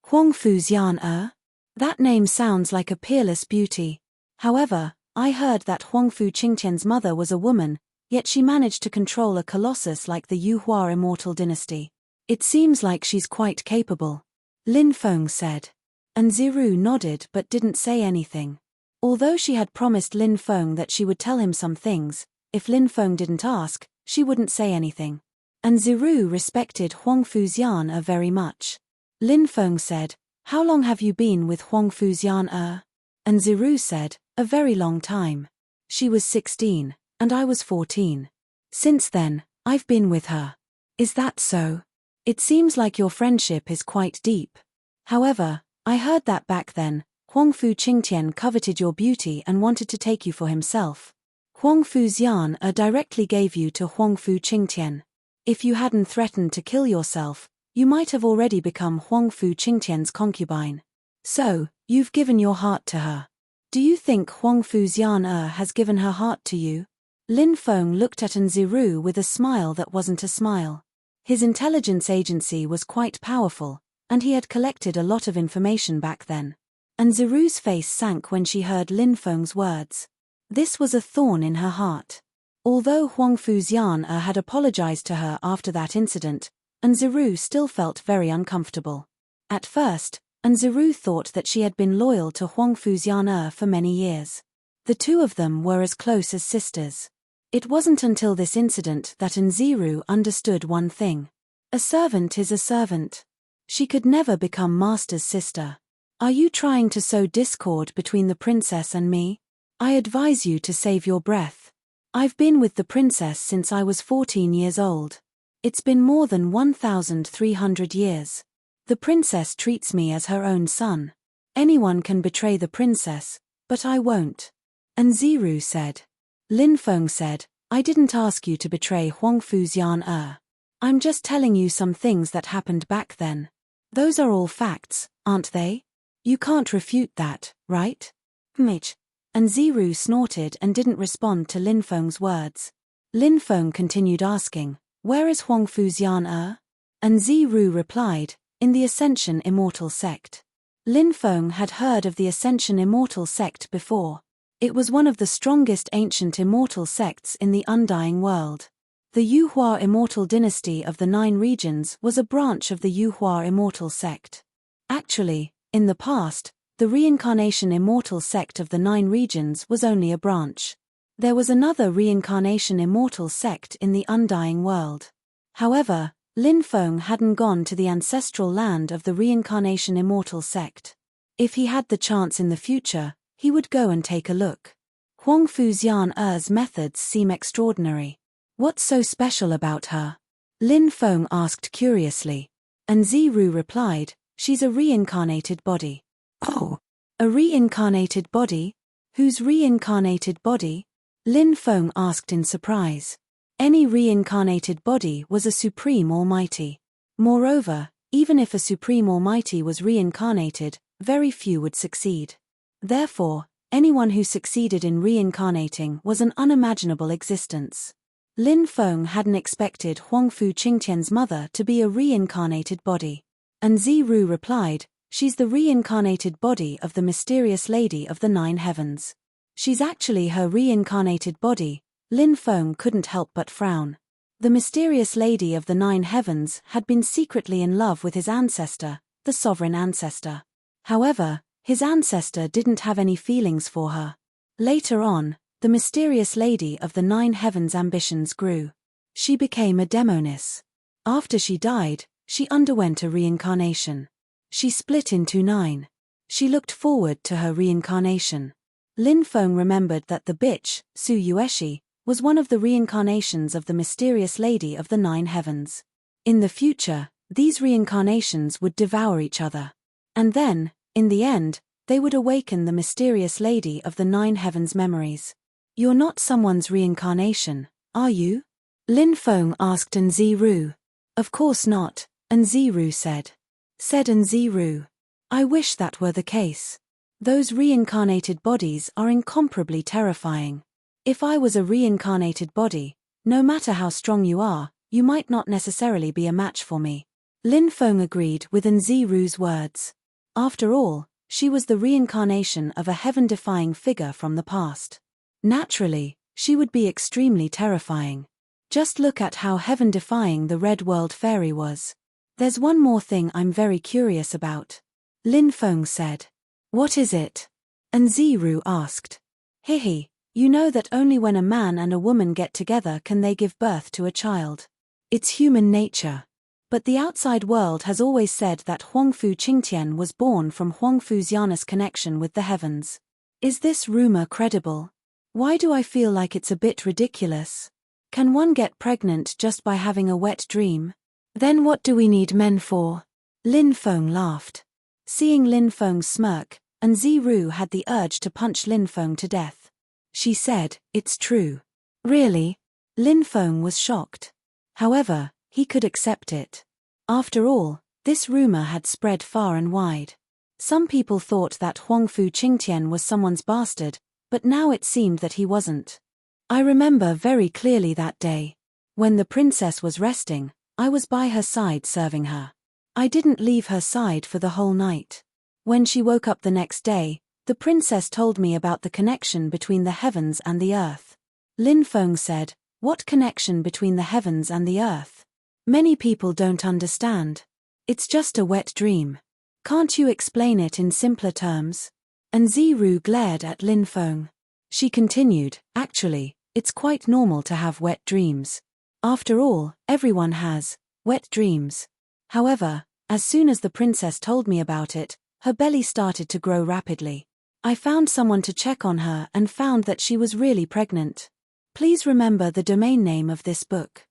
Huangfu Xian? That name sounds like a peerless beauty. However, I heard that Huangfu Qingtian's mother was a woman, yet she managed to control a colossus like the Yuhua immortal dynasty. It seems like she's quite capable. Lin Feng said. And Ziru nodded but didn't say anything. Although she had promised Lin Feng that she would tell him some things, if Lin Feng didn't ask, she wouldn't say anything. And Ziru respected Huangfu Xian very much. Lin Feng said, how long have you been with Huangfu Xian? And Ziru said, a very long time. She was 16, and I was 14. Since then, I've been with her. Is that so? It seems like your friendship is quite deep. However, I heard that back then, Huangfu Qingtian coveted your beauty and wanted to take you for himself. Huangfu Xian directly gave you to Huangfu Qingtian. If you hadn't threatened to kill yourself, you might have already become Huangfu Qingtian's concubine. So, you've given your heart to her. Do you think Huangfu Xian has given her heart to you? Lin Feng looked at Ziru with a smile that wasn't a smile. His intelligence agency was quite powerful, and he had collected a lot of information back then. And Ziru's face sank when she heard Lin Feng's words. This was a thorn in her heart. Although Huangfu Xian had apologized to her after that incident, Ziru still felt very uncomfortable. At first, Ziru thought that she had been loyal to Huangfu Xian for many years. The two of them were as close as sisters. It wasn't until this incident that Ziru understood one thing. A servant is a servant. She could never become master's sister. Are you trying to sow discord between the princess and me? I advise you to save your breath. I've been with the princess since I was 14 years old. It's been more than 1,300 years. The princess treats me as her own son. Anyone can betray the princess, but I won't. And Ziru said. Lin Feng said, I didn't ask you to betray Huangfu Xian. I'm just telling you some things that happened back then. Those are all facts, aren't they? You can't refute that, right? Mitch. And Ziru snorted and didn't respond to Lin Feng's words. Lin Feng continued asking, where is Huangfu Xian? And Ziru replied, in the Ascension Immortal Sect. Lin Feng had heard of the Ascension Immortal Sect before. It was one of the strongest ancient immortal sects in the undying world. The Yuhua Immortal Dynasty of the 9 regions was a branch of the Yuhua Immortal Sect. Actually, in the past, the Reincarnation Immortal Sect of the 9 regions was only a branch. There was another Reincarnation Immortal Sect in the undying world. However, Lin Feng hadn't gone to the ancestral land of the Reincarnation Immortal Sect. If he had the chance in the future, he would go and take a look. Huangfu Xian's methods seem extraordinary. What's so special about her? Lin Feng asked curiously. And Ziru replied, she's a reincarnated body. oh, A reincarnated body? Whose reincarnated body? Lin Feng asked in surprise. Any reincarnated body was a supreme almighty. Moreover, even if a supreme almighty was reincarnated, very few would succeed. Therefore, anyone who succeeded in reincarnating was an unimaginable existence. Lin Feng hadn't expected Huangfu Qingtian's mother to be a reincarnated body. And Ziru replied, she's the reincarnated body of the mysterious lady of the 9 heavens. She's actually her reincarnated body. Lin Feng couldn't help but frown. The mysterious lady of the 9 heavens had been secretly in love with his ancestor, the sovereign ancestor. However, his ancestor didn't have any feelings for her. Later on, the mysterious lady of the 9 heavens' ambitions grew. She became a demoness. After she died, she underwent a reincarnation. She split into 9. She looked forward to her reincarnation. Lin Feng remembered that the bitch, Su Yueshi, was one of the reincarnations of the mysterious lady of the 9 heavens. In the future, these reincarnations would devour each other. And then, In the end, they would awaken the mysterious lady of the 9 heavens memories. You're not someone's reincarnation, are you? Lin Feng asked Nziru. Of course not, Nziru said. Said Nziru. I wish that were the case. Those reincarnated bodies are incomparably terrifying. If I was a reincarnated body, no matter how strong you are, you might not necessarily be a match for me. Lin Feng agreed with Nziru's words. After all, she was the reincarnation of a heaven-defying figure from the past. Naturally, she would be extremely terrifying. Just look at how heaven-defying the Red World Fairy was. There's one more thing I'm very curious about. Lin Feng said. What is it? Nziru asked. Hihi, you know that only when a man and a woman get together can they give birth to a child. It's human nature. But the outside world has always said that Huangfu Qingtian was born from Huangfu Xian's connection with the heavens. Is this rumor credible? Why do I feel like it's a bit ridiculous? Can one get pregnant just by having a wet dream? Then what do we need men for? Lin Feng laughed. Seeing Lin Feng's smirk, Nziru had the urge to punch Lin Feng to death. She said, it's true. Really? Lin Feng was shocked. However, he could accept it. After all, this rumor had spread far and wide. Some people thought that Huangfu Qingtian was someone's bastard, but now it seemed that he wasn't. I remember very clearly that day. When the princess was resting, I was by her side serving her. I didn't leave her side for the whole night. When she woke up the next day, the princess told me about the connection between the heavens and the earth. Lin Feng said, what connection between the heavens and the earth? Many people don't understand. It's just a wet dream. Can't you explain it in simpler terms? Nziru glared at Lin Feng. She continued, actually, it's quite normal to have wet dreams. After all, everyone has wet dreams. However, as soon as the princess told me about it, her belly started to grow rapidly. I found someone to check on her and found that she was really pregnant. Please remember the domain name of this book.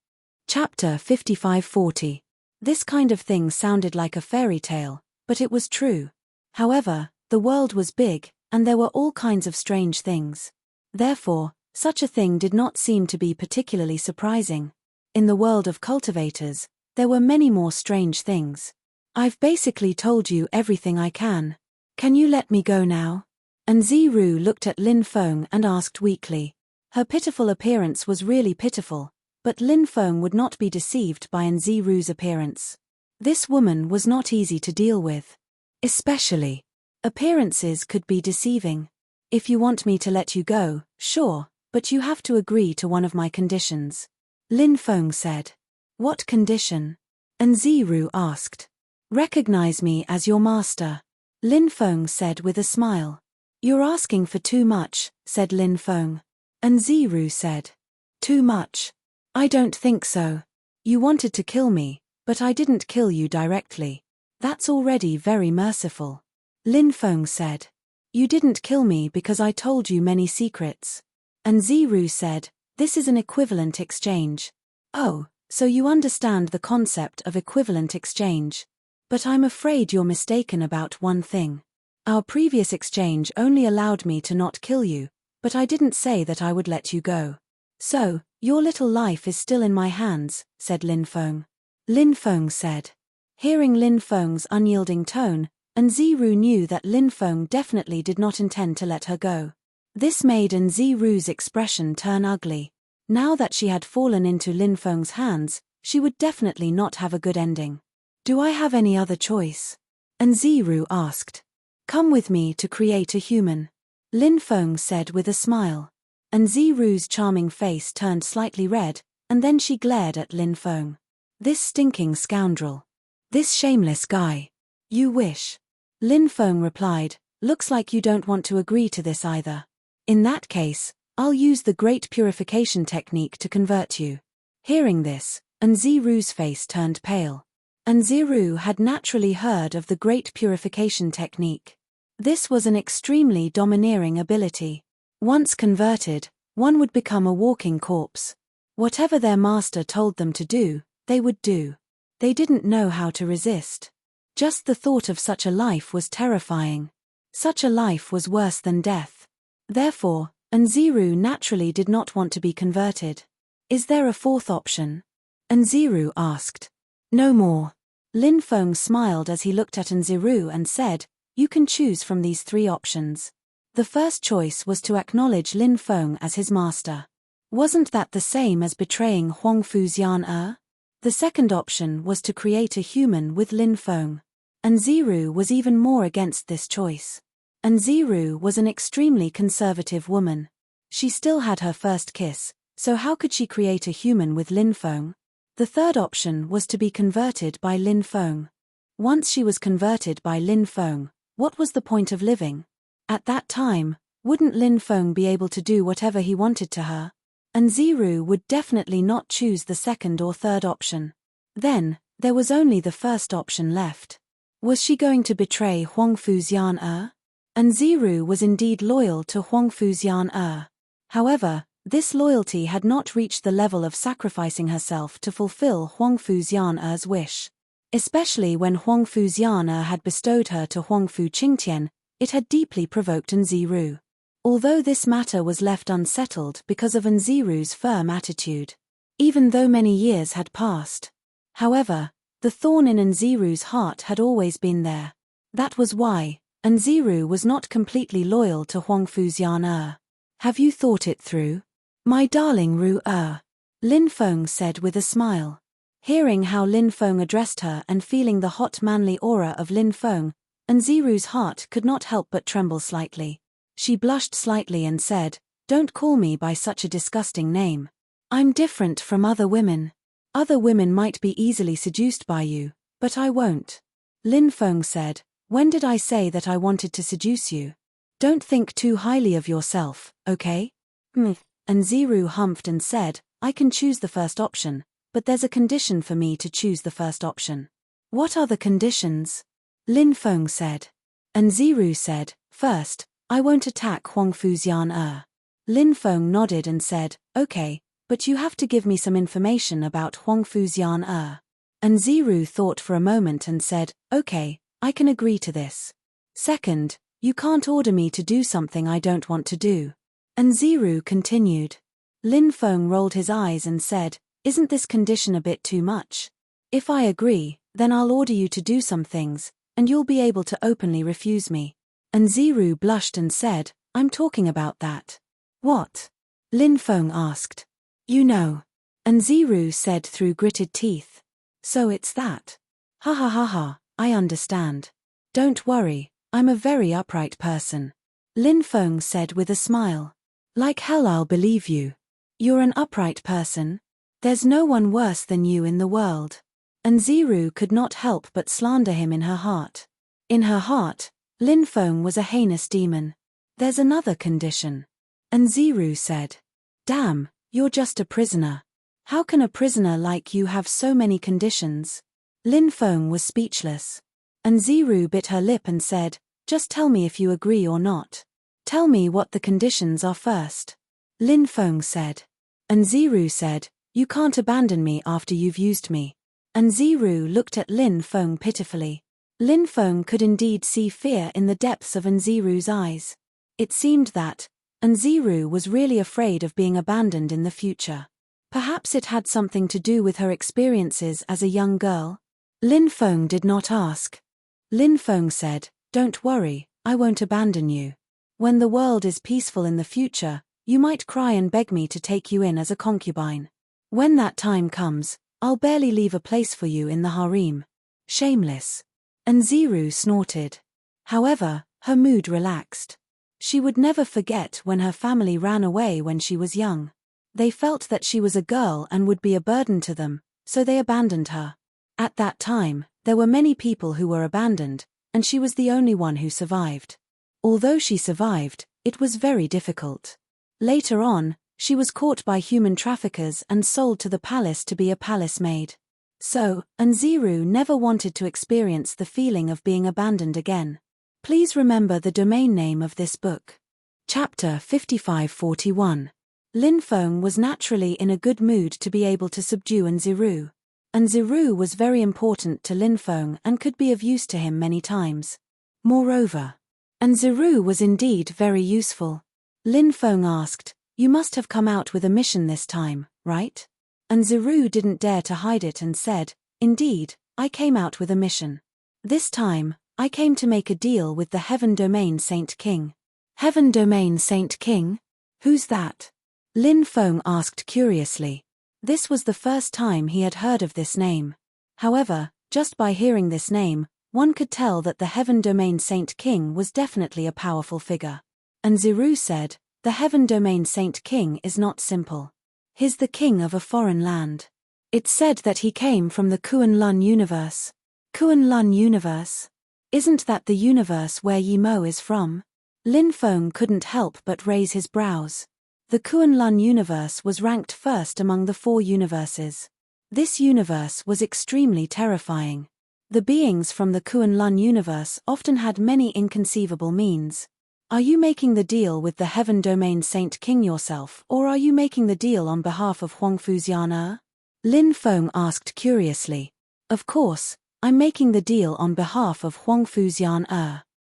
Chapter 5540. This kind of thing sounded like a fairy tale, but it was true. However, the world was big, and there were all kinds of strange things. Therefore, such a thing did not seem to be particularly surprising. In the world of cultivators, there were many more strange things. I've basically told you everything I can. Can you let me go now? Nziru looked at Lin Feng and asked weakly. Her pitiful appearance was really pitiful, but Lin Feng would not be deceived by Nziru's appearance. This woman was not easy to deal with. Especially. Appearances could be deceiving. If you want me to let you go, sure, but you have to agree to one of my conditions. Lin Feng said. What condition? Nziru asked. Recognize me as your master. Lin Feng said with a smile. You're asking for too much, said Lin Feng. Nziru said. Too much? I don't think so. You wanted to kill me, but I didn't kill you directly. That's already very merciful. Lin Feng said. You didn't kill me because I told you many secrets. Nziru said, this is an equivalent exchange. Oh, so you understand the concept of equivalent exchange. But I'm afraid you're mistaken about one thing. Our previous exchange only allowed me to not kill you, but I didn't say that I would let you go. So, your little life is still in my hands, said Lin Feng. Lin Feng said. Hearing Lin Feng's unyielding tone, Nziru knew that Lin Feng definitely did not intend to let her go. This made Nziru's expression turn ugly. Now that she had fallen into Lin Feng's hands, she would definitely not have a good ending. Do I have any other choice? Nziru asked. Come with me to create a human. Lin Feng said with a smile. Nziru's charming face turned slightly red, and then she glared at Lin Feng. This stinking scoundrel. This shameless guy. You wish. Lin Feng replied, looks like you don't want to agree to this either. In that case, I'll use the Great Purification technique to convert you. Hearing this, Nziru's face turned pale. Nziru had naturally heard of the Great Purification technique. This was an extremely domineering ability. Once converted, one would become a walking corpse. Whatever their master told them to do, they would do. They didn't know how to resist. Just the thought of such a life was terrifying. Such a life was worse than death. Therefore, Nziru naturally did not want to be converted. Is there a fourth option? Nziru asked. No more. Lin Feng smiled as he looked at Nziru and said, you can choose from these three options. The first choice was to acknowledge Lin Feng as his master. Wasn't that the same as betraying Huang Fu's Yan? The second option was to create a human with Lin Feng. Nziru was even more against this choice. Nziru was an extremely conservative woman. She still had her first kiss, so how could she create a human with Lin Feng? The third option was to be converted by Lin Feng. Once she was converted by Lin Feng, what was the point of living? At that time, wouldn't Lin Feng be able to do whatever he wanted to her? Nziru would definitely not choose the second or third option. Then, there was only the first option left. Was she going to betray Huang Fu's Yan? Nziru was indeed loyal to Huang Fu's Yan. However, this loyalty had not reached the level of sacrificing herself to fulfill Huang Fu's Yan's wish. Especially when Huang Fu's Yan had bestowed her to Huang Fu Qingtian, it had deeply provoked Nziru. Although this matter was left unsettled because of Nziru's firm attitude. Even though many years had passed. However, the thorn in Nziru's heart had always been there. That was why Nziru was not completely loyal to Huang Fu's Yan. Have you thought it through? My darling Ru-er, Lin Feng said with a smile. Hearing how Lin Feng addressed her and feeling the hot manly aura of Lin Feng, Nziru's heart could not help but tremble slightly. She blushed slightly and said, don't call me by such a disgusting name. I'm different from other women. Other women might be easily seduced by you, but I won't. Lin Feng said, when did I say that I wanted to seduce you? Don't think too highly of yourself, okay? Nziru humphed and said, I can choose the first option, but there's a condition for me to choose the first option. What are the conditions? Lin Feng said. Nziru said, first, I won't attack Huang Fu's Yan. Lin Feng nodded and said, okay, but you have to give me some information about Huang Fu's Yan. Nziru thought for a moment and said, okay, I can agree to this. Second, you can't order me to do something I don't want to do. Nziru continued. Lin Feng rolled his eyes and said, isn't this condition a bit too much? If I agree, then I'll order you to do some things, and you'll be able to openly refuse me. Nziru blushed and said, I'm talking about that. What? Lin Feng asked. You know. Nziru said through gritted teeth. So it's that. Ha ha ha ha, I understand. Don't worry, I'm a very upright person. Lin Feng said with a smile. Like hell I'll believe you. You're an upright person. There's no one worse than you in the world. Nziru could not help but slander him in her heart. In her heart, Lin Feng was a heinous demon. There's another condition. Nziru said. Damn, you're just a prisoner. How can a prisoner like you have so many conditions? Lin Feng was speechless. Nziru bit her lip and said, just tell me if you agree or not. Tell me what the conditions are first. Lin Feng said. Nziru said, you can't abandon me after you've used me. Nziru looked at Lin Feng pitifully. Lin Feng could indeed see fear in the depths of Nziru's eyes. It seemed that Nziru was really afraid of being abandoned in the future. Perhaps it had something to do with her experiences as a young girl. Lin Feng did not ask. Lin Feng said, don't worry, I won't abandon you. When the world is peaceful in the future, you might cry and beg me to take you in as a concubine. When that time comes, I'll barely leave a place for you in the harem. Shameless. Nziru snorted. However, her mood relaxed. She would never forget when her family ran away when she was young. They felt that she was a girl and would be a burden to them, so they abandoned her. At that time, there were many people who were abandoned, and she was the only one who survived. Although she survived, it was very difficult. Later on, she was caught by human traffickers and sold to the palace to be a palace maid. So, Nziru never wanted to experience the feeling of being abandoned again. Please remember the domain name of this book. Chapter 5541. Lin Feng was naturally in a good mood to be able to subdue Nziru. and Ziru was very important to Lin Feng and could be of use to him many times. Moreover, and Ziru was indeed very useful. Lin Feng asked, "You must have come out with a mission this time, right?" And Ziru didn't dare to hide it and said, "Indeed, I came out with a mission. This time, I came to make a deal with the Heaven Domain Saint King." Heaven Domain Saint King? Who's that? Lin Feng asked curiously. This was the first time he had heard of this name. However, just by hearing this name, one could tell that the Heaven Domain Saint King was definitely a powerful figure. And Ziru said, "The Heaven Domain Saint King is not simple. He's the king of a foreign land. It's said that he came from the Kunlun universe." Kunlun universe? Isn't that the universe where Yi Mo is from? Lin Feng couldn't help but raise his brows. The Kunlun universe was ranked first among the 4 universes. This universe was extremely terrifying. The beings from the Kunlun universe often had many inconceivable means. Are you making the deal with the Heaven Domain Saint King yourself, or are you making the deal on behalf of Huangfuzian? Lin Feng asked curiously. Of course, I'm making the deal on behalf of Huangfuzian.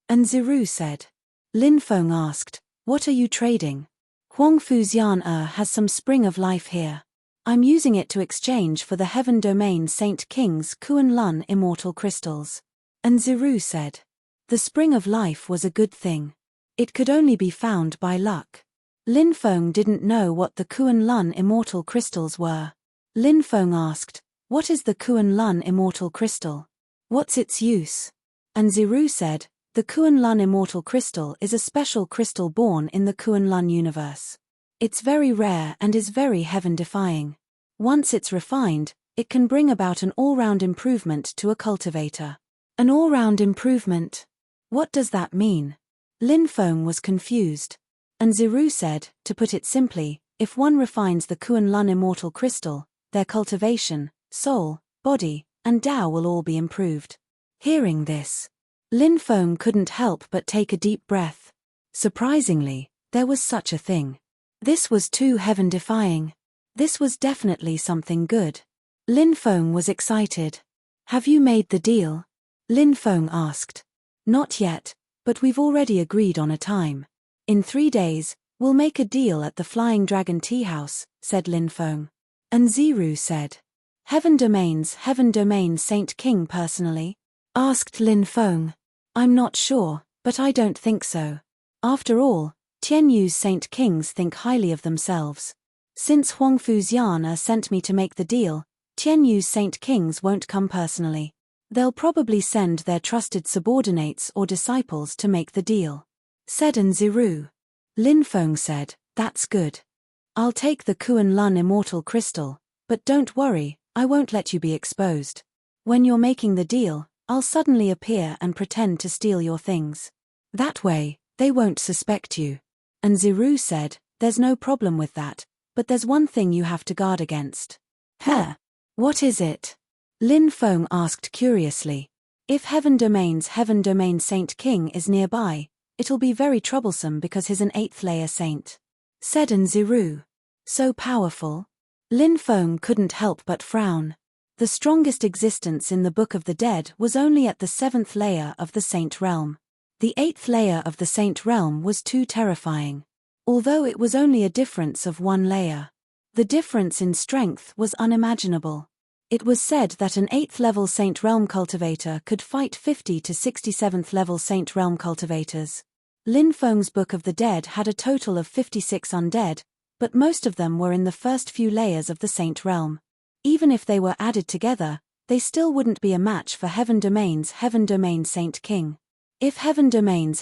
And Ziru said. Lin Feng asked, "What are you trading?" Huangfuzian has some spring of life here. I'm using it to exchange for the Heaven Domain Saint King's Kunlun immortal crystals. And Ziru said. The spring of life was a good thing. It could only be found by luck. Lin Feng didn't know what the Kunlun immortal crystals were. Lin Feng asked, "What is the Kunlun immortal crystal? What's its use?" And Ziru said, "The Kunlun immortal crystal is a special crystal born in the Kunlun universe. It's very rare and is very heaven-defying. Once it's refined, it can bring about an all-round improvement to a cultivator." An all-round improvement? What does that mean? Lin Feng was confused. And Ziru said, to put it simply, if one refines the Kunlun immortal crystal, their cultivation, soul, body, and Tao will all be improved. Hearing this, Lin Feng couldn't help but take a deep breath. Surprisingly, there was such a thing. This was too heaven-defying. This was definitely something good. Lin Feng was excited. "Have you made the deal?" Lin Feng asked. "Not yet, but we've already agreed on a time. In 3 days, we'll make a deal at the Flying Dragon Tea House," said Lin Feng. And Ziru said. Heaven Domain Saint King personally?" asked Lin Feng. "I'm not sure, but I don't think so. After all, Tianyu's Saint Kings think highly of themselves. Since Huangfuzian sent me to make the deal, Tianyu's Saint Kings won't come personally. They'll probably send their trusted subordinates or disciples to make the deal," said Ziru. Lin Feng said, "That's good. I'll take the Kunlun immortal crystal, but don't worry, I won't let you be exposed. When you're making the deal, I'll suddenly appear and pretend to steal your things. That way, they won't suspect you." And Ziru said, "There's no problem with that, but there's one thing you have to guard against." "Huh? What is it?" Lin Feng asked curiously. "If Heaven Domain Saint King is nearby, it'll be very troublesome because he's an 8th layer saint," said Ziru. "So powerful?" Lin Feng couldn't help but frown. The strongest existence in the Book of the Dead was only at the 7th layer of the Saint Realm. The 8th layer of the Saint Realm was too terrifying. Although it was only a difference of 1 layer. The difference in strength was unimaginable. It was said that an 8th level Saint Realm cultivator could fight 50 to 67th level Saint Realm cultivators. Lin Feng's Book of the Dead had a total of 56 undead, but most of them were in the first few layers of the Saint Realm. Even if they were added together, they still wouldn't be a match for Heaven Domain Saint King. If Heaven Domain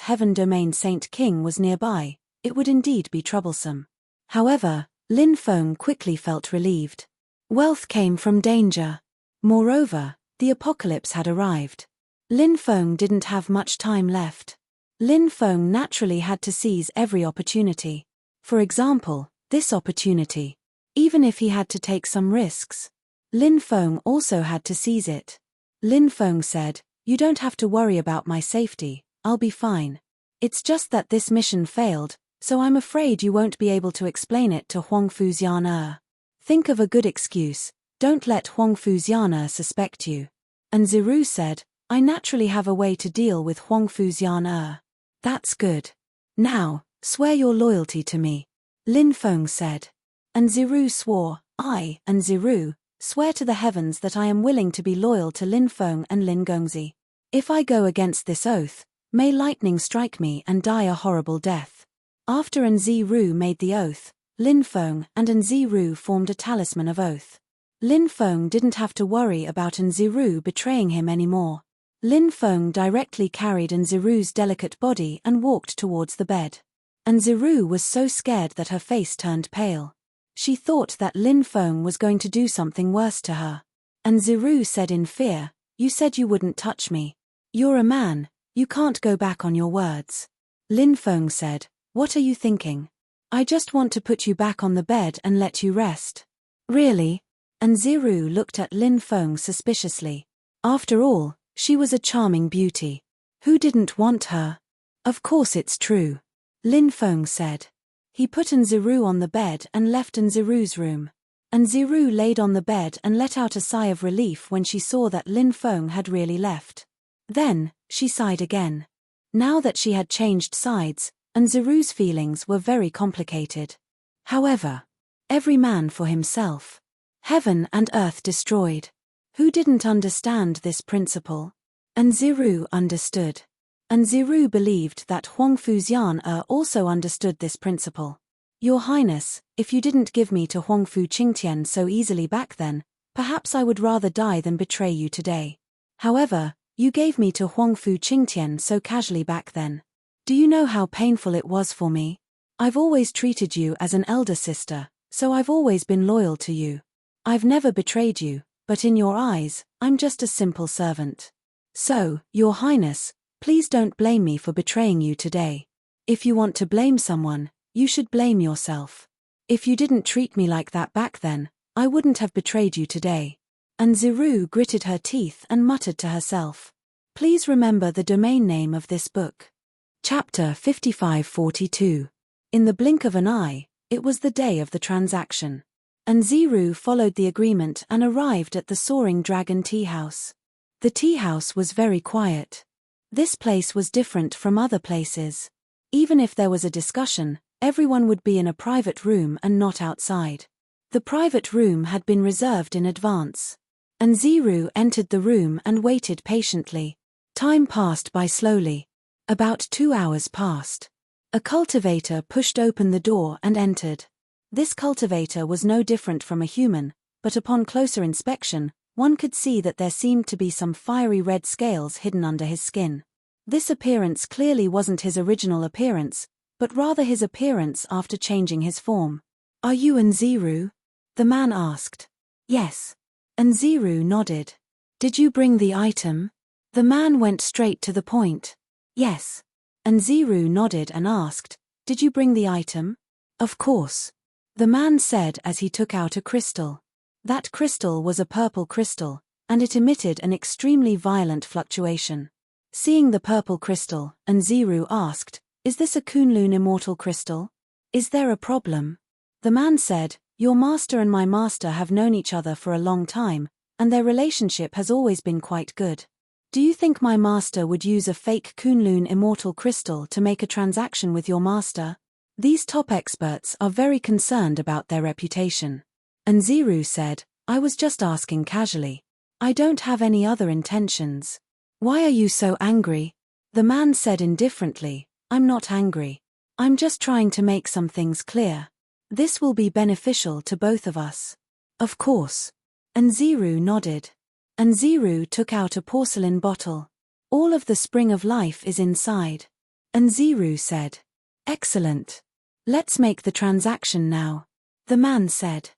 Saint King was nearby, it would indeed be troublesome. However, Lin Feng quickly felt relieved. Wealth came from danger. Moreover, the apocalypse had arrived. Lin Feng didn't have much time left. Lin Feng naturally had to seize every opportunity. For example, this opportunity. Even if he had to take some risks, Lin Feng also had to seize it. Lin Feng said, "You don't have to worry about my safety, I'll be fine. It's just that this mission failed, so I'm afraid you won't be able to explain it to Huangfuzian. Think of a good excuse, Don't let Huang Fuziana suspect you. And Ziru said, I naturally have a way to deal with Huang Fuziana. That's good. Now, swear your loyalty to me. Lin Feng said. And Ziru swore, I, and Ziru, swear to the heavens that I am willing to be loyal to Lin Feng and Lin Gongzi. If I go against this oath, may lightning strike me and die a horrible death. After Ziru made the oath, Lin Feng and Ziru formed a talisman of oath. Lin Feng didn't have to worry about Ziru betraying him anymore. Lin Feng directly carried Ziru's delicate body and walked towards the bed. Ziru was so scared that her face turned pale. She thought that Lin Feng was going to do something worse to her. Ziru said in fear, You said you wouldn't touch me. You're a man, you can't go back on your words. Lin Feng said, What are you thinking? I just want to put you back on the bed and let you rest. Really? Ziru looked at Lin Feng suspiciously. After all, she was a charming beauty. Who didn't want her? Of course it's true. Lin Feng said. He put Ziru on the bed and left Ziru's room. Ziru laid on the bed and let out a sigh of relief when she saw that Lin Feng had really left. Then, she sighed again. Now that she had changed sides, Ziru's feelings were very complicated. However, every man for himself. Heaven and earth destroyed. Who didn't understand this principle? Ziru understood. Ziru believed that Huang Fuzian also understood this principle. Your Highness, if you didn't give me to Huang Fu Qingtian so easily back then, perhaps I would rather die than betray you today. However, you gave me to Huang Fu Qingtian so casually back then. Do you know how painful it was for me? I've always treated you as an elder sister, so I've always been loyal to you. I've never betrayed you, but in your eyes, I'm just a simple servant. So, Your Highness, please don't blame me for betraying you today. If you want to blame someone, you should blame yourself. If you didn't treat me like that back then, I wouldn't have betrayed you today. Ziru gritted her teeth and muttered to herself. Please remember the domain name of this book. Chapter 5542. In the blink of an eye, it was the day of the transaction. Ziru followed the agreement and arrived at the Soaring Dragon tea house. The tea house was very quiet. This place was different from other places. Even if there was a discussion, everyone would be in a private room and not outside. The private room had been reserved in advance. Ziru entered the room and waited patiently. Time passed by slowly. About 2 hours passed. A cultivator pushed open the door and entered. This cultivator was no different from a human, but upon closer inspection, one could see that there seemed to be some fiery red scales hidden under his skin. This appearance clearly wasn't his original appearance, but rather his appearance after changing his form. Are you Ziru? The man asked. Yes. Ziru nodded. Did you bring the item? The man went straight to the point. Yes. Ziru nodded and asked, Did you bring the item? Of course. The man said as he took out a crystal. That crystal was a purple crystal, and it emitted an extremely violent fluctuation. Seeing the purple crystal, Ziru asked, Is this a Kunlun immortal crystal? Is there a problem? The man said, Your master and my master have known each other for a long time, and their relationship has always been quite good. Do you think my master would use a fake Kunlun immortal crystal to make a transaction with your master? These top experts are very concerned about their reputation. Ziru said, I was just asking casually. I don't have any other intentions. Why are you so angry? The man said indifferently, I'm not angry. I'm just trying to make some things clear. This will be beneficial to both of us. Of course. Ziru nodded. Ziru took out a porcelain bottle. All of the spring of life is inside. Ziru said. Excellent. Let's make the transaction now. The man said.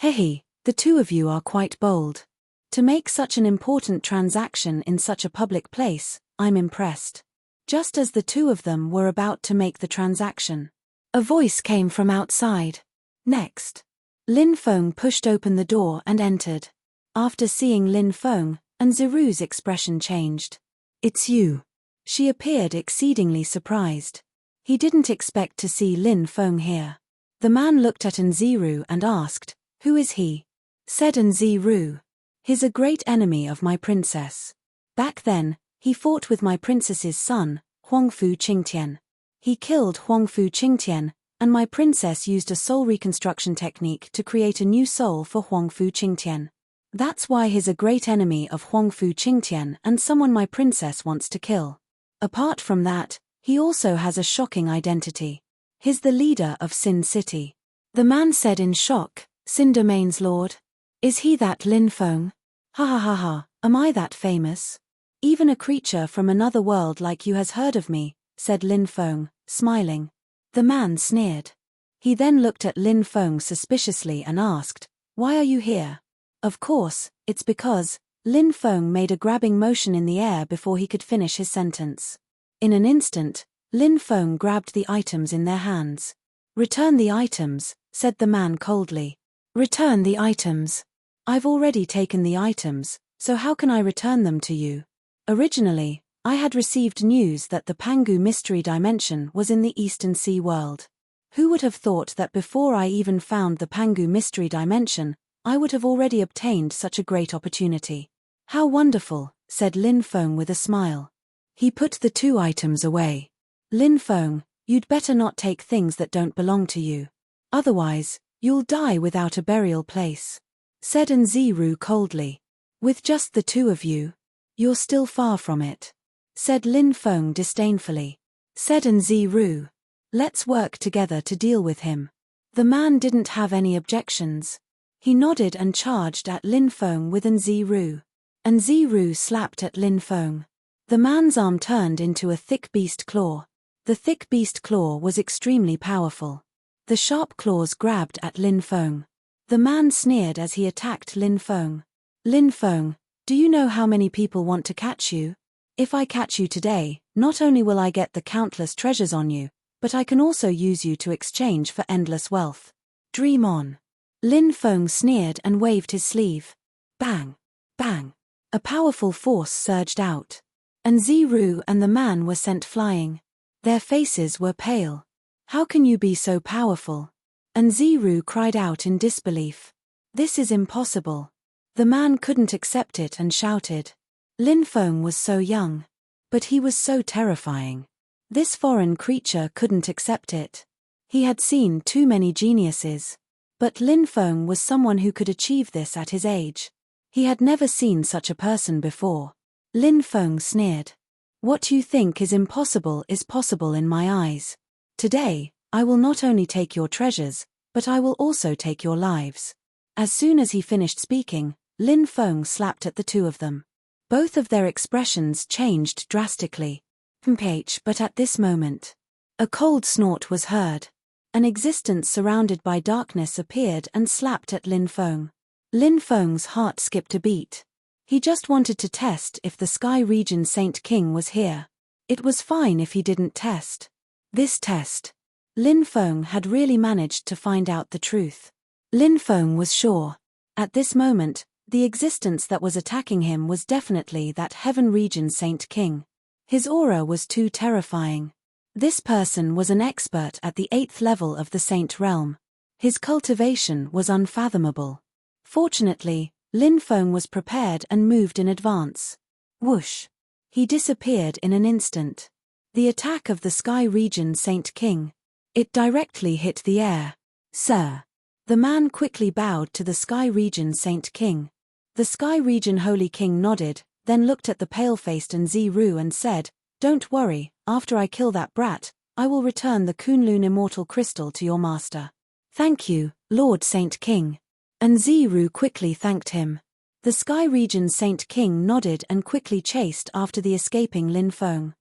Hehe, the two of you are quite bold. To make such an important transaction in such a public place, I'm impressed. Just as the two of them were about to make the transaction, a voice came from outside. Next. Lin Feng pushed open the door and entered. After seeing Lin Feng, Ziru's expression changed. It's you. She appeared exceedingly surprised. He didn't expect to see Lin Feng here. The man looked at Ziru and asked, Who is he? said Nziru. He's a great enemy of my princess. Back then, he fought with my princess's son, Huangfu Qingtian. He killed Huangfu Qingtian, and my princess used a soul reconstruction technique to create a new soul for Huangfu Qingtian. That's why he's a great enemy of Huangfu Qingtian and someone my princess wants to kill. Apart from that, he also has a shocking identity. He's the leader of Sin City. The man said in shock, Sin Domain's lord? Is he that Lin Feng? Ha ha ha ha, am I that famous? Even a creature from another world like you has heard of me, said Lin Feng, smiling. The man sneered. He then looked at Lin Feng suspiciously and asked, why are you here? Of course, it's because, Lin Feng made a grabbing motion in the air before he could finish his sentence. In an instant, Lin Feng grabbed the items in their hands. Return the items, said the man coldly. Return the items. I've already taken the items, so how can I return them to you? Originally, I had received news that the Pangu Mystery Dimension was in the Eastern Sea world. Who would have thought that before I even found the Pangu Mystery Dimension, I would have already obtained such a great opportunity. How wonderful, said Lin Feng with a smile. He put the 2 items away. Lin Feng, you'd better not take things that don't belong to you. Otherwise, you'll die without a burial place, said Nziru coldly. With just the 2 of you? You're still far from it, said Lin Feng disdainfully. Said Nziru. Let's work together to deal with him. The man didn't have any objections. He nodded and charged at Lin Feng with Nziru. Nziru slapped at Lin Feng. The man's arm turned into a thick beast claw. The thick beast claw was extremely powerful. The sharp claws grabbed at Lin Feng. The man sneered as he attacked Lin Feng. Lin Feng, do you know how many people want to catch you? If I catch you today, not only will I get the countless treasures on you, but I can also use you to exchange for endless wealth. Dream on. Lin Feng sneered and waved his sleeve. Bang! Bang! A powerful force surged out. Nziru and the man were sent flying. Their faces were pale. How can you be so powerful? Nziru cried out in disbelief. This is impossible. The man couldn't accept it and shouted. Lin Feng was so young. But he was so terrifying. This foreign creature couldn't accept it. He had seen too many geniuses. But Lin Feng was someone who could achieve this at his age. He had never seen such a person before. Lin Feng sneered. What you think is impossible is possible in my eyes. Today, I will not only take your treasures, but I will also take your lives. As soon as he finished speaking, Lin Feng slapped at the 2 of them. Both of their expressions changed drastically. But at this moment, a cold snort was heard. An existence surrounded by darkness appeared and slapped at Lin Feng. Lin Feng's heart skipped a beat. He just wanted to test if the Sky Region Saint King was here. It was fine if he didn't test. This test. Lin Feng had really managed to find out the truth. Lin Feng was sure. At this moment, the existence that was attacking him was definitely that Heaven Region Saint King. His aura was too terrifying. This person was an expert at the 8th level of the Saint Realm. His cultivation was unfathomable. Fortunately, Lin Feng was prepared and moved in advance. Whoosh! He disappeared in an instant. The attack of the Sky Region Saint King. It directly hit the air. Sir. The man quickly bowed to the Sky Region Saint King. The Sky Region Holy King nodded, then looked at the pale-faced Nziru and said, Don't worry, after I kill that brat, I will return the Kunlun Immortal Crystal to your master. Thank you, Lord Saint King. Nziru quickly thanked him. The Sky Region Saint King nodded and quickly chased after the escaping Lin Feng.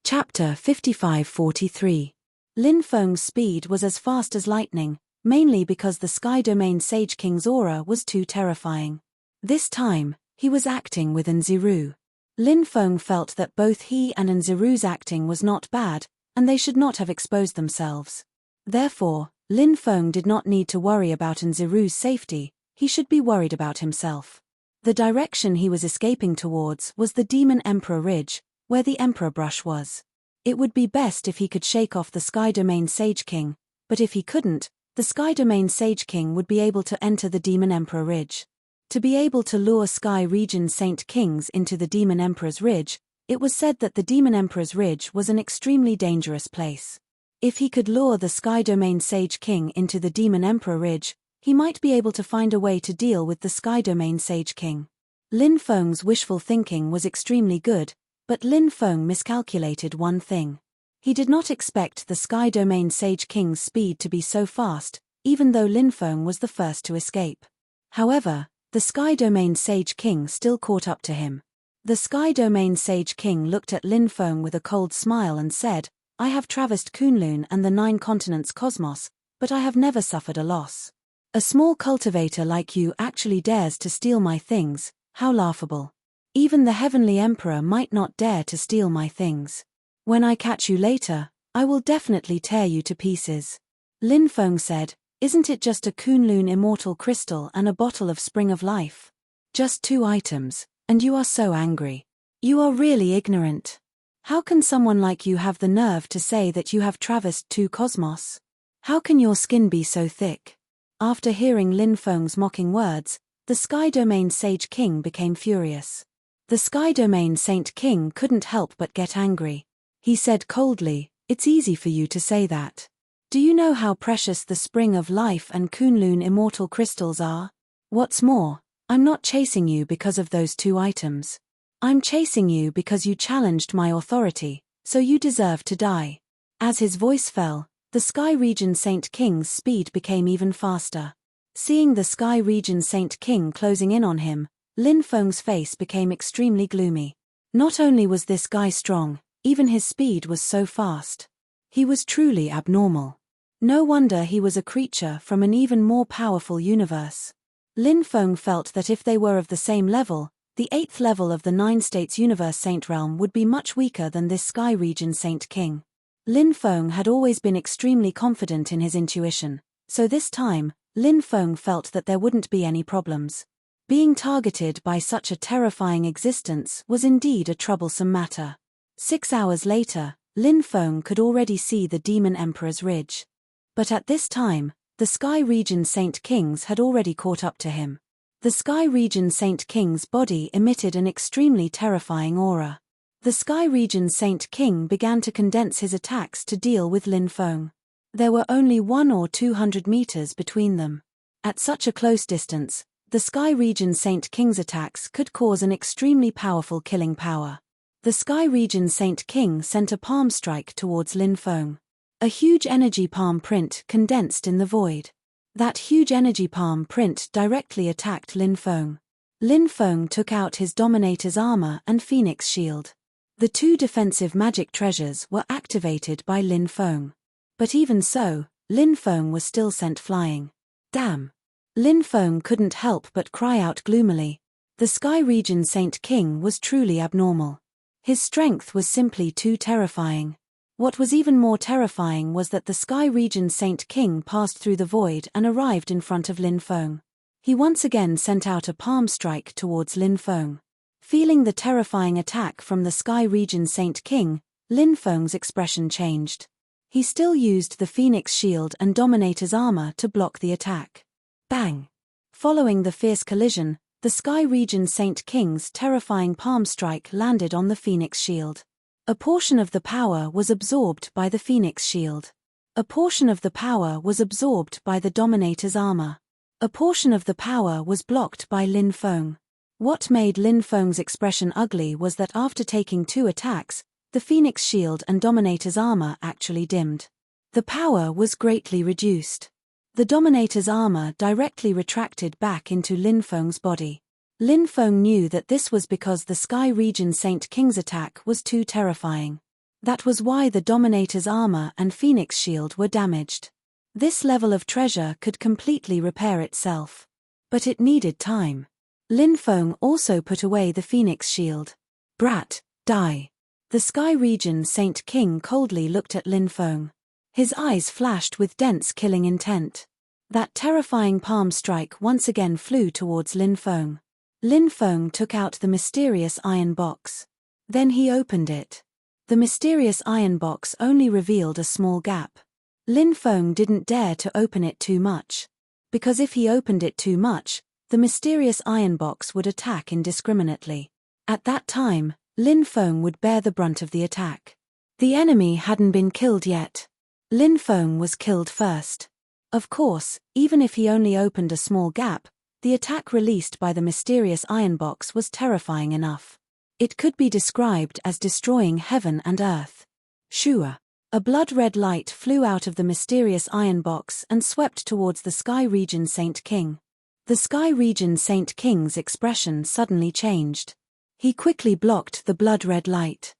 Chapter 55-43. Lin Feng's speed was as fast as lightning, mainly because the Sky Domain Sage King's aura was too terrifying. This time, he was acting with Nziru. Lin Feng felt that both he and Nziru's acting was not bad, and they should not have exposed themselves. Therefore, Lin Feng did not need to worry about Nziru's safety, he should be worried about himself. The direction he was escaping towards was the Demon Emperor Ridge, where the Emperor Brush was. It would be best if he could shake off the Sky Domain Sage King, but if he couldn't, the Sky Domain Sage King would be able to enter the Demon Emperor Ridge. To be able to lure Sky Region Saint Kings into the Demon Emperor's Ridge, it was said that the Demon Emperor's Ridge was an extremely dangerous place. If he could lure the Sky Domain Sage King into the Demon Emperor Ridge, he might be able to find a way to deal with the Sky Domain Sage King. Lin Feng's wishful thinking was extremely good, but Lin Feng miscalculated one thing. He did not expect the Sky Domain Sage King's speed to be so fast, even though Lin Feng was the first to escape. However, the Sky Domain Sage King still caught up to him. The Sky Domain Sage King looked at Lin Feng with a cold smile and said, "I have traversed Kunlun and the 9 continents cosmos, but I have never suffered a loss. A small cultivator like you actually dares to steal my things, how laughable. Even the Heavenly Emperor might not dare to steal my things. When I catch you later, I will definitely tear you to pieces." Lin Feng said, "Isn't it just a Kunlun immortal crystal and a bottle of Spring of Life? Just 2 items, and you are so angry. You are really ignorant. How can someone like you have the nerve to say that you have traversed 2 cosmos? How can your skin be so thick?" After hearing Lin Feng's mocking words, the Sky Domain Sage King became furious. The Sky Domain Saint King couldn't help but get angry. He said coldly, "It's easy for you to say that. Do you know how precious the Spring of Life and Kunlun immortal crystals are? What's more, I'm not chasing you because of those 2 items. I'm chasing you because you challenged my authority, so you deserve to die." As his voice fell, the Sky Region Saint King's speed became even faster. Seeing the Sky Region Saint King closing in on him, Lin Feng's face became extremely gloomy. Not only was this guy strong, even his speed was so fast. He was truly abnormal. No wonder he was a creature from an even more powerful universe. Lin Feng felt that if they were of the same level, the 8th level of the 9 States Universe Saint Realm would be much weaker than this Sky Region Saint King. Lin Feng had always been extremely confident in his intuition, so this time, Lin Feng felt that there wouldn't be any problems. Being targeted by such a terrifying existence was indeed a troublesome matter. 6 hours later, Lin Feng could already see the Demon Emperor's Ridge. But at this time, the Sky Region Saint Kings had already caught up to him. The Sky Region Saint King's body emitted an extremely terrifying aura. The Sky Region Saint King began to condense his attacks to deal with Lin Feng. There were only 100 or 200 meters between them. At such a close distance, the Sky Region Saint King's attacks could cause an extremely powerful killing power. The Sky Region Saint King sent a palm strike towards Lin Feng. A huge energy palm print condensed in the void. That huge energy palm print directly attacked Lin Feng. Lin Feng took out his Dominator's armor and Phoenix shield. The 2 defensive magic treasures were activated by Lin Feng. But even so, Lin Feng was still sent flying. Damn! Lin Feng couldn't help but cry out gloomily. The Sky Region Saint King was truly abnormal. His strength was simply too terrifying. What was even more terrifying was that the Sky Region Saint King passed through the void and arrived in front of Lin Feng. He once again sent out a palm strike towards Lin Feng. Feeling the terrifying attack from the Sky Region Saint King, Lin Feng's expression changed. He still used the Phoenix shield and Dominator's armor to block the attack. Bang! Following the fierce collision, the Sky Region Saint King's terrifying palm strike landed on the Phoenix shield. A portion of the power was absorbed by the Phoenix shield. A portion of the power was absorbed by the Dominator's armor. A portion of the power was blocked by Lin Feng. What made Lin Feng's expression ugly was that after taking 2 attacks, the Phoenix shield and Dominator's armor actually dimmed. The power was greatly reduced. The Dominator's armor directly retracted back into Lin Feng's body. Lin Feng knew that this was because the Sky Region Saint King's attack was too terrifying. That was why the Dominator's armor and Phoenix shield were damaged. This level of treasure could completely repair itself. But it needed time. Lin Feng also put away the Phoenix shield. Brat, die. The Sky Region Saint King coldly looked at Lin Feng. His eyes flashed with dense killing intent. That terrifying palm strike once again flew towards Lin Feng. Lin Feng took out the mysterious iron box. Then he opened it. The mysterious iron box only revealed a small gap. Lin Feng didn't dare to open it too much. Because if he opened it too much, the mysterious iron box would attack indiscriminately. At that time, Lin Feng would bear the brunt of the attack. The enemy hadn't been killed yet. Lin Feng was killed first. Of course, even if he only opened a small gap, the attack released by the mysterious iron box was terrifying enough. It could be described as destroying heaven and earth. Shua. A blood-red light flew out of the mysterious iron box and swept towards the Sky Region Saint King. The Sky Region Saint King's expression suddenly changed. He quickly blocked the blood-red light.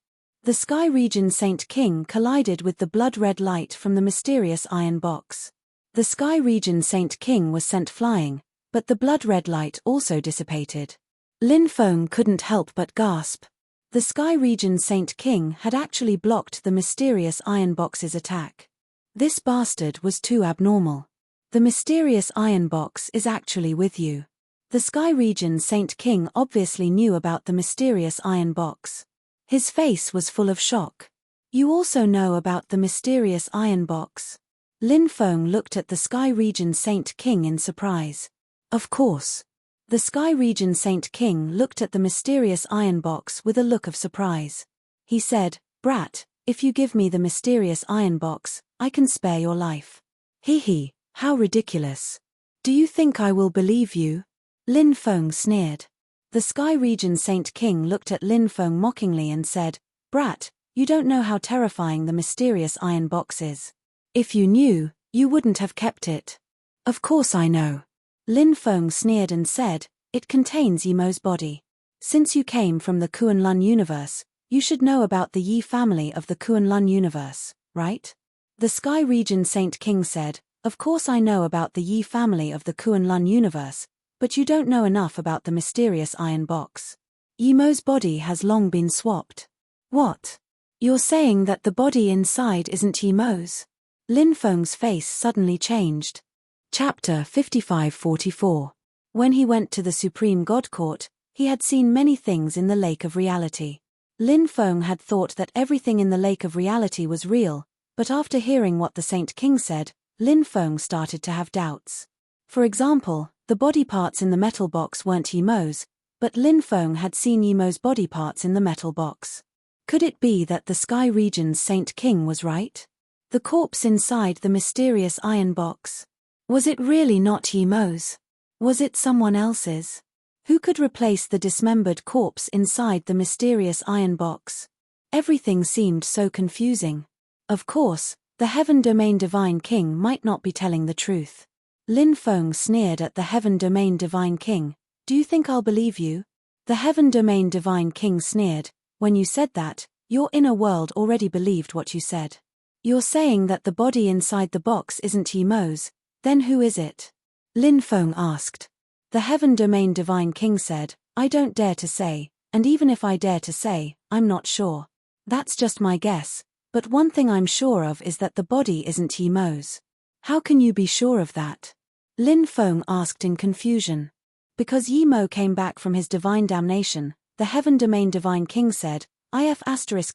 The Sky Region Saint King collided with the blood-red light from the mysterious iron box. The Sky Region Saint King was sent flying, but the blood-red light also dissipated. Lin Feng couldn't help but gasp. The Sky Region Saint King had actually blocked the mysterious iron box's attack. This bastard was too abnormal. The mysterious iron box is actually with you. The Sky Region Saint King obviously knew about the mysterious iron box. His face was full of shock. You also know about the mysterious iron box? Lin Feng looked at the Sky Region Saint King in surprise. Of course. The Sky Region Saint King looked at the mysterious iron box with a look of surprise. He said, "Brat, if you give me the mysterious iron box, I can spare your life." Hee, how ridiculous. Do you think I will believe you? Lin Feng sneered. The Sky Region Saint King looked at Lin Feng mockingly and said, "Brat, you don't know how terrifying the mysterious iron box is. If you knew, you wouldn't have kept it." "Of course I know." Lin Feng sneered and said, "It contains Yimo's body. Since you came from the Kunlun universe, you should know about the Yi family of the Kunlun universe, right?" The Sky Region Saint King said, "Of course I know about the Yi family of the Kunlun universe, but you don't know enough about the mysterious iron box. Yimo's body has long been swapped." "What? You're saying that the body inside isn't Yimo's?" Lin Feng's face suddenly changed. Chapter 55-44. When he went to the Supreme God Court, he had seen many things in the Lake of Reality. Lin Feng had thought that everything in the Lake of Reality was real, but after hearing what the Saint King said, Lin Feng started to have doubts. For example, the body parts in the metal box weren't Yimo's, but Lin Feng had seen Yimo's body parts in the metal box. Could it be that the Sky Region's Saint King was right? The corpse inside the mysterious iron box. Was it really not Yimo's? Was it someone else's? Who could replace the dismembered corpse inside the mysterious iron box? Everything seemed so confusing. Of course, the Heaven Domain Divine King might not be telling the truth. Lin Feng sneered at the Heaven Domain Divine King. "Do you think I'll believe you?" The Heaven Domain Divine King sneered, "When you said that, your inner world already believed what you said. You're saying that the body inside the box isn't Yimo's. Then who is it?" Lin Feng asked. The Heaven Domain Divine King said, "I don't dare to say, and even if I dare to say, I'm not sure. That's just my guess, but one thing I'm sure of is that the body isn't Yimo's." "How can you be sure of that?" Lin Feng asked in confusion. "Because Yimo came back from his divine damnation," the Heaven Domain Divine King said. "If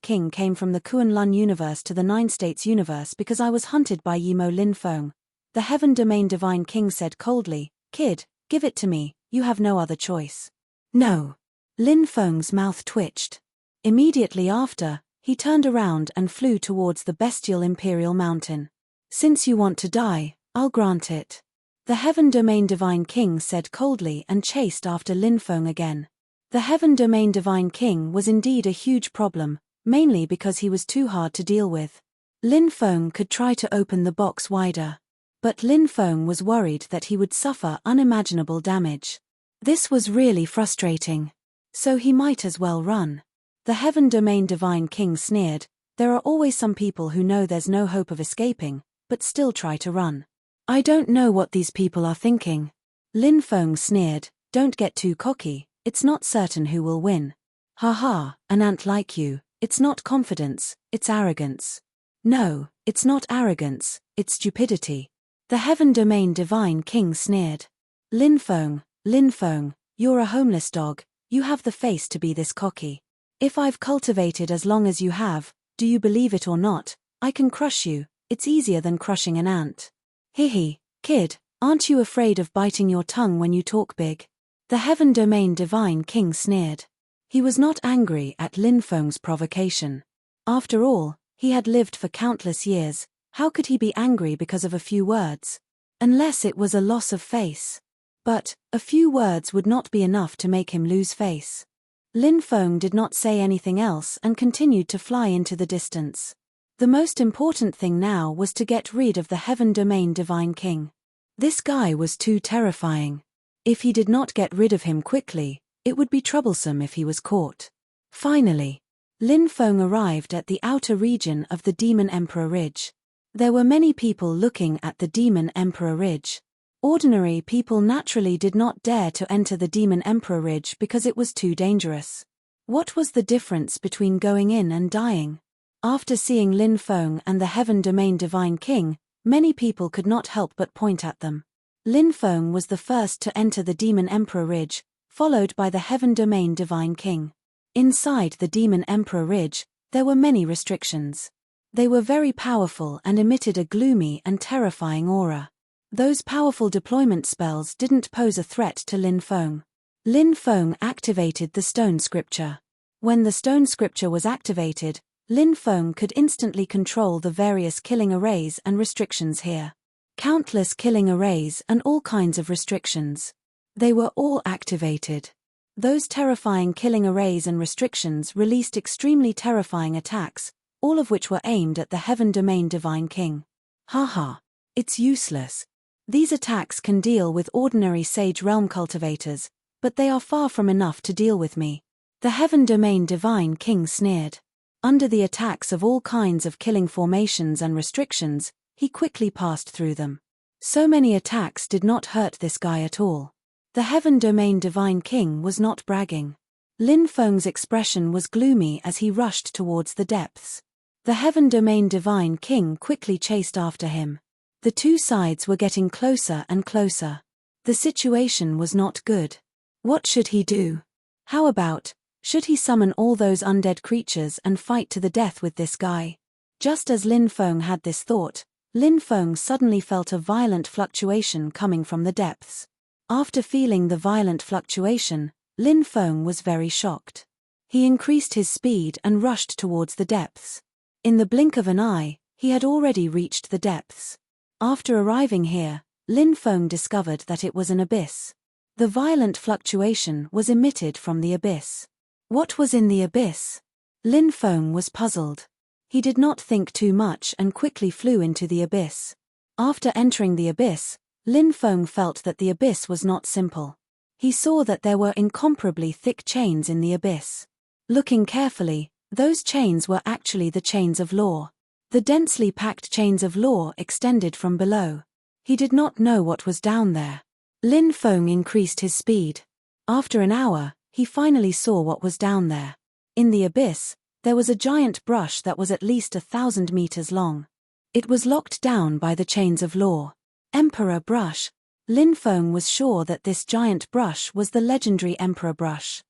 King came from the Kunlun universe to the Nine States universe because I was hunted by Yimo." Lin Feng. The Heaven Domain Divine King said coldly, "Kid, give it to me, you have no other choice." "No." Lin Feng's mouth twitched. Immediately after, he turned around and flew towards the bestial Imperial Mountain. "Since you want to die, I'll grant it." The Heaven Domain Divine King said coldly and chased after Lin Feng again. The Heaven Domain Divine King was indeed a huge problem, mainly because he was too hard to deal with. Lin Feng could try to open the box wider. But Lin Feng was worried that he would suffer unimaginable damage. This was really frustrating. So he might as well run. The Heaven Domain Divine King sneered, "There are always some people who know there's no hope of escaping, but still try to run. I don't know what these people are thinking." Lin Feng sneered, "Don't get too cocky, it's not certain who will win." "Haha, an ant like you, it's not confidence, it's arrogance." "No, it's not arrogance, it's stupidity." The Heaven Domain Divine King sneered. Lin Feng, you're a homeless dog, you have the face to be this cocky. If I've cultivated as long as you have, do you believe it or not, I can crush you, It's easier than crushing an ant. Hihi, kid, aren't you afraid of biting your tongue when you talk big? The Heaven Domain Divine King sneered. He was not angry at Lin Feng's provocation. After all, he had lived for countless years. How could he be angry because of a few words? Unless it was a loss of face. But a few words would not be enough to make him lose face. Lin Feng did not say anything else and continued to fly into the distance. The most important thing now was to get rid of the Heaven Domain Divine King. This guy was too terrifying. If he did not get rid of him quickly, it would be troublesome if he was caught. Finally, Lin Feng arrived at the outer region of the Demon Emperor Ridge. There were many people looking at the Demon Emperor Ridge. Ordinary people naturally did not dare to enter the Demon Emperor Ridge because it was too dangerous. What was the difference between going in and dying? After seeing Lin Feng and the Heaven Domain Divine King, many people could not help but point at them. Lin Feng was the first to enter the Demon Emperor Ridge, followed by the Heaven Domain Divine King. Inside the Demon Emperor Ridge, there were many restrictions. They were very powerful and emitted a gloomy and terrifying aura. Those powerful deployment spells didn't pose a threat to Lin Feng. Lin Feng activated the stone scripture. When the stone scripture was activated, Lin Feng could instantly control the various killing arrays and restrictions here. Countless killing arrays and all kinds of restrictions. They were all activated. Those terrifying killing arrays and restrictions released extremely terrifying attacks, all of which were aimed at the Heaven Domain Divine King. Haha. It's useless. These attacks can deal with ordinary Sage Realm cultivators, but they are far from enough to deal with me. The Heaven Domain Divine King sneered. Under the attacks of all kinds of killing formations and restrictions, he quickly passed through them. So many attacks did not hurt this guy at all. The Heaven Domain Divine King was not bragging. Lin Feng's expression was gloomy as he rushed towards the depths. The Heaven Domain Divine King quickly chased after him. The two sides were getting closer and closer. The situation was not good. What should he do? How about, should he summon all those undead creatures and fight to the death with this guy? Just as Lin Feng had this thought, Lin Feng suddenly felt a violent fluctuation coming from the depths. After feeling the violent fluctuation, Lin Feng was very shocked. He increased his speed and rushed towards the depths. In the blink of an eye, he had already reached the depths. After arriving here, Lin Feng discovered that it was an abyss. The violent fluctuation was emitted from the abyss. What was in the abyss? Lin Feng was puzzled. He did not think too much and quickly flew into the abyss. After entering the abyss, Lin Feng felt that the abyss was not simple. He saw that there were incomparably thick chains in the abyss. Looking carefully, those chains were actually the chains of law. The densely packed chains of law extended from below. He did not know what was down there. Lin Feng increased his speed. After an hour, he finally saw what was down there. In the abyss, there was a giant brush that was at least 1,000 meters long. It was locked down by the chains of law. Emperor Brush. Lin Feng was sure that this giant brush was the legendary Emperor Brush.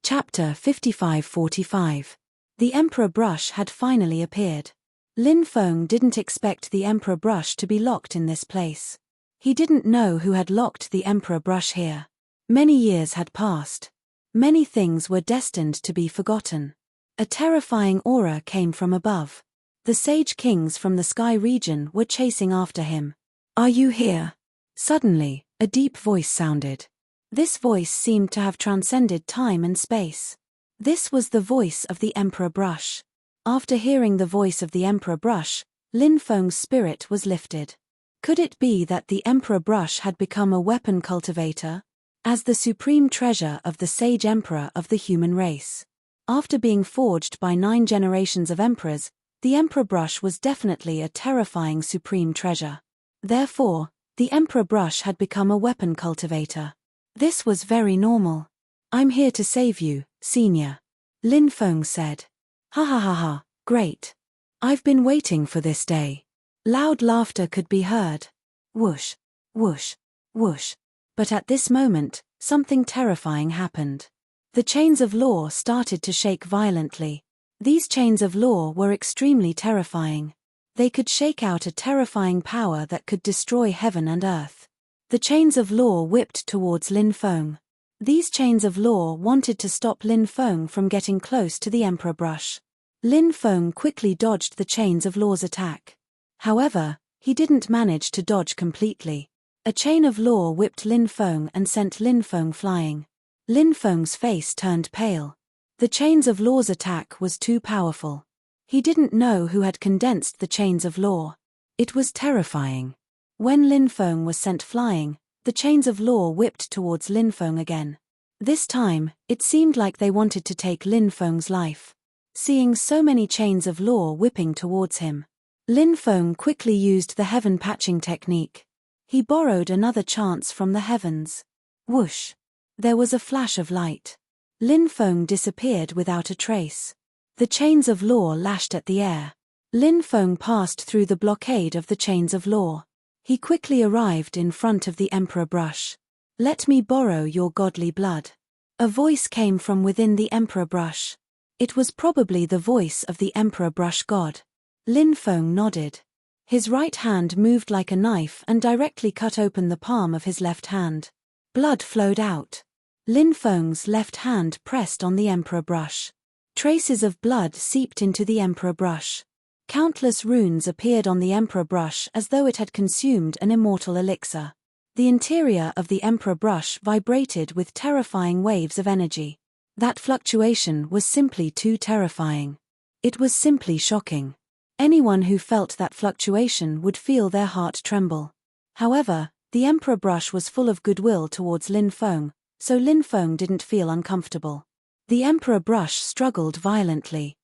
Chapter 55-45. The Emperor Brush had finally appeared. Lin Feng didn't expect the Emperor Brush to be locked in this place. He didn't know who had locked the Emperor Brush here. Many years had passed. Many things were destined to be forgotten. A terrifying aura came from above. The Sage Kings from the Sky region were chasing after him. Are you here? Suddenly, a deep voice sounded. This voice seemed to have transcended time and space. This was the voice of the Emperor Brush. After hearing the voice of the Emperor Brush, Lin Feng's spirit was lifted. Could it be that the Emperor Brush had become a weapon cultivator? As the supreme treasure of the Sage Emperor of the human race. After being forged by 9 generations of emperors, the Emperor Brush was definitely a terrifying supreme treasure. Therefore, the Emperor Brush had become a weapon cultivator. This was very normal. I'm here to save you, Senior. Lin Feng said. Ha ha ha ha, great. I've been waiting for this day. Loud laughter could be heard. Whoosh, whoosh, whoosh. But at this moment, something terrifying happened. The chains of law started to shake violently. These chains of law were extremely terrifying. They could shake out a terrifying power that could destroy heaven and earth. The chains of law whipped towards Lin Feng. These chains of law wanted to stop Lin Feng from getting close to the Emperor Brush. Lin Feng quickly dodged the chains of law's attack. However, he didn't manage to dodge completely. A chain of law whipped Lin Feng and sent Lin Feng flying. Lin Feng's face turned pale. The chains of law's attack was too powerful. He didn't know who had condensed the chains of law. It was terrifying. When Lin Feng was sent flying, the chains of law whipped towards Lin Feng again. This time, it seemed like they wanted to take Lin Feng's life. Seeing so many chains of law whipping towards him, Lin Feng quickly used the heaven patching technique. He borrowed another chance from the heavens. Whoosh! There was a flash of light. Lin Feng disappeared without a trace. The chains of law lashed at the air. Lin Feng passed through the blockade of the chains of law. He quickly arrived in front of the Emperor Brush. "Let me borrow your godly blood." A voice came from within the Emperor Brush. It was probably the voice of the Emperor Brush god. Lin Feng nodded. His right hand moved like a knife and directly cut open the palm of his left hand. Blood flowed out. Lin Feng's left hand pressed on the Emperor Brush. Traces of blood seeped into the Emperor Brush. Countless runes appeared on the Emperor Brush as though it had consumed an immortal elixir. The interior of the Emperor Brush vibrated with terrifying waves of energy. That fluctuation was simply too terrifying. It was simply shocking. Anyone who felt that fluctuation would feel their heart tremble. However, the Emperor Brush was full of goodwill towards Lin Feng, so Lin Feng didn't feel uncomfortable. The Emperor Brush struggled violently.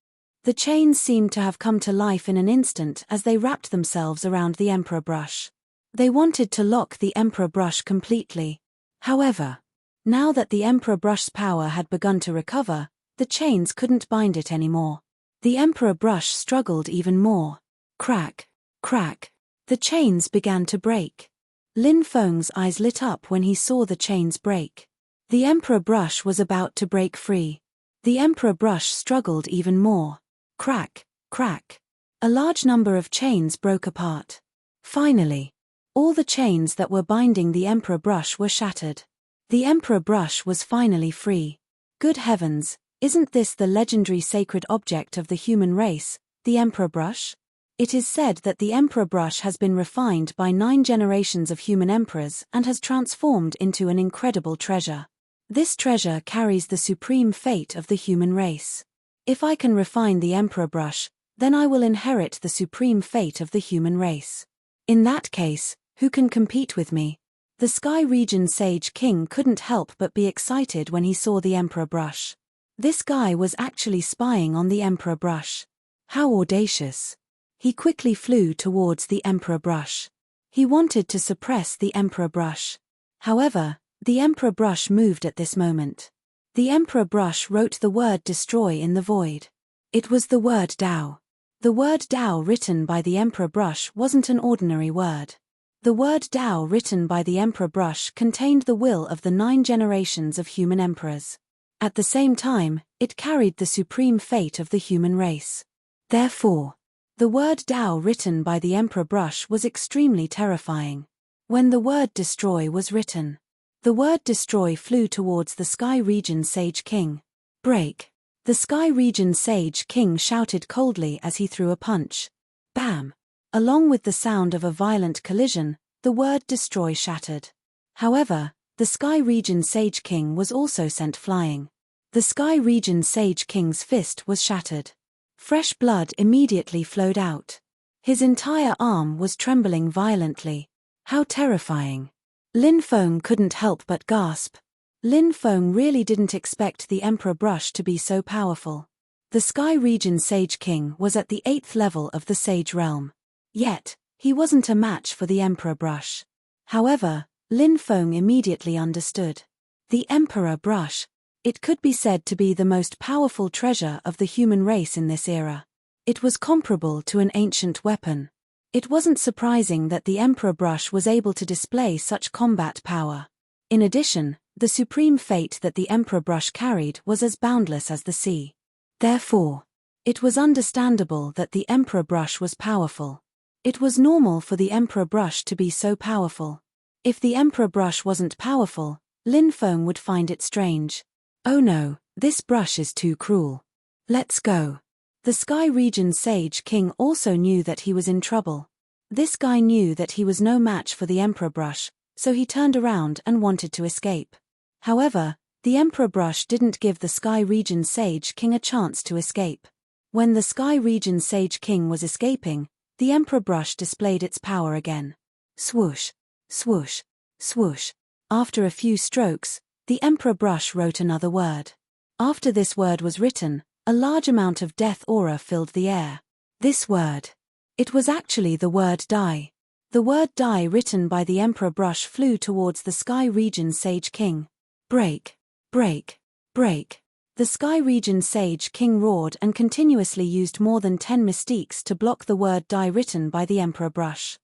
The chains seemed to have come to life in an instant as they wrapped themselves around the Emperor Brush. They wanted to lock the Emperor Brush completely. However, now that the Emperor Brush's power had begun to recover, the chains couldn't bind it anymore. The Emperor Brush struggled even more. Crack, crack. The chains began to break. Lin Feng's eyes lit up when he saw the chains break. The Emperor Brush was about to break free. The Emperor Brush struggled even more. Crack, crack. A large number of chains broke apart. Finally, all the chains that were binding the Emperor Brush were shattered. The Emperor Brush was finally free. Good heavens, isn't this the legendary sacred object of the human race, the Emperor Brush? It is said that the Emperor Brush has been refined by 9 generations of human emperors and has transformed into an incredible treasure. This treasure carries the supreme fate of the human race. If I can refine the Emperor Brush, then I will inherit the supreme fate of the human race. In that case, who can compete with me? The Sky Region Sage King couldn't help but be excited when he saw the Emperor Brush. This guy was actually spying on the Emperor Brush. How audacious. He quickly flew towards the Emperor Brush. He wanted to suppress the Emperor Brush. However, the Emperor Brush moved at this moment. The Emperor Brush wrote the word destroy in the void. It was the word Tao. The word Tao written by the Emperor Brush wasn't an ordinary word. The word Tao written by the Emperor Brush contained the will of the 9 generations of human emperors. At the same time, it carried the supreme fate of the human race. Therefore, the word Tao written by the Emperor Brush was extremely terrifying. When the word destroy was written, the word destroy flew towards the Sky Region Sage King. Break. The Sky Region Sage King shouted coldly as he threw a punch. Bam! Along with the sound of a violent collision, the word destroy shattered. However, the Sky Region Sage King was also sent flying. The Sky Region Sage King's fist was shattered. Fresh blood immediately flowed out. His entire arm was trembling violently. How terrifying. Lin Feng couldn't help but gasp. Lin Feng really didn't expect the Emperor Brush to be so powerful. The Sky Region Sage King was at the 8th level of the Sage Realm. Yet, he wasn't a match for the Emperor Brush. However, Lin Feng immediately understood. The Emperor Brush. It could be said to be the most powerful treasure of the human race in this era. It was comparable to an ancient weapon. It wasn't surprising that the Emperor Brush was able to display such combat power. In addition, the supreme fate that the Emperor Brush carried was as boundless as the sea. Therefore, It was understandable that the Emperor Brush was powerful. It was normal for the Emperor Brush to be so powerful. If the Emperor Brush wasn't powerful, Lin Feng would find it strange. Oh no, this brush is too cruel. Let's go. The Sky Region Sage King also knew that he was in trouble. This guy knew that he was no match for the Emperor Brush, so he turned around and wanted to escape. However, the Emperor Brush didn't give the Sky Region Sage King a chance to escape. When the Sky Region Sage King was escaping, the Emperor Brush displayed its power again. Swoosh, swoosh, swoosh. After a few strokes, the Emperor Brush wrote another word. After this word was written, a large amount of death aura filled the air. This word. It was actually the word die. The word die written by the Emperor Brush flew towards the Sky Region Sage King. Break, break, break. The Sky Region Sage King roared and continuously used more than 10 mystiques to block the word die written by the Emperor Brush.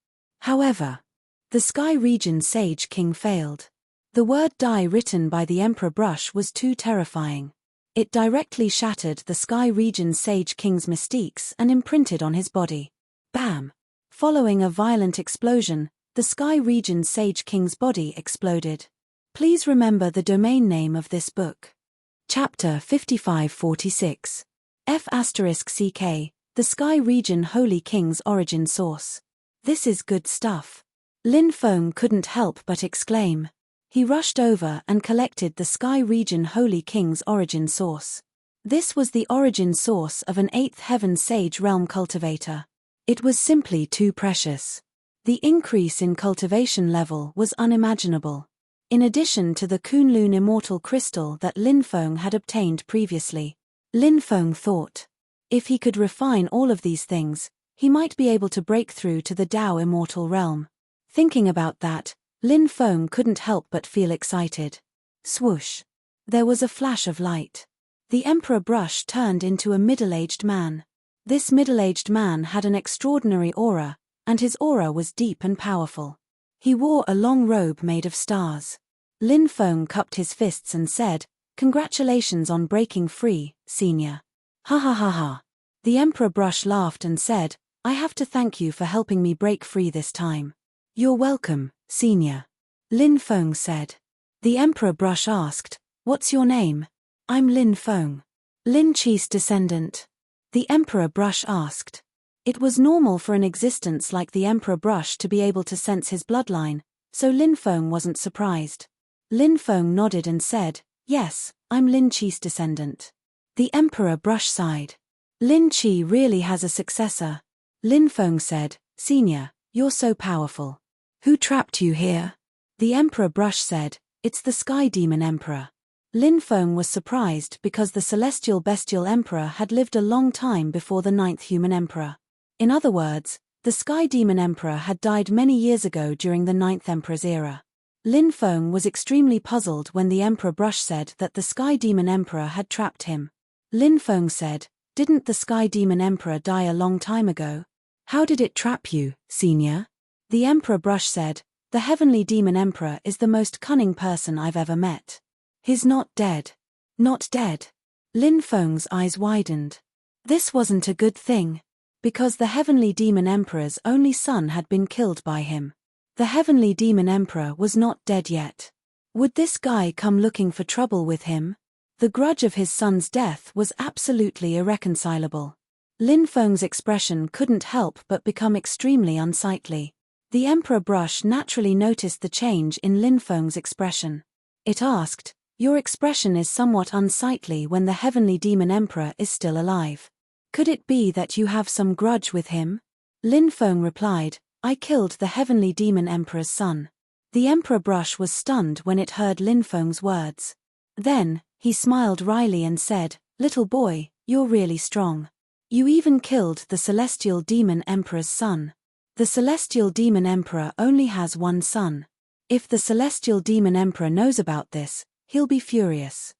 However, the Sky Region Sage King failed. The word die written by the Emperor Brush was too terrifying. It directly shattered the Sky Region Sage King's mystiques and imprinted on his body. Bam! Following a violent explosion, the Sky Region Sage King's body exploded. Please remember the domain name of this book. Chapter 5546. F***CK, The Sky Region Holy King's Origin Source. This is good stuff. Lin Feng couldn't help but exclaim. He rushed over and collected the Sky Region Holy King's origin source. This was the origin source of an 8th Heaven Sage Realm cultivator. It was simply too precious. The increase in cultivation level was unimaginable. In addition to the Kunlun Immortal Crystal that Lin Feng had obtained previously, Lin Feng thought, if he could refine all of these things, he might be able to break through to the Tao Immortal Realm. Thinking about that, Lin Feng couldn't help but feel excited. Swoosh! There was a flash of light. The Emperor Brush turned into a middle-aged man. This middle-aged man had an extraordinary aura, and his aura was deep and powerful. He wore a long robe made of stars. Lin Feng cupped his fists and said, "Congratulations on breaking free, senior." Ha ha ha ha. The Emperor Brush laughed and said, "I have to thank you for helping me break free this time." "You're welcome, senior," Lin Feng said. The Emperor Brush asked, "What's your name?" "I'm Lin Feng." "Lin Chi's descendant?" The Emperor Brush asked. It was normal for an existence like the Emperor Brush to be able to sense his bloodline, so Lin Feng wasn't surprised. Lin Feng nodded and said, "Yes, I'm Lin Chi's descendant." The Emperor Brush sighed. "Lin Chi really has a successor." Lin Feng said, "Senior, you're so powerful. Who trapped you here?" The Emperor Brush said, "It's the Sky Demon Emperor." Lin Feng was surprised because the Celestial Bestial Emperor had lived a long time before the 9th Human Emperor. In other words, the Sky Demon Emperor had died many years ago during the 9th Emperor's era. Lin Feng was extremely puzzled when the Emperor Brush said that the Sky Demon Emperor had trapped him. Lin Feng said, "Didn't the Sky Demon Emperor die a long time ago? How did it trap you, senior?" The Emperor Brush said, "The Heavenly Demon Emperor is the most cunning person I've ever met. He's not dead." "Not dead?" Lin Feng's eyes widened. This wasn't a good thing, because the Heavenly Demon Emperor's only son had been killed by him. The Heavenly Demon Emperor was not dead yet. Would this guy come looking for trouble with him? The grudge of his son's death was absolutely irreconcilable. Lin Feng's expression couldn't help but become extremely unsightly. The Emperor Brush naturally noticed the change in Lin Feng's expression. It asked, "Your expression is somewhat unsightly when the Heavenly Demon Emperor is still alive. Could it be that you have some grudge with him?" Lin Feng replied, "I killed the Heavenly Demon Emperor's son." The Emperor Brush was stunned when it heard Lin Feng's words. Then, he smiled wryly and said, "Little boy, you're really strong. You even killed the Celestial Demon Emperor's son." The Celestial Demon Emperor only has one son. If the Celestial Demon Emperor knows about this, he'll be furious.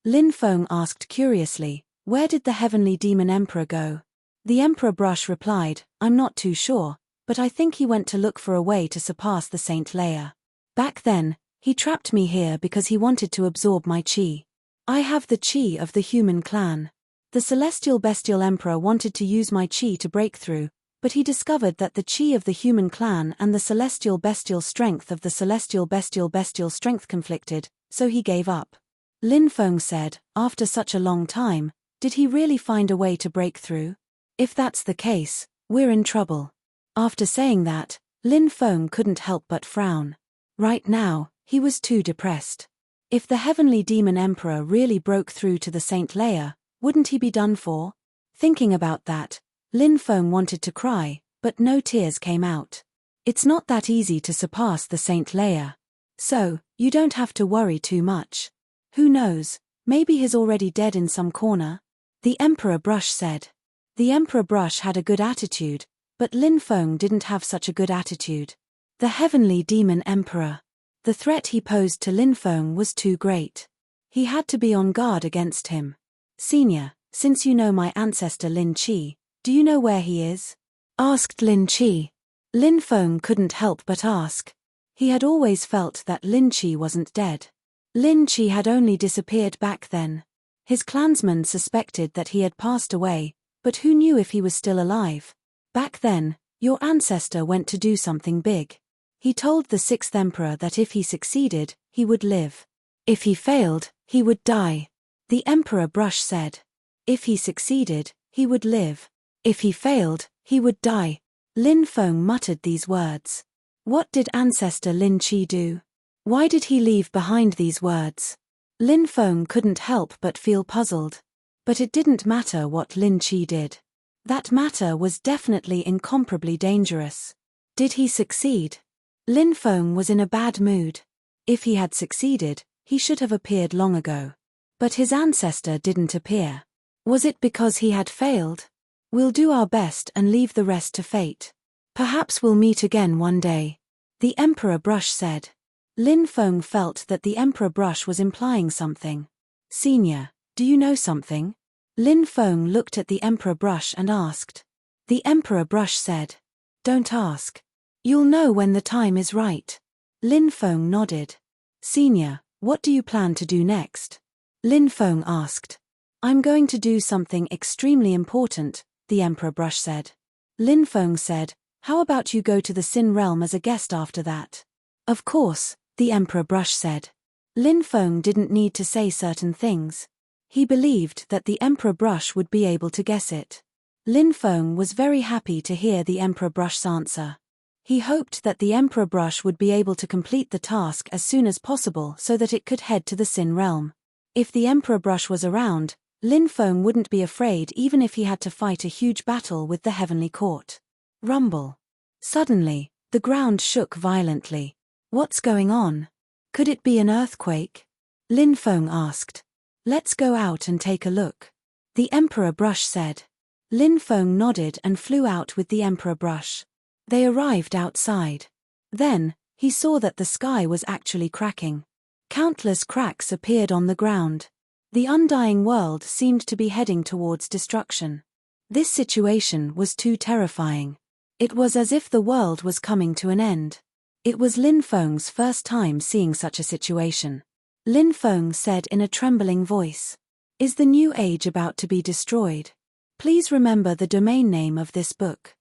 Lin Feng asked curiously, "Where did the Heavenly Demon Emperor go?" The Emperor Brush replied, "I'm not too sure, but I think he went to look for a way to surpass the Saint Leia. Back then, he trapped me here because he wanted to absorb my chi. I have the chi of the human clan." The celestial bestial emperor wanted to use my chi to break through, but he discovered that the chi of the human clan and the celestial bestial strength of the celestial bestial strength conflicted, so he gave up. Lin Feng said, after such a long time, did he really find a way to break through? If that's the case, we're in trouble. After saying that, Lin Feng couldn't help but frown. Right now, he was too depressed. If the heavenly demon emperor really broke through to the Saint Leia, wouldn't he be done for? Thinking about that, Lin Feng wanted to cry, but no tears came out. It's not that easy to surpass the Saint Leia. So, you don't have to worry too much. Who knows, maybe he's already dead in some corner? The Emperor Brush said. The Emperor Brush had a good attitude, but Lin Feng didn't have such a good attitude. The heavenly demon emperor. The threat he posed to Lin Feng was too great. He had to be on guard against him. Senior, since you know my ancestor Lin Chi, do you know where he is? Asked Lin Chi. Lin Feng couldn't help but ask. He had always felt that Lin Chi wasn't dead. Lin Chi had only disappeared back then. His clansmen suspected that he had passed away, but who knew if he was still alive? Back then, your ancestor went to do something big. He told the sixth emperor that if he succeeded, he would live. If he failed, he would die. The Emperor Brush said. If he succeeded, he would live. If he failed, he would die. Lin Feng muttered these words. What did ancestor Lin Chi do? Why did he leave behind these words? Lin Feng couldn't help but feel puzzled. But it didn't matter what Lin Chi did. That matter was definitely incomparably dangerous. Did he succeed? Lin Feng was in a bad mood. If he had succeeded, he should have appeared long ago. But his ancestor didn't appear. Was it because he had failed? We'll do our best and leave the rest to fate. Perhaps we'll meet again one day. The Emperor Brush said. Lin Feng felt that the Emperor Brush was implying something. Senior, do you know something? Lin Feng looked at the Emperor Brush and asked. The Emperor Brush said. Don't ask. You'll know when the time is right. Lin Feng nodded. Senior, what do you plan to do next? Lin Feng asked. I'm going to do something extremely important, the Emperor Brush said. Lin Feng said, how about you go to the Sin Realm as a guest after that? Of course, the Emperor Brush said. Lin Feng didn't need to say certain things. He believed that the Emperor Brush would be able to guess it. Lin Feng was very happy to hear the Emperor Brush's answer. He hoped that the Emperor Brush would be able to complete the task as soon as possible so that it could head to the Sin Realm. If the Emperor Brush was around, Lin Feng wouldn't be afraid even if he had to fight a huge battle with the Heavenly Court. Rumble. Suddenly, the ground shook violently. What's going on? Could it be an earthquake? Lin Feng asked. Let's go out and take a look. The Emperor Brush said. Lin Feng nodded and flew out with the Emperor Brush. They arrived outside. Then, he saw that the sky was actually cracking. Countless cracks appeared on the ground. The undying world seemed to be heading towards destruction. This situation was too terrifying. It was as if the world was coming to an end. It was Lin Feng's first time seeing such a situation. Lin Feng said in a trembling voice. Is the new age about to be destroyed? Please remember the domain name of this book.